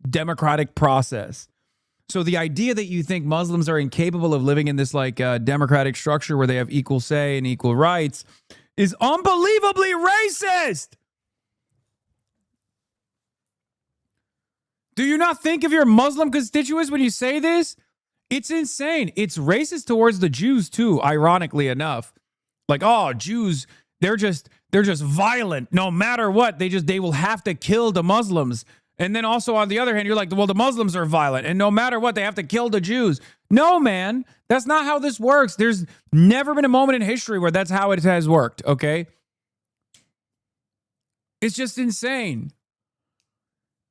democratic process. So the idea that you think Muslims are incapable of living in this like democratic structure where they have equal say and equal rights is unbelievably racist. Do you not think of your Muslim constituents when you say this? It's insane. It's racist towards the Jews too, ironically enough. Like, oh, Jews, they're just violent no matter what. They will have to kill the Muslims. And then also on the other hand, you're like, well, the Muslims are violent and no matter what, they have to kill the Jews. No, man, that's not how this works. There's never been a moment in history where that's how it has worked, okay? It's just insane.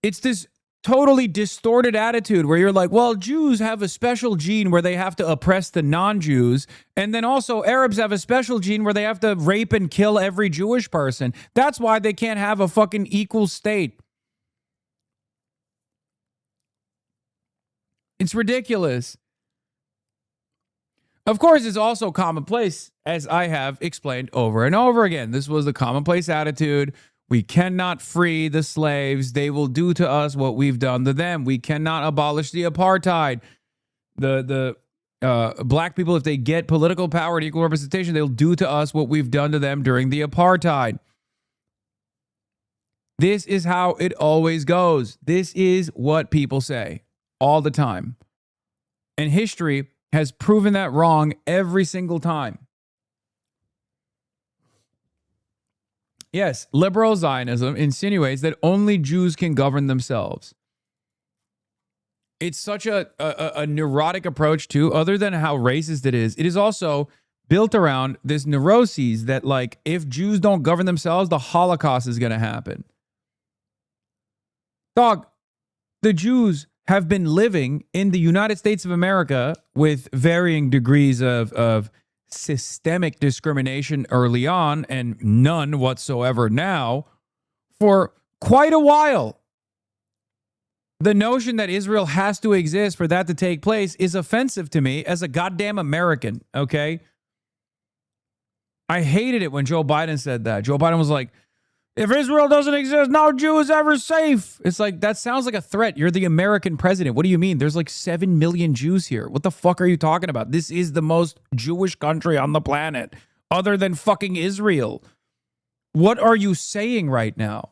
It's this totally distorted attitude where you're like, well, Jews have a special gene where they have to oppress the non-Jews. And then also Arabs have a special gene where they have to rape and kill every Jewish person. That's why they can't have a fucking equal state. It's ridiculous. Of course, it's also commonplace, as I have explained over and over again. This was the commonplace attitude. We cannot free the slaves. They will do to us what we've done to them. We cannot abolish the apartheid. The black people, if they get political power and equal representation, they'll do to us what we've done to them during the apartheid. This is how it always goes. This is what people say all the time. And history has proven that wrong every single time. Yes, liberal Zionism insinuates that only Jews can govern themselves. It's such a neurotic approach too, other than how racist it is also built around this neuroses that like, if Jews don't govern themselves, the Holocaust is going to happen. Dog, the Jews have been living in the United States of America with varying degrees of systemic discrimination early on and none whatsoever now for quite a while. The notion that Israel has to exist for that to take place is offensive to me as a goddamn American, okay? I hated it when Joe Biden said that. Joe Biden was like, if Israel doesn't exist, no Jew is ever safe. It's like, that sounds like a threat. You're the American president. What do you mean? There's like 7 million Jews here. What the fuck are you talking about? This is the most Jewish country on the planet, other than fucking Israel. What are you saying right now?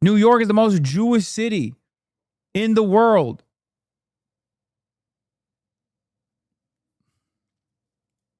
New York is the most Jewish city in the world.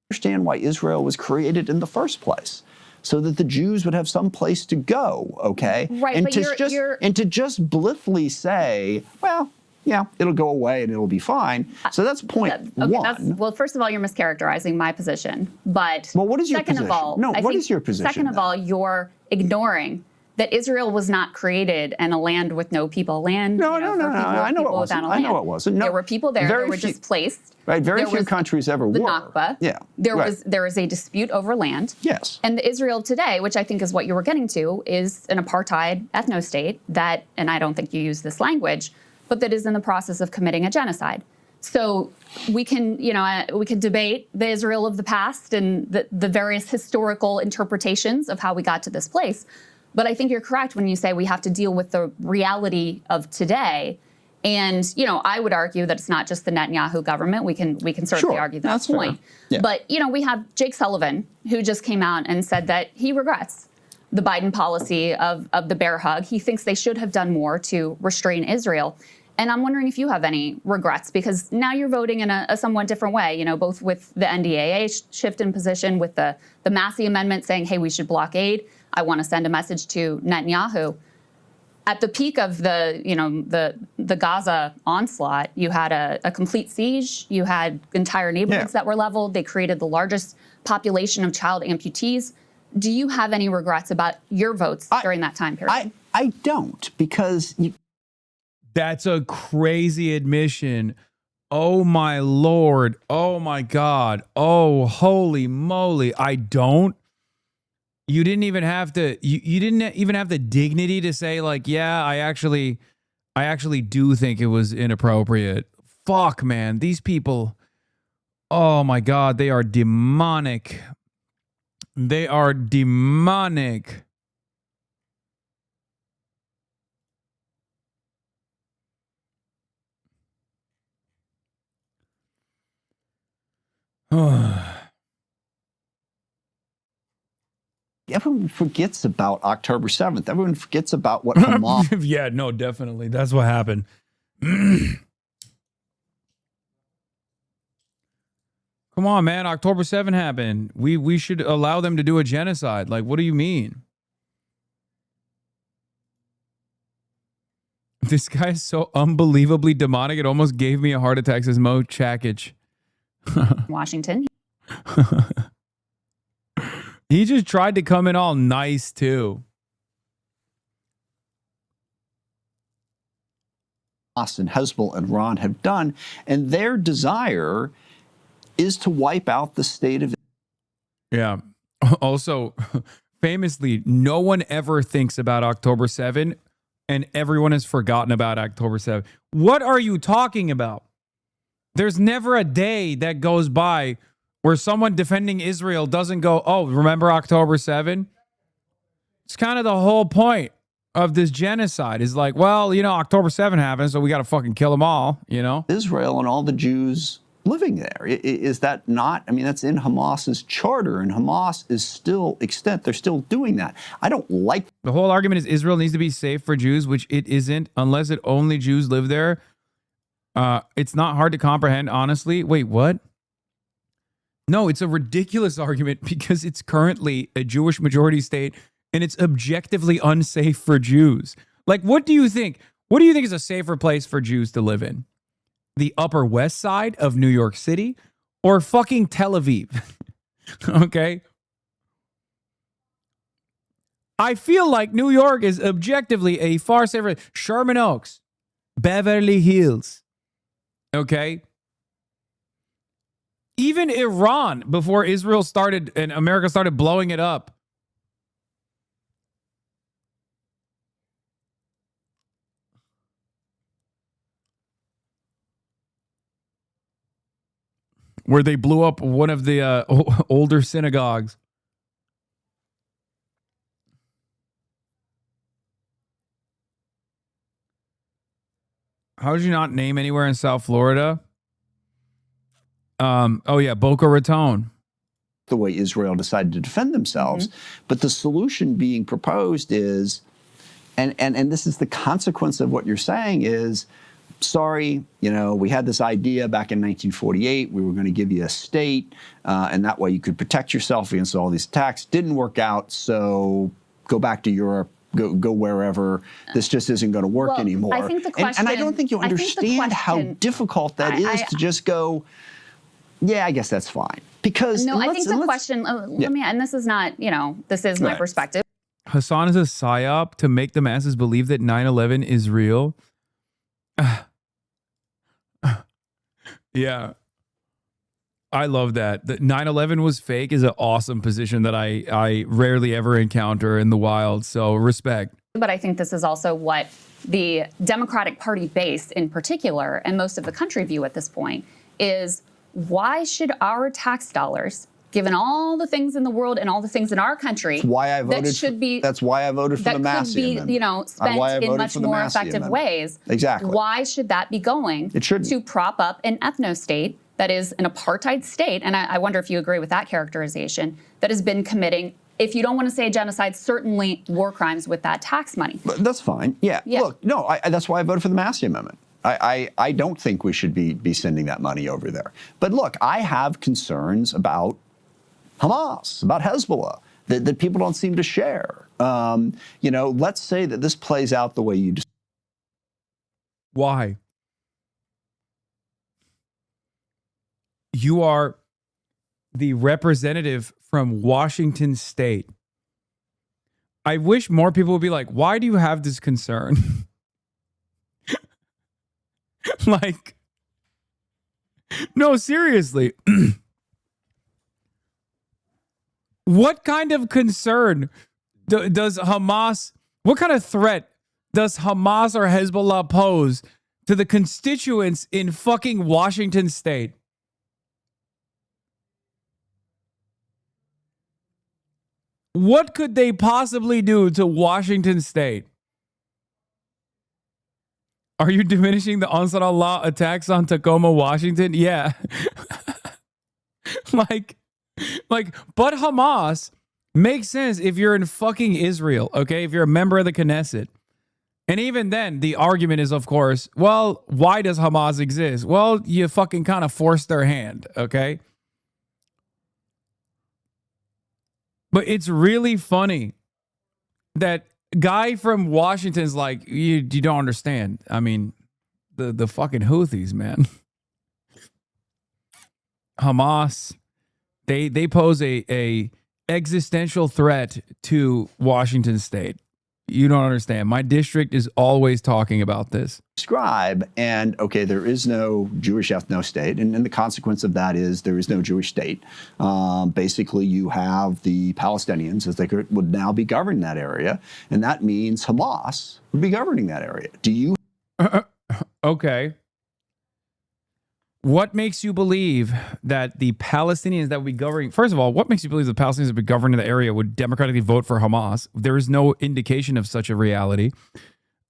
Understand why Israel was created in the first place, so that the Jews would have some place to go, okay? Right, and but to just blithely say, well, yeah, it'll go away and it'll be fine. So that's point one. Well, first of all, you're mischaracterizing my position. But well, what is your second position? of all, No, what is your position? Second of all, you're ignoring that Israel was not created in a land with no people. No, I know it wasn't. I know it wasn't. No, there were people there. They were displaced. Right, very few countries ever were. The Nakba. Yeah. There was a dispute over land. Yes. And Israel today, which I think is what you were getting to, is an apartheid ethno-state that, and I don't think you use this language, but that is in the process of committing a genocide. So we can debate the Israel of the past and the various historical interpretations of how we got to this place. But I think you're correct when you say we have to deal with the reality of today. And, I would argue that it's not just the Netanyahu government. We can certainly argue that point. Yeah. But, we have Jake Sullivan, who just came out and said that he regrets the Biden policy of the bear hug. He thinks they should have done more to restrain Israel. And I'm wondering if you have any regrets, because now you're voting in a somewhat different way, both with the NDAA shift in position, with the Massey Amendment saying, hey, we should blockade. I want to send a message to Netanyahu. At the peak of the Gaza onslaught, you had a complete siege. You had entire neighborhoods that were leveled. They created the largest population of child amputees. Do you have any regrets about your votes during that time period? I don't, because That's a crazy admission. Oh my Lord. Oh my God. Oh, holy moly. I don't. You didn't even have to, you didn't even have the dignity to say like, yeah, I actually do think it was inappropriate. Fuck, man. These people, oh my God, they are demonic. They are demonic. Everyone forgets about October 7th. Everyone forgets about what Hamas. Yeah, no, definitely. That's what happened. Come on, man. October 7 happened. We should allow them to do a genocide. Like, what do you mean? This guy is so unbelievably demonic. It almost gave me a heart attack, says Mo Chakich. Washington. He just tried to come in all nice, too. And Hezbollah and Iran have done, and their desire is to wipe out the state of. Yeah. Also, famously, no one ever thinks about October 7, and everyone has forgotten about October 7. What are you talking about? There's never a day that goes by where someone defending Israel doesn't go, oh, remember October 7? It's kind of the whole point of this genocide is like, well, you know, October 7 happened, so we got to fucking kill them all, you know? Israel and all the Jews living there. Is that not, I mean, that's in Hamas's charter, and Hamas is still extant. They're still doing that. I don't like. The whole argument is Israel needs to be safe for Jews, which it isn't unless it only Jews live there. It's not hard to comprehend, honestly. Wait, what? No, it's a ridiculous argument because it's currently a Jewish majority state and it's objectively unsafe for Jews. Like, what do you think? What do you think is a safer place for Jews to live in? The Upper West Side of New York City or fucking Tel Aviv? Okay. I feel like New York is objectively a far safer. Sherman Oaks, Beverly Hills. Okay. Even Iran, before Israel started and America started blowing it up. Where they blew up one of the older synagogues. How did you not name anywhere in South Florida? Oh yeah, Boca Raton. The way Israel decided to defend themselves. But the solution being proposed is, and this is the consequence of what you're saying is, sorry, you know, we had this idea back in 1948, we were going to give you a state, and that way you could protect yourself against all these attacks. Didn't work out, so go back to Europe, go wherever. This just isn't going to work anymore. I think the question, and I don't think you understand how difficult that is to just go, yeah, I guess that's fine. Because no, I think the question, let me, and this is not, you know, this is my perspective. Hasan is a psyop to make the masses believe that 9/11 is real. Yeah. I love that. That 9/11 was fake is an awesome position that I rarely ever encounter in the wild. So respect. But I think this is also what the Democratic Party base in particular, and most of the country view at this point, is why should our tax dollars, given all the things in the world and all the things in our country, that's why I voted that's why I voted for the Massey Amendment. You know, spent in much more effective ways. Exactly. Why should that be going to prop up an ethno-state that is an apartheid state? And I wonder if you agree with that characterization, that has been committing, if you don't want to say genocide, certainly war crimes with that tax money. But that's fine. Yeah. Look, no, that's why I voted for the Massey Amendment. I don't think we should be sending that money over there. But look, I have concerns about Hamas, about Hezbollah, that people don't seem to share. You know, let's say that this plays out the way you just. Why? You are the representative from Washington State. I wish more people would be like, why do you have this concern? Like, no, seriously. What kind of concern does Hamas, what kind of threat does Hamas or Hezbollah pose to the constituents in fucking Washington state? What could they possibly do to Washington state? Are you diminishing the Ansar Allah attacks on Tacoma, Washington? Yeah. like, but Hamas makes sense if you're in fucking Israel, okay? If you're a member of the Knesset. And even then, the argument is, of course, well, why does Hamas exist? Well, you fucking kind of forced their hand, okay? But it's really funny that guy from Washington's like, you don't understand. I mean, the fucking Houthis, man. Hamas, they pose a existential threat to Washington state. You don't understand. My district is always talking about this. Describe, and okay, there is no Jewish ethno state, and the consequence of that is there is no Jewish state. Basically, you have the Palestinians as they would now be governing that area, and that means Hamas would be governing that area. Do you? Okay. What makes you believe that the Palestinians that would be governing, first of all, what makes you believe the Palestinians that would be governing the area would democratically vote for Hamas? There is no indication of such a reality.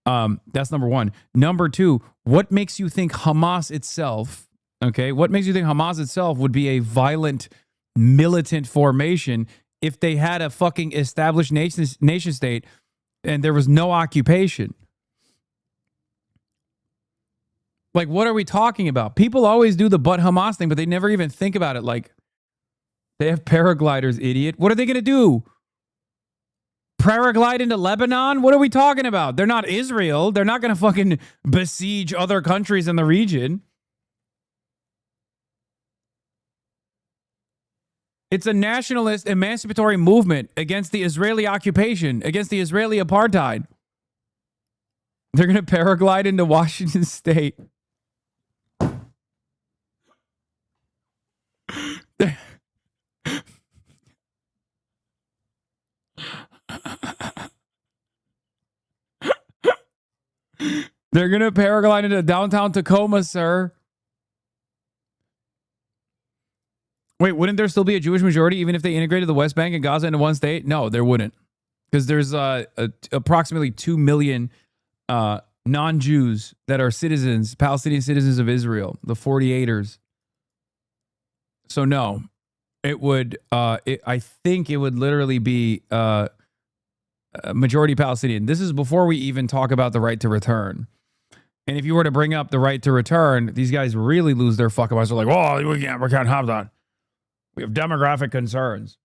That's number one. Number two, what makes you think Hamas itself, okay, what makes you think Hamas itself would be a violent, militant formation if they had a fucking established nation state and there was no occupation? Like, what are we talking about? People always do the but Hamas thing, but they never even think about it. Like, they have paragliders, idiot. What are they going to do? Paraglide into Lebanon? What are we talking about? They're not Israel. They're not going to fucking besiege other countries in the region. It's a nationalist emancipatory movement against the Israeli occupation, against the Israeli apartheid. They're going to paraglide into Washington state. They're going to paraglide into downtown Tacoma, sir. Wait, wouldn't there still be a Jewish majority even if they integrated the West Bank and Gaza into one state? No, there wouldn't. Because there's approximately 2 million non-Jews that are citizens, Palestinian citizens of Israel, the 48ers. So no, it would, I think it would literally be majority Palestinian. This is before we even talk about the right to return. And if you were to bring up the right to return, these guys really lose their fucking minds. They're like, oh, we can't have that. We have demographic concerns.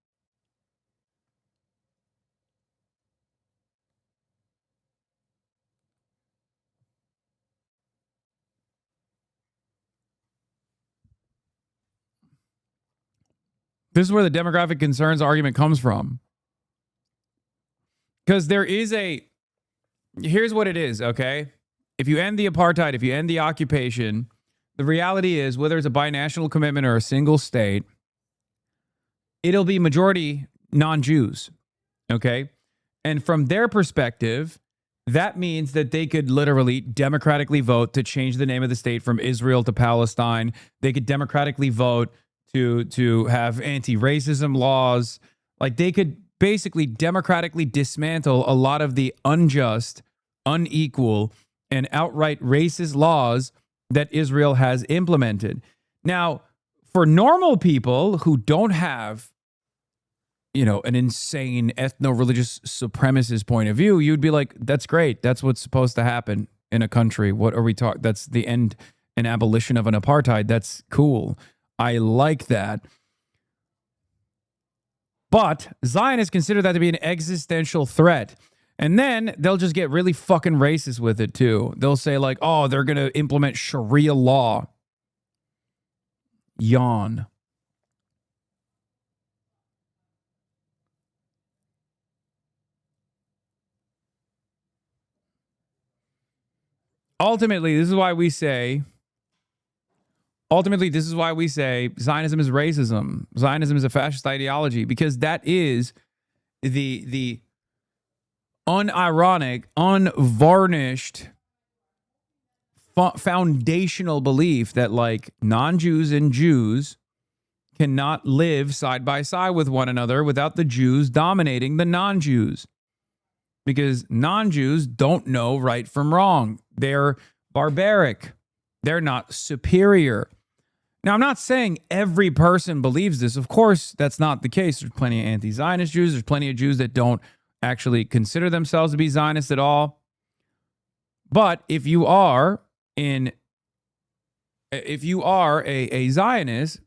This is where the demographic concerns argument comes from. Because there is here's what it is, okay? If you end the apartheid, if you end the occupation, the reality is whether it's a binational commitment or a single state, it'll be majority non-Jews, okay? And from their perspective, that means that they could literally democratically vote to change the name of the state from Israel to Palestine. They could democratically vote to have anti-racism laws. Like, they could basically democratically dismantle a lot of the unjust, unequal, and outright racist laws that Israel has implemented. Now, for normal people who don't have, an insane ethno-religious supremacist point of view, you'd be like, that's great. That's what's supposed to happen in a country. What are we talking? That's the end and abolition of an apartheid. That's cool. I like that. But Zionists consider that to be an existential threat. And then they'll just get really fucking racist with it too. They'll say like, oh, they're going to implement Sharia law. Yawn. Ultimately, this is why we say ultimately, this is why we say Zionism is racism. Zionism is a fascist ideology, because that is the unironic, unvarnished, foundational belief that like non-Jews and Jews cannot live side by side with one another without the Jews dominating the non-Jews. Because non-Jews don't know right from wrong. They're barbaric. They're not superior. Now, I'm not saying every person believes this. Of course, that's not the case. There's plenty of anti-Zionist Jews. There's plenty of Jews that don't actually consider themselves to be Zionists at all. But if you are a Zionist,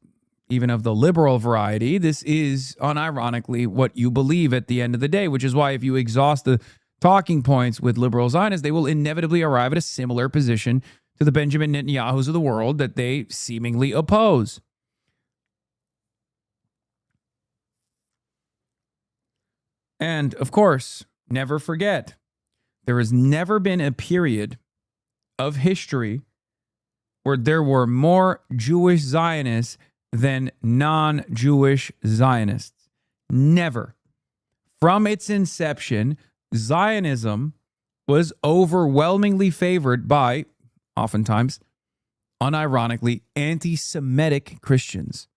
even of the liberal variety, this is unironically what you believe at the end of the day, which is why if you exhaust the talking points with liberal Zionists, they will inevitably arrive at a similar position to the Benjamin Netanyahus of the world that they seemingly oppose. And of course, never forget, there has never been a period of history where there were more Jewish Zionists than non-Jewish Zionists. Never. From its inception, Zionism was overwhelmingly favored by, oftentimes, unironically, anti-Semitic Christians.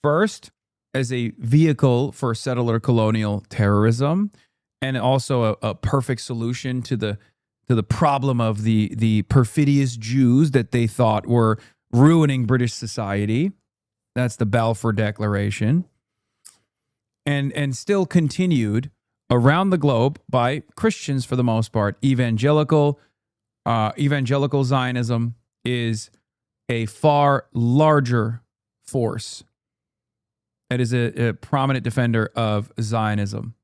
First, as a vehicle for settler colonial terrorism, and also a perfect solution to the problem of the perfidious Jews that they thought were ruining British society. That's the Balfour Declaration. And still continued around the globe by Christians for the most part. Evangelical Zionism is a far larger force. That is a prominent defender of Zionism.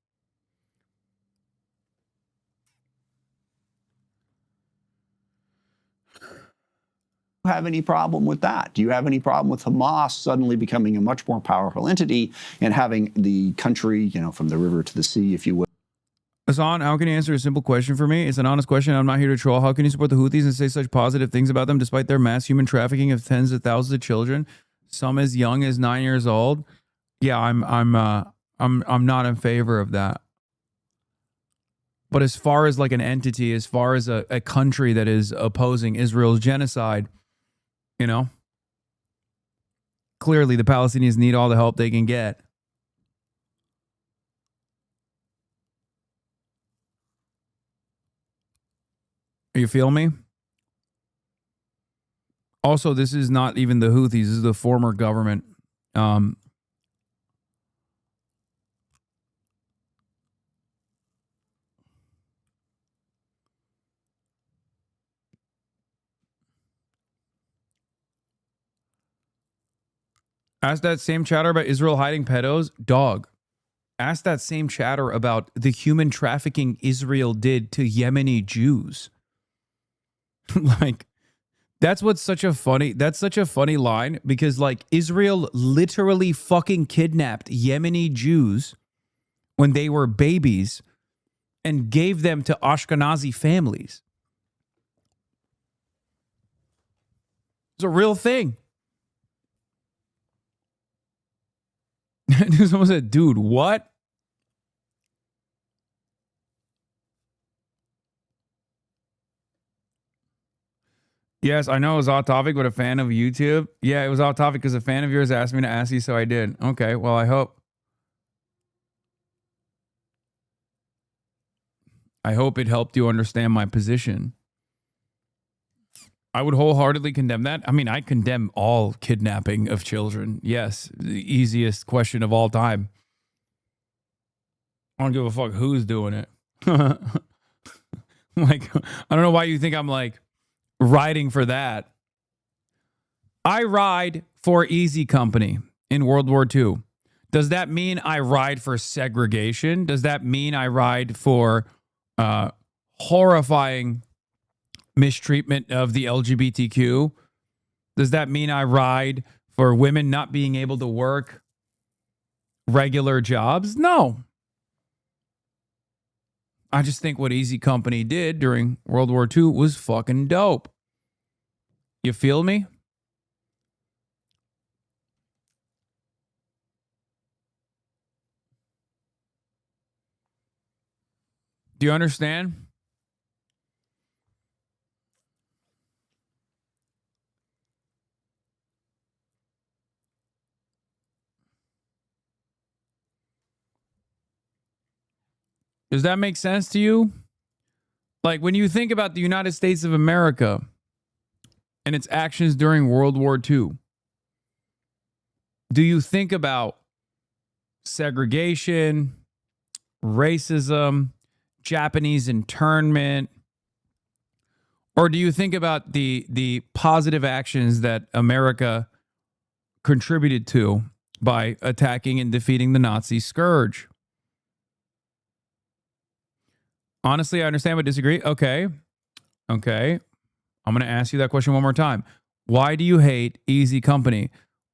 Have any problem with that? Do you have any problem with Hamas suddenly becoming a much more powerful entity and having the country, from the river to the sea, if you will? Hasan, how can you answer a simple question for me? It's an honest question. I'm not here to troll. How can you support the Houthis and say such positive things about them despite their mass human trafficking of tens of thousands of children, some as young as 9 years old? Yeah, I'm not in favor of that. But as far as like an entity, as far as a country that is opposing Israel's genocide, clearly the Palestinians need all the help they can get. You feel me? Also, this is not even the Houthis. This is the former government. Ask that same chatter about Israel hiding pedos. Dog. Ask that same chatter about the human trafficking Israel did to Yemeni Jews. Like, that's such a funny line, because like Israel literally fucking kidnapped Yemeni Jews when they were babies and gave them to Ashkenazi families. It's a real thing. Someone said, dude, what? Yes, I know it was off topic, but a fan of YouTube. Yeah, it was off topic because a fan of yours asked me to ask you, so I did. Okay, well, I hope it helped you understand my position. I would wholeheartedly condemn that. I mean, I condemn all kidnapping of children. Yes, the easiest question of all time. I don't give a fuck who's doing it. Like, I don't know why you think I'm like riding for that. I ride for Easy Company in World War II. Does that mean I ride for segregation? Does that mean I ride for horrifying mistreatment of the LGBTQ? Does that mean I ride for women not being able to work regular jobs? No. I just think what Easy Company did during World War II was fucking dope. You feel me? Do you understand? Does that make sense to you? Like when you think about the United States of America and its actions during World War II, do you think about segregation, racism, Japanese internment, or do you think about the positive actions that America contributed to by attacking and defeating the Nazi scourge? Honestly, I understand but disagree. Okay. I'm going to ask you that question one more time. Why do you hate Easy Company?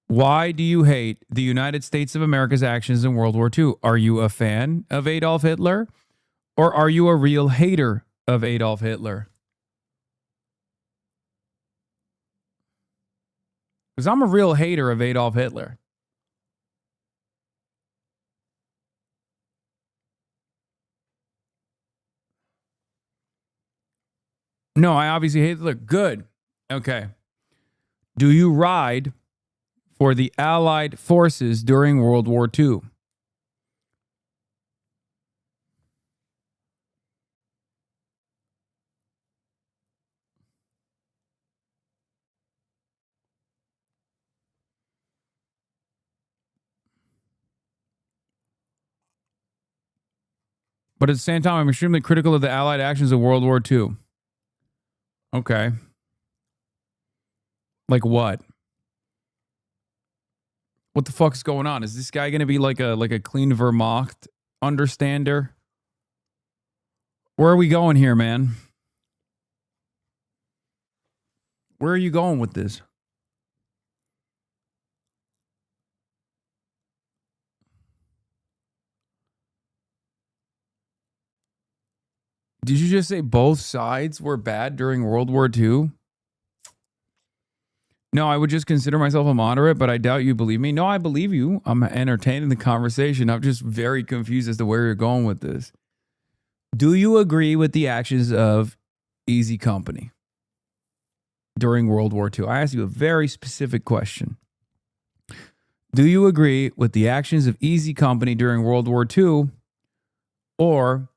Why do you hate the United States of America's actions in World War II? Are you a fan of Adolf Hitler? Or are you a real hater of Adolf Hitler? Because I'm a real hater of Adolf Hitler. No, I obviously hate Hitler. Good. Okay. Do you ride for the Allied forces during World War II? But at the same time, I'm extremely critical of the Allied actions of World War II. Okay. Like what? What the fuck's going on? Is this guy going to be like a clean Vermont understander? Where are we going here, man? Where are you going with this? Did you just say both sides were bad during World War II? No, I would just consider myself a moderate, but I doubt you believe me. No, I believe you. I'm entertaining the conversation. I'm just very confused as to where you're going with this. Do you agree with the actions of Easy Company during World War II? I asked you a very specific question. Do you agree with the actions of Easy Company during World War II? Or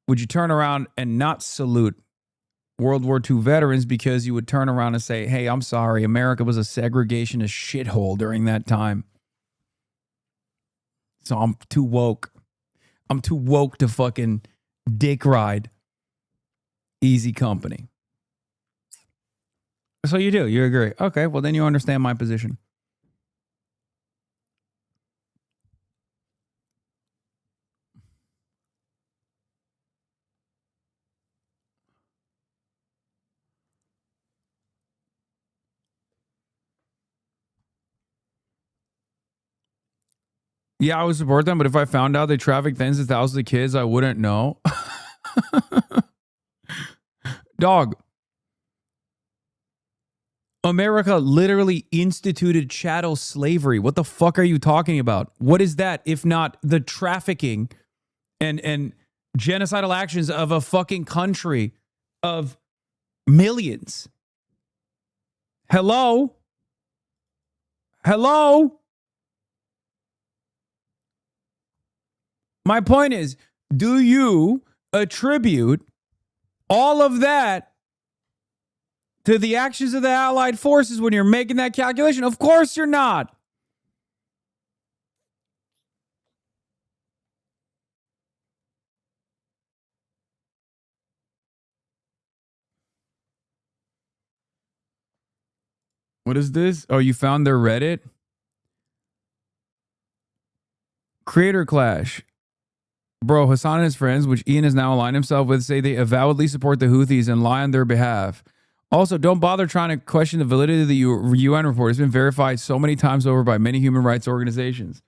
would you turn around and not salute World War II veterans because you would turn around and say, hey, I'm sorry, America was a segregationist shithole during that time. So I'm too woke. I'm too woke to fucking dick ride Easy Company. So you do. You agree. Okay, well, then you understand my position. Yeah, I would support them, but if I found out they trafficked tens of thousands of kids, I wouldn't know. Dog. America literally instituted chattel slavery. What the fuck are you talking about? What is that if not the trafficking and genocidal actions of a fucking country of millions? Hello? Hello? My point is, do you attribute all of that to the actions of the Allied forces when you're making that calculation? Of course you're not. What is this? Oh, you found their Reddit? Creator Clash. Bro, Hasan and his friends, which Ian has now aligned himself with, say they avowedly support the Houthis and lie on their behalf. Also, don't bother trying to question the validity of the UN report. It's been verified so many times over by many human rights organizations.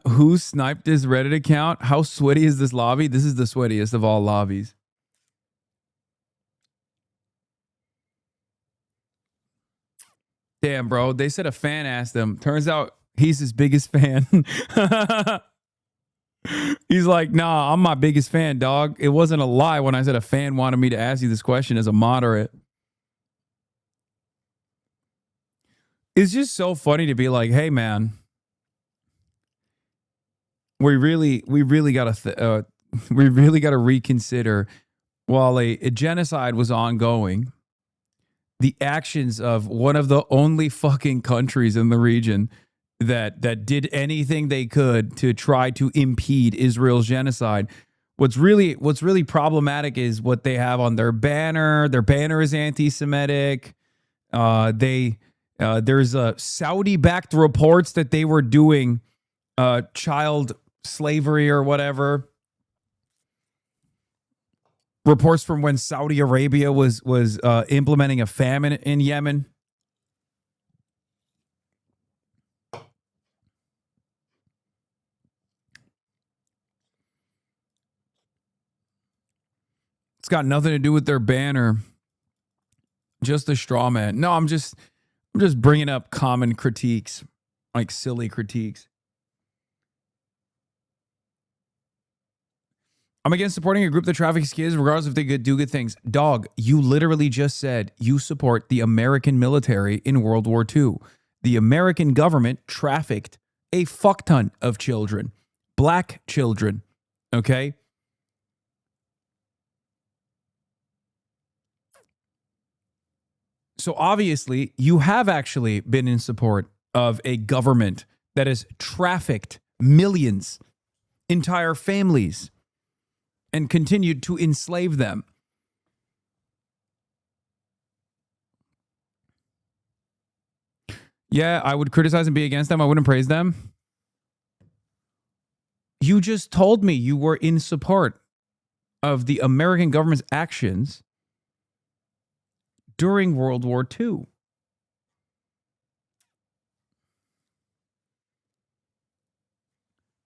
Who sniped this Reddit account? How sweaty is this lobby? This is the sweatiest of all lobbies. Damn, bro. They said a fan asked him. Turns out he's his biggest fan. He's like, nah, I'm my biggest fan, dog. It wasn't a lie when I said a fan wanted me to ask you this question as a moderate. It's just so funny to be like, hey, man, we really gotta reconsider. While a genocide was ongoing, the actions of one of the only fucking countries in the region that did anything they could to try to impede Israel's genocide. What's really problematic is what they have on their banner. Their banner is anti-Semitic. There's Saudi-backed reports that they were doing child slavery or whatever. Reports from when Saudi Arabia was implementing a famine in Yemen. It's got nothing to do with their banner. Just a straw man. No, I'm just bringing up common critiques, like silly critiques. I'm against supporting a group that traffics kids regardless if they do good things. Dog, you literally just said you support the American military in World War II. The American government trafficked a fuck ton of children. Black children. Okay? So obviously, you have actually been in support of a government that has trafficked millions, entire families, and continued to enslave them. Yeah, I would criticize and be against them. I wouldn't praise them. You just told me you were in support of the American government's actions during World War II.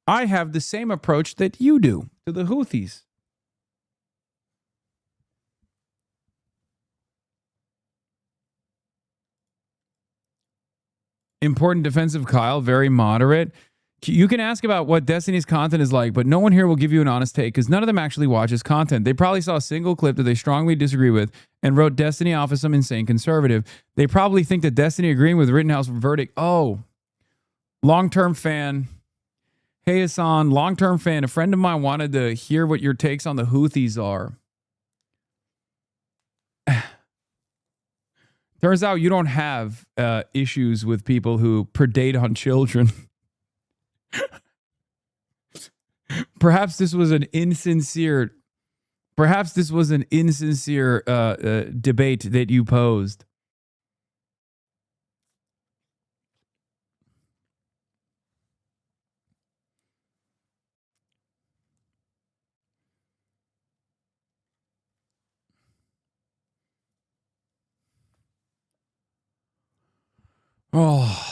I have the same approach that you do to the Houthis. Important defensive Kyle, very moderate. You can ask about what Destiny's content is like, but no one here will give you an honest take because none of them actually watches content. They probably saw a single clip that they strongly disagree with and wrote Destiny off as some insane conservative. They probably think that Destiny agreeing with Rittenhouse verdict. Oh, long-term fan. Hey, Hasan, long-term fan. A friend of mine wanted to hear what your takes on the Houthis are. Turns out you don't have issues with people who predate on children. Perhaps this was an insincere debate that you posed. Oh.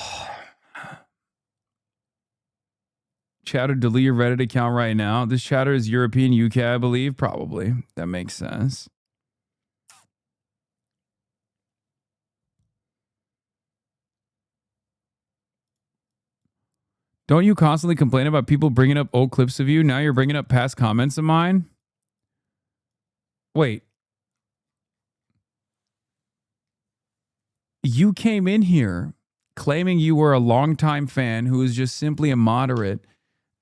Chatter, delete your Reddit account right now. This chatter is European UK, I believe. Probably. That makes sense. Don't you constantly complain about people bringing up old clips of you? Now you're bringing up past comments of mine? Wait. You came in here claiming you were a longtime fan who was just simply a moderate.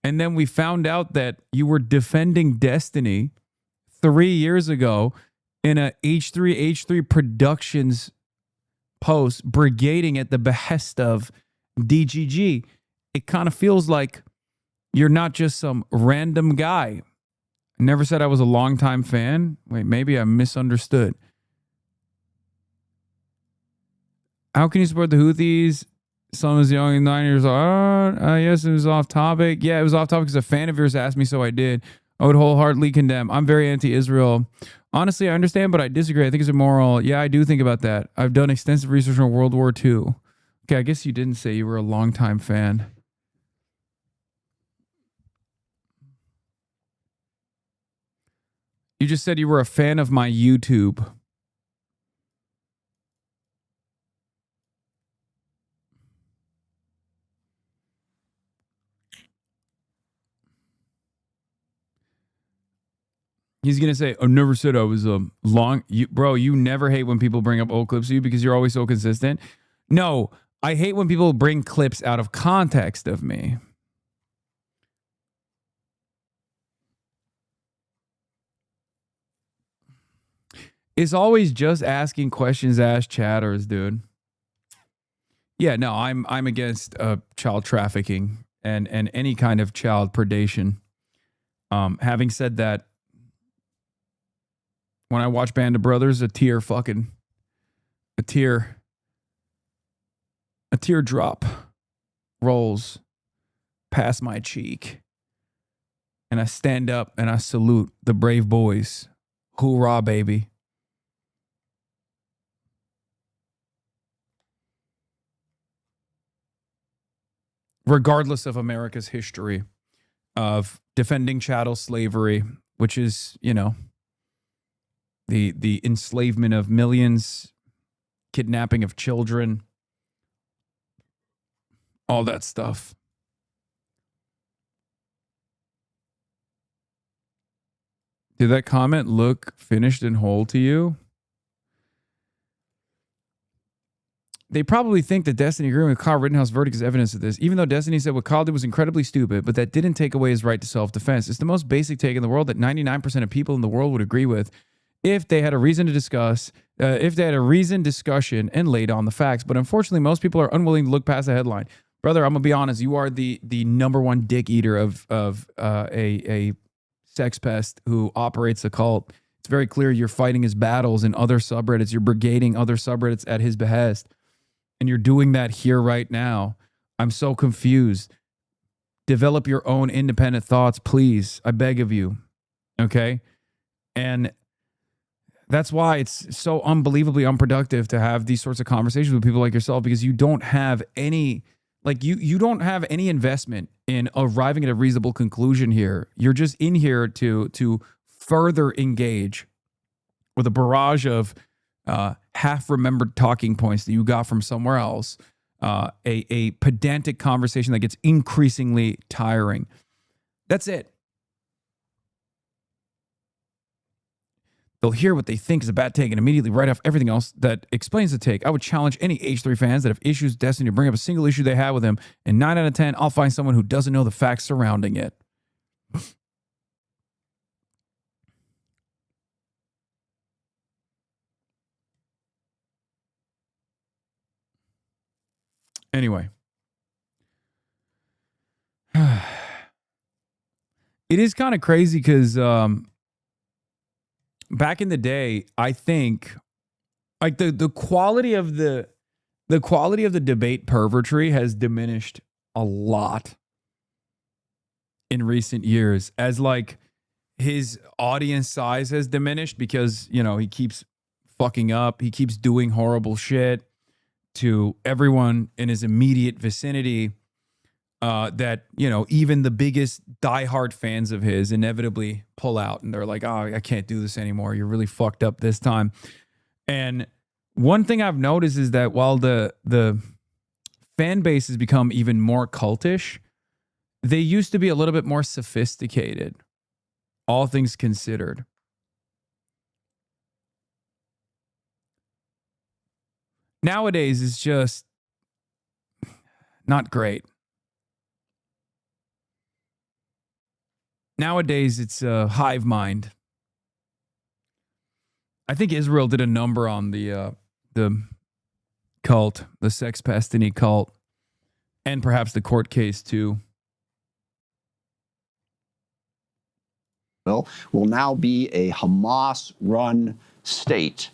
And then we found out that you were defending Destiny 3 years ago in a H3 Productions post brigading at the behest of DGG. It kind of feels like you're not just some random guy. I never said I was a longtime fan. Wait, maybe I misunderstood. How can you support the Houthis? Son was young and 9 years old. Yes, it was off topic. Yeah, it was off topic because a fan of yours asked me, so I did. I would wholeheartedly condemn. I'm very anti-Israel. Honestly, I understand, but I disagree. I think it's immoral. Yeah, I do think about that. I've done extensive research on World War II. Okay, I guess you didn't say you were a longtime fan. You just said you were a fan of my YouTube. He's going to say, I never said I was long. Bro, you never hate when people bring up old clips of you because you're always so consistent. No, I hate when people bring clips out of context of me. It's always just asking questions, ask chatters, dude. Yeah, no, I'm against child trafficking and any kind of child predation. Having said that, when I watch Band of Brothers, a tear drop rolls past my cheek. And I stand up and I salute the brave boys. Hoorah, baby. Regardless of America's history of defending chattel slavery, which is, you know, the enslavement of millions, kidnapping of children, all that stuff. Did that comment look finished and whole to you? They probably think that Destiny agreeing with Kyle Rittenhouse verdict is evidence of this, even though Destiny said what Kyle did was incredibly stupid, but that didn't take away his right to self-defense. It's the most basic take in the world that 99% of people in the world would agree with if they had a reason to discuss, if they had a reasoned discussion and laid on the facts. But unfortunately, most people are unwilling to look past the headline. Brother, I'm going to be honest. You are the number one dick eater of a sex pest who operates a cult. It's very clear you're fighting his battles in other subreddits. You're brigading other subreddits at his behest. And you're doing that here right now. I'm so confused. Develop your own independent thoughts, please. I beg of you. Okay? And that's why it's so unbelievably unproductive to have these sorts of conversations with people like yourself, because you don't have any, like you don't have any investment in arriving at a reasonable conclusion here. You're just in here to further engage with a barrage of half-remembered talking points that you got from somewhere else, a pedantic conversation that gets increasingly tiring. That's it. They'll hear what they think is a bad take and immediately write off everything else that explains the take. I would challenge any H3 fans that have issues with Destiny to bring up a single issue they have with him, and 9 out of 10, I'll find someone who doesn't know the facts surrounding it. Anyway. It is kind of crazy because back in the day, I think like the quality of the debate pervertry has diminished a lot in recent years, as like his audience size has diminished because, you know, he keeps fucking up, he keeps doing horrible shit to everyone in his immediate vicinity, that, you know, even the biggest diehard fans of his inevitably pull out and they're like, oh, I can't do this anymore. You're really fucked up this time. And one thing I've noticed is that while the fan base has become even more cultish, they used to be a little bit more sophisticated, all things considered. Nowadays, it's just not great. Nowadays, it's a hive mind. I think Israel did a number on the cult, the sex pestiny cult, and perhaps the court case too. Will now be a Hamas-run state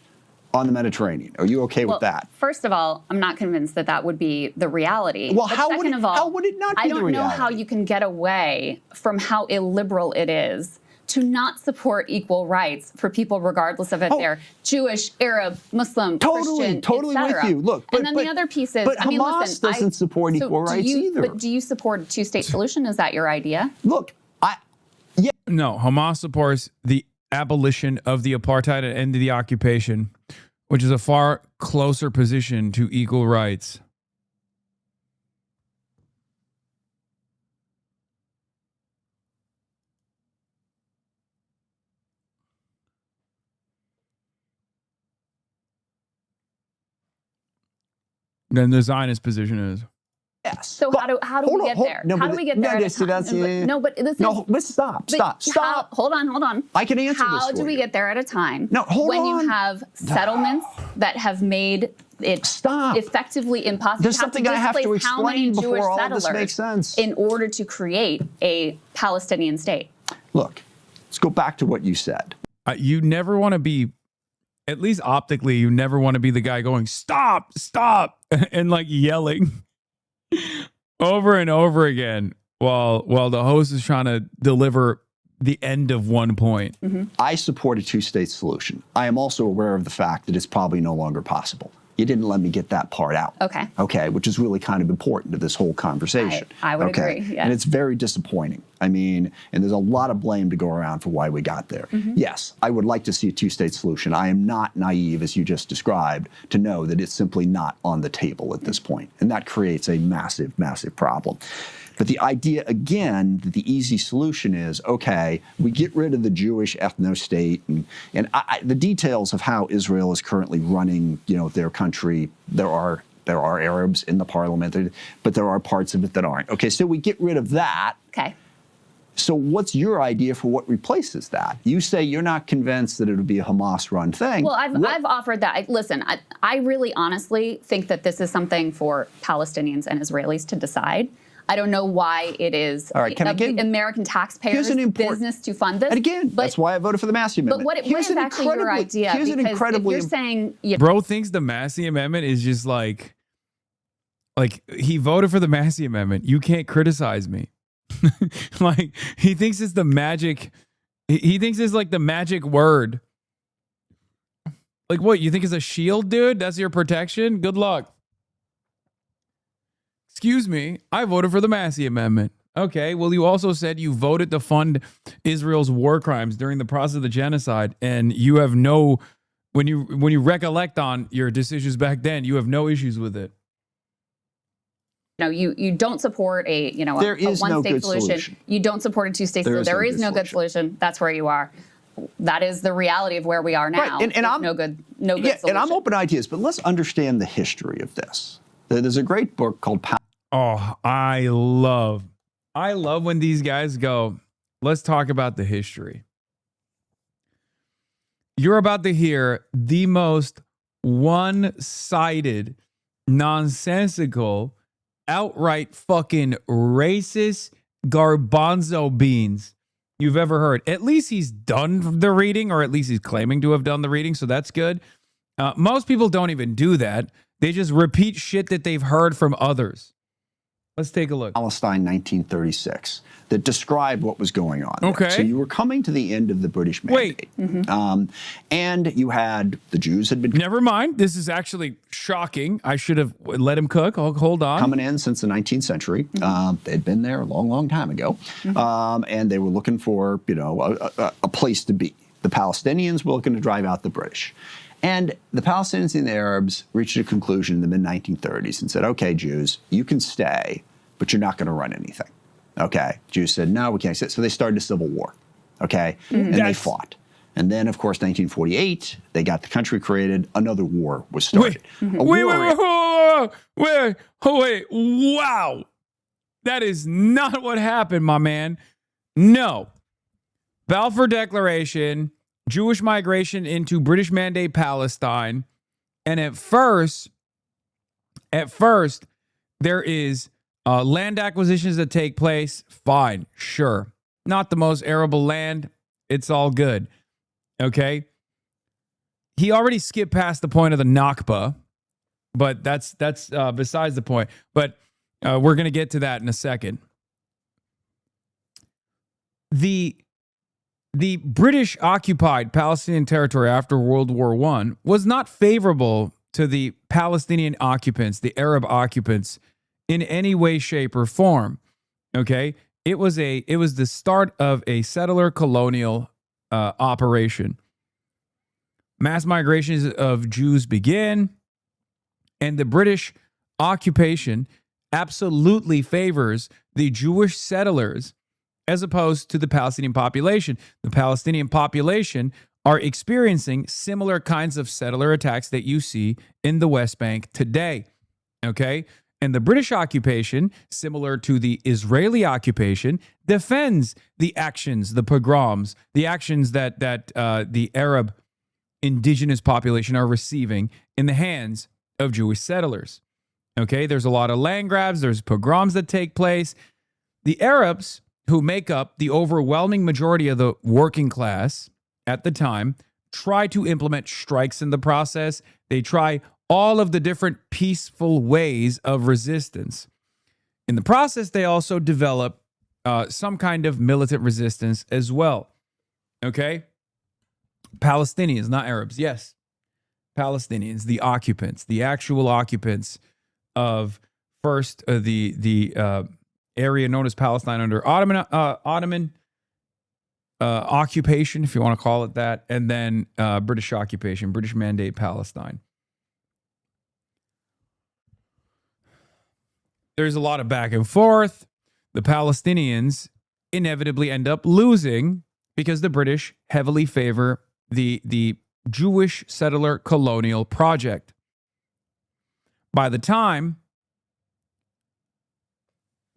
on the Mediterranean. Are you okay with that? First of all, I'm not convinced that that would be the reality. Well, but how second would it, of all, how would it not be I the don't reality? know how you can get away from how illiberal it is to not support equal rights for people regardless of if they're Jewish, Arab, Muslim, Christian, totally with etc. you. Look, and then the other piece is, but I mean, Hamas listen, doesn't support equal rights either. But do you support a two-state solution? Is that your idea? Look, No, Hamas supports the abolition of the apartheid and end of the occupation, which is a far closer position to equal rights. Than the Zionist position is. Yes. So how do we get there? No, how do we get there? No, but this is stop. Hold on. I can answer this How for do we you. get there at a time? No, hold when on. you have settlements that have made it effectively impossible. There's something I have to how many explain before Jewish all of this settlers makes sense. in order to create a Palestinian state. Look, let's go back to what you said. You never want to be, at least optically, you never want to be the guy going, stop, stop, and like yelling over and over again while the host is trying to deliver the end of one point. I support a two-state solution. I am also aware of the fact that it's probably no longer possible. You didn't let me get that part out. Okay. Okay, which is really kind of important to this whole conversation. I would okay? agree, yes. And it's very disappointing. I mean, and there's a lot of blame to go around for why we got there. Yes, I would like to see a two-state solution. I am not naive, as you just described, to know that it's simply not on the table at this point. And that creates a massive, massive problem. But the idea, again, that the easy solution is, okay, we get rid of the Jewish ethno-state, and the details of how Israel is currently running, their country, there are Arabs in the parliament, but there are parts of it that aren't. Okay, so we get rid of that. Okay. So what's your idea for what replaces that? You say you're not convinced that it would be a Hamas-run thing. Well, I've offered that. Listen, I really honestly think that this is something for Palestinians and Israelis to decide. I don't know why it is the American taxpayers' business to fund this. And again, that's why I voted for the Massey Amendment. But what is actually your idea? Here's an Because incredibly if you're saying... Bro thinks the Massey Amendment is just like he voted for the Massey Amendment. You can't criticize me. Like, he thinks it's the magic. He thinks it's like the magic word. Like, what? You think it's a shield, dude? That's your protection? Good luck. Excuse me, I voted for the Massey Amendment. Okay, well, you also said you voted to fund Israel's war crimes during the process of the genocide, and you have no, when you recollect on your decisions back then, you have no issues with it. You don't support a one-state solution. You don't support a two-state solution. There is no good solution. That's where you are. That is the reality of where we are now. Right. And I'm no good solution. And I'm open to ideas, but let's understand the history of this. There's a great book called Oh, I love when these guys go, let's talk about the history. You're about to hear the most one-sided, nonsensical, outright fucking racist garbanzo beans you've ever heard. At least he's done the reading, or at least he's claiming to have done the reading, so that's good. Most people don't even do that. They just repeat shit that they've heard from others. Let's take a look. Palestine 1936 that described what was going on there. Okay. So you were coming to the end of the British mandate. And you had, the Jews had been... Never mind. This is actually shocking. I should have let him cook. Hold on. Coming in since the 19th century. They'd been there a long, long time ago. And they were looking for, a place to be. The Palestinians were looking to drive out the British. And the Palestinians and the Arabs reached a conclusion in the mid-1930s and said, okay, Jews, you can stay, but you're not going to run anything. Okay. Jews said, no, we can't stay. So they started a civil war. Okay. And they fought. And then, of course, 1948, they got the country created. Another war was started. Wait, wow. That is not what happened, my man. No. Balfour Declaration, Jewish migration into British Mandate Palestine. And at first, there is land acquisitions that take place. Fine, sure. Not the most arable land. It's all good. Okay. He already skipped past the point of the Nakba, but that's besides the point. But we're going to get to that in a second. The British occupied Palestinian territory after World War I was not favorable to the Palestinian occupants, the Arab occupants, in any way, shape, or form. Okay, it was the start of a settler colonial operation. Mass migrations of Jews begin, and the British occupation absolutely favors the Jewish settlers as opposed to the Palestinian population. The Palestinian population are experiencing similar kinds of settler attacks that you see in the West Bank today. Okay? And the British occupation, similar to the Israeli occupation, defends the actions, the pogroms, the actions that the Arab indigenous population are receiving in the hands of Jewish settlers. Okay? There's a lot of land grabs. There's pogroms that take place. The Arabs, who make up the overwhelming majority of the working class at the time, try to implement strikes in the process. They try all of the different peaceful ways of resistance. In the process, they also develop some kind of militant resistance as well. Okay? Palestinians, not Arabs. Yes. Palestinians, the occupants, the actual occupants of first the area known as Palestine under Ottoman occupation, if you want to call it that, and then British occupation, British Mandate Palestine. There's a lot of back and forth. The Palestinians inevitably end up losing because the British heavily favor the Jewish settler colonial project. By the time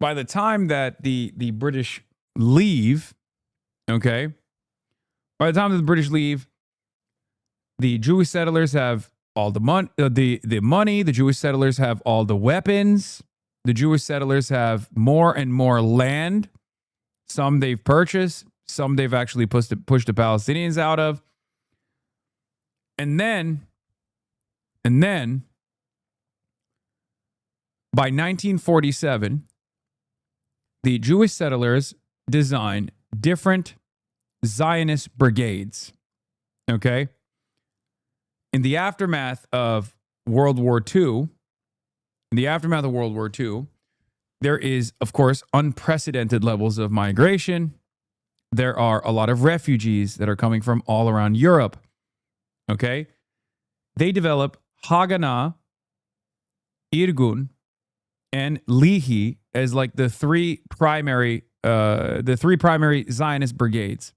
that the British leave, okay, by the time that the British leave, the Jewish settlers have all the money, the Jewish settlers have all the weapons, the Jewish settlers have more and more land. Some they've purchased, some they've actually pushed the Palestinians out of. And then by 1947, the Jewish settlers design different Zionist brigades. Okay? In the aftermath of World War II, there is, of course, unprecedented levels of migration. There are a lot of refugees that are coming from all around Europe. Okay? They develop Haganah, Irgun, and Lihi as like the three primary Zionist brigades.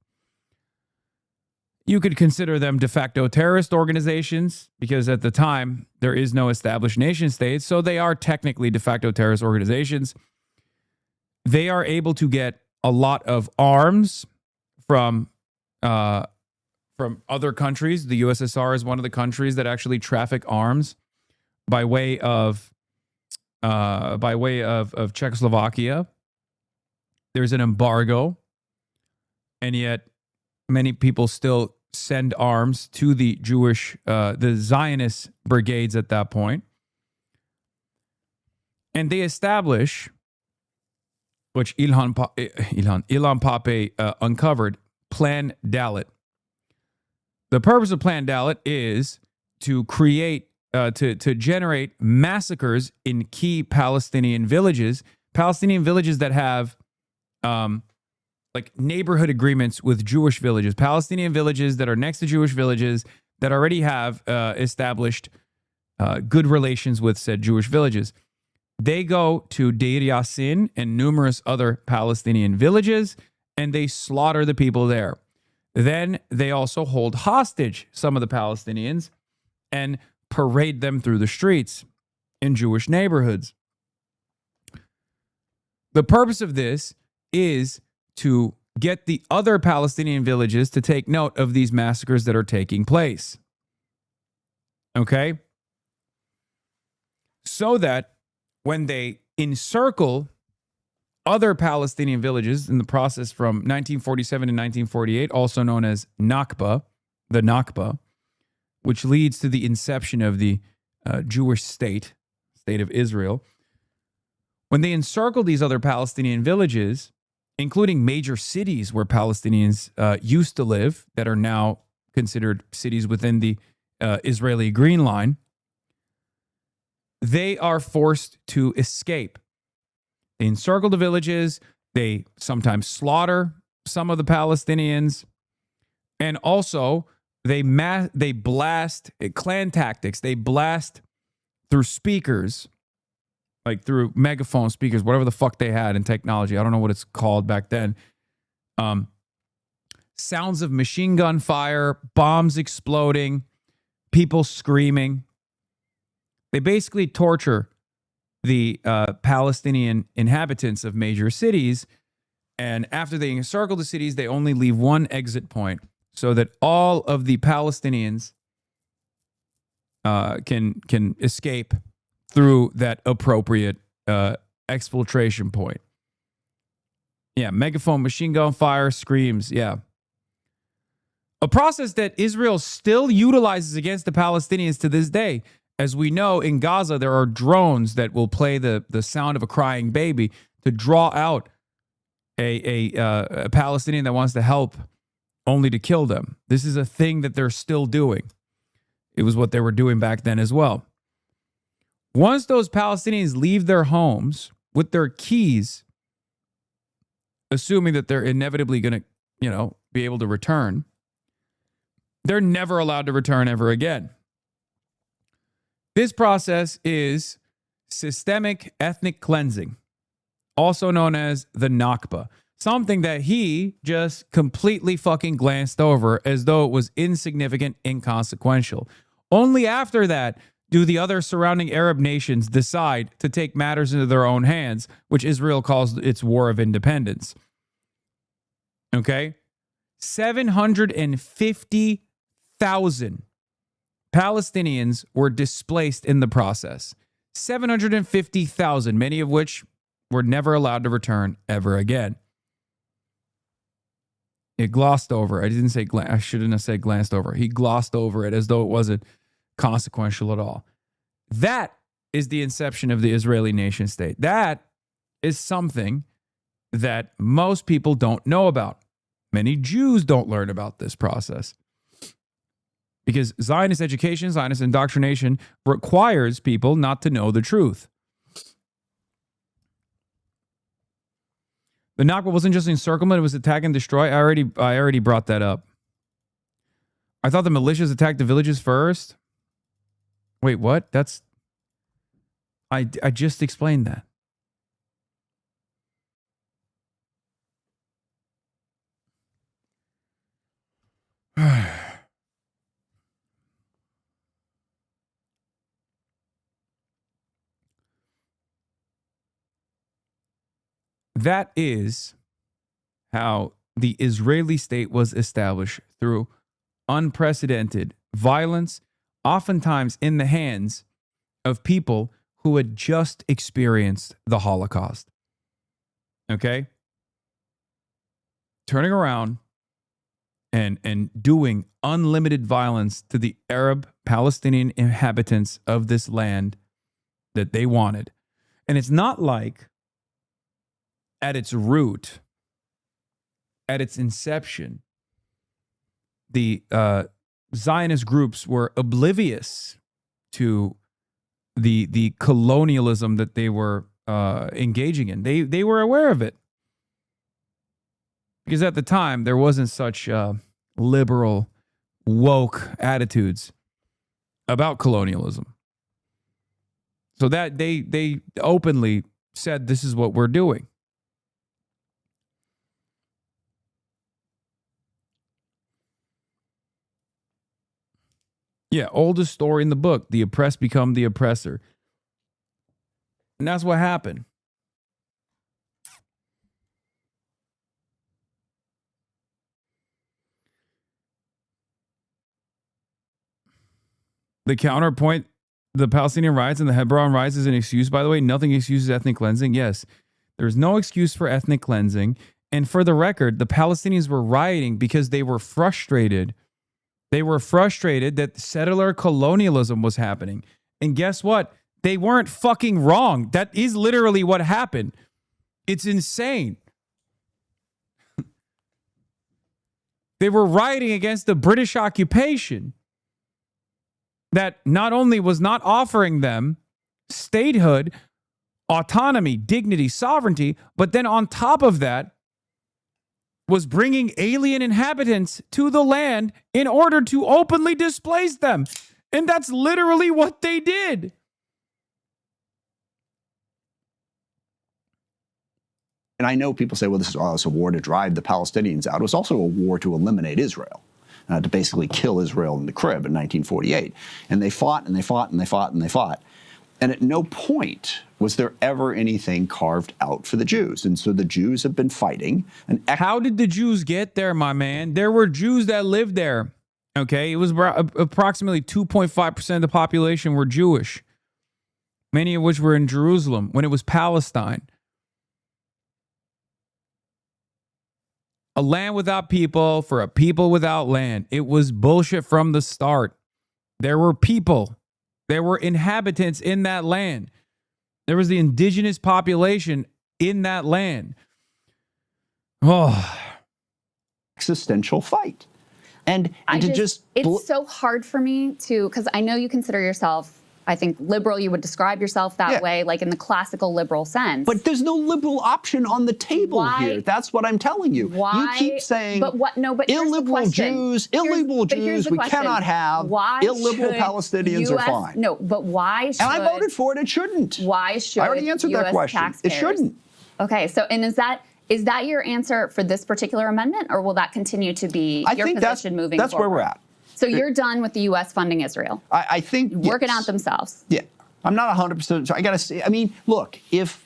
You could consider them de facto terrorist organizations because at the time there is no established nation state, so they are technically de facto terrorist organizations. They are able to get a lot of arms from other countries. The USSR is one of the countries that actually traffic arms by way of Czechoslovakia. There's an embargo, and yet many people still send arms to the Jewish, the Zionist brigades at that point. And they establish, which Ilhan Pape uncovered, Plan Dalet. The purpose of Plan Dalet is to create, to generate massacres in key Palestinian villages that have like neighborhood agreements with Jewish villages, Palestinian villages that are next to Jewish villages that already have established good relations with said Jewish villages. They go to Deir Yassin and numerous other Palestinian villages, and they slaughter the people there. Then they also hold hostage some of the Palestinians and parade them through the streets in Jewish neighborhoods. The purpose of this is to get the other Palestinian villages to take note of these massacres that are taking place. Okay? So that when they encircle other Palestinian villages in the process from 1947 to 1948, also known as Nakba, the Nakba, which leads to the inception of the Jewish state of Israel. When they encircle these other Palestinian villages, including major cities where Palestinians used to live that are now considered cities within the Israeli Green Line, they are forced to escape. They encircle the villages. They sometimes slaughter some of the Palestinians. And also, they blast clan tactics. They blast through speakers, like through megaphone speakers, whatever the fuck they had in technology. I don't know what it's called back then. Sounds of machine gun fire, bombs exploding, people screaming. They basically torture the Palestinian inhabitants of major cities. And after they encircle the cities, they only leave one exit point so that all of the Palestinians can escape through that appropriate exfiltration point. Yeah, megaphone, machine gun fire, screams. Yeah. A process that Israel still utilizes against the Palestinians to this day. As we know, in Gaza, there are drones that will play the sound of a crying baby to draw out a Palestinian that wants to help, only to kill them. This is a thing that they're still doing. It was what they were doing back then as well. Once those Palestinians leave their homes with their keys, assuming that they're inevitably going to, be able to return, they're never allowed to return ever again. This process is systemic ethnic cleansing, also known as the Nakba, something that he just completely fucking glanced over as though it was insignificant, inconsequential. Only after that do the other surrounding Arab nations decide to take matters into their own hands, which Israel calls its War of Independence. Okay? 750,000 Palestinians were displaced in the process. 750,000, many of which were never allowed to return ever again. It glossed over. I didn't say I shouldn't have said glanced over. He glossed over it as though it wasn't consequential at all. That is the inception of the Israeli nation state. That is something that most people don't know about. Many Jews don't learn about this process. Because Zionist education, Zionist indoctrination requires people not to know the truth. The Nakba wasn't just encirclement, it was attack and destroy. I already brought that up. I thought the militias attacked the villages first. Wait, what? I just explained that. That is how the Israeli state was established, through unprecedented violence, oftentimes in the hands of people who had just experienced the Holocaust. Okay? Turning around and doing unlimited violence to the Arab Palestinian inhabitants of this land that they wanted. And it's not like at its root, at its inception, the Zionist groups were oblivious to the colonialism that they were engaging in. They were aware of it. Because at the time, there wasn't such liberal, woke attitudes about colonialism. So that they openly said, this is what we're doing. Yeah, oldest story in the book. The oppressed become the oppressor. And that's what happened. The counterpoint, the Palestinian riots and the Hebron riots is an excuse, by the way. Nothing excuses ethnic cleansing. Yes, there's no excuse for ethnic cleansing. And for the record, the Palestinians were rioting because they were frustrated. They were frustrated that settler colonialism was happening. And guess what? They weren't fucking wrong. That is literally what happened. It's insane. They were rioting against the British occupation that not only was not offering them statehood, autonomy, dignity, sovereignty, but then on top of that, was bringing alien inhabitants to the land in order to openly displace them. And that's literally what they did. And I know people say, well, this is a war to drive the Palestinians out. It was also a war to eliminate Israel, to basically kill Israel in the crib in 1948. And they fought and they fought and they fought and they fought. And at no point was there ever anything carved out for the Jews. And so the Jews have been fighting. And how did the Jews get there, my man? There were Jews that lived there. Okay, it was approximately 2.5% of the population were Jewish, many of which were in Jerusalem when it was Palestine. A land without people for a people without land. It was bullshit from the start. There were people. There were inhabitants in that land. There was the indigenous population in that land. Oh. Existential fight. And it's so hard for me to, because I know you consider yourself, I think, liberal. You would describe yourself that way, like in the classical liberal sense. But there's no liberal option on the table here. That's what I'm telling you. You keep saying illiberal Jews, we cannot have. Illiberal Palestinians are fine. No, but why should... And I voted for it. It shouldn't. Why should I already answered that question. It shouldn't. Okay, so, and is that your answer for this particular amendment, or will that continue to be your position moving forward? That's where we're at. So you're done with the U.S. funding Israel? I think work it out themselves. Yeah, I'm not 100%. So I got to say, I mean, look, if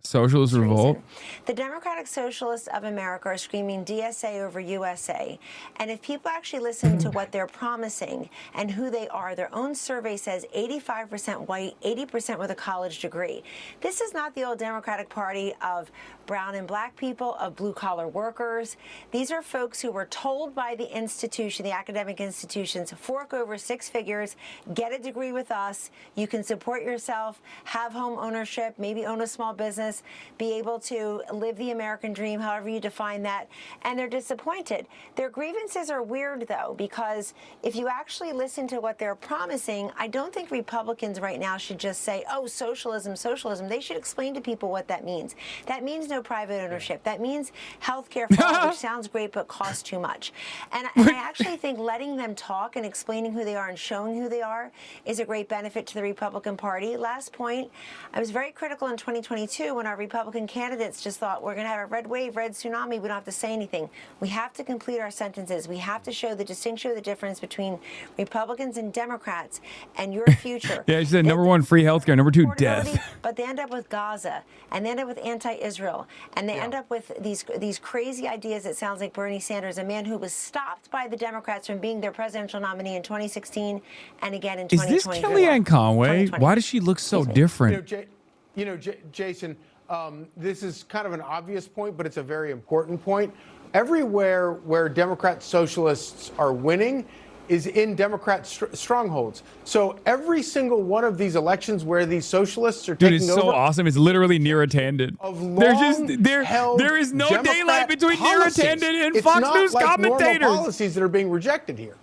Socialist revolt. The Democratic Socialists of America are screaming DSA over USA. And if people actually listen to what they're promising and who they are, their own survey says 85% white, 80% with a college degree. This is not the old Democratic Party of brown and black people, of blue-collar workers. These are folks who were told by the institution, the academic institutions, fork over 6 figures, get a degree with us, you can support yourself, have home ownership, maybe own a small business, be able to live the American dream, however you define that, and they're disappointed. Their grievances are weird, though, because if you actually listen to what they're promising, I don't think Republicans right now should just say, oh, socialism, socialism. They should explain to people what that means. That means no private ownership. That means health care for all, which sounds great but costs too much. And I actually think letting them talk and explaining who they are and showing who they are is a great benefit to the Republican Party. Last point, I was very critical in 2022 when our Republican candidates just thought we're going to have a red wave, red tsunami. We don't have to say anything. We have to complete our sentences. We have to show the distinction, the difference between Republicans and Democrats and your future. Yeah, she said number 1, free healthcare. Number 2, death. But they end up with Gaza, and they end up with anti-Israel, and they end up with these crazy ideas. It sounds like Bernie Sanders, a man who was stopped by the Democrats from being their presidential nominee in 2016 and again in 2020. Is this Kellyanne Conway? Why does she look so different? Jason, this is kind of an obvious point, but it's a very important point. Everywhere where Democrat socialists are winning is in Democrat strongholds. So every single one of these elections where these socialists are taking over... Dude, it's so awesome. It's literally near-attended. There is no Democrat daylight between near-attended and it's Fox not News like commentators. Normal policies that are being rejected here.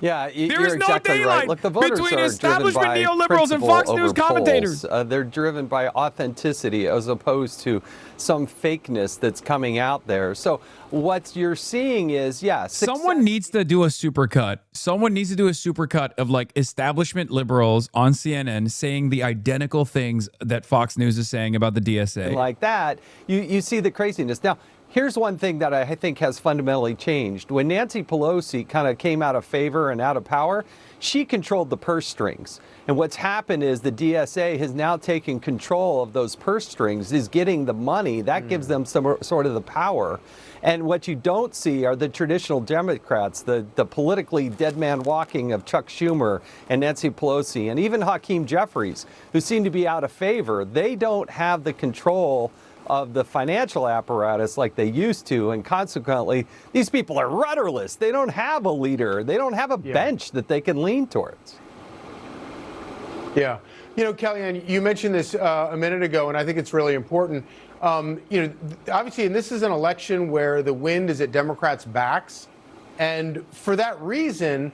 Yeah, There you're is no exactly daylight right. Look, the voters between are establishment driven by neoliberals and Fox principle News over commentators. polls. They're driven by authenticity as opposed to some fakeness that's coming out there. So what you're seeing is, someone needs to do a supercut. Someone needs to do a supercut of like establishment liberals on CNN saying the identical things that Fox News is saying about the DSA. Like that, you see the craziness. Now, here's one thing that I think has fundamentally changed. When Nancy Pelosi kind of came out of favor and out of power, she controlled the purse strings. And what's happened is the DSA has now taken control of those purse strings, is getting the money. That gives them some sort of the power. And what you don't see are the traditional Democrats, the politically dead man walking of Chuck Schumer and Nancy Pelosi, and even Hakeem Jeffries, who seem to be out of favor. They don't have the control of the financial apparatus like they used to, and consequently, these people are rudderless. They don't have a leader. They don't have a bench that they can lean towards. Yeah. You know, Kellyanne, you mentioned this a minute ago, and I think it's really important. Obviously, and this is an election where the wind is at Democrats' backs, and for that reason,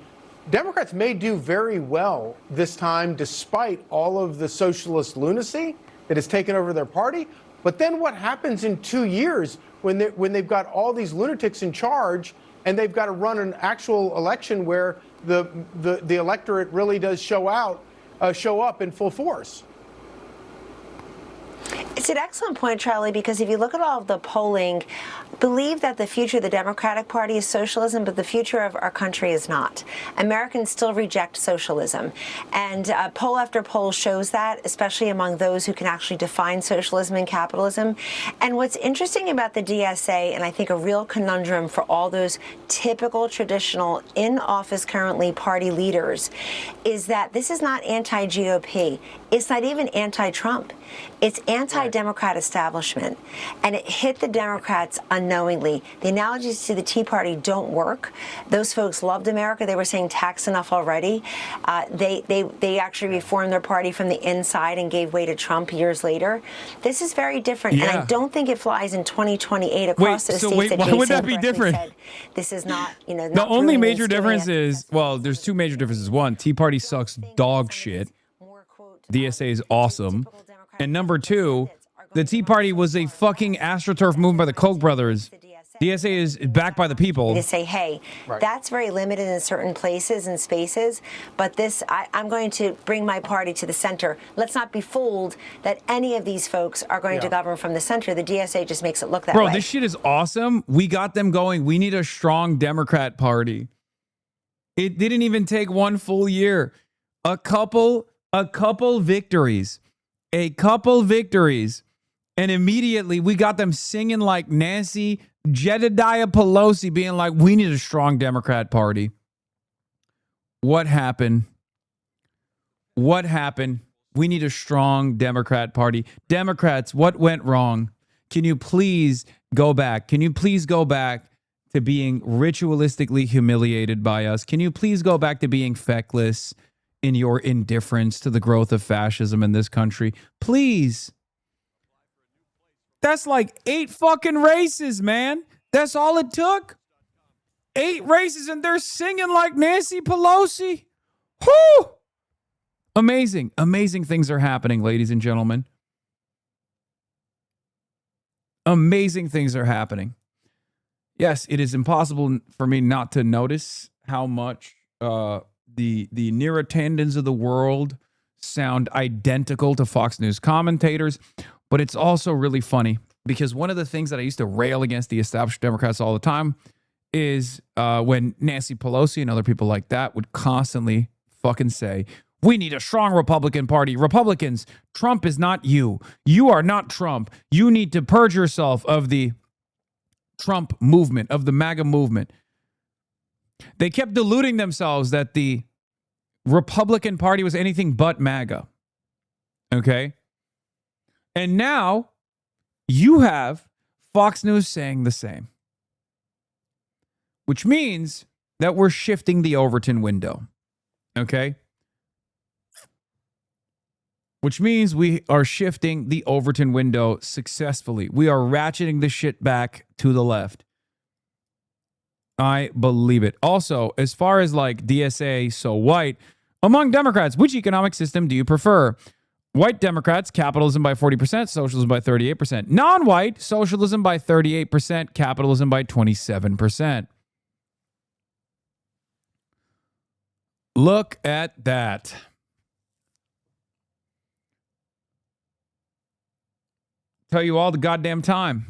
Democrats may do very well this time despite all of the socialist lunacy that has taken over their party. But then what happens in 2 years when they've got all these lunatics in charge and they've got to run an actual election where the electorate really does show up in full force. It's an excellent point, Charlie, because if you look at all of the polling, believe that the future of the Democratic Party is socialism, but the future of our country is not. Americans still reject socialism. And poll after poll shows that, especially among those who can actually define socialism and capitalism. And what's interesting about the DSA, and I think a real conundrum for all those typical, traditional, in-office currently party leaders, is that this is not anti-GOP. It's not even anti-Trump. It's anti-Democrat establishment. And it hit the Democrats unknowingly. The analogies to the Tea Party don't work. Those folks loved America. They were saying tax enough already. They actually reformed their party from the inside and gave way to Trump years later. This is very different. Yeah. And I don't think it flies in 2028 across those states that why Jason would that be correctly different? said. This is not, not The only brewing, major it's doing difference it. is, well, there's two major differences. One, Tea Party sucks dog shit. DSA is awesome. And number two, the Tea Party was a fucking AstroTurf movement by the Koch brothers. DSA is backed by the people. To say, hey, that's very limited in certain places and spaces, but this, I'm going to bring my party to the center. Let's not be fooled that any of these folks are going to govern from the center. The DSA just makes it look that way. Bro, this shit is awesome. We got them going. We need a strong Democrat Party. It didn't even take one full year. A couple victories. And immediately we got them singing like Nancy Jedediah Pelosi, being like, we need a strong Democrat Party. What happened? We need a strong Democrat Party. Democrats, what went wrong? Can you please go back? Can you please go back to being ritualistically humiliated by us? Can you please go back to being feckless in your indifference to the growth of fascism in this country? Please. That's like 8 fucking races, man. That's all it took. 8 races and they're singing like Nancy Pelosi. Whoo! Amazing. Amazing things are happening, ladies and gentlemen. Amazing things are happening. Yes, it is impossible for me not to notice how much the near attendants of the world sound identical to Fox News commentators, but it's also really funny because one of the things that I used to rail against the established Democrats all the time is when Nancy Pelosi and other people like that would constantly fucking say, we need a strong Republican Party. Republicans, Trump is not you. You are not Trump. You need to purge yourself of the Trump movement, of the MAGA movement. They kept deluding themselves that the Republican Party was anything but MAGA. Okay? And now you have Fox News saying the same. Which means that we're shifting the Overton window. Okay? Which means we are shifting the Overton window successfully. We are ratcheting the shit back to the left. I believe it. Also, as far as like DSA, so white, among Democrats, which economic system do you prefer? White Democrats, capitalism by 40%, socialism by 38%. Non-white, socialism by 38%, capitalism by 27%. Look at that. Tell you all the goddamn time.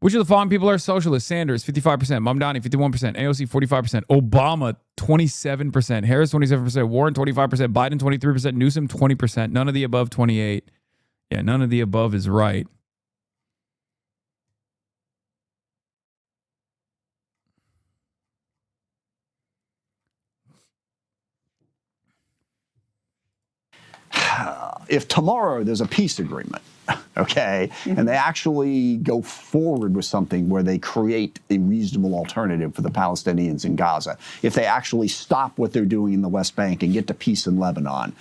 Which of the following people are socialists? Sanders, 55%. Mamdani, 51%. AOC, 45%. Obama, 27%. Harris, 27%. Warren, 25%. Biden, 23%. Newsom, 20%. None of the above, 28%. Yeah, none of the above is right. If tomorrow there's a peace agreement, okay, and they actually go forward with something where they create a reasonable alternative for the Palestinians in Gaza, if they actually stop what they're doing in the West Bank and get to peace in Lebanon,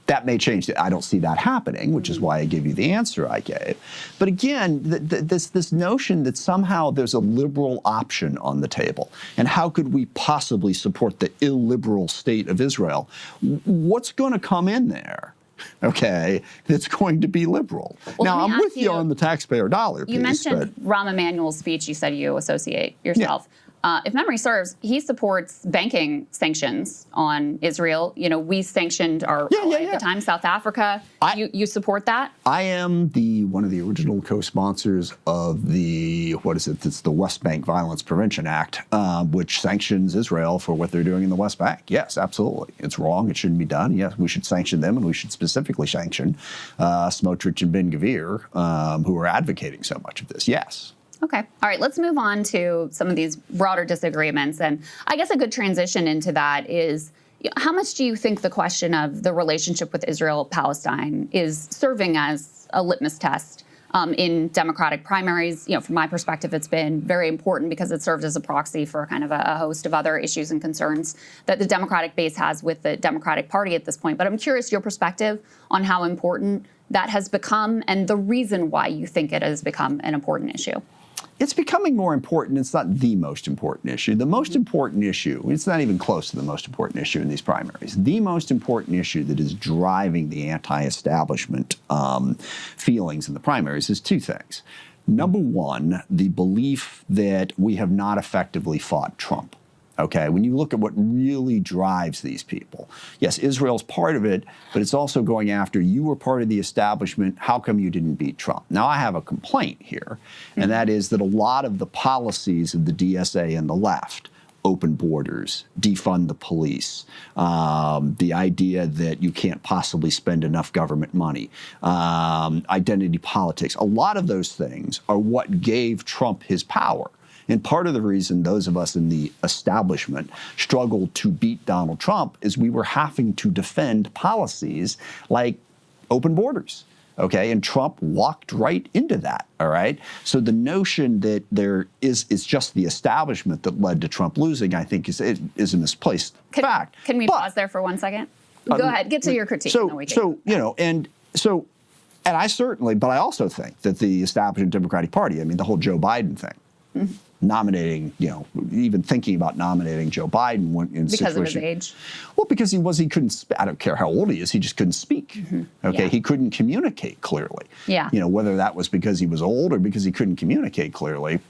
that may change. I don't see that happening, which is why I gave you the answer I gave. But again, this notion that somehow there's a liberal option on the table, and how could we possibly support the illiberal state of Israel? What's going to come in there? okay, that's going to be liberal. Well, now, let me I'm with ask you on the taxpayer dollar piece. You mentioned Rahm Emanuel's speech. You said you associate yourself. If memory serves, he supports banking sanctions on Israel. You know, we sanctioned our ally at the time, South Africa. You support that? I am one of the original co-sponsors of the, it's the West Bank Violence Prevention Act, which sanctions Israel for what they're doing in the West Bank. Yes, absolutely. It's wrong. It shouldn't be done. Yes, we should sanction them, and we should specifically sanction Smotrich and Ben-Gvir, who are advocating so much of this. Yes. Okay. All right. Let's move on to some of these broader disagreements. And I guess a good transition into that is, how much do you think the question of the relationship with Israel-Palestine is serving as a litmus test in Democratic primaries? You know, from my perspective, it's been very important because it served as a proxy for kind of a host of other issues and concerns that the Democratic base has with the Democratic Party at this point. But I'm curious your perspective on how important that has become and the reason why you think it has become an important issue. It's becoming more important. It's not the most important issue. The most important issue, it's not even close to the most important issue in these primaries. The most important issue that is driving the anti-establishment feelings in the primaries is two things. Number one, the belief that we have not effectively fought Trump. Okay, when you look at what really drives these people, yes, Israel's part of it, but it's also going after, you were part of the establishment, how come you didn't beat Trump? Now, I have a complaint here, and that is that a lot of the policies of the DSA and the left, open borders, defund the police, the idea that you can't possibly spend enough government money, identity politics, a lot of those things are what gave Trump his power. And part of the reason those of us in the establishment struggled to beat Donald Trump is we were having to defend policies like open borders. Okay, and Trump walked right into that, all right? So the notion that there is just the establishment that led to Trump losing, I think, is a misplaced fact. Can we pause there for 1 second? Go ahead, get to your critique. And I certainly, but I also think that the establishment Democratic Party, I mean, the whole Joe Biden thing, nominating, even thinking about nominating Joe Biden in because of his age. Well, because he couldn't. I don't care how old he is. He just couldn't speak. Okay, he couldn't communicate clearly. Yeah. Whether that was because he was old or because he couldn't communicate clearly,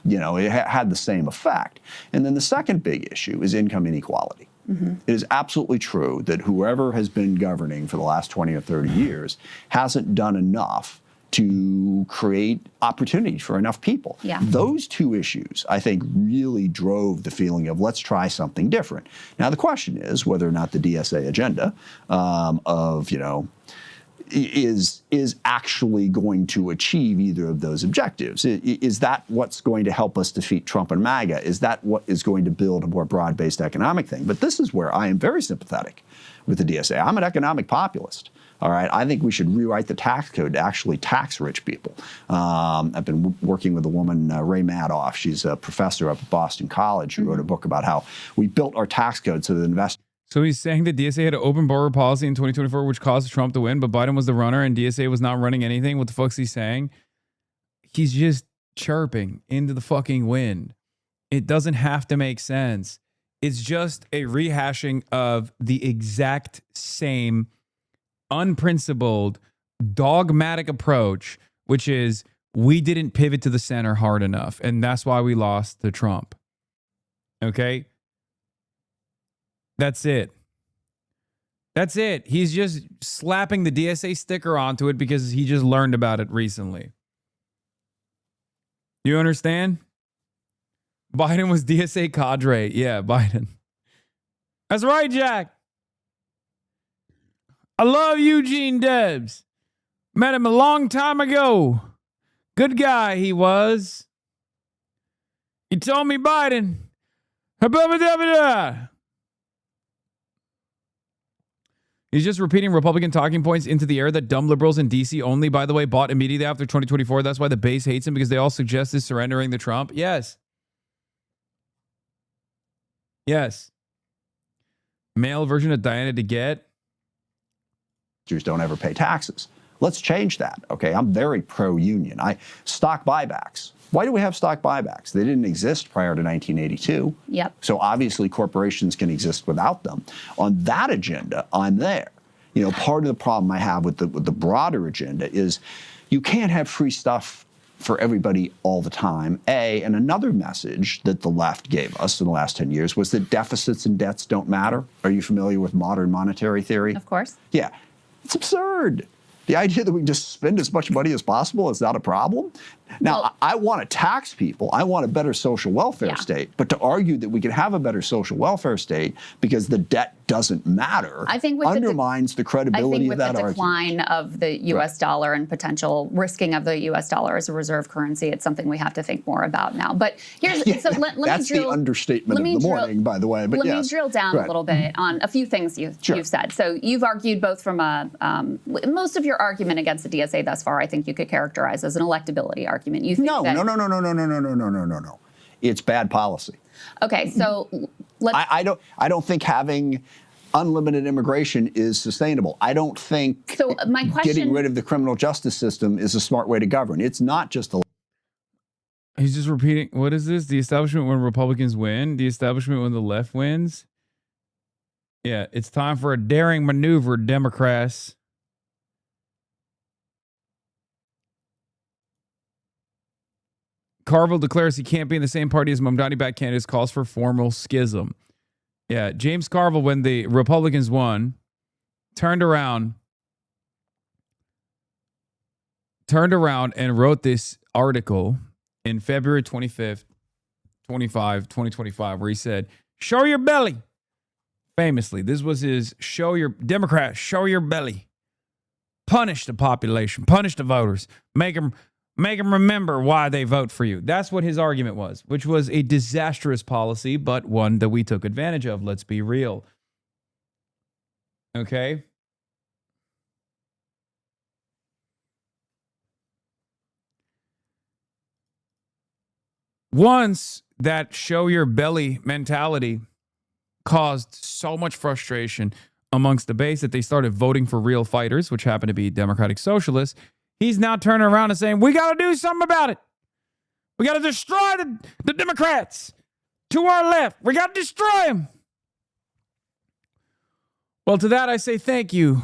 it had the same effect. And then the second big issue is income inequality. It is absolutely true that whoever has been governing for the last 20 or 30 years hasn't done enough to create opportunity for enough people. Yeah. Those two issues, I think, really drove the feeling of let's try something different. Now, the question is whether or not the DSA agenda is actually going to achieve either of those objectives. Is that what's going to help us defeat Trump and MAGA? Is that what is going to build a more broad-based economic thing? But this is where I am very sympathetic with the DSA. I'm an economic populist. All right, I think we should rewrite the tax code to actually tax rich people. I've been working with a woman, Ray Madoff. She's a professor up at Boston College who wrote a book about how we built our tax code so that investors. So he's saying that DSA had an open border policy in 2024, which caused Trump to win, but Biden was the runner and DSA was not running anything. What the fuck's he saying? He's just chirping into the fucking wind. It doesn't have to make sense. It's just a rehashing of the exact same unprincipled, dogmatic approach, which is we didn't pivot to the center hard enough, and that's why we lost to Trump. Okay? That's it. That's it. He's just slapping the DSA sticker onto it because he just learned about it recently. You understand? Biden was DSA cadre. Yeah, Biden. That's right, Jack. I love Eugene Debs. Met him a long time ago. Good guy he was. He told me Biden. He's just repeating Republican talking points into the air that dumb liberals in D.C. only, by the way, bought immediately after 2024. That's why the base hates him, because they all suggest is surrendering to Trump. Yes. Yes. Male version of Diana DeGette. Don't ever pay taxes. Let's change that, okay? I'm very pro-union. Stock buybacks. Why do we have stock buybacks? They didn't exist prior to 1982. Yep. So obviously corporations can exist without them. On that agenda, I'm there. You know, part of the problem I have with the broader agenda is you can't have free stuff for everybody all the time, and another message that the left gave us in the last 10 years was that deficits and debts don't matter. Are you familiar with modern monetary theory? Of course. Yeah. It's absurd. The idea that we just spend as much money as possible is not a problem. Now, I want to tax people. I want a better social welfare state. But to argue that we can have a better social welfare state because the debt doesn't matter undermines the credibility of that argument. I think with the decline of the U.S. dollar and potential risking of the U.S. dollar as a reserve currency, it's something we have to think more about now. But here's that's the understatement of the morning, by the way. But let me drill down a little bit on a few things you've said. So you've argued both from most of your argument against the DSA thus far, I think you could characterize as an electability argument. You think No. It's bad policy. Okay, so I don't think having unlimited immigration is sustainable. I don't think my question, getting rid of the criminal justice system is a smart way to govern. It's not just a... He's just repeating. What is this? The establishment when Republicans win? The establishment when the left wins? Yeah, it's time for a daring maneuver, Democrats. Carville declares he can't be in the same party as Mamdani-backed candidates, calls for formal schism. Yeah, James Carville, when the Republicans won, turned around and wrote this article in February 25th, 2025, where he said, show your belly. Famously, this was his Democrats, show your belly. Punish the population, punish the voters, make them remember why they vote for you. That's what his argument was, which was a disastrous policy, but one that we took advantage of. Let's be real. Okay? Once that show your belly mentality caused so much frustration amongst the base that they started voting for real fighters, which happened to be Democratic Socialists, he's now turning around and saying, we got to do something about it. We got to destroy the Democrats to our left. We got to destroy them. Well, to that I say thank you.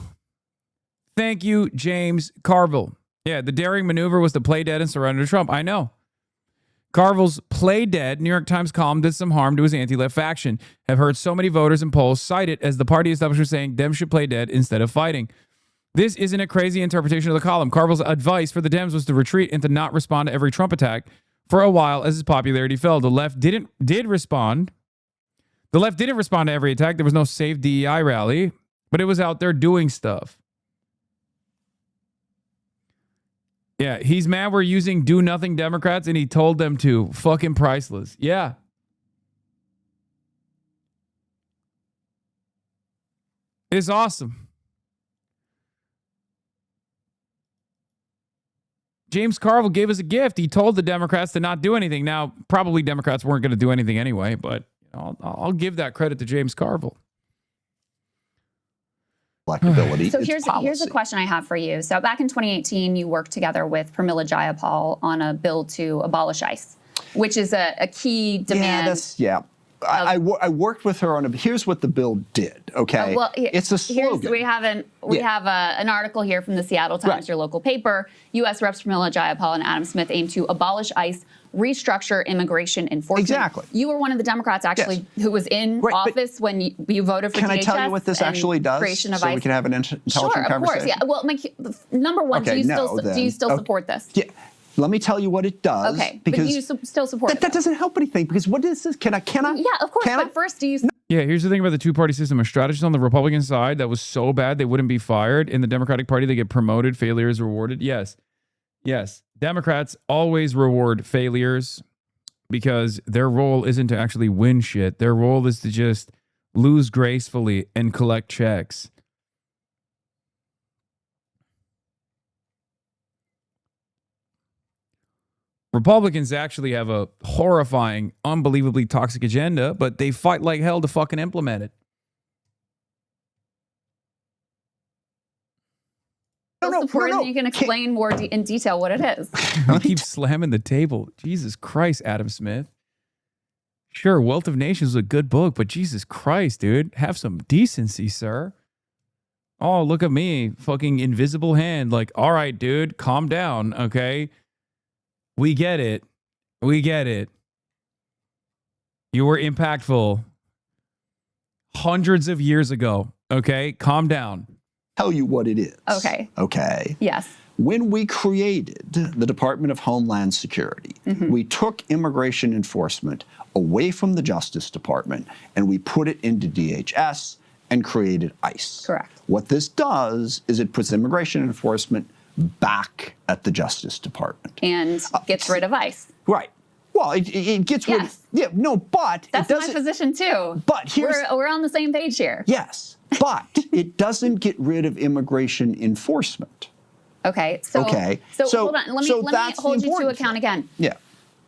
Thank you, James Carville. Yeah, the daring maneuver was to play dead and surrender to Trump. I know. Carville's play dead New York Times column did some harm to his anti-left faction. Have heard so many voters and polls cite it as the party establishment saying Dems should play dead instead of fighting. This isn't a crazy interpretation of the column. Carville's advice for the Dems was to retreat and to not respond to every Trump attack for a while as his popularity fell. The left did respond. The left didn't respond to every attack. There was no Save DEI rally, but it was out there doing stuff. Yeah, he's mad we're using do-nothing Democrats, and he told them to. Fucking priceless. Yeah. It's awesome. James Carville gave us a gift. He told the Democrats to not do anything. Now, probably Democrats weren't going to do anything anyway, but I'll give that credit to James Carville. So here's a question I have for you. So back in 2018, you worked together with Pramila Jayapal on a bill to abolish ICE, which is a key demand. I worked with her on a. Here's what the bill did. Okay, it's a slogan. We have an article here from the Seattle Times, your local paper. U.S. Reps Pramila Jayapal and Adam Smith aim to abolish ICE, restructure immigration enforcement. Exactly. You were one of the Democrats actually who was in office when you voted for DHS. Can I tell you what this actually does, so we can have an intelligent conversation? Of course. Yeah. Well, number one, do you still support this? Yeah. Let me tell you what it does. Okay, because but you still support it. That doesn't help anything, because what is this? Can I? Yeah, of course. But first, do you? Yeah, here's the thing about the two-party system. A strategist on the Republican side that was so bad they wouldn't be fired. In the Democratic Party, they get promoted. Failures rewarded. Yes. Democrats always reward failures because their role isn't to actually win shit. Their role is to just lose gracefully and collect checks. Republicans actually have a horrifying, unbelievably toxic agenda, but they fight like hell to fucking implement it. You can explain more in detail what it is. I keep slamming the table. Jesus Christ, Adam Smith. Sure, Wealth of Nations is a good book, but Jesus Christ, dude, have some decency, sir. Oh, look at me, fucking invisible hand. Like, all right, dude, calm down, okay? We get it. We get it. You were impactful hundreds of years ago, okay? Calm down. Tell you what it is. Okay. Okay. Yes. When we created the Department of Homeland Security, we took immigration enforcement away from the Justice Department and we put it into DHS and created ICE. Correct. What this does is it puts immigration enforcement back at the Justice Department. And gets rid of ICE. Right. Well, it gets rid of, yeah, no, but That's it my doesn't, position too. But here's, we're on the same page here. yes, but it doesn't get rid of immigration enforcement. Okay. So, Okay. So, So- hold on. Let so me that's the hold you to important account again. Yeah.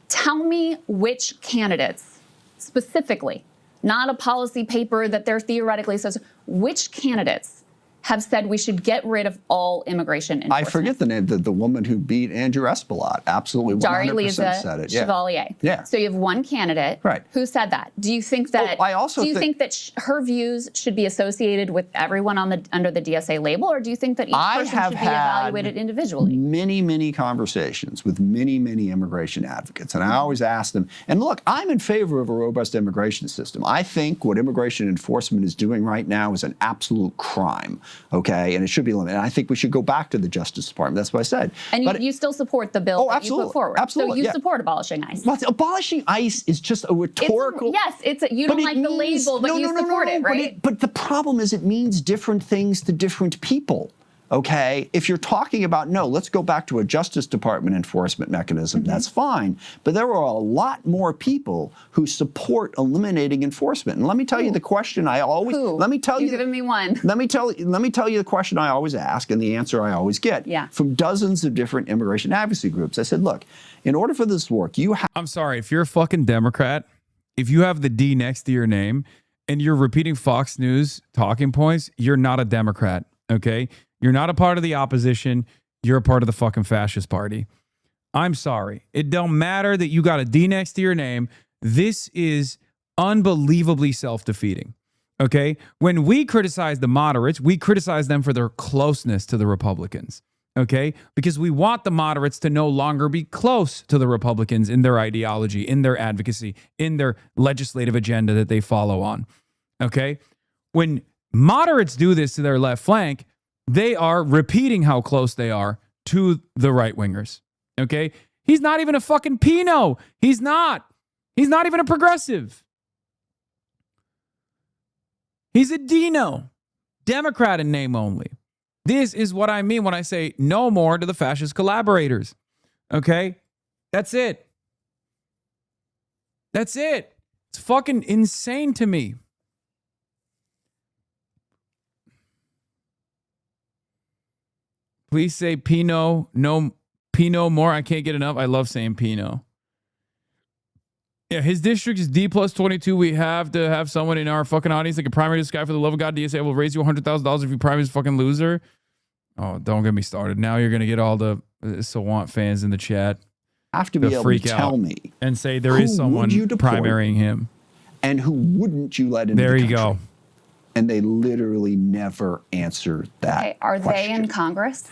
Tell me which candidates specifically, not a policy paper that they're theoretically says, which candidates have said we should get rid of all immigration enforcement? I forget the name, the woman who beat Andrew Espelot, absolutely 100% said it. Yeah. Chevalier. Yeah. So you have one candidate who said that. Do you think that? I also do you think that her views should be associated with everyone on the under the DSA label, or do you think that each person should be evaluated individually? Many, many conversations with many, many immigration advocates, and I always ask them. And look, I'm in favor of a robust immigration system. I think what immigration enforcement is doing right now is an absolute crime. Okay, and it should be limited. And I think we should go back to the Justice Department. That's what I said. And But you still support the bill that you put forward. Absolutely, So you yeah. support abolishing ICE. But abolishing ICE is just a rhetorical. You don't like the label, but you support it, right? But the problem is it means different things to different people. Okay, if you're talking about, no, let's go back to a Justice Department enforcement mechanism, that's fine. But there are a lot more people who support eliminating enforcement. And let me tell you the question I always, let me tell you. You've given me one. Let me tell you the question I always ask and the answer I always get from dozens of different immigration advocacy groups. I said, look, in order for this to work, you have. I'm sorry, if you're a fucking Democrat, if you have the D next to your name and you're repeating Fox News talking points, you're not a Democrat, okay? You're not a part of the opposition. You're a part of the fucking fascist party. I'm sorry. It don't matter that you got a D next to your name. This is unbelievably self-defeating, okay? When we criticize the moderates, we criticize them for their closeness to the Republicans, okay? Because we want the moderates to no longer be close to the Republicans in their ideology, in their advocacy, in their legislative agenda that they follow on, okay? When moderates do this to their left flank, they are repeating how close they are to the right-wingers, okay? He's not even a fucking Pinot. He's not. He's not even a progressive. He's a Dino, Democrat in name only. This is what I mean when I say no more to the fascist collaborators, okay? That's it. That's it. It's fucking insane to me. Please say Pinot, no Pinot more. I can't get enough. I love saying Pinot. Yeah, his district is D plus 22. We have to have someone in our fucking audience that can primary this guy for the love of God. DSA will raise you $100,000 if you primary this fucking loser. Oh, don't get me started. Now you're going to get all the Sawant fans in the chat. Have to be able to tell me and say there is someone primarying him. And who wouldn't you let in There the you country? go. And they literally never answer that Okay, are question. they in Congress?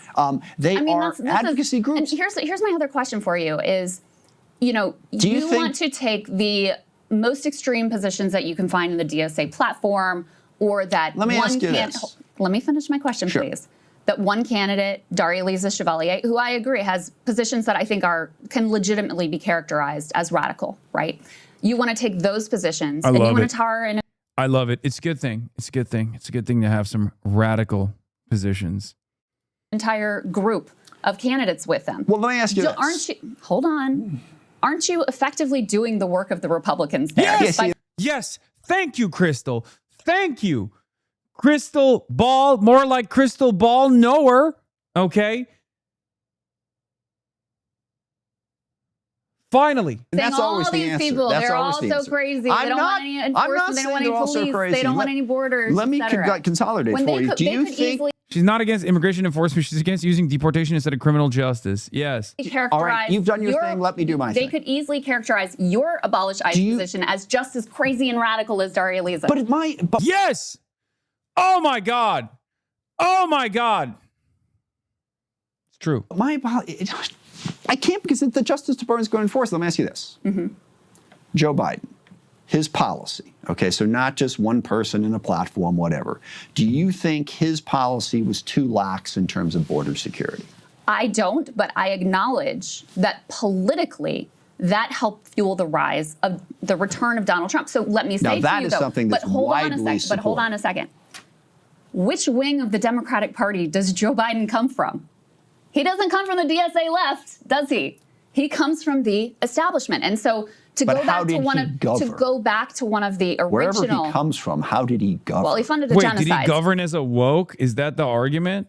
They I mean, are this advocacy is, groups. And here's my other question for you is, you know, Do you think- want to take the most extreme positions that you can find in the DSA platform, or that Let me one ask you this. Let me finish my question, Sure. please. That one candidate, Daria-Lisa Chevalier, who I agree has positions that I think can legitimately be characterized as radical, right? You want to take those positions and you want to tar in I love it. It's a good thing. It's a good thing. It's a good thing to have some radical positions. entire group of candidates with them. Well, let me ask you this. Aren't you, hold on. Aren't you effectively doing the work of the Republicans there? Yes. Yes. Thank you, Crystal. Thank you. Crystal ball, more like crystal ball knower. Okay. Finally. And that's always the these answer. people, That's they're always all the so answer. crazy. I'm They don't not- want any I'm not enforcement. They don't saying want they're any all so police. crazy. They don't want any borders. Let me et cetera. consolidate When for they you. could- Do they you could think easily She's not against immigration enforcement. She's against using deportation instead of criminal justice. Yes. characterize All right, you've done your thing. Let me do my They thing. could easily characterize your abolish ICE position as just as crazy and radical as Daria-Lisa. But it might. Yes. Oh my God. Oh my God. It's true. I can't because the Justice Department is going to enforce it. Let me ask you this. Joe Biden, his policy, okay, so not just one person in a platform, whatever. Do you think his policy was too lax in terms of border security? I don't, but I acknowledge that politically, that helped fuel the rise of the return of Donald Trump. So let me say now, that to you, is though, something that's widely supported. but hold on a second. Which wing of the Democratic Party does Joe Biden come from? He doesn't come from the DSA left, does he? He comes from the establishment. And so to go back to one of the original, wherever he comes from, how did he govern? Well, he funded a Wait, genocide. did he govern as a woke? Is that the argument?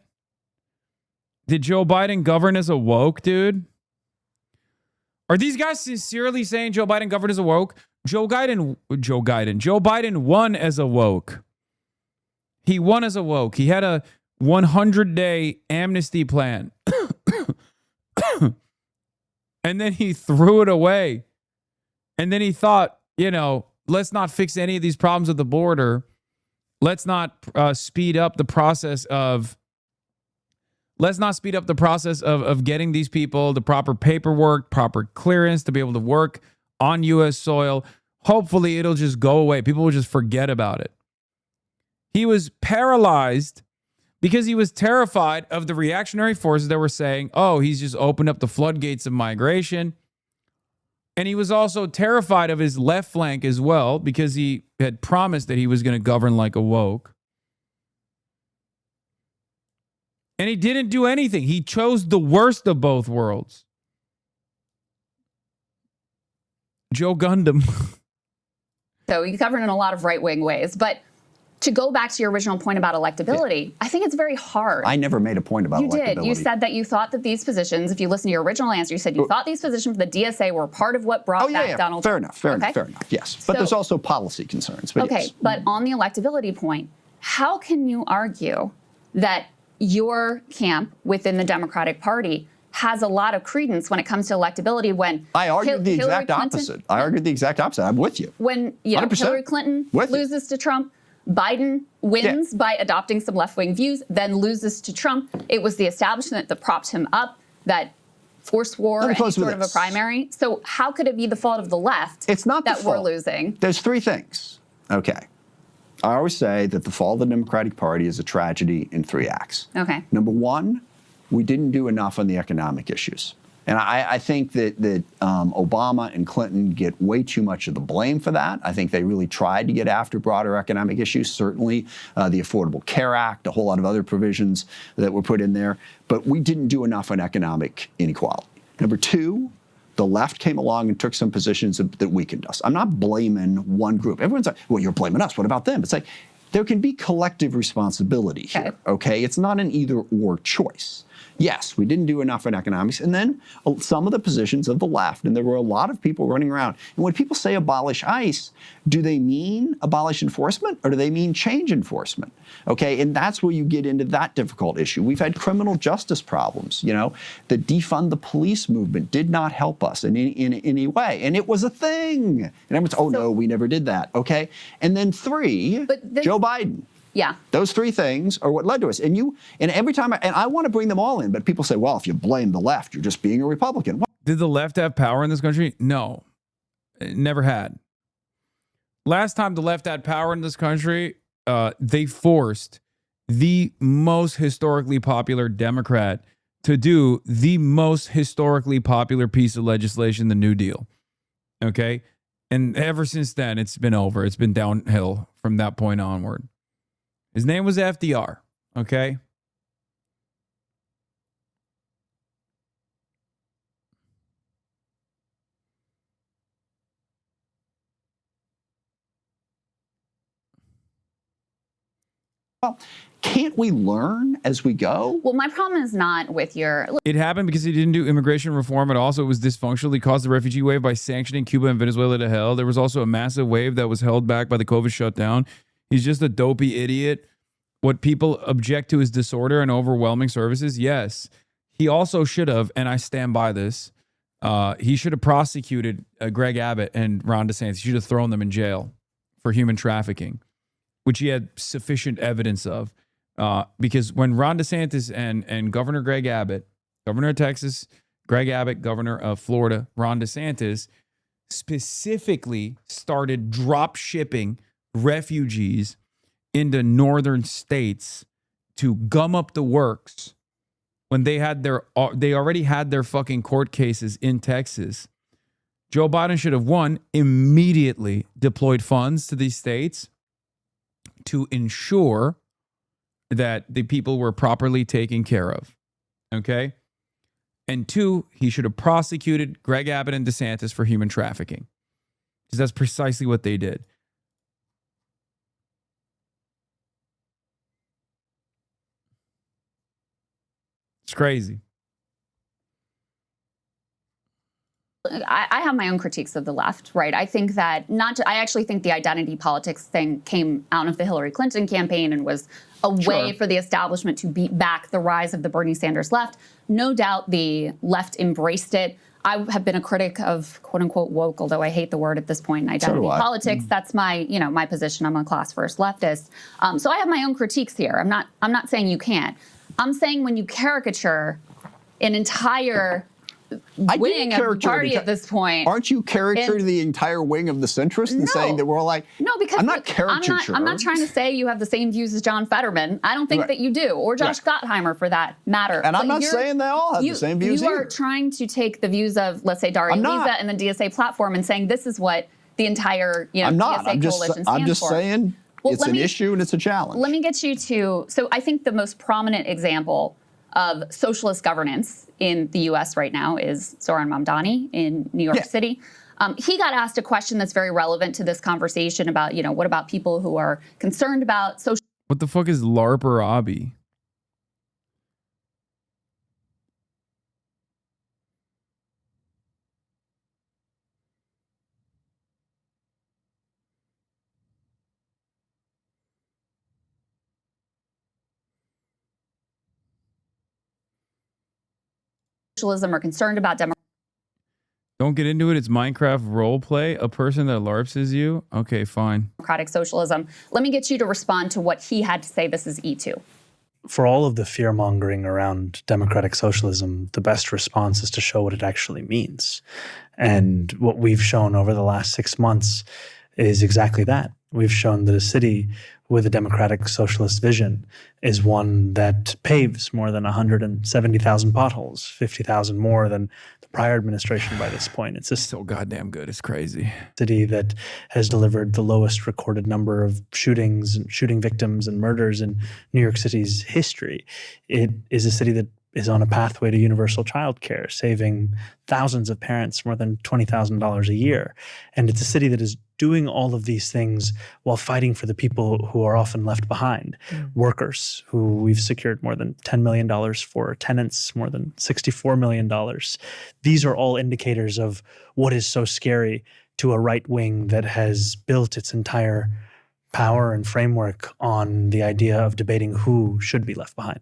Did Joe Biden govern as a woke, dude? Are these guys sincerely saying Joe Biden governed as a woke? Joe Biden won as a woke. He won as a woke. He had a 100-day amnesty plan. And then he threw it away. And then he thought, let's not fix any of these problems at the border. Let's not speed up the process of getting these people the proper paperwork, proper clearance to be able to work on U.S. soil. Hopefully it'll just go away. People will just forget about it. He was paralyzed because he was terrified of the reactionary forces that were saying, oh, he's just opened up the floodgates of migration. And he was also terrified of his left flank as well because he had promised that he was going to govern like a woke. And he didn't do anything. He chose the worst of both worlds. Joe Gundam. So he governed in a lot of right-wing ways. But to go back to your original point about electability, I think it's very hard. I never made a point about electability. You did. You said that you thought that these positions, if you listen to your original answer, you said you thought these positions for the DSA were part of what brought back Donald Trump. Fair enough, yes. But there's also policy concerns. But yes. But on the electability point, how can you argue that your camp within the Democratic Party has a lot of credence when it comes to electability when I argued the exact opposite. I'm with you. When Hillary Clinton loses to Trump, Biden wins by adopting some left-wing views, then loses to Trump. It was the establishment that propped him up, that forced war, any sort of a primary. So how could it be the fault of the left that we're losing? There's three things. Okay. I always say that the fall of the Democratic Party is a tragedy in 3 acts. Okay. Number one, we didn't do enough on the economic issues. And I think that Obama and Clinton get way too much of the blame for that. I think they really tried to get after broader economic issues, certainly the Affordable Care Act, a whole lot of other provisions that were put in there. But we didn't do enough on economic inequality. Number two, the left came along and took some positions that weakened us. I'm not blaming one group. Everyone's like, well, you're blaming us. What about them? It's like, there can be collective responsibility here, okay? It's not an either-or choice. Yes, we didn't do enough in economics. And then some of the positions of the left, and there were a lot of people running around. And when people say abolish ICE, do they mean abolish enforcement or do they mean change enforcement? Okay, and that's where you get into that difficult issue. We've had criminal justice problems, The defund the police movement did not help us in any way. And it was a thing. And everyone's, oh, no, we never did that, okay? And then three, Joe Biden. Yeah. Those three things are what led to us. And every time, I want to bring them all in, but people say, well, if you blame the left, you're just being a Republican. Well, did the left have power in this country? No. It never had. Last time the left had power in this country, they forced the most historically popular Democrat to do the most historically popular piece of legislation, the New Deal. Okay? And ever since then, it's been over. It's been downhill from that point onward. His name was FDR, okay? Well, can't we learn as we go? Well, my problem is not with your... It happened because he didn't do immigration reform, and also it was dysfunctional. He caused the refugee wave by sanctioning Cuba and Venezuela to hell. There was also a massive wave that was held back by the COVID shutdown. He's just a dopey idiot. What people object to is disorder and overwhelming services. Yes, he also should have, and I stand by this, he should have prosecuted Greg Abbott and Ron DeSantis. He should have thrown them in jail for human trafficking, which he had sufficient evidence of. Because when Ron DeSantis and Governor Greg Abbott, Governor of Texas, Greg Abbott, Governor of Florida, Ron DeSantis, specifically started drop shipping refugees into northern states to gum up the works when they already had their fucking court cases in Texas. Joe Biden should have, one, immediately deployed funds to these states to ensure that the people were properly taken care of. Okay? And two, he should have prosecuted Greg Abbott and DeSantis for human trafficking. Because that's precisely what they did. It's crazy. I have my own critiques of the left, right? I think that I actually think the identity politics thing came out of the Hillary Clinton campaign and was a way for the establishment to beat back the rise of the Bernie Sanders left. No doubt the left embraced it. I have been a critic of quote unquote woke, although I hate the word at this point in identity politics. That's my, my position. I'm a class first leftist. So I have my own critiques here. I'm not saying you can't. I'm saying when you caricature an entire wing of the party at this point. Aren't you caricaturing the entire wing of the centrists and saying that we're all like, no, because I'm not caricaturing. I'm not trying to say you have the same views as John Fetterman. I don't think that you do, or Josh Gottheimer for that matter. And I'm not saying they all have the same views You are trying to take the views of, let's say, Daria Lisa and the DSA platform and saying this is what the entire DSA coalition stands for. I'm just saying it's an issue and it's a challenge. Let me get you to, so I think the most prominent example of socialist governance in the U.S. right now is Zohran Mamdani in New York City. He got asked a question that's very relevant to this conversation about, what about people who are concerned about social... What the fuck is LARPer-abi? Socialism are concerned about Don't get into it. It's Minecraft roleplay. A person that LARPs is you? Okay, fine. democratic socialism. Let me get you to respond to what he had to say. This is E2. For all of the fear-mongering around democratic socialism, the best response is to show what it actually means. And what we've shown over the last 6 months is exactly that. We've shown that a city with a democratic socialist vision is one that paves more than 170,000 potholes, 50,000 more than the prior administration by this point. It's just so goddamn good. It's crazy. City that has delivered the lowest recorded number of shootings and shooting victims and murders in New York City's history. It is a city that is on a pathway to universal childcare, saving thousands of parents more than $20,000 a year. And it's a city that is doing all of these things while fighting for the people who are often left behind. Workers, who we've secured more than $10 million for, tenants, more than $64 million. These are all indicators of what is so scary to a right wing that has built its entire power and framework on the idea of debating who should be left behind.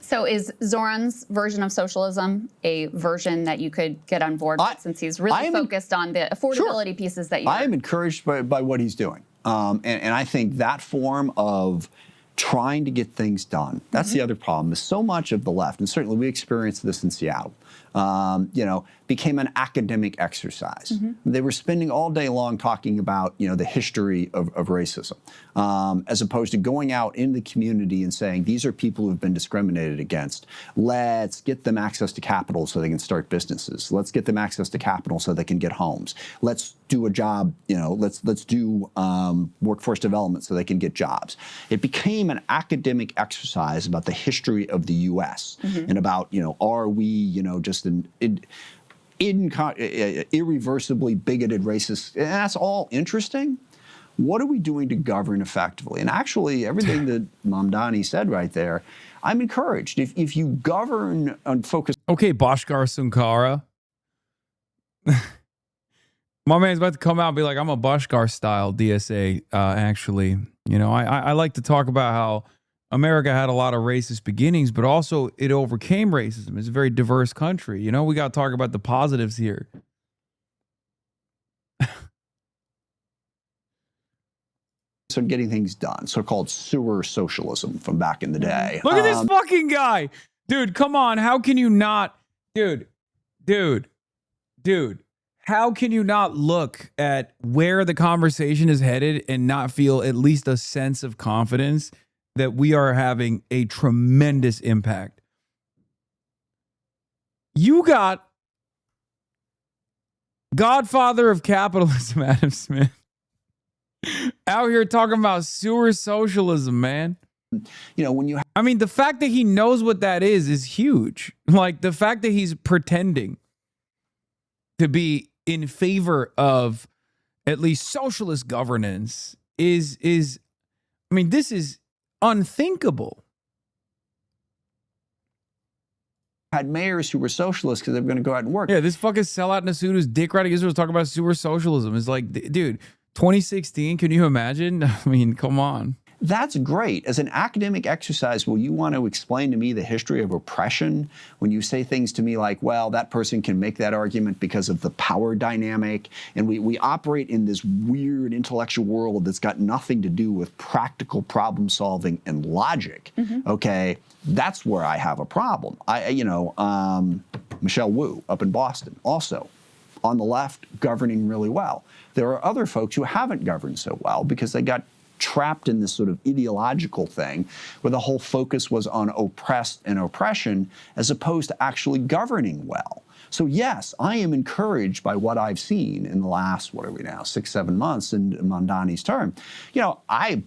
So is Zohran's version of socialism a version that you could get on board with, since he's really focused on the affordability pieces that you... I am encouraged by what he's doing. And I think that form of trying to get things done, that's the other problem, is so much of the left, and certainly we experienced this in Seattle, became an academic exercise. They were spending all day long talking about, the history of racism, as opposed to going out in the community and saying, these are people who've been discriminated against. Let's get them access to capital so they can start businesses. Let's get them access to capital so they can get homes. Let's do a job, let's do workforce development so they can get jobs. It became an academic exercise about the history of the U.S. and about, are we, just an irreversibly bigoted racist, and that's all interesting. What are we doing to govern effectively? And actually, everything that Mamdani said right there, I'm encouraged. If you govern and focus... Okay, Bhaskar Sunkara. My man's about to come out and be like, I'm a Bhaskar-style DSA, actually. I like to talk about how America had a lot of racist beginnings, but also it overcame racism. It's a very diverse country. We got to talk about the positives here. on getting things done, so-called sewer socialism from back in the day. Look at this fucking guy. Dude, come on. How can you not? Dude. How can you not look at where the conversation is headed and not feel at least a sense of confidence that we are having a tremendous impact? You got godfather of capitalism, Adam Smith, out here talking about sewer socialism, man. You know, when you... I mean, the fact that he knows what that is huge. Like, the fact that he's pretending to be in favor of at least socialist governance is I mean, this is unthinkable. Had mayors who were socialists because they were going to go out and work. Yeah, this fucking sellout in a suit who's dick riding Israel was talking about sewer socialism. It's like, dude, 2016, can you imagine? I mean, come on. That's great. As an academic exercise, will you want to explain to me the history of oppression when you say things to me like, well, that person can make that argument because of the power dynamic, and we operate in this weird intellectual world that's got nothing to do with practical problem solving and logic, okay? That's where I have a problem. Michelle Wu up in Boston, also on the left, governing really well. There are other folks who haven't governed so well because they got trapped in this sort of ideological thing where the whole focus was on oppressed and oppression as opposed to actually governing well. So yes, I am encouraged by what I've seen in the last, what are we now, 6-7 months in Mamdani's term. You know, I'm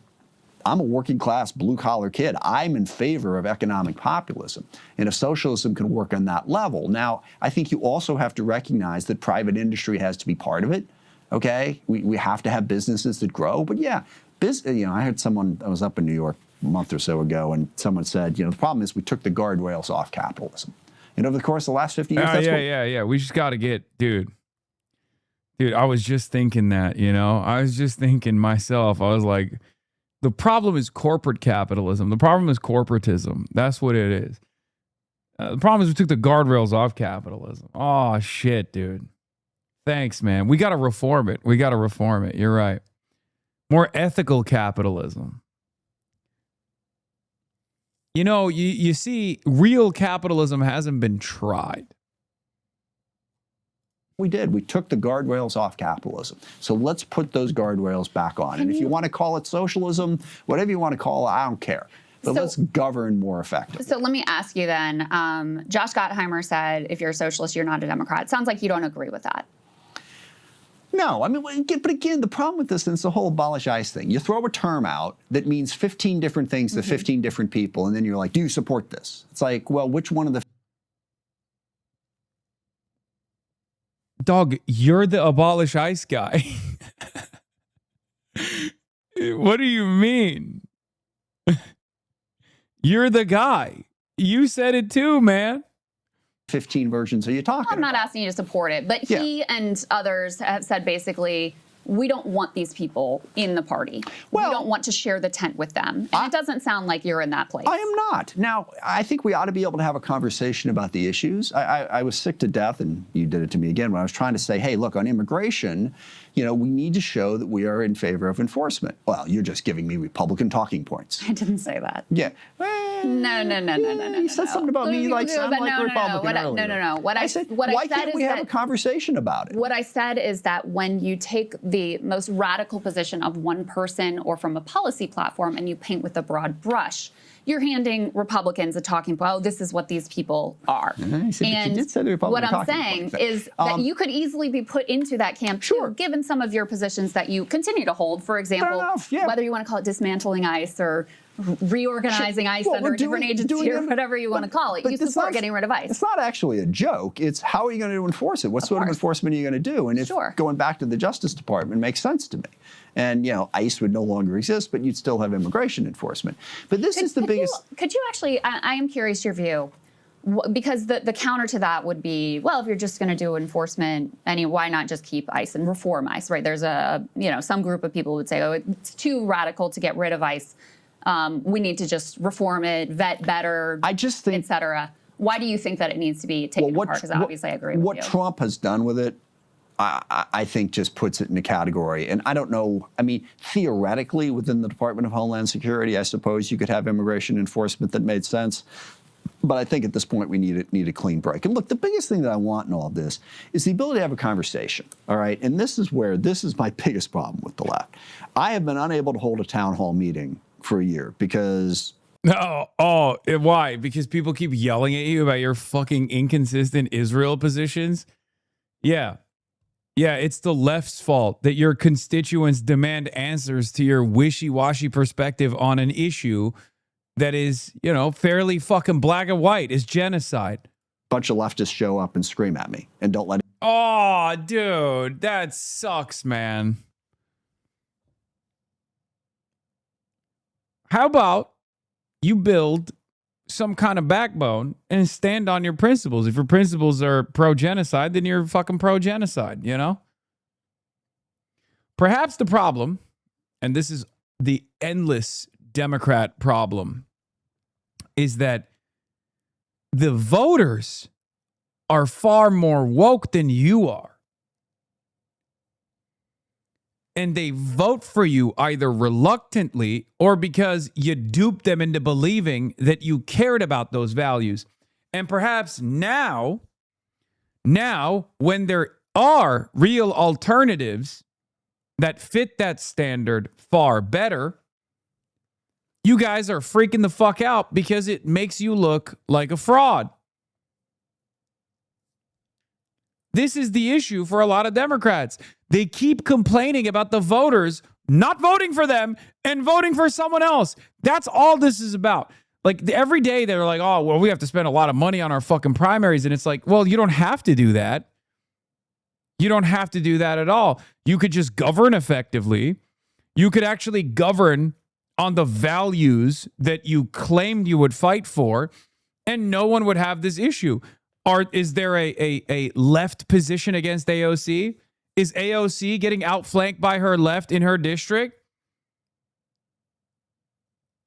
a working class blue collar kid. I'm in favor of economic populism. And if socialism can work on that level. Now, I think you also have to recognize that private industry has to be part of it. Okay, we have to have businesses that grow. But yeah, I heard someone, I was up in New York a month or so ago, and someone said, the problem is we took the guardrails off capitalism. And over the course of the last 50 years, yeah. We just got to get, dude, I was just thinking that, I was just thinking myself, I was like, the problem is corporate capitalism. The problem is corporatism. That's what it is. The problem is we took the guardrails off capitalism. Oh, shit, dude. Thanks, man. We got to reform it. You're right. More ethical capitalism. You see, real capitalism hasn't been tried. We did. We took the guardrails off capitalism. So let's put those guardrails back on. And if you want to call it socialism, whatever you want to call it, I don't care. But let's govern more effectively. So let me ask you then. Josh Gottheimer said, if you're a socialist, you're not a Democrat. Sounds like you don't agree with that. No, I mean, but again, the problem with this is the whole abolish ICE thing. You throw a term out that means 15 different things to 15 different people, and then you're like, do you support this? It's like, well, which one of the... Dog, you're the abolish ICE guy. What do you mean? You're the guy. You said it too, man. 15 versions are you talking I'm not asking you to support it, but he and others have said basically, we don't want these people in the party. We don't want to share the tent with them. And it doesn't sound like you're in that place. I am not. Now, I think we ought to be able to have a conversation about the issues. I was sick to death, and you did it to me again, when I was trying to say, hey, look, on immigration, we need to show that we are in favor of enforcement. Well, you're just giving me Republican talking points. I didn't say that. Yeah. No. You said something about me sound like a Republican earlier. No. Why can't we have a conversation about it? What I said is that when you take the most radical position of one person or from a policy platform and you paint with a broad brush, you're handing Republicans a talking point. Oh, this is what these people are. And what I'm saying is that you could easily be put into that camp too, given some of your positions that you continue to hold. For example, whether you want to call it dismantling ICE or reorganizing ICE under a different agency or whatever you want to call it. You support getting rid of ICE. It's not actually a joke. It's how are you going to enforce it? What sort of enforcement are you going to do? And if going back to the Justice Department makes sense to me. And, ICE would no longer exist, but you'd still have immigration enforcement. But this is the biggest... Could you actually, I am curious your view, because the counter to that would be, well, if you're just going to do enforcement, why not just keep ICE and reform ICE, right? There's some group of people would say, oh, it's too radical to get rid of ICE. We need to just reform it, vet better, et cetera. Why do you think that it needs to be taken apart? Because obviously I agree with you. What Trump has done with it I think just puts it in a category. And I don't know, I mean, theoretically, within the Department of Homeland Security, I suppose you could have immigration enforcement that made sense. But I think at this point we need a clean break. And look, the biggest thing that I want in all of this is the ability to have a conversation, all right? And this is my biggest problem with the left. I have been unable to hold a town hall meeting for a year because... Why? Because people keep yelling at you about your fucking inconsistent Israel positions? Yeah. Yeah, it's the left's fault that your constituents demand answers to your wishy-washy perspective on an issue that is, you know, fairly fucking black and white. Is genocide. Bunch of leftists show up and scream at me and don't let it. Oh, dude, that sucks, man. How about you build some kind of backbone and stand on your principles? If your principles are pro-genocide, then you're fucking pro-genocide, you know? Perhaps the problem, and this is the endless Democrat problem, is that the voters are far more woke than you are. And they vote for you either reluctantly or because you duped them into believing that you cared about those values. And perhaps now, when there are real alternatives that fit that standard far better, you guys are freaking the fuck out because it makes you look like a fraud. This is the issue for a lot of Democrats. They keep complaining about the voters not voting for them and voting for someone else. That's all this is about. Like every day they're like, oh, well, we have to spend a lot of money on our fucking primaries. And it's like, well, you don't have to do that. You don't have to do that at all. You could just govern effectively. You could actually govern on the values that you claimed you would fight for, and no one would have this issue. Is there a left position against AOC? Is AOC getting outflanked by her left in her district?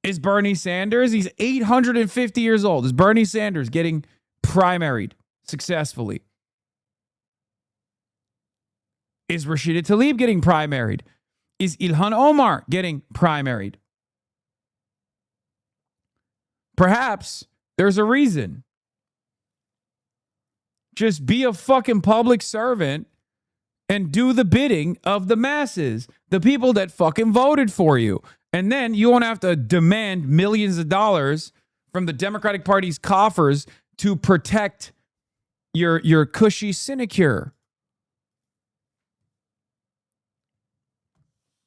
Is Bernie Sanders? He's 850 years old. Is Bernie Sanders getting primaried successfully? Is Rashida Tlaib getting primaried? Is Ilhan Omar getting primaried? Perhaps there's a reason. Just be a fucking public servant and do the bidding of the masses, the people that fucking voted for you. And then you won't have to demand millions of dollars from the Democratic Party's coffers to protect your cushy sinecure.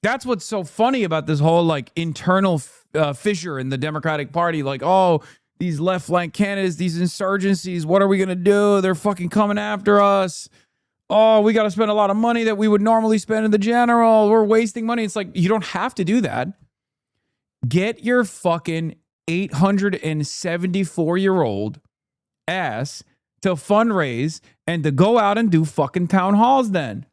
That's what's so funny about this whole like internal fissure in the Democratic Party. Like, oh, these left flank candidates, these insurgencies, what are we going to do? They're fucking coming after us. Oh, we got to spend a lot of money that we would normally spend in the general. We're wasting money. It's like, you don't have to do that. Get your fucking 874-year-old ass to fundraise and to go out and do fucking town halls then.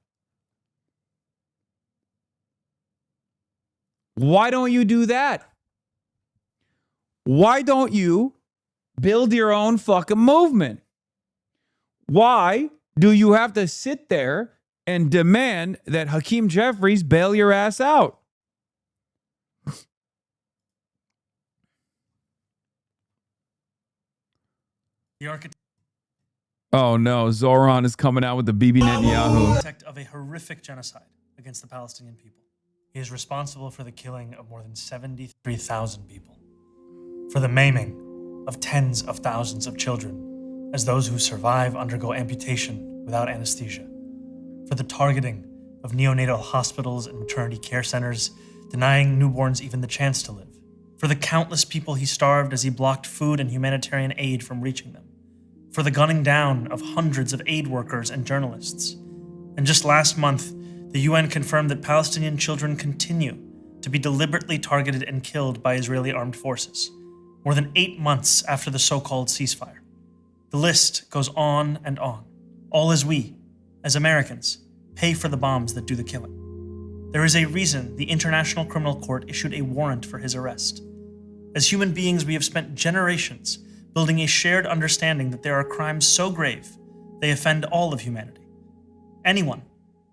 Why don't you do that? Why don't you build your own fucking movement? Why do you have to sit there and demand that Hakeem Jeffries bail your ass out? Oh no, Zohran is coming out with the Bibi Netanyahu. Architect of a horrific genocide against the Palestinian people. He is responsible for the killing of more than 73,000 people, for the maiming of tens of thousands of children as those who survive undergo amputation without anesthesia, for the targeting of neonatal hospitals and maternity care centers, denying newborns even the chance to live, for the countless people he starved as he blocked food and humanitarian aid from reaching them, for the gunning down of hundreds of aid workers and journalists. And just last month, the UN confirmed that Palestinian children continue to be deliberately targeted and killed by Israeli armed forces, more than 8 months after the so-called ceasefire. The list goes on and on, all as we, as Americans, pay for the bombs that do the killing. There is a reason the International Criminal Court issued a warrant for his arrest. As human beings, we have spent generations building a shared understanding that there are crimes so grave they offend all of humanity. Anyone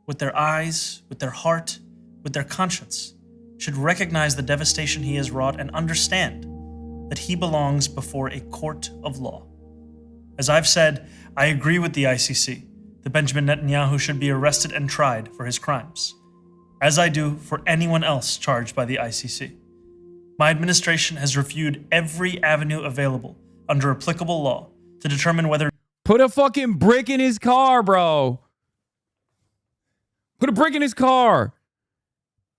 with their eyes, with their heart, with their conscience, should recognize the devastation he has wrought and understand that he belongs before a court of law. As I've said, I agree with the ICC that Benjamin Netanyahu should be arrested and tried for his crimes, as I do for anyone else charged by the ICC. My administration has reviewed every avenue available under applicable law to determine whether— Put a fucking brick in his car, bro. Put a brick in his car.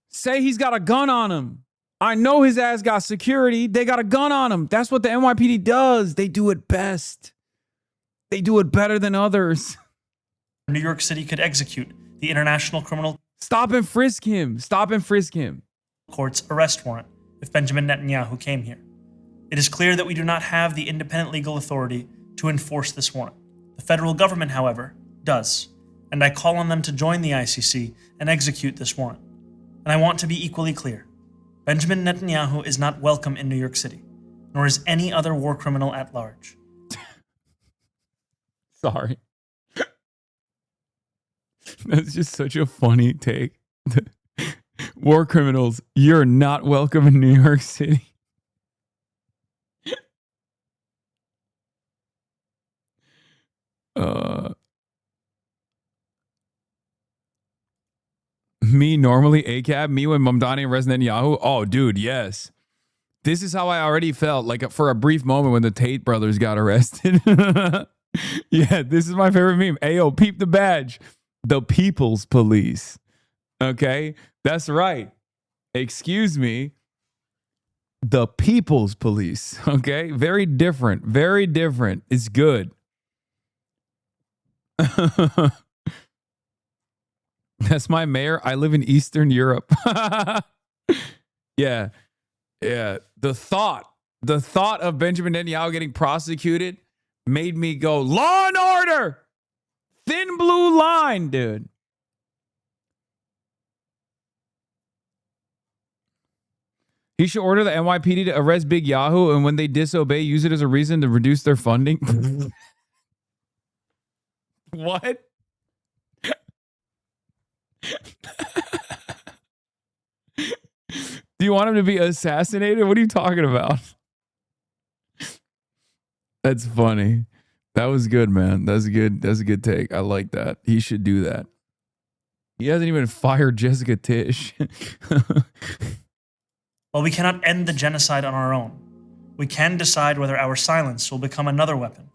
Say he's got a gun on him. I know his ass got security. They got a gun on him. That's what the NYPD does. They do it best. They do it better than others. New York City could execute the International Criminal Stop and frisk him. Stop and frisk him. Court's arrest warrant if Benjamin Netanyahu came here. It is clear that we do not have the independent legal authority to enforce this warrant. The federal government, however, does, and I call on them to join the ICC and execute this warrant. And I want to be equally clear. Benjamin Netanyahu is not welcome in New York City, nor is any other war criminal at large. Sorry. That's just such a funny take. War criminals, you're not welcome in New York City. Me normally ACAB, me when Mamdani arrests Netanyahu. Oh, dude, yes. This is how I already felt like for a brief moment when the Tate brothers got arrested. Yeah, this is my favorite meme. Ayo, peep the badge. The People's Police. Okay, that's right. Excuse me. The People's Police. Okay, very different. Very different. It's good. That's my mayor. I live in Eastern Europe. Yeah. Yeah. The thought of Benjamin Netanyahu getting prosecuted made me go, law and order. Thin blue line, dude. He should order the NYPD to arrest Big Yahoo, and when they disobey, use it as a reason to reduce their funding. What? Do you want him to be assassinated? What are you talking about? That's funny. That was good, man. That's a good take. I like that. He should do that. He hasn't even fired Jessica Tisch. While we cannot end the genocide on our own, we can decide whether our silence will become another weapon,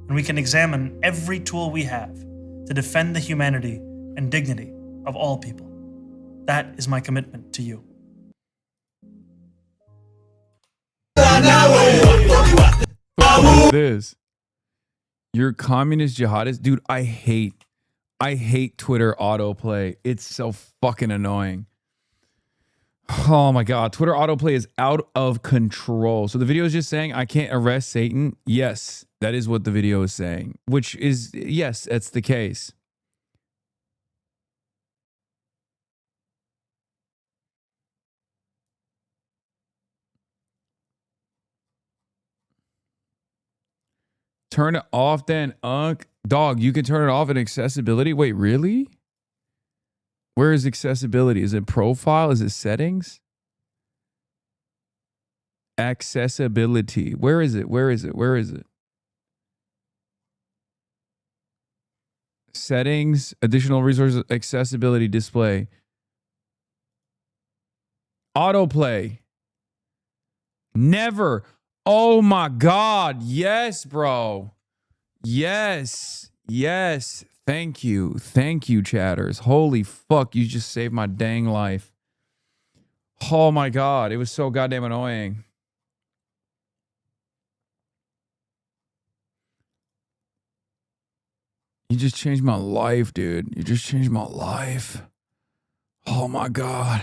and we can examine every tool we have to defend the humanity and dignity of all people. That is my commitment to you. What is this? You're communist jihadist? Dude, I hate Twitter autoplay. It's so fucking annoying. Oh my God. Twitter autoplay is out of control. So the video is just saying I can't arrest Satan. Yes, that is what the video is saying, which is, yes, that's the case. Turn it off then, Unk. Dog, you can turn it off in accessibility. Wait, really? Where is accessibility? Is it profile? Is it settings? Accessibility. Where is it? Where is it? Where is it? Settings, additional resources, accessibility, display. Autoplay. Never. Oh my God. Yes, bro. Yes. Yes. Thank you. Thank you, chatters. Holy fuck. You just saved my dang life. Oh my God. It was so goddamn annoying. You just changed my life, dude. You just changed my life. Oh my God.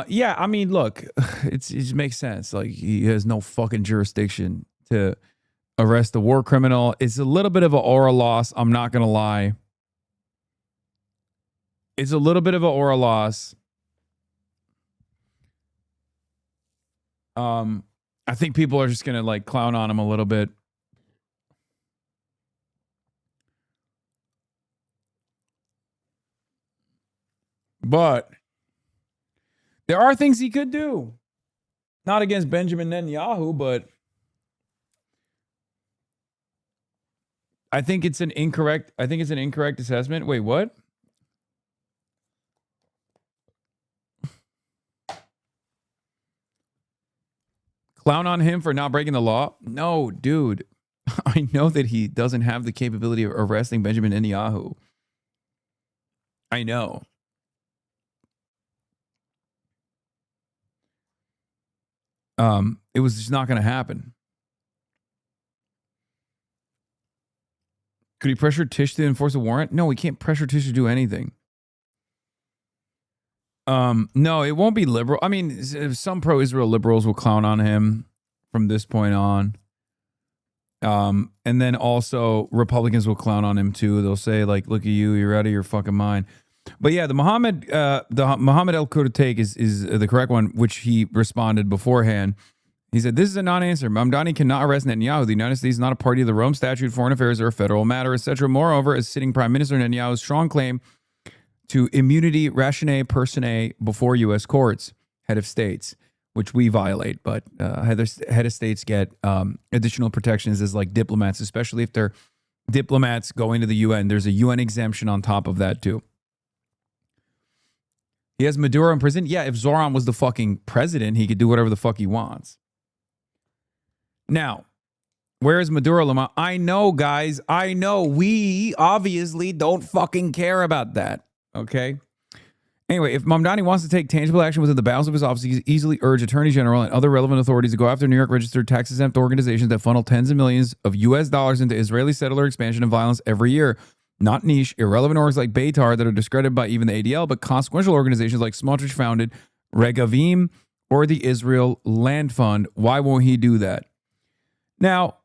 Yeah, I mean, look, it just makes sense. Like, he has no fucking jurisdiction to arrest a war criminal. It's a little bit of an aura loss. I'm not going to lie. It's a little bit of an aura loss. I think people are just going to like clown on him a little bit. But there are things he could do. Not against Benjamin Netanyahu, but I think it's an incorrect assessment. Wait, what? Clown on him for not breaking the law? No, dude. I know that he doesn't have the capability of arresting Benjamin Netanyahu. I know. It was just not going to happen. Could he pressure Tish to enforce a warrant? No, he can't pressure Tish to do anything. No, it won't be liberal. I mean, some pro-Israel liberals will clown on him from this point on. And then also Republicans will clown on him too. They'll say like, "Look at you, you're out of your fucking mind." But yeah, the Mohammed El Qurra take is the correct one, which he responded beforehand. He said, "This is a non-answer. Mamdani cannot arrest Netanyahu. The United States is not a party to the Rome Statute, foreign affairs, or a federal matter, etc. Moreover, as sitting Prime Minister, Netanyahu's strong claim to immunity ratione personae before U.S. courts, head of states, which we violate, but head of states get additional protections as like diplomats, especially if they're diplomats going to the UN. There's a UN exemption on top of that too. He has Maduro in prison. Yeah, if Zohran was the fucking president, he could do whatever the fuck he wants. Now, where is Maduro, Lama? I know, guys. I know. We obviously don't fucking care about that. Okay? Anyway, if Mamdani wants to take tangible action within the bounds of his office, he can easily urge Attorney General and other relevant authorities to go after New York registered tax-exempt organizations that funnel tens of millions of U.S. dollars into Israeli settler expansion and violence every year. Not niche, irrelevant orgs like Beitar that are discredited by even the ADL, but consequential organizations like Smotrich-founded Regavim or the Israel Land Fund. Why won't he do that? Now,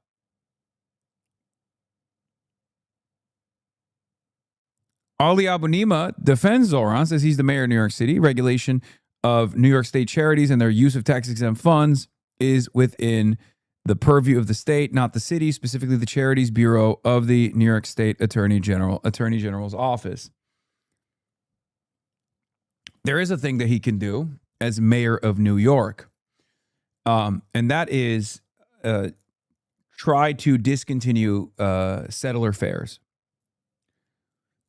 Ali Abunimah defends Zohran, says he's the mayor of New York City. Regulation of New York State charities and their use of tax-exempt funds is within the purview of the state, not the city, specifically the Charities Bureau of the New York State Attorney General's office. There is a thing that he can do as mayor of New York, and that is try to discontinue settler fairs.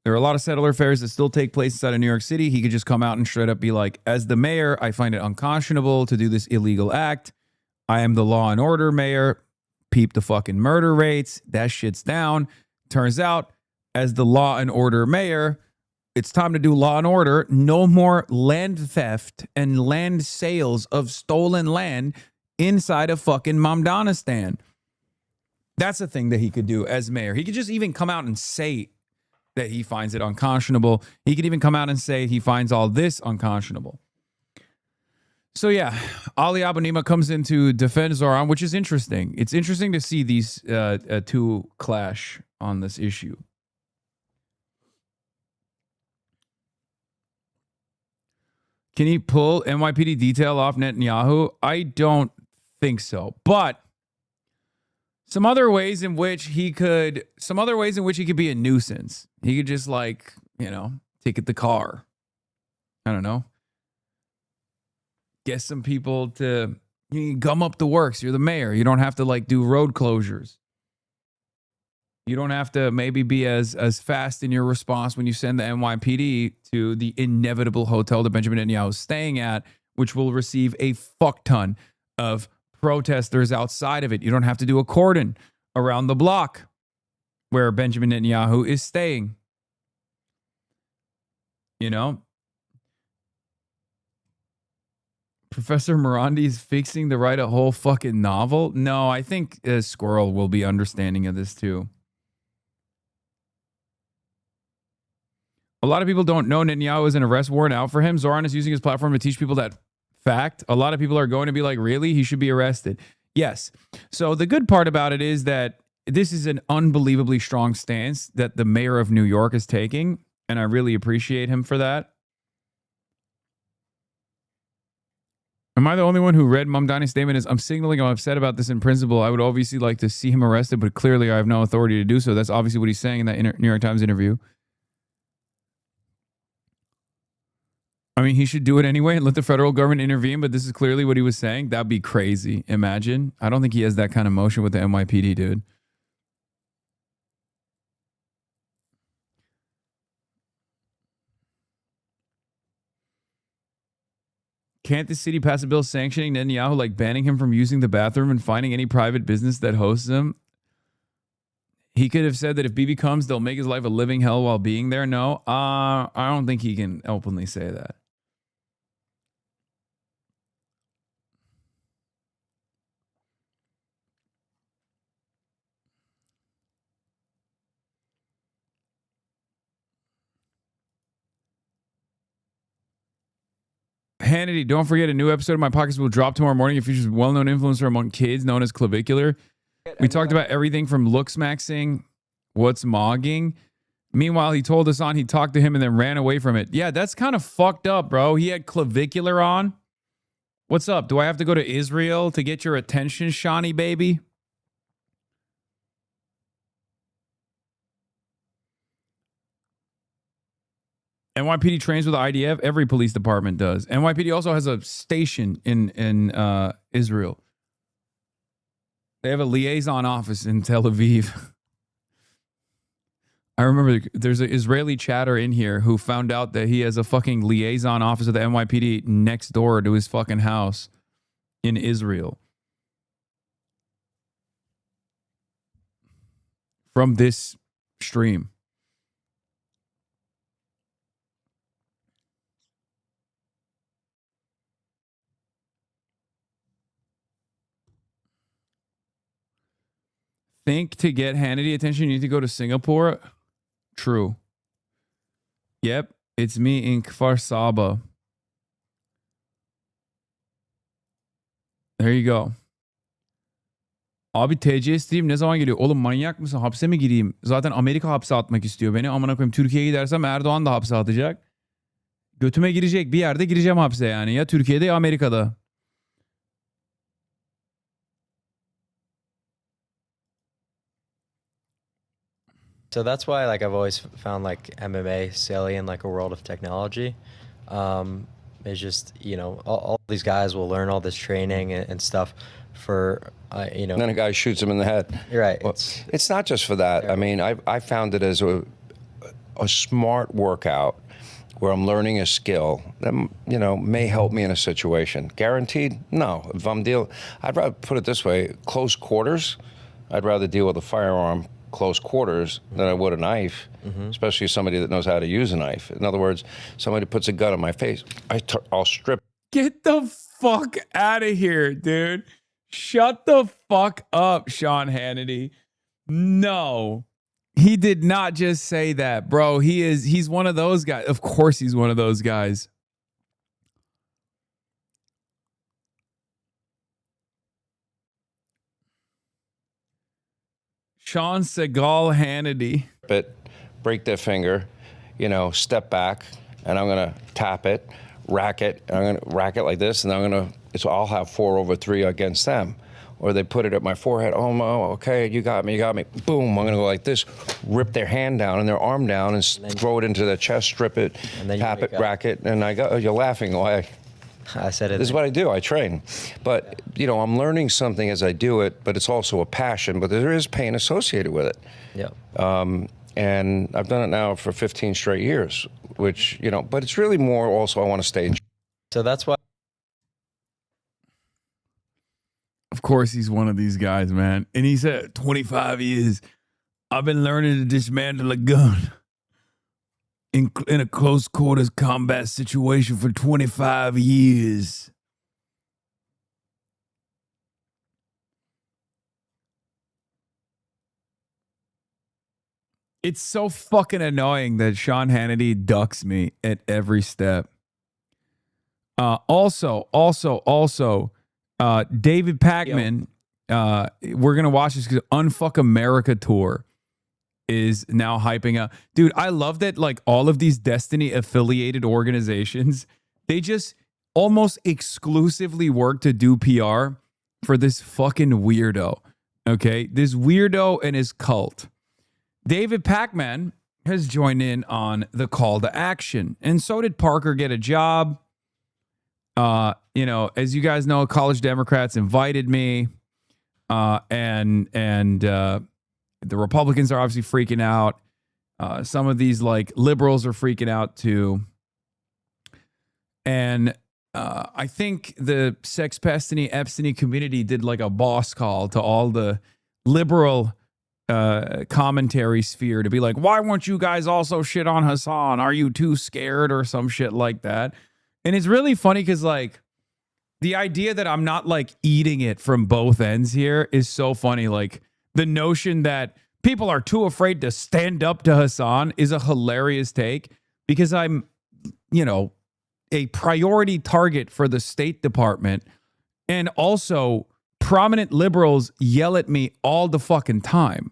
There are a lot of settler fairs that still take place inside of New York City. He could just come out and straight up be like, as the mayor, I find it unconscionable to do this illegal act. I am the law and order mayor. Peep the fucking murder rates. That shit's down. Turns out, as the law and order mayor, it's time to do law and order. No more land theft and land sales of stolen land inside of fucking Mamdanistan. That's a thing that he could do as mayor. He could just even come out and say that he finds it unconscionable. He could even come out and say he finds all this unconscionable. So yeah, Ali Abunimah comes in to defend Zohran, which is interesting. It's interesting to see these two clash on this issue. Can he pull NYPD detail off Netanyahu? I don't think so. But some other ways in which he could be a nuisance. He could just like, ticket the car. I don't know. Get some people to gum up the works. You're the mayor. You don't have to like do road closures. You don't have to maybe be as fast in your response when you send the NYPD to the inevitable hotel that Benjamin Netanyahu is staying at, which will receive a fuck ton of protesters outside of it. You don't have to do a cordon around the block where Benjamin Netanyahu is staying. Professor Morandi's fixing to write a whole fucking novel? No, I think Squirrel will be understanding of this too. A lot of people don't know Netanyahu is an arrest warrant out for him. Zohran is using his platform to teach people that fact. A lot of people are going to be like, really? He should be arrested. Yes. So the good part about it is that this is an unbelievably strong stance that the mayor of New York is taking, and I really appreciate him for that. Am I the only one who read Mamdani's statement as I'm signaling I'm upset about this in principle? I would obviously like to see him arrested, but clearly I have no authority to do so. That's obviously what he's saying in that New York Times interview. I mean, he should do it anyway and let the federal government intervene, but this is clearly what he was saying. That'd be crazy. Imagine. I don't think he has that kind of motion with the NYPD, dude. Can't the city pass a bill sanctioning Netanyahu, like banning him from using the bathroom and finding any private business that hosts him? He could have said that if Bibi comes, they'll make his life a living hell while being there. No, I don't think he can openly say that. Hannity, don't forget a new episode of My Pockets will drop tomorrow morning. It features a well-known influencer among kids known as Clavicular. We talked about everything from looks maxing, what's mogging. Meanwhile, he told Hasan he talked to him and then ran away from it. Yeah, that's kind of fucked up, bro. He had Clavicular on. What's up? Do I have to go to Israel to get your attention, Shawnee baby? NYPD trains with the IDF. Every police department does. NYPD also has a station in Israel. They have a liaison office in Tel Aviv. I remember there's an Israeli chatter in here who found out that he has a fucking liaison office of the NYPD next door to his fucking house in Israel. From this stream. Think to get Hannity attention, you need to go to Singapore? True. Yep, it's me in Kfar Saba. There you go. Abi TC isteyeyim ne zaman geliyor? Oğlum manyak mısın? Hapse mi gireyim? Zaten Amerika hapse atmak istiyor beni. Amına koyayım, Türkiye'ye gidersem Erdoğan da hapse atacak. Götüme girecek bir yerde gireceğim hapse yani. Ya Türkiye'de ya Amerika'da. So that's why, like, I've always found like MMA silly in like a world of technology. It's just, you know, all these guys will learn all this training and stuff for, you know. And then a guy shoots him in the head. You're right. Well, it's not just for that. I mean, I found it as a smart workout where I'm learning a skill that, you know, may help me in a situation. Guaranteed? No. If I'm I'd rather put it this way, close quarters, I'd rather deal with a firearm close quarters than I would a knife, especially somebody that knows how to use a knife. In other words, somebody puts a gun on my face, I'll strip. Get the fuck out of here, dude. Shut the fuck up, Sean Hannity. No, he did not just say that, bro. He's one of those guys. Of course he's one of those guys. Sean Segal Hannity. Break their finger, you know, step back, and I'm gonna tap it, rack it, and I'm gonna rack it like this, and I'll have 4 over 3 against them. Or they put it at my forehead, oh, okay, you got me. Boom, I'm gonna go like this, rip their hand down and their arm down and throw it into their chest, strip it, tap it, rack it, and you're laughing, why? I said it. This is what I do. I train. But, you know, I'm learning something as I do it, but it's also a passion. But there is pain associated with it. Yeah. And I've done it now for 15 straight years, which, you know, but it's really more also I want to stay in. So that's why. Of course, he's one of these guys, man. And he said, 25 years, I've been learning to dismantle a gun. In a close quarters combat situation for 25 years. It's so fucking annoying that Sean Hannity ducks me at every step. Also, David Pakman, we're going to watch this because Unfuck America tour is now hyping up. Dude, I love that, like, all of these Destiny affiliated organizations, they just almost exclusively work to do PR for this fucking weirdo. Okay? This weirdo and his cult. David Pakman, has joined in on the call to action. And so did Parker get a job. You know, as you guys know, college Democrats invited me. And the Republicans are obviously freaking out. Some of these like liberals are freaking out too. And I think the Sexpestiny Epstein community did like a boss call to all the liberal commentary sphere to be like, why won't you guys also shit on Hasan? Are you too scared or some shit like that? And it's really funny because like the idea that I'm not like eating it from both ends here is so funny. Like the notion that people are too afraid to stand up to Hasan is a hilarious take because I'm, you know, a priority target for the State Department. And also prominent liberals yell at me all the fucking time.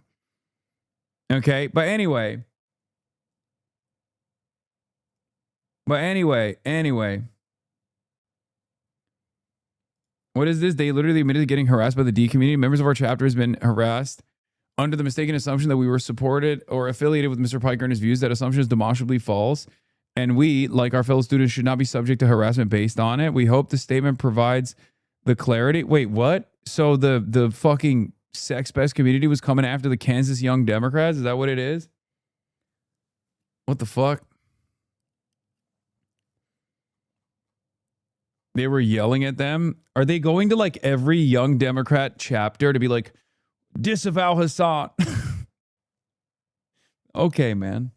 Okay. But anyway. What is this? They literally admitted to getting harassed by the D community. Members of our chapter has been harassed under the mistaken assumption that we were supported or affiliated with Mr. Piker and his views. That assumption is demonstrably false. And we, like our fellow students, should not be subject to harassment based on it. We hope the statement provides the clarity. Wait, what? So the fucking sex pest community was coming after the Kansas Young Democrats? Is that what it is? What the fuck? They were yelling at them. Are they going to like every Young Democrat chapter to be like, disavow Hasan? Okay, man.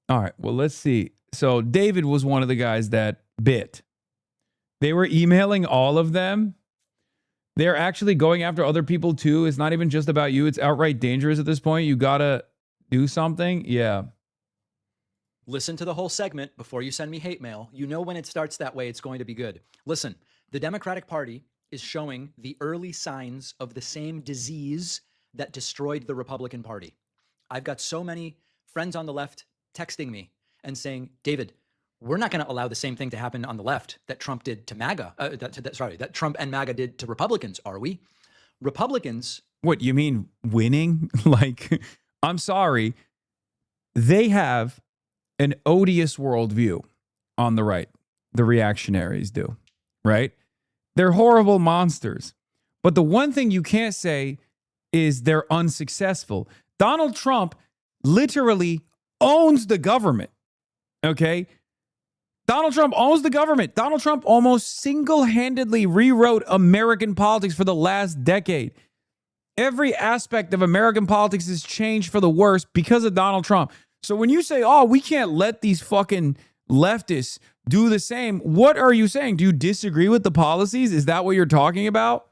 All right, well, let's see. So David was one of the guys that bit. They were emailing all of them. They're actually going after other people too. It's not even just about you. It's outright dangerous at this point. You gotta do something. Yeah. Listen to the whole segment before you send me hate mail. You know when it starts that way, it's going to be good. Listen, the Democratic Party is showing the early signs of the same disease that destroyed the Republican Party. I've got so many friends on the left texting me and saying, David, we're not going to allow the same thing to happen on the left that Trump did to MAGA. That Trump and MAGA did to Republicans, are we? Republicans. What, you mean winning? Like, I'm sorry. They have an odious worldview on the right. The reactionaries do, right? They're horrible monsters. But the one thing you can't say is they're unsuccessful. Donald Trump literally owns the government, okay? Donald Trump owns the government. Donald Trump almost single-handedly rewrote American politics for the last decade. Every aspect of American politics has changed for the worse because of Donald Trump. So when you say, oh, we can't let these fucking leftists do the same, what are you saying? Do you disagree with the policies? Is that what you're talking about?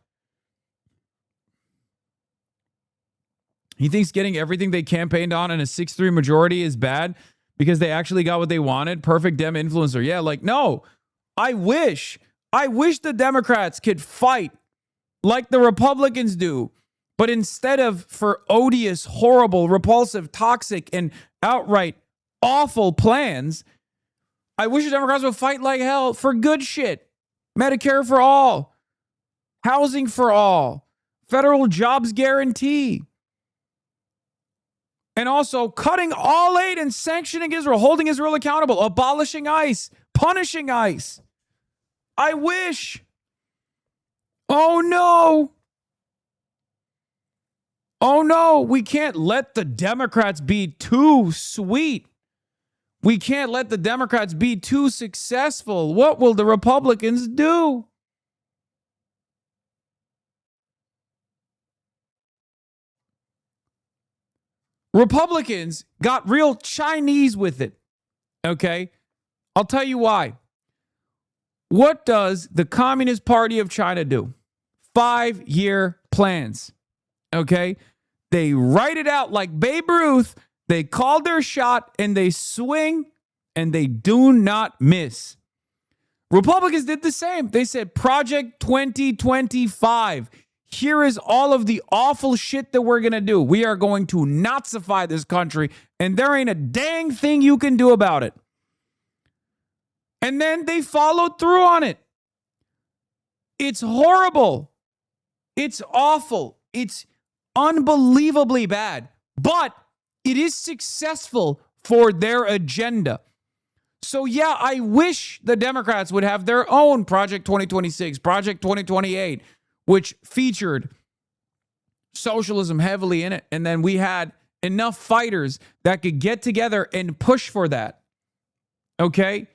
He thinks getting everything they campaigned on in a 6-3 majority is bad because they actually got what they wanted. Perfect Dem influencer. Yeah, like, no, I wish the Democrats could fight like the Republicans do. But instead of for odious, horrible, repulsive, toxic, and outright awful plans, I wish the Democrats would fight like hell for good shit. Medicare for all. Housing for all. Federal jobs guarantee. And also cutting all aid and sanctioning Israel, holding Israel accountable, abolishing ICE, punishing ICE. I wish. Oh no. Oh no, we can't let the Democrats be too sweet. We can't let the Democrats be too successful. What will the Republicans do? Republicans got real Chinese with it. Okay? I'll tell you why. What does the Communist Party of China do? 5-year plans. Okay? They write it out like Babe Ruth. They call their shot and they swing and they do not miss. Republicans did the same. They said Project 2025. Here is all of the awful shit that we're going to do. We are going to Nazify this country and there ain't a dang thing you can do about it. And then they followed through on it. It's horrible. It's awful. It's unbelievably bad. But It is successful for their agenda. So yeah, I wish the Democrats would have their own Project 2026, Project 2028, which featured socialism heavily in it. And then we had enough fighters that could get together and push for that. Okay?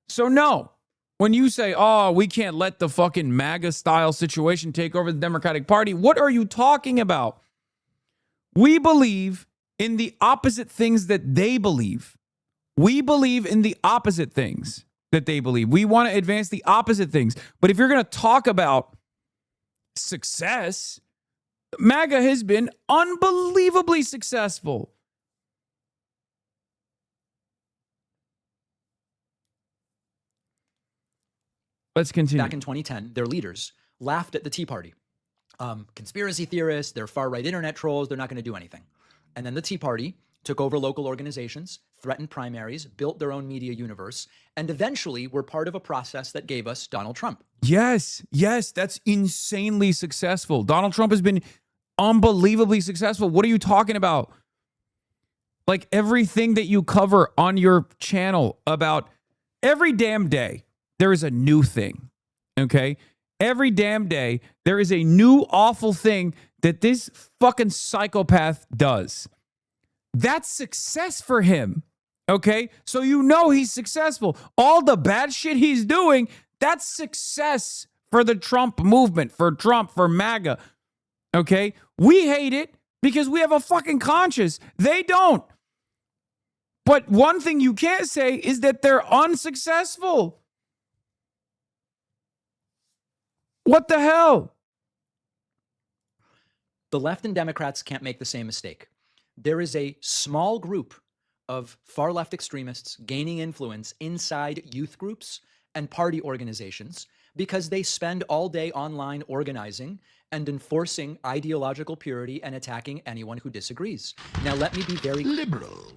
So no, when you say, oh, we can't let the fucking MAGA style situation take over the Democratic Party, what are you talking about? We believe in the opposite things that they believe. We believe in the opposite things that they believe. We want to advance the opposite things. But if you're going to talk about success, MAGA has been unbelievably successful. Let's continue. Back in 2010, their leaders laughed at the Tea Party. Conspiracy theorists, they're far-right internet trolls, they're not going to do anything. And then the Tea Party took over local organizations, threatened primaries, built their own media universe, and eventually were part of a process that gave us Donald Trump. Yes, that's insanely successful. Donald Trump has been unbelievably successful. What are you talking about? Like everything that you cover on your channel about every damn day, there is a new thing, okay? Every damn day, there is a new awful thing that this fucking psychopath does. That's success for him, okay? So you know he's successful. All the bad shit he's doing, that's success for the Trump movement, for Trump, for MAGA, okay? We hate it because we have a fucking conscience. They don't. But one thing you can't say is that they're unsuccessful. What the hell? The left and Democrats can't make the same mistake. There is a small group of far-left extremists gaining influence inside youth groups and party organizations because they spend all day online organizing and enforcing ideological purity and attacking anyone who disagrees. Now, let me be very liberal,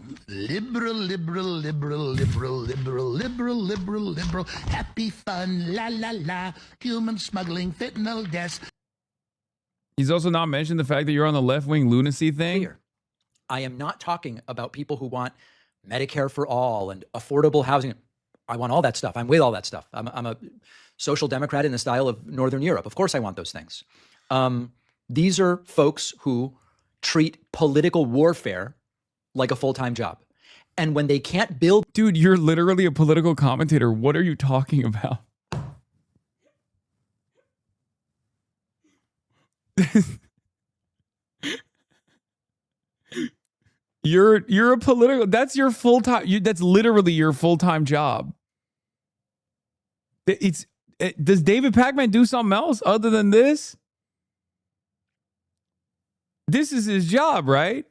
happy fun, la la la, human smuggling, fentanyl deaths. He's also not mentioned the fact that you're on the left-wing lunacy thing. Clear. I am not talking about people who want Medicare for all and affordable housing. I want all that stuff. I'm with all that stuff. I'm a social democrat in the style of Northern Europe. Of course I want those things. These are folks who treat political warfare like a full-time job. And when they can't build... Dude, you're literally a political commentator. What are you talking about? You're a political... That's your full-time... That's literally your full-time job. Does David Pacman do something else other than this? This is his job, right?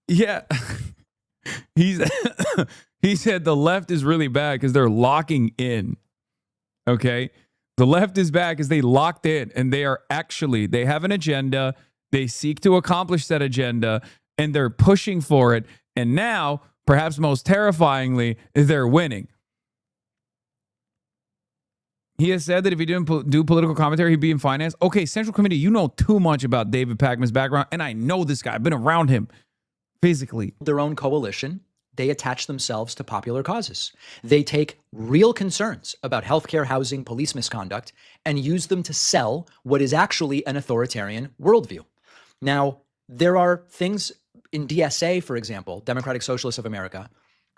Yeah. He said the left is really bad because they're locking in. Okay? The left is bad because they locked in and they have an agenda. They seek to accomplish that agenda and they're pushing for it. And now, perhaps most terrifyingly, they're winning. He has said that if he didn't do political commentary, he'd be in finance. Okay, Central Committee, you know too much about David Pacman's background, and I know this guy. I've been around him physically. Their own coalition, they attach themselves to popular causes. They take real concerns about healthcare, housing, police misconduct, and use them to sell what is actually an authoritarian worldview. Now, there are things in DSA, for example, Democratic Socialists of America,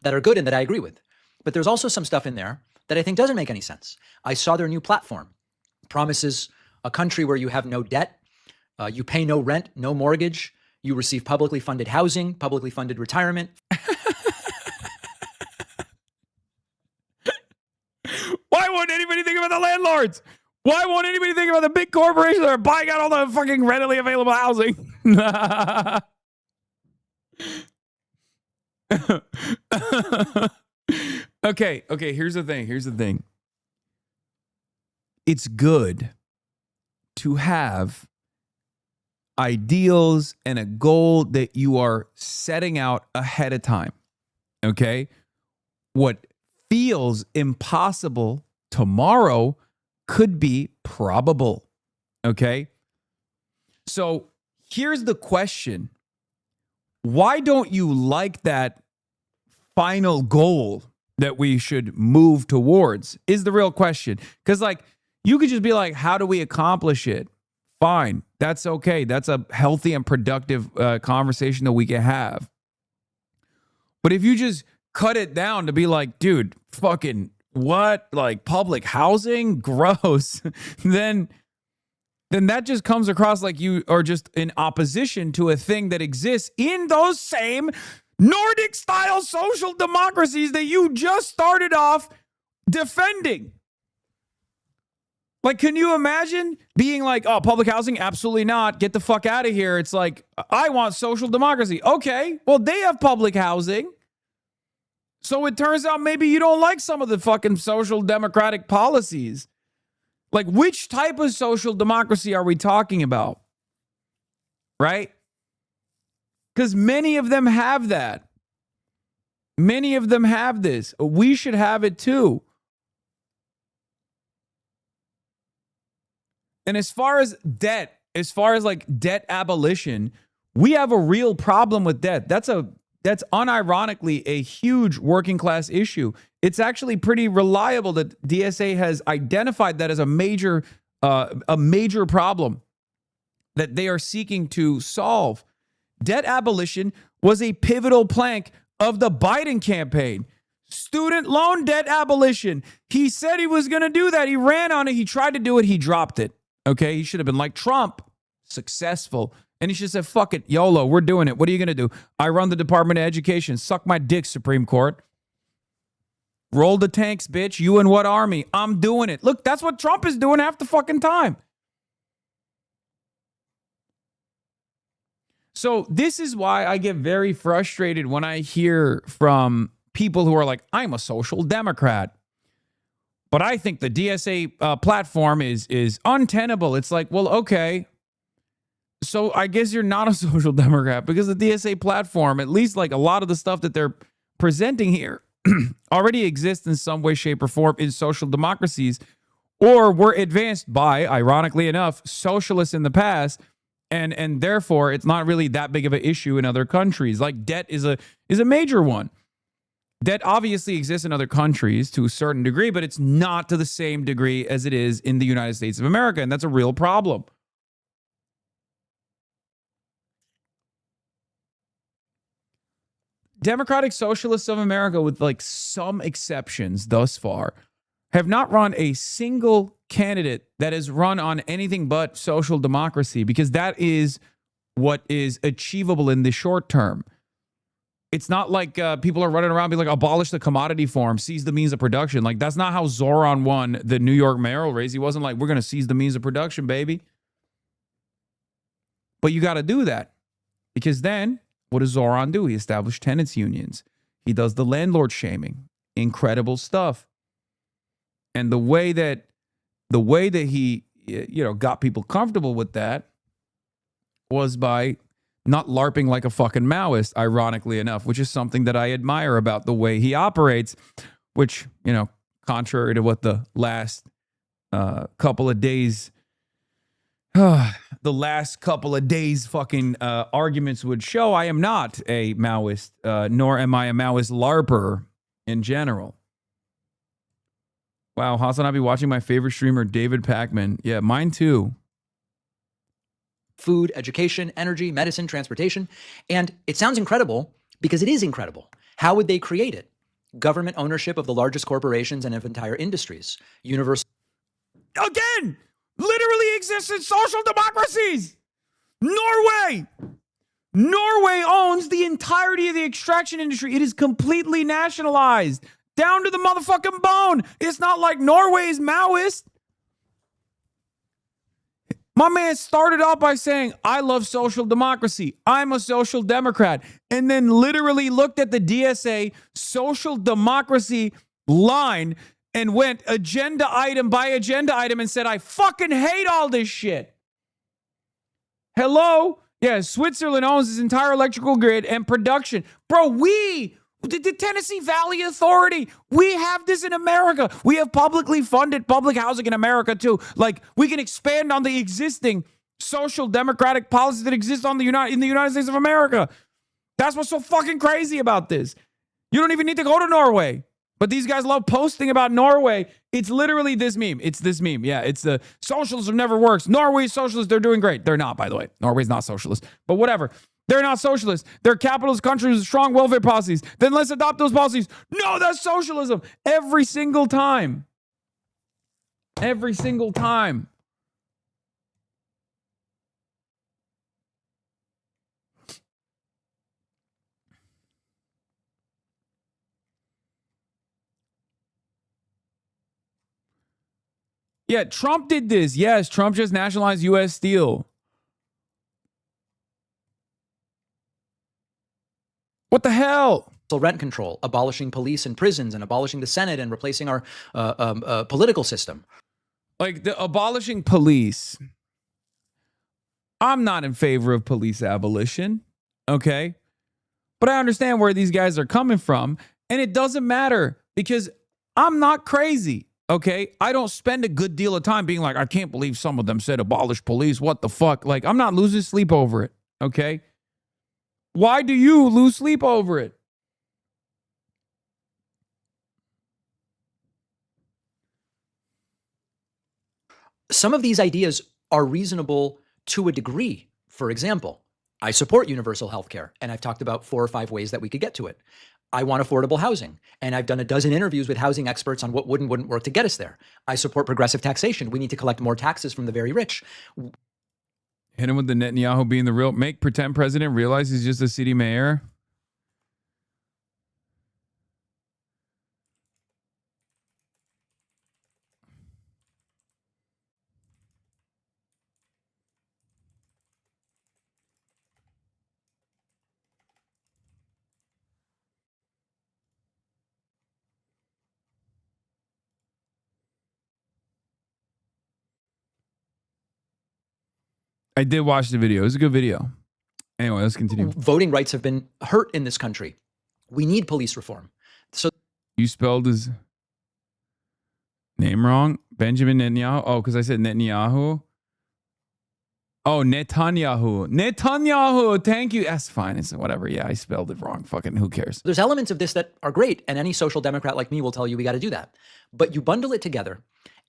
that are good and that I agree with. But there's also some stuff in there that I think doesn't make any sense. I saw their new platform. Promises a country where you have no debt, you pay no rent, no mortgage, you receive publicly funded housing, publicly funded retirement. Why won't anybody think about the landlords? Why won't anybody think about the big corporations that are buying out all the fucking readily available housing? Okay, here's the thing. It's good to have ideals and a goal that you are setting out ahead of time. Okay? What feels impossible tomorrow could be probable. Okay? So here's the question. Why don't you like that final goal that we should move towards is the real question. Because, like, you could just be like, how do we accomplish it? Fine. That's okay. That's a healthy and productive conversation that we can have. But if you just cut it down to be like, dude, fucking what? Like, public housing? Gross. then that just comes across like you are just in opposition to a thing that exists in those same Nordic-style social democracies that you just started off defending. Like, can you imagine being like, oh, public housing? Absolutely not. Get the fuck out of here. It's like, I want social democracy. Okay, well, they have public housing. So it turns out maybe you don't like some of the fucking social democratic policies. Like, which type of social democracy are we talking about? Right? Because many of them have that. Many of them have this. We should have it too. And as far as debt, as far as like debt abolition, we have a real problem with debt. That's unironically a huge working class issue. It's actually pretty reliable that DSA has identified that as a major problem that they are seeking to solve. Debt abolition was a pivotal plank of the Biden campaign. Student loan debt abolition. He said he was going to do that. He ran on it. He tried to do it. He dropped it. Okay, he should have been like Trump, successful. And he should have said, fuck it, YOLO, we're doing it. What are you going to do? I run the Department of Education. Suck my dick, Supreme Court. Roll the tanks, bitch. You and what army? I'm doing it. Look, that's what Trump is doing half the fucking time. So this is why I get very frustrated when I hear from people who are like, I'm a social democrat. But I think the DSA platform is untenable. It's like, well, okay. So I guess you're not a social democrat because the DSA platform, at least like a lot of the stuff that they're presenting here, already exists in some way, shape, or form in social democracies, or were advanced by, ironically enough, socialists in the past, and therefore it's not really that big of an issue in other countries. Like debt is a major one. Debt obviously exists in other countries to a certain degree, but it's not to the same degree as it is in the United States of America, and that's a real problem. Democratic Socialists of America, with like some exceptions thus far, have not run a single candidate that has run on anything but social democracy, because that is what is achievable in the short term. It's not like people are running around being like, abolish the commodity form, seize the means of production. Like, that's not how Zohran won the New York mayoral race. He wasn't like, we're going to seize the means of production, baby. But you got to do that, because then what does Zohran do? He established tenants unions. He does the landlord shaming. Incredible stuff. And the way that he, got people comfortable with that was by not LARPing like a fucking Maoist, ironically enough, which is something that I admire about the way he operates, which, contrary to what the last couple of days, fucking arguments would show, I am not a Maoist, nor am I a Maoist LARPer in general. Wow, HasanAbi watching my favorite streamer, David Pacman. Yeah, mine too. Food, education, energy, medicine, transportation. And it sounds incredible because it is incredible. How would they create it? Government ownership of the largest corporations and of entire industries. Universal. Again, literally exists in social democracies. Norway owns the entirety of the extraction industry. It is completely nationalized down to the motherfucking bone. It's not like Norway is Maoist. My man started off by saying, I love social democracy. I'm a social democrat. And then literally looked at the DSA social democracy line and went agenda item by agenda item and said, I fucking hate all this shit. Hello? Yeah, Switzerland owns its entire electrical grid and production. Bro, we The Tennessee Valley Authority. We have this in America. We have publicly funded public housing in America too. Like, we can expand on the existing social democratic policies that exist in the United States of America. That's what's so fucking crazy about this. You don't even need to go to Norway. But these guys love posting about Norway. It's literally this meme. It's this meme. Yeah, it's the socialism never works. Norway's socialist. They're doing great. They're not, by the way. Norway's not socialist. But whatever. They're not socialist. They're capitalist countries with strong welfare policies. Then let's adopt those policies. No, that's socialism. Every single time. Every single time. Yeah, Trump did this. Yes, Trump just nationalized U.S. Steel. What the hell? Rent control, abolishing police and prisons, and abolishing the Senate, and replacing our political system. Like, the abolishing police. I'm not in favor of police abolition, okay? But I understand where these guys are coming from, and it doesn't matter because I'm not crazy. Okay, I don't spend a good deal of time being like, I can't believe some of them said abolish police. What the fuck? Like, I'm not losing sleep over it. Okay. Why do you lose sleep over it? Some of these ideas are reasonable to a degree. For example, I support universal health care, and I've talked about 4 or 5 ways that we could get to it. I want affordable housing, and I've done a dozen interviews with housing experts on what would and wouldn't work to get us there. I support progressive taxation. We need to collect more taxes from the very rich. Hit him with the Netanyahu being the real, make pretend president realize he's just a city mayor. I did watch the video. It was a good video. Anyway, let's continue. Voting rights have been hurt in this country. We need police reform. So you spelled his name wrong? Benjamin Netanyahu? Oh, because I said Netanyahu. Oh, Netanyahu. Netanyahu. Thank you. That's fine. It's whatever. Yeah, I spelled it wrong. Fucking who cares? there's elements of this that are great, and any social democrat like me will tell you we got to do that. But you bundle it together,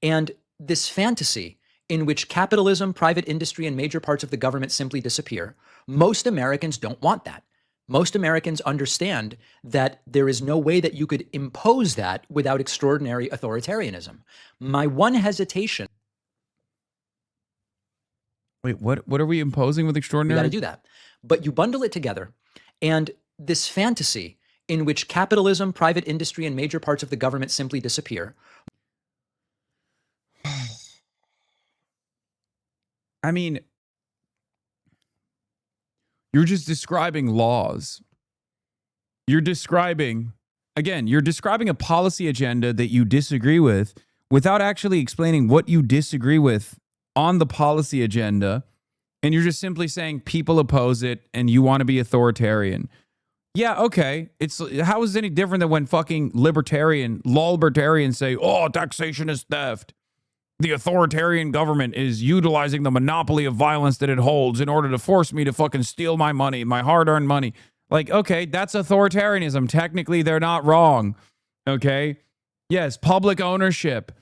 and this fantasy in which capitalism, private industry, and major parts of the government simply disappear, most Americans don't want that. Most Americans understand that there is no way that you could impose that without extraordinary authoritarianism. My one hesitation. Wait, what are we imposing with extraordinary? We got to do that. But you bundle it together, and this fantasy in which capitalism, private industry, and major parts of the government simply disappear. I mean, you're just describing laws. You're describing a policy agenda that you disagree with without actually explaining what you disagree with on the policy agenda. And you're just simply saying people oppose it and you want to be authoritarian. Yeah, okay. How is it any different than when fucking libertarians say, oh, taxation is theft. The authoritarian government is utilizing the monopoly of violence that it holds in order to force me to fucking steal my money, my hard-earned money. Like, okay, that's authoritarianism. Technically, they're not wrong. Okay? Yes, public ownership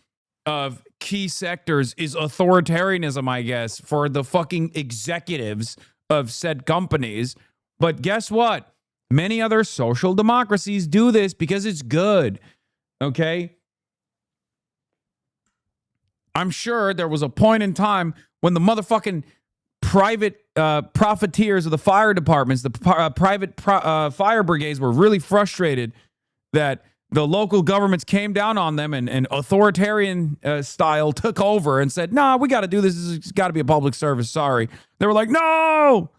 of key sectors is authoritarianism, I guess, for the fucking executives of said companies. But guess what? Many other social democracies do this because it's good. Okay? I'm sure there was a point in time when the motherfucking private profiteers of the fire departments, the private fire brigades were really frustrated that the local governments came down on them and authoritarian style took over and said, nah, we got to do this. This has got to be a public service. Sorry. They were like, no,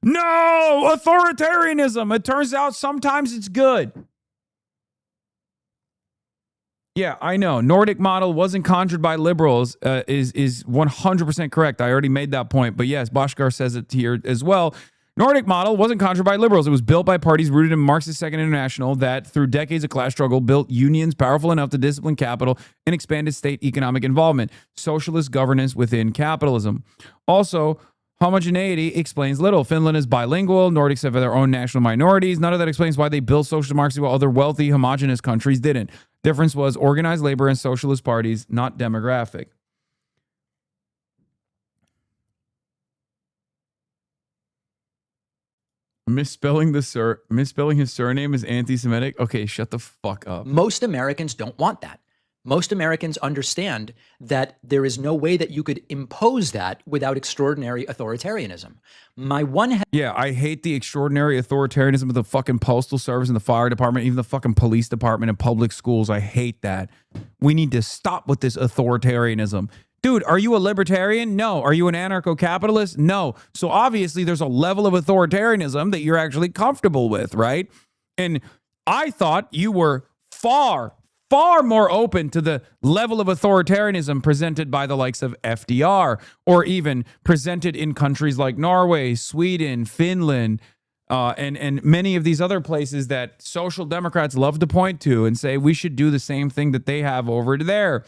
authoritarianism. It turns out sometimes it's good. Yeah, I know. Nordic model wasn't conjured by liberals is 100% correct. I already made that point. But yes, Bhaskar says it here as well. Nordic model wasn't conjured by liberals. It was built by parties rooted in Marxist Second International that, through decades of class struggle, built unions powerful enough to discipline capital and expanded state economic involvement. Socialist governance within capitalism. Also, homogeneity explains little. Finland is bilingual. Nordics have their own national minorities. None of that explains why they built social democracy while other wealthy, homogenous countries didn't. Difference was organized labor and socialist parties, not demographic. Misspelling his surname is anti-Semitic. Okay, shut the fuck up. Most Americans don't want that. Most Americans understand that there is no way that you could impose that without extraordinary authoritarianism. Yeah, I hate the extraordinary authoritarianism of the fucking postal service and the fire department, even the fucking police department and public schools. I hate that. We need to stop with this authoritarianism. Dude, are you a libertarian? No. Are you an anarcho-capitalist? No. So obviously there's a level of authoritarianism that you're actually comfortable with, right? And I thought you were far more open to the level of authoritarianism presented by the likes of FDR, or even presented in countries like Norway, Sweden, Finland, and many of these other places that social democrats love to point to and say we should do the same thing that they have over there.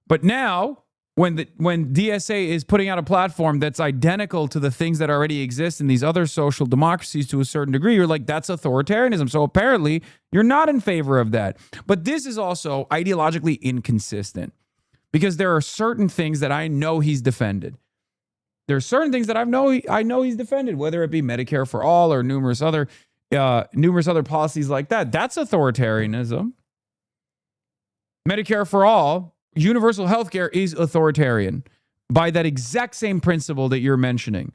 But now, when DSA is putting out a platform that's identical to the things that already exist in these other social democracies to a certain degree, you're like, that's authoritarianism. So apparently you're not in favor of that. But this is also ideologically inconsistent, because there are certain things that I know he's defended. There are certain things that I know he's defended, whether it be Medicare for all or numerous other policies like that. That's authoritarianism. Medicare for all, universal healthcare is authoritarian by that exact same principle that you're mentioning.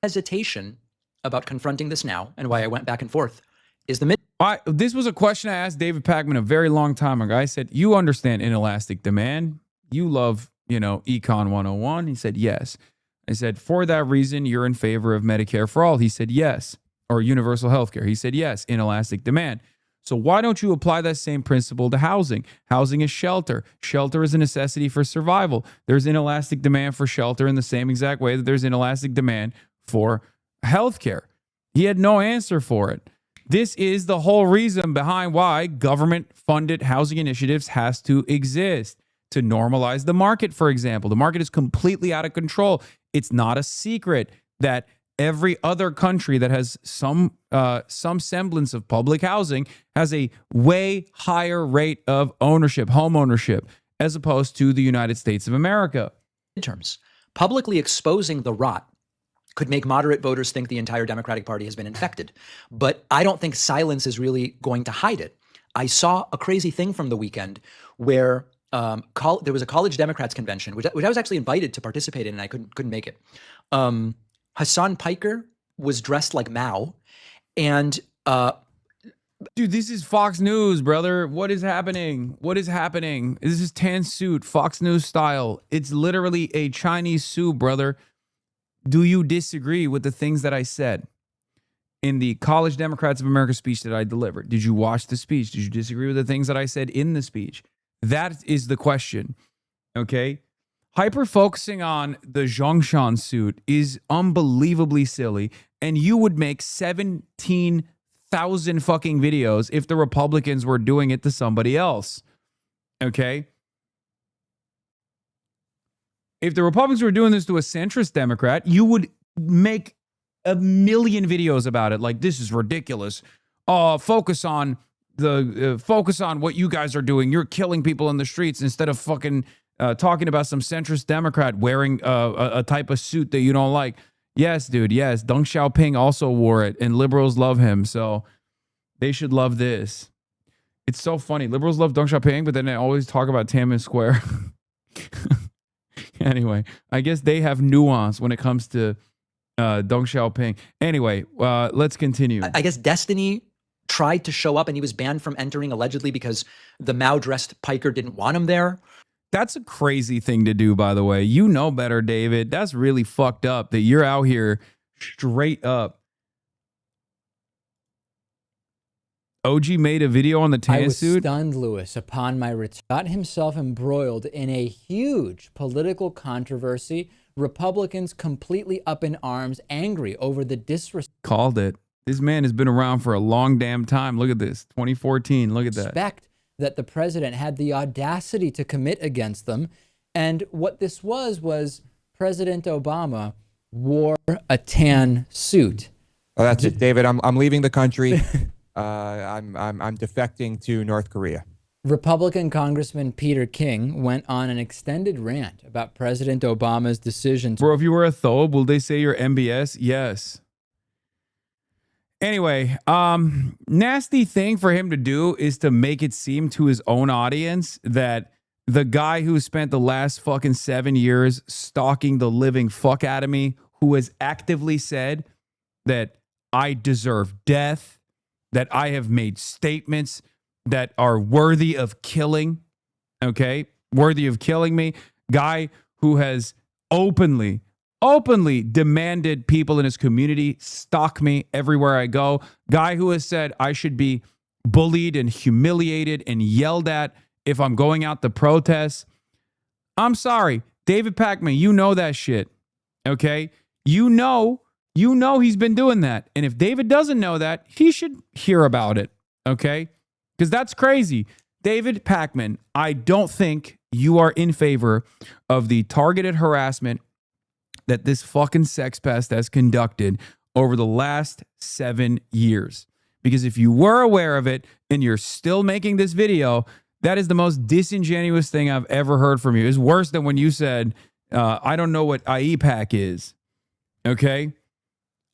Hesitation about confronting this now, and why I went back and forth, is this was a question I asked David Pakman a very long time ago. I said, you understand inelastic demand. You love, Econ 101. He said, yes. I said, for that reason, you're in favor of Medicare for all. He said, yes. Or universal healthcare. He said, yes, inelastic demand. So why don't you apply that same principle to housing? Housing is shelter. Shelter is a necessity for survival. There's inelastic demand for shelter in the same exact way that there's inelastic demand for healthcare. He had no answer for it. This is the whole reason behind why government-funded housing initiatives has to exist, to normalize the market, for example. The market is completely out of control. It's not a secret that every other country that has some semblance of public housing has a way higher rate of ownership, home ownership, as opposed to the United States of America. Midterms, publicly exposing the rot could make moderate voters think the entire Democratic Party has been infected. But I don't think silence is really going to hide it. I saw a crazy thing from the weekend where there was a college Democrats convention, which I was actually invited to participate in, and I couldn't make it. Hasan Piker was dressed like Mao, and dude, this is Fox News, brother. What is happening? What is happening? This is tan suit, Fox News style. It's literally a Chinese suit, brother. Do you disagree with the things that I said in the College Democrats of America speech that I delivered? Did you watch the speech? Did you disagree with the things that I said in the speech? That is the question, okay? Hyper-focusing on the Zhongshan suit is unbelievably silly, and you would make 17,000 fucking videos if the Republicans were doing it to somebody else, okay? If the Republicans were doing this to a centrist Democrat, you would make a million videos about it. Like, this is ridiculous. Focus on what you guys are doing. You're killing people in the streets instead of fucking talking about some centrist Democrat wearing a type of suit that you don't like. Yes, dude. Yes. Deng Xiaoping also wore it, and liberals love him. So they should love this. It's so funny. Liberals love Deng Xiaoping, but then they always talk about Tiananmen Square. Anyway, I guess they have nuance when it comes to Deng Xiaoping. Anyway, let's continue. I guess Destiny tried to show up, and he was banned from entering allegedly because the Mao-dressed Piker didn't want him there. That's a crazy thing to do, by the way. You know better, David. That's really fucked up that you're out here straight up OG made a video on the I tan was suit. stunned, Lewis, upon my return. Got himself embroiled in a huge political controversy. Republicans completely up in arms, angry over the disrespect Called it. This man has been around for a long damn time. Look at this. 2014. Look at that. that the president had the audacity to commit against them. And what this was President Obama wore a tan suit. Oh, that's it, David. I'm leaving the country. I'm defecting to North Korea. Republican Congressman Peter King went on an extended rant about President Obama's decision to Bro, if you were a thobe, will they say you're MBS? Yes. Anyway, nasty thing for him to do is to make it seem to his own audience that the guy who spent the last fucking 7 years stalking the living fuck out of me, who has actively said that I deserve death, that I have made statements that are worthy of killing, okay? Worthy of killing me. Guy who has openly demanded people in his community stalk me everywhere I go. Guy who has said I should be bullied and humiliated and yelled at if I'm going out to protest. I'm sorry, David Pakman, you know that shit, okay? You know he's been doing that. And if David doesn't know that, he should hear about it, okay? Because that's crazy. David Pakman, I don't think you are in favor of the targeted harassment that this fucking sex pest has conducted over the last 7 years. Because if you were aware of it and you're still making this video, that is the most disingenuous thing I've ever heard from you. It's worse than when you said, I don't know what IEPAC is. Okay?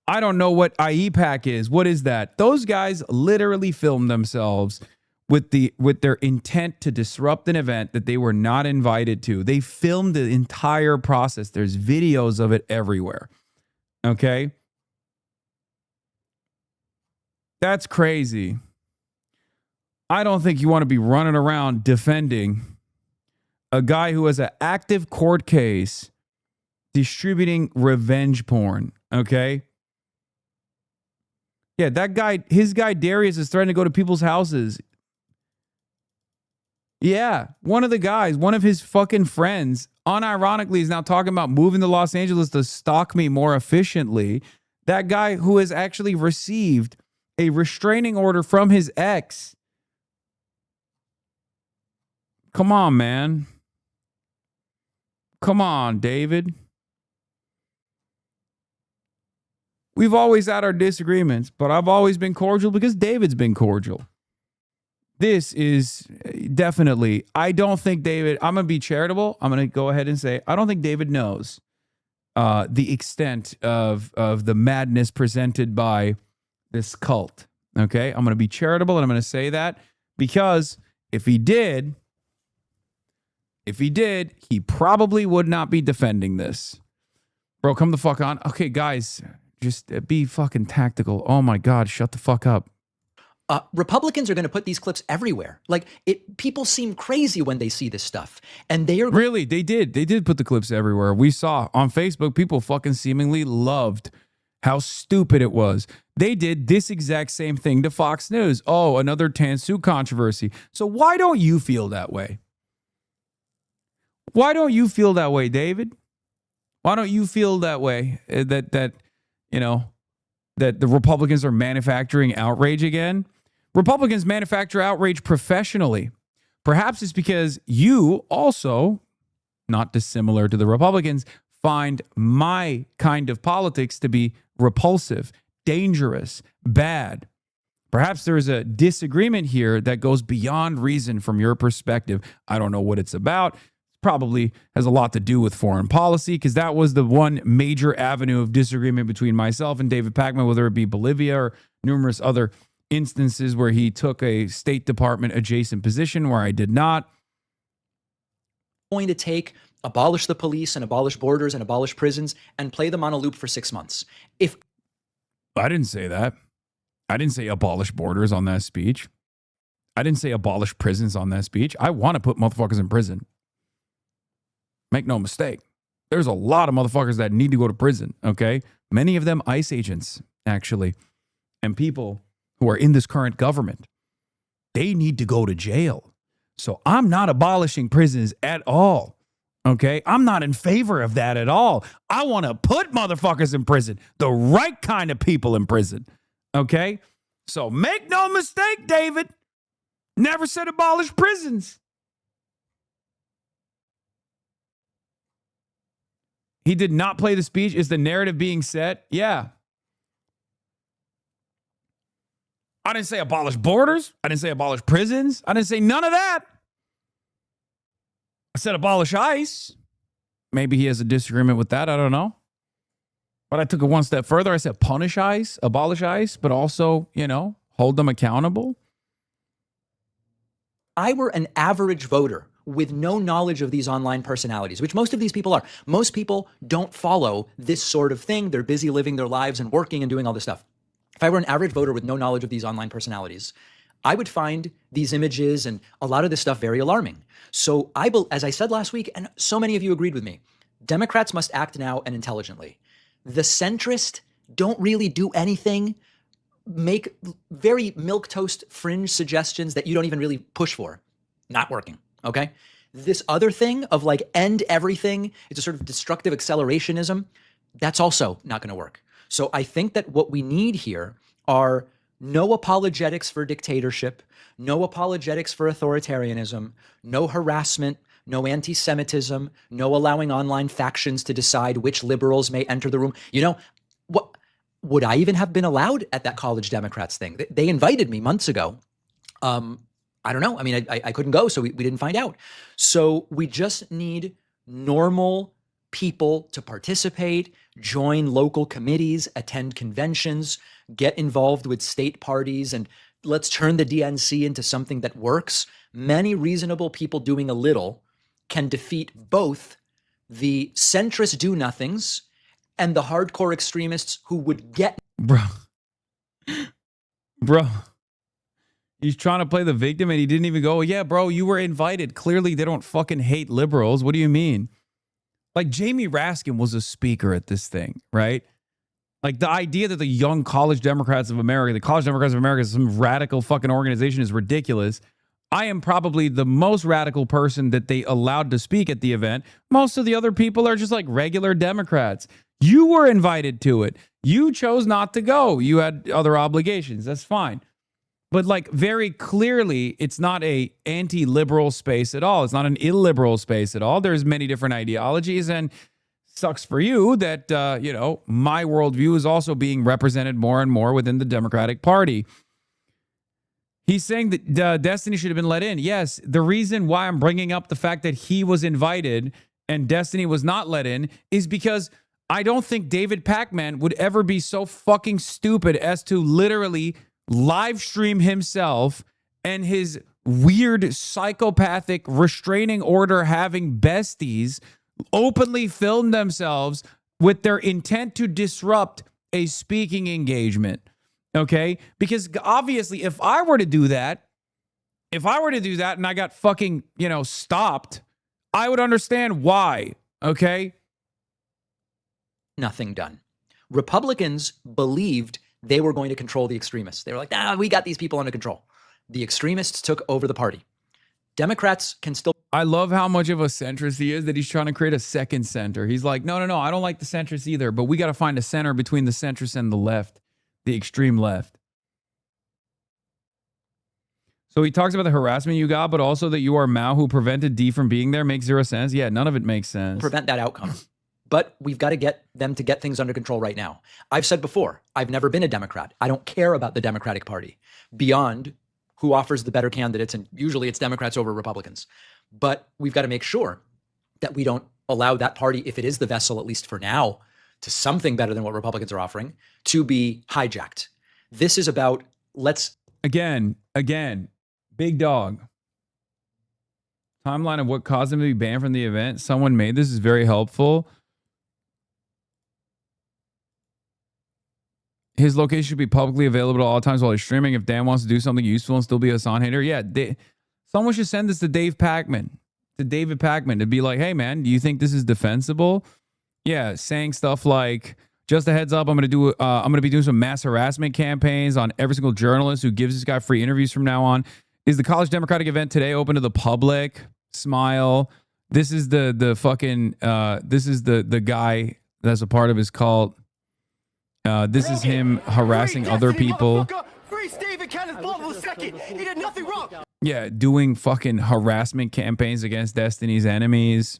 I don't know what IEPAC is. What is that? Those guys literally filmed themselves with their intent to disrupt an event that they were not invited to. They filmed the entire process. There's videos of it everywhere. Okay? That's crazy. I don't think you want to be running around defending a guy who has an active court case distributing revenge porn. Okay? Yeah, that guy, his guy Darius is threatening to go to people's houses. Yeah, one of the guys, one of his fucking friends, unironically is now talking about moving to Los Angeles to stalk me more efficiently. That guy who has actually received a restraining order from his ex. Come on, man. Come on, David. We've always had our disagreements, but I've always been cordial because David's been cordial. This is definitely, I don't think David, I'm going to be charitable. I'm going to go ahead and say, I don't think David knows the extent of the madness presented by this cult. Okay? I'm going to be charitable and I'm going to say that because if he did, he probably would not be defending this. Bro, come the fuck on. Okay, guys, just be fucking tactical. Oh my God, shut the fuck up. Republicans are going to put these clips everywhere. Like, people seem crazy when they see this stuff. And they are... Really, they did. They did put the clips everywhere. We saw on Facebook, people fucking seemingly loved how stupid it was. They did this exact same thing to Fox News. Oh, another tan suit controversy. So why don't you feel that way? Why don't you feel that way, David? Why don't you feel that way? That the Republicans are manufacturing outrage again? Republicans manufacture outrage professionally. Perhaps it's because you also, not dissimilar to the Republicans, find my kind of politics to be repulsive, dangerous, bad. Perhaps there's a disagreement here that goes beyond reason from your perspective. I don't know what it's about. Probably has a lot to do with foreign policy, because that was the one major avenue of disagreement between myself and David Pakman, whether it be Bolivia or numerous other instances where he took a State Department adjacent position where I did not. Going to abolish the police and abolish borders and abolish prisons and play them on a loop for 6 months. If I didn't say that. I didn't say abolish borders on that speech. I didn't say abolish prisons on that speech. I want to put motherfuckers in prison. Make no mistake. There's a lot of motherfuckers that need to go to prison, okay? Many of them ICE agents, actually, and people who are in this current government they need to go to jail. So I'm not abolishing prisons at all. Okay? I'm not in favor of that at all. I want to put motherfuckers in prison, the right kind of people in prison. Okay? So make no mistake, David. Never said abolish prisons. He did not play the speech. Is the narrative being set? Yeah. I didn't say abolish borders. I didn't say abolish prisons. I didn't say none of that. I said abolish ICE. Maybe he has a disagreement with that. I don't know. But I took it one step further. I said punish ICE, abolish ICE, but also, you know, hold them accountable. I were an average voter with no knowledge of these online personalities, which most of these people are. Most people don't follow this sort of thing. They're busy living their lives and working and doing all this stuff. If I were an average voter with no knowledge of these online personalities, I would find these images and a lot of this stuff very alarming. So as I said last week, and so many of you agreed with me, Democrats must act now and intelligently. The centrists don't really do anything, make very milquetoast fringe suggestions that you don't even really push for. Not working, okay? This other thing of like end everything, it's a sort of destructive accelerationism, that's also not gonna work. So I think that what we need here are no apologetics for dictatorship, no apologetics for authoritarianism, no harassment, no anti-Semitism, no allowing online factions to decide which liberals may enter the room. You know, what would I even have been allowed at that college Democrats thing? They invited me months ago. I don't know. I mean, I couldn't go, so we didn't find out. So we just need normal people to participate, join local committees, attend conventions, get involved with state parties, and let's turn the DNC into something that works. Many reasonable people doing a little can defeat both the centrist do-nothings and the hardcore extremists who would get... Bro. He's trying to play the victim and he didn't even go, yeah, bro, you were invited. Clearly, they don't fucking hate liberals. What do you mean? Like, Jamie Raskin was a speaker at this thing, right? Like, the idea that the young College Democrats of America, the College Democrats of America is some radical fucking organization is ridiculous. I am probably the most radical person that they allowed to speak at the event. Most of the other people are just like regular Democrats. You were invited to it. You chose not to go. You had other obligations. That's fine. But like very clearly, it's not a anti-liberal space at all. It's not an illiberal space at all. There's many different ideologies, and sucks for you that, you know, my worldview is also being represented more and more within the Democratic Party. He's saying that Destiny should have been let in. Yes, the reason why I'm bringing up the fact that he was invited and Destiny was not let in is because I don't think David Pacman would ever be so fucking stupid as to literally live stream himself and his weird psychopathic restraining order having besties openly film themselves with their intent to disrupt a speaking engagement. Okay? Because obviously if I were to do that and I got fucking, you know, stopped, I would understand why. Okay? Nothing done. Republicans believed they were going to control the extremists. They were like, nah, we got these people under control. The extremists took over the party. Democrats can still... I love how much of a centrist he is that he's trying to create a second center. He's like, no, I don't like the centrists either, but we got to find a center between the centrists and the left, the extreme left. So he talks about the harassment you got, but also that you are Mao who prevented D from being there. Makes zero sense. Yeah, none of it makes sense. Prevent that outcome. But we've got to get them to get things under control right now. I've said before, I've never been a Democrat. I don't care about the Democratic Party beyond who offers the better candidates, and usually it's Democrats over Republicans. But we've got to make sure that we don't allow that party, if it is the vessel, at least for now, to something better than what Republicans are offering, to be hijacked. This is about, let's... Again, big dog. Timeline of what caused him to be banned from the event. Someone made this is very helpful. His location should be publicly available at all times while he's streaming. If Dan wants to do something useful and still be a Hasan hater, yeah, someone should send this to David Pacman, to be like, hey, man, do you think this is defensible? Yeah, saying stuff like, just a heads up, I'm gonna be doing some mass harassment campaigns on every single journalist who gives this guy free interviews from now on. Is the College Democratic event today open to the public? Smile. This is the fucking this is the guy that's a part of his cult. This is him harassing other people. He did nothing wrong. Yeah, doing fucking harassment campaigns against Destiny's enemies.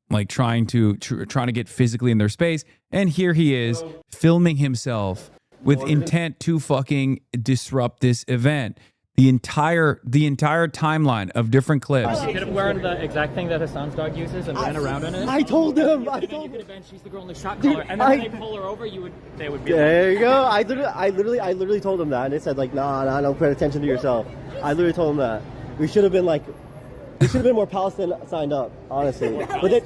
Like trying to get physically in their space. And here he is filming himself with intent to fucking disrupt this event. The entire timeline of different clips. He could have worn the exact thing that Hasan's dog uses and ran around in it. I told him. You could have been, she's the girl in the shot collar, and then when they pull her over, they would be. There you go. I literally told him that, and they said like, nah, don't pay attention to yourself. I literally told him that. We should have been more Palestine signed up, honestly. But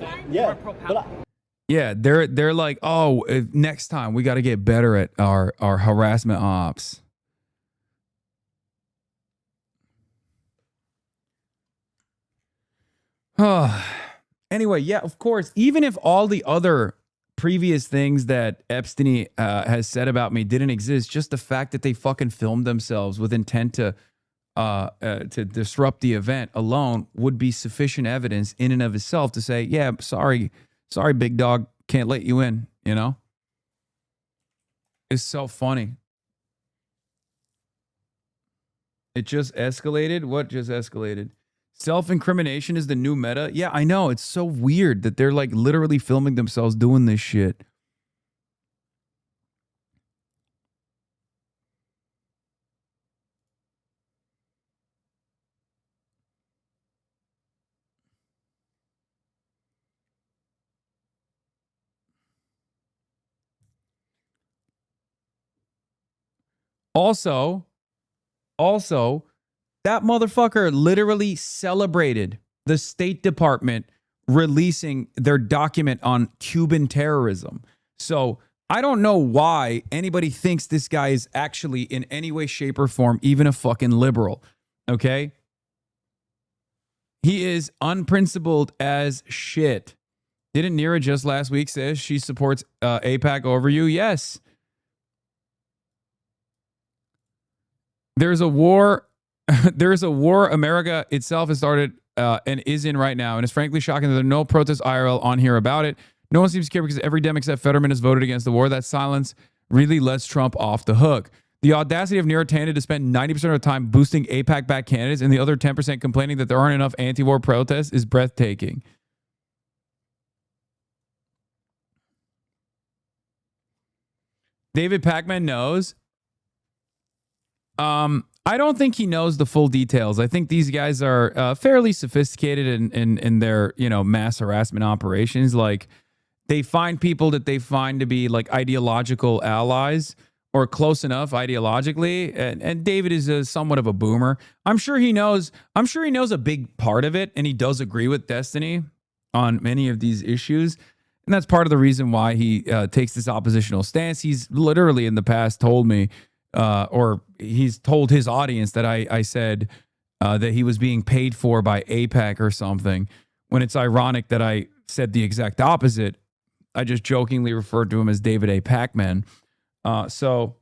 yeah, they're like, oh, next time we got to get better at our harassment ops. Anyway, yeah, of course, even if all the other previous things that Epstein has said about me didn't exist, just the fact that they fucking filmed themselves with intent to disrupt the event alone would be sufficient evidence in and of itself to say, yeah, sorry, big dog, can't let you in, you know? It's so funny. It just escalated? What just escalated? Self-incrimination is the new meta? Yeah, I know. It's so weird that they're like literally filming themselves doing this shit. Also, that motherfucker literally celebrated the State Department releasing their document on Cuban terrorism. So I don't know why anybody thinks this guy is actually in any way, shape, or form even a fucking liberal. Okay? He is unprincipled as shit. Didn't Nira just last week say she supports AIPAC over you? Yes. There's a war. There's a war America itself has started and is in right now. And it's frankly shocking that there are no protests IRL on here about it. No one seems to care because every Dem except Fetterman has voted against the war. That silence really lets Trump off the hook. The audacity of Nira Tanda to spend 90% of the time boosting AIPAC-backed candidates and the other 10% complaining that there aren't enough anti-war protests is breathtaking. David Pacman knows. I don't think he knows the full details. I think these guys are fairly sophisticated in their, mass harassment operations. Like, they find people that they find to be like ideological allies or close enough ideologically. And David is somewhat of a boomer. I'm sure he knows a big part of it, and he does agree with Destiny on many of these issues. And that's part of the reason why he takes this oppositional stance. He's literally in the past told me, or he's told his audience that I said that he was being paid for by AIPAC or something, when it's ironic that I said the exact opposite. I just jokingly referred to him as David A. Pacman. So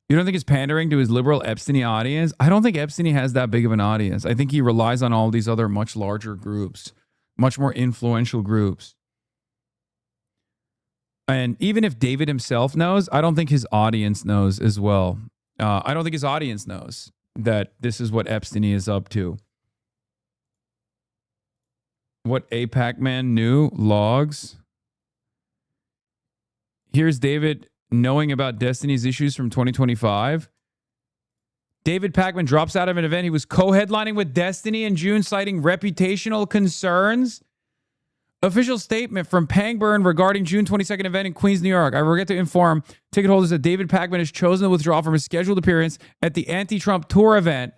you don't think it's pandering to his liberal Epstein audience? I don't think Epstein has that big of an audience. I think he relies on all these other much larger groups, much more influential groups. And even if David himself knows, I don't think his audience knows as well. I don't think his audience knows that this is what Epstein is up to. What AIPAC man knew, logs. Here's David knowing about Destiny's issues from 2025. David Pacman drops out of an event he was co-headlining with Destiny in June, citing reputational concerns. Official statement from Pangburn regarding June 22nd event in Queens, New York. I regret to inform ticket holders that David Pacman has chosen to withdraw from his scheduled appearance at the anti-Trump tour event.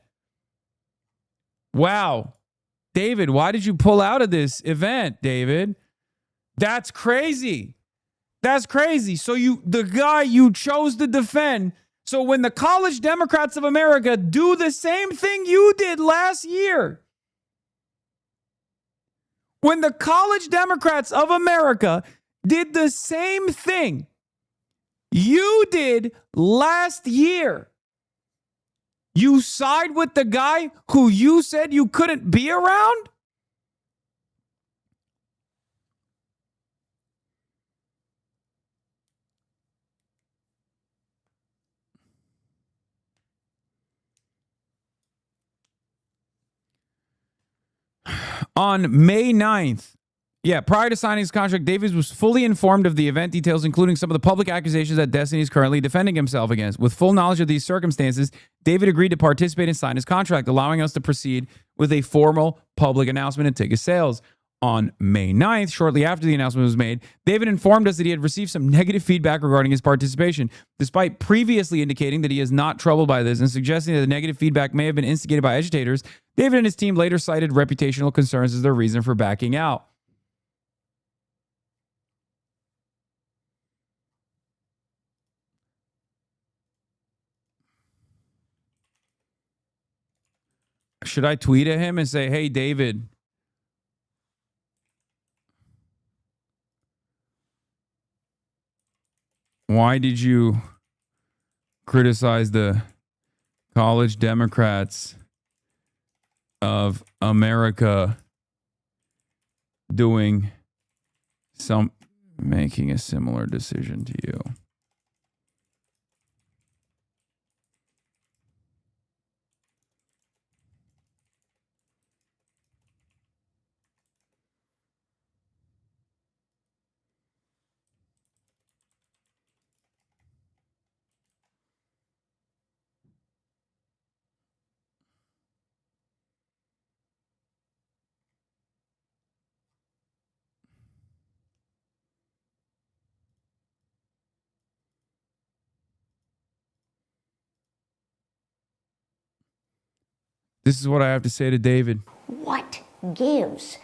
Wow. David, why did you pull out of this event, David? That's crazy. That's crazy. So the guy you chose to defend. So when the College Democrats of America do the same thing you did last year, when the College Democrats of America did the same thing you did last year. You side with the guy who you said you couldn't be around? On May 9th, prior to signing his contract, Davies was fully informed of the event details, including some of the public accusations that Destiny is currently defending himself against. With full knowledge of these circumstances, David agreed to participate and sign his contract, allowing us to proceed with a formal public announcement and ticket sales. On May 9th, shortly after the announcement was made, David informed us that he had received some negative feedback regarding his participation, despite previously indicating that he is not troubled by this and suggesting that the negative feedback may have been instigated by agitators. David and his team later cited reputational concerns as their reason for backing out. Should I tweet at him and say, hey, David, why did you criticize the college Democrats of America making a similar decision to you? This is what I have to say to David. What gives?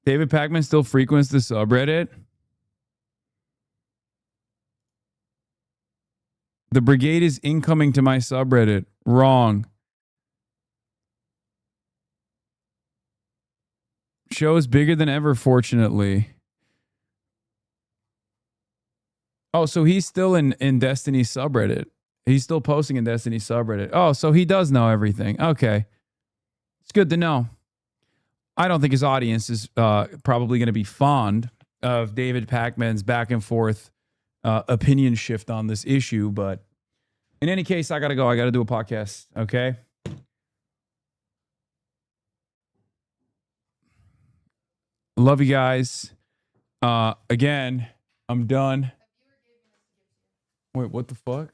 David Pakman still frequents the subreddit. The brigade is incoming to my subreddit. Wrong. Show is bigger than ever, fortunately. Oh, so he's still in Destiny's subreddit. He's still posting in Destiny's subreddit. Oh, so he does know everything. Okay. It's good to know. I don't think his audience is probably going to be fond of David Pakman's back and forth opinion shift on this issue. But in any case, I got to go. I got to do a podcast. Okay. Love you guys. Again, I'm done. Wait, what the fuck?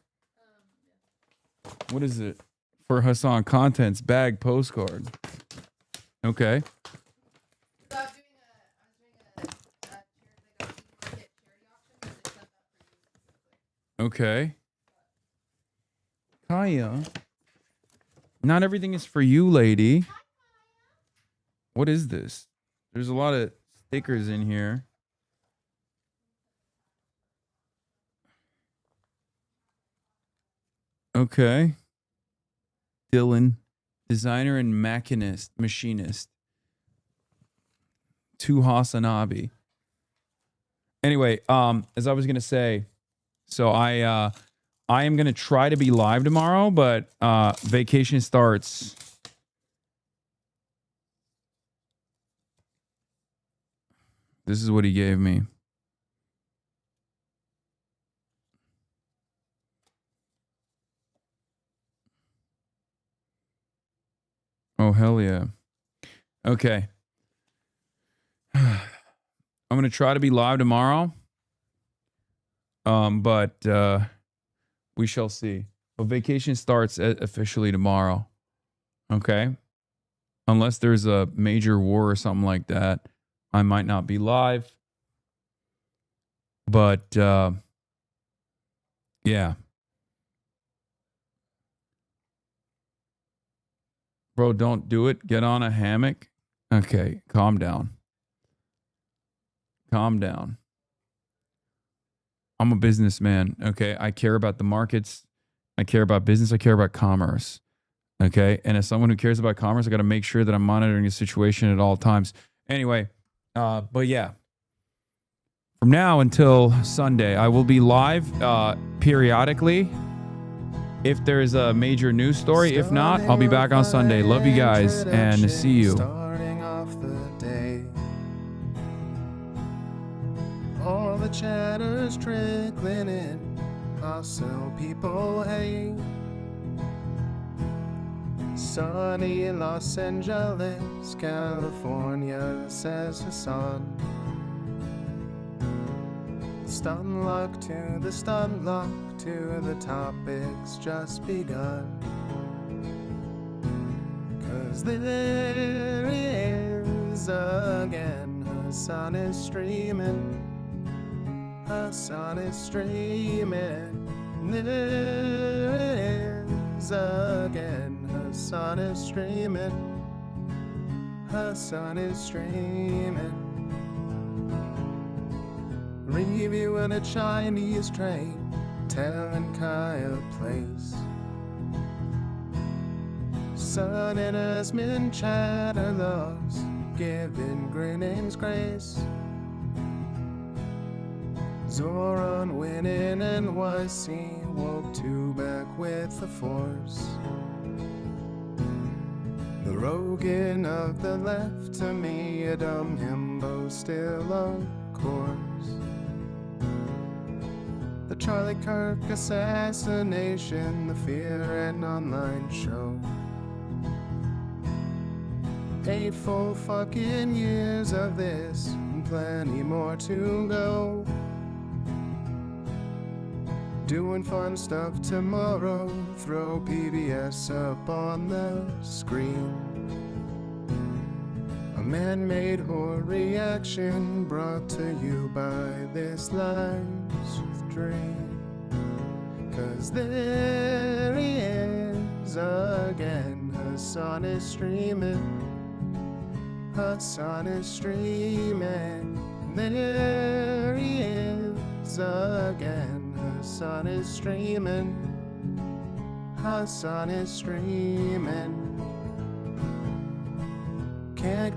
What is it? For Hasan Contents bag postcard. Okay. Okay. Kaya. Not everything is for you, lady. What is this? There's a lot of stickers in here. Okay. Dylan, designer and machinist. To HasanAbi. Anyway, as I was gonna say, so I am gonna try to be live tomorrow, but vacation starts. This is what he gave me. Oh, hell yeah. Okay. I'm going to try to be live tomorrow. But we shall see. But vacation starts officially tomorrow. Okay? Unless there's a major war or something like that, I might not be live. But yeah. Bro, don't do it. Get on a hammock. Okay, calm down. Calm down. I'm a businessman, okay? I care about the markets. I care about business. I care about commerce, okay? And as someone who cares about commerce, I got to make sure that I'm monitoring the situation at all times. Anyway, but yeah. From now until Sunday, I will be live periodically if there's a major news story. If not, I'll be back on Sunday. Love you guys and see you. Starting off the day. All the chatter's trickling in. I'll sell people hay. Sunny in Los Angeles, California, says Hasan. Stun luck to the stun luck to the topics just begun. 'Cause there he is again. Hasan is streaming. Hasan is streaming. There he is again. Hasan is streaming. Hasan is streaming. Reviewing a Chinese train, telling Kaya place. Sun and Asmin chatter loves, giving Greening's grace. Zoran winning NYC, woke two back with the force. The Rogan of the left, to me a dumb himbo still of course. The Charlie Kirk assassination, the Fear and Online show. 8 full fucking years of this, and plenty more to go. Doing fun stuff tomorrow, throw PBS up on the screen. A man-made horror reaction brought to you by this life's dream. 'Cause there he is again. Hasan is streaming. Hasan is streaming. There he is again. Hasan is streaming. Hasan is streaming. Can't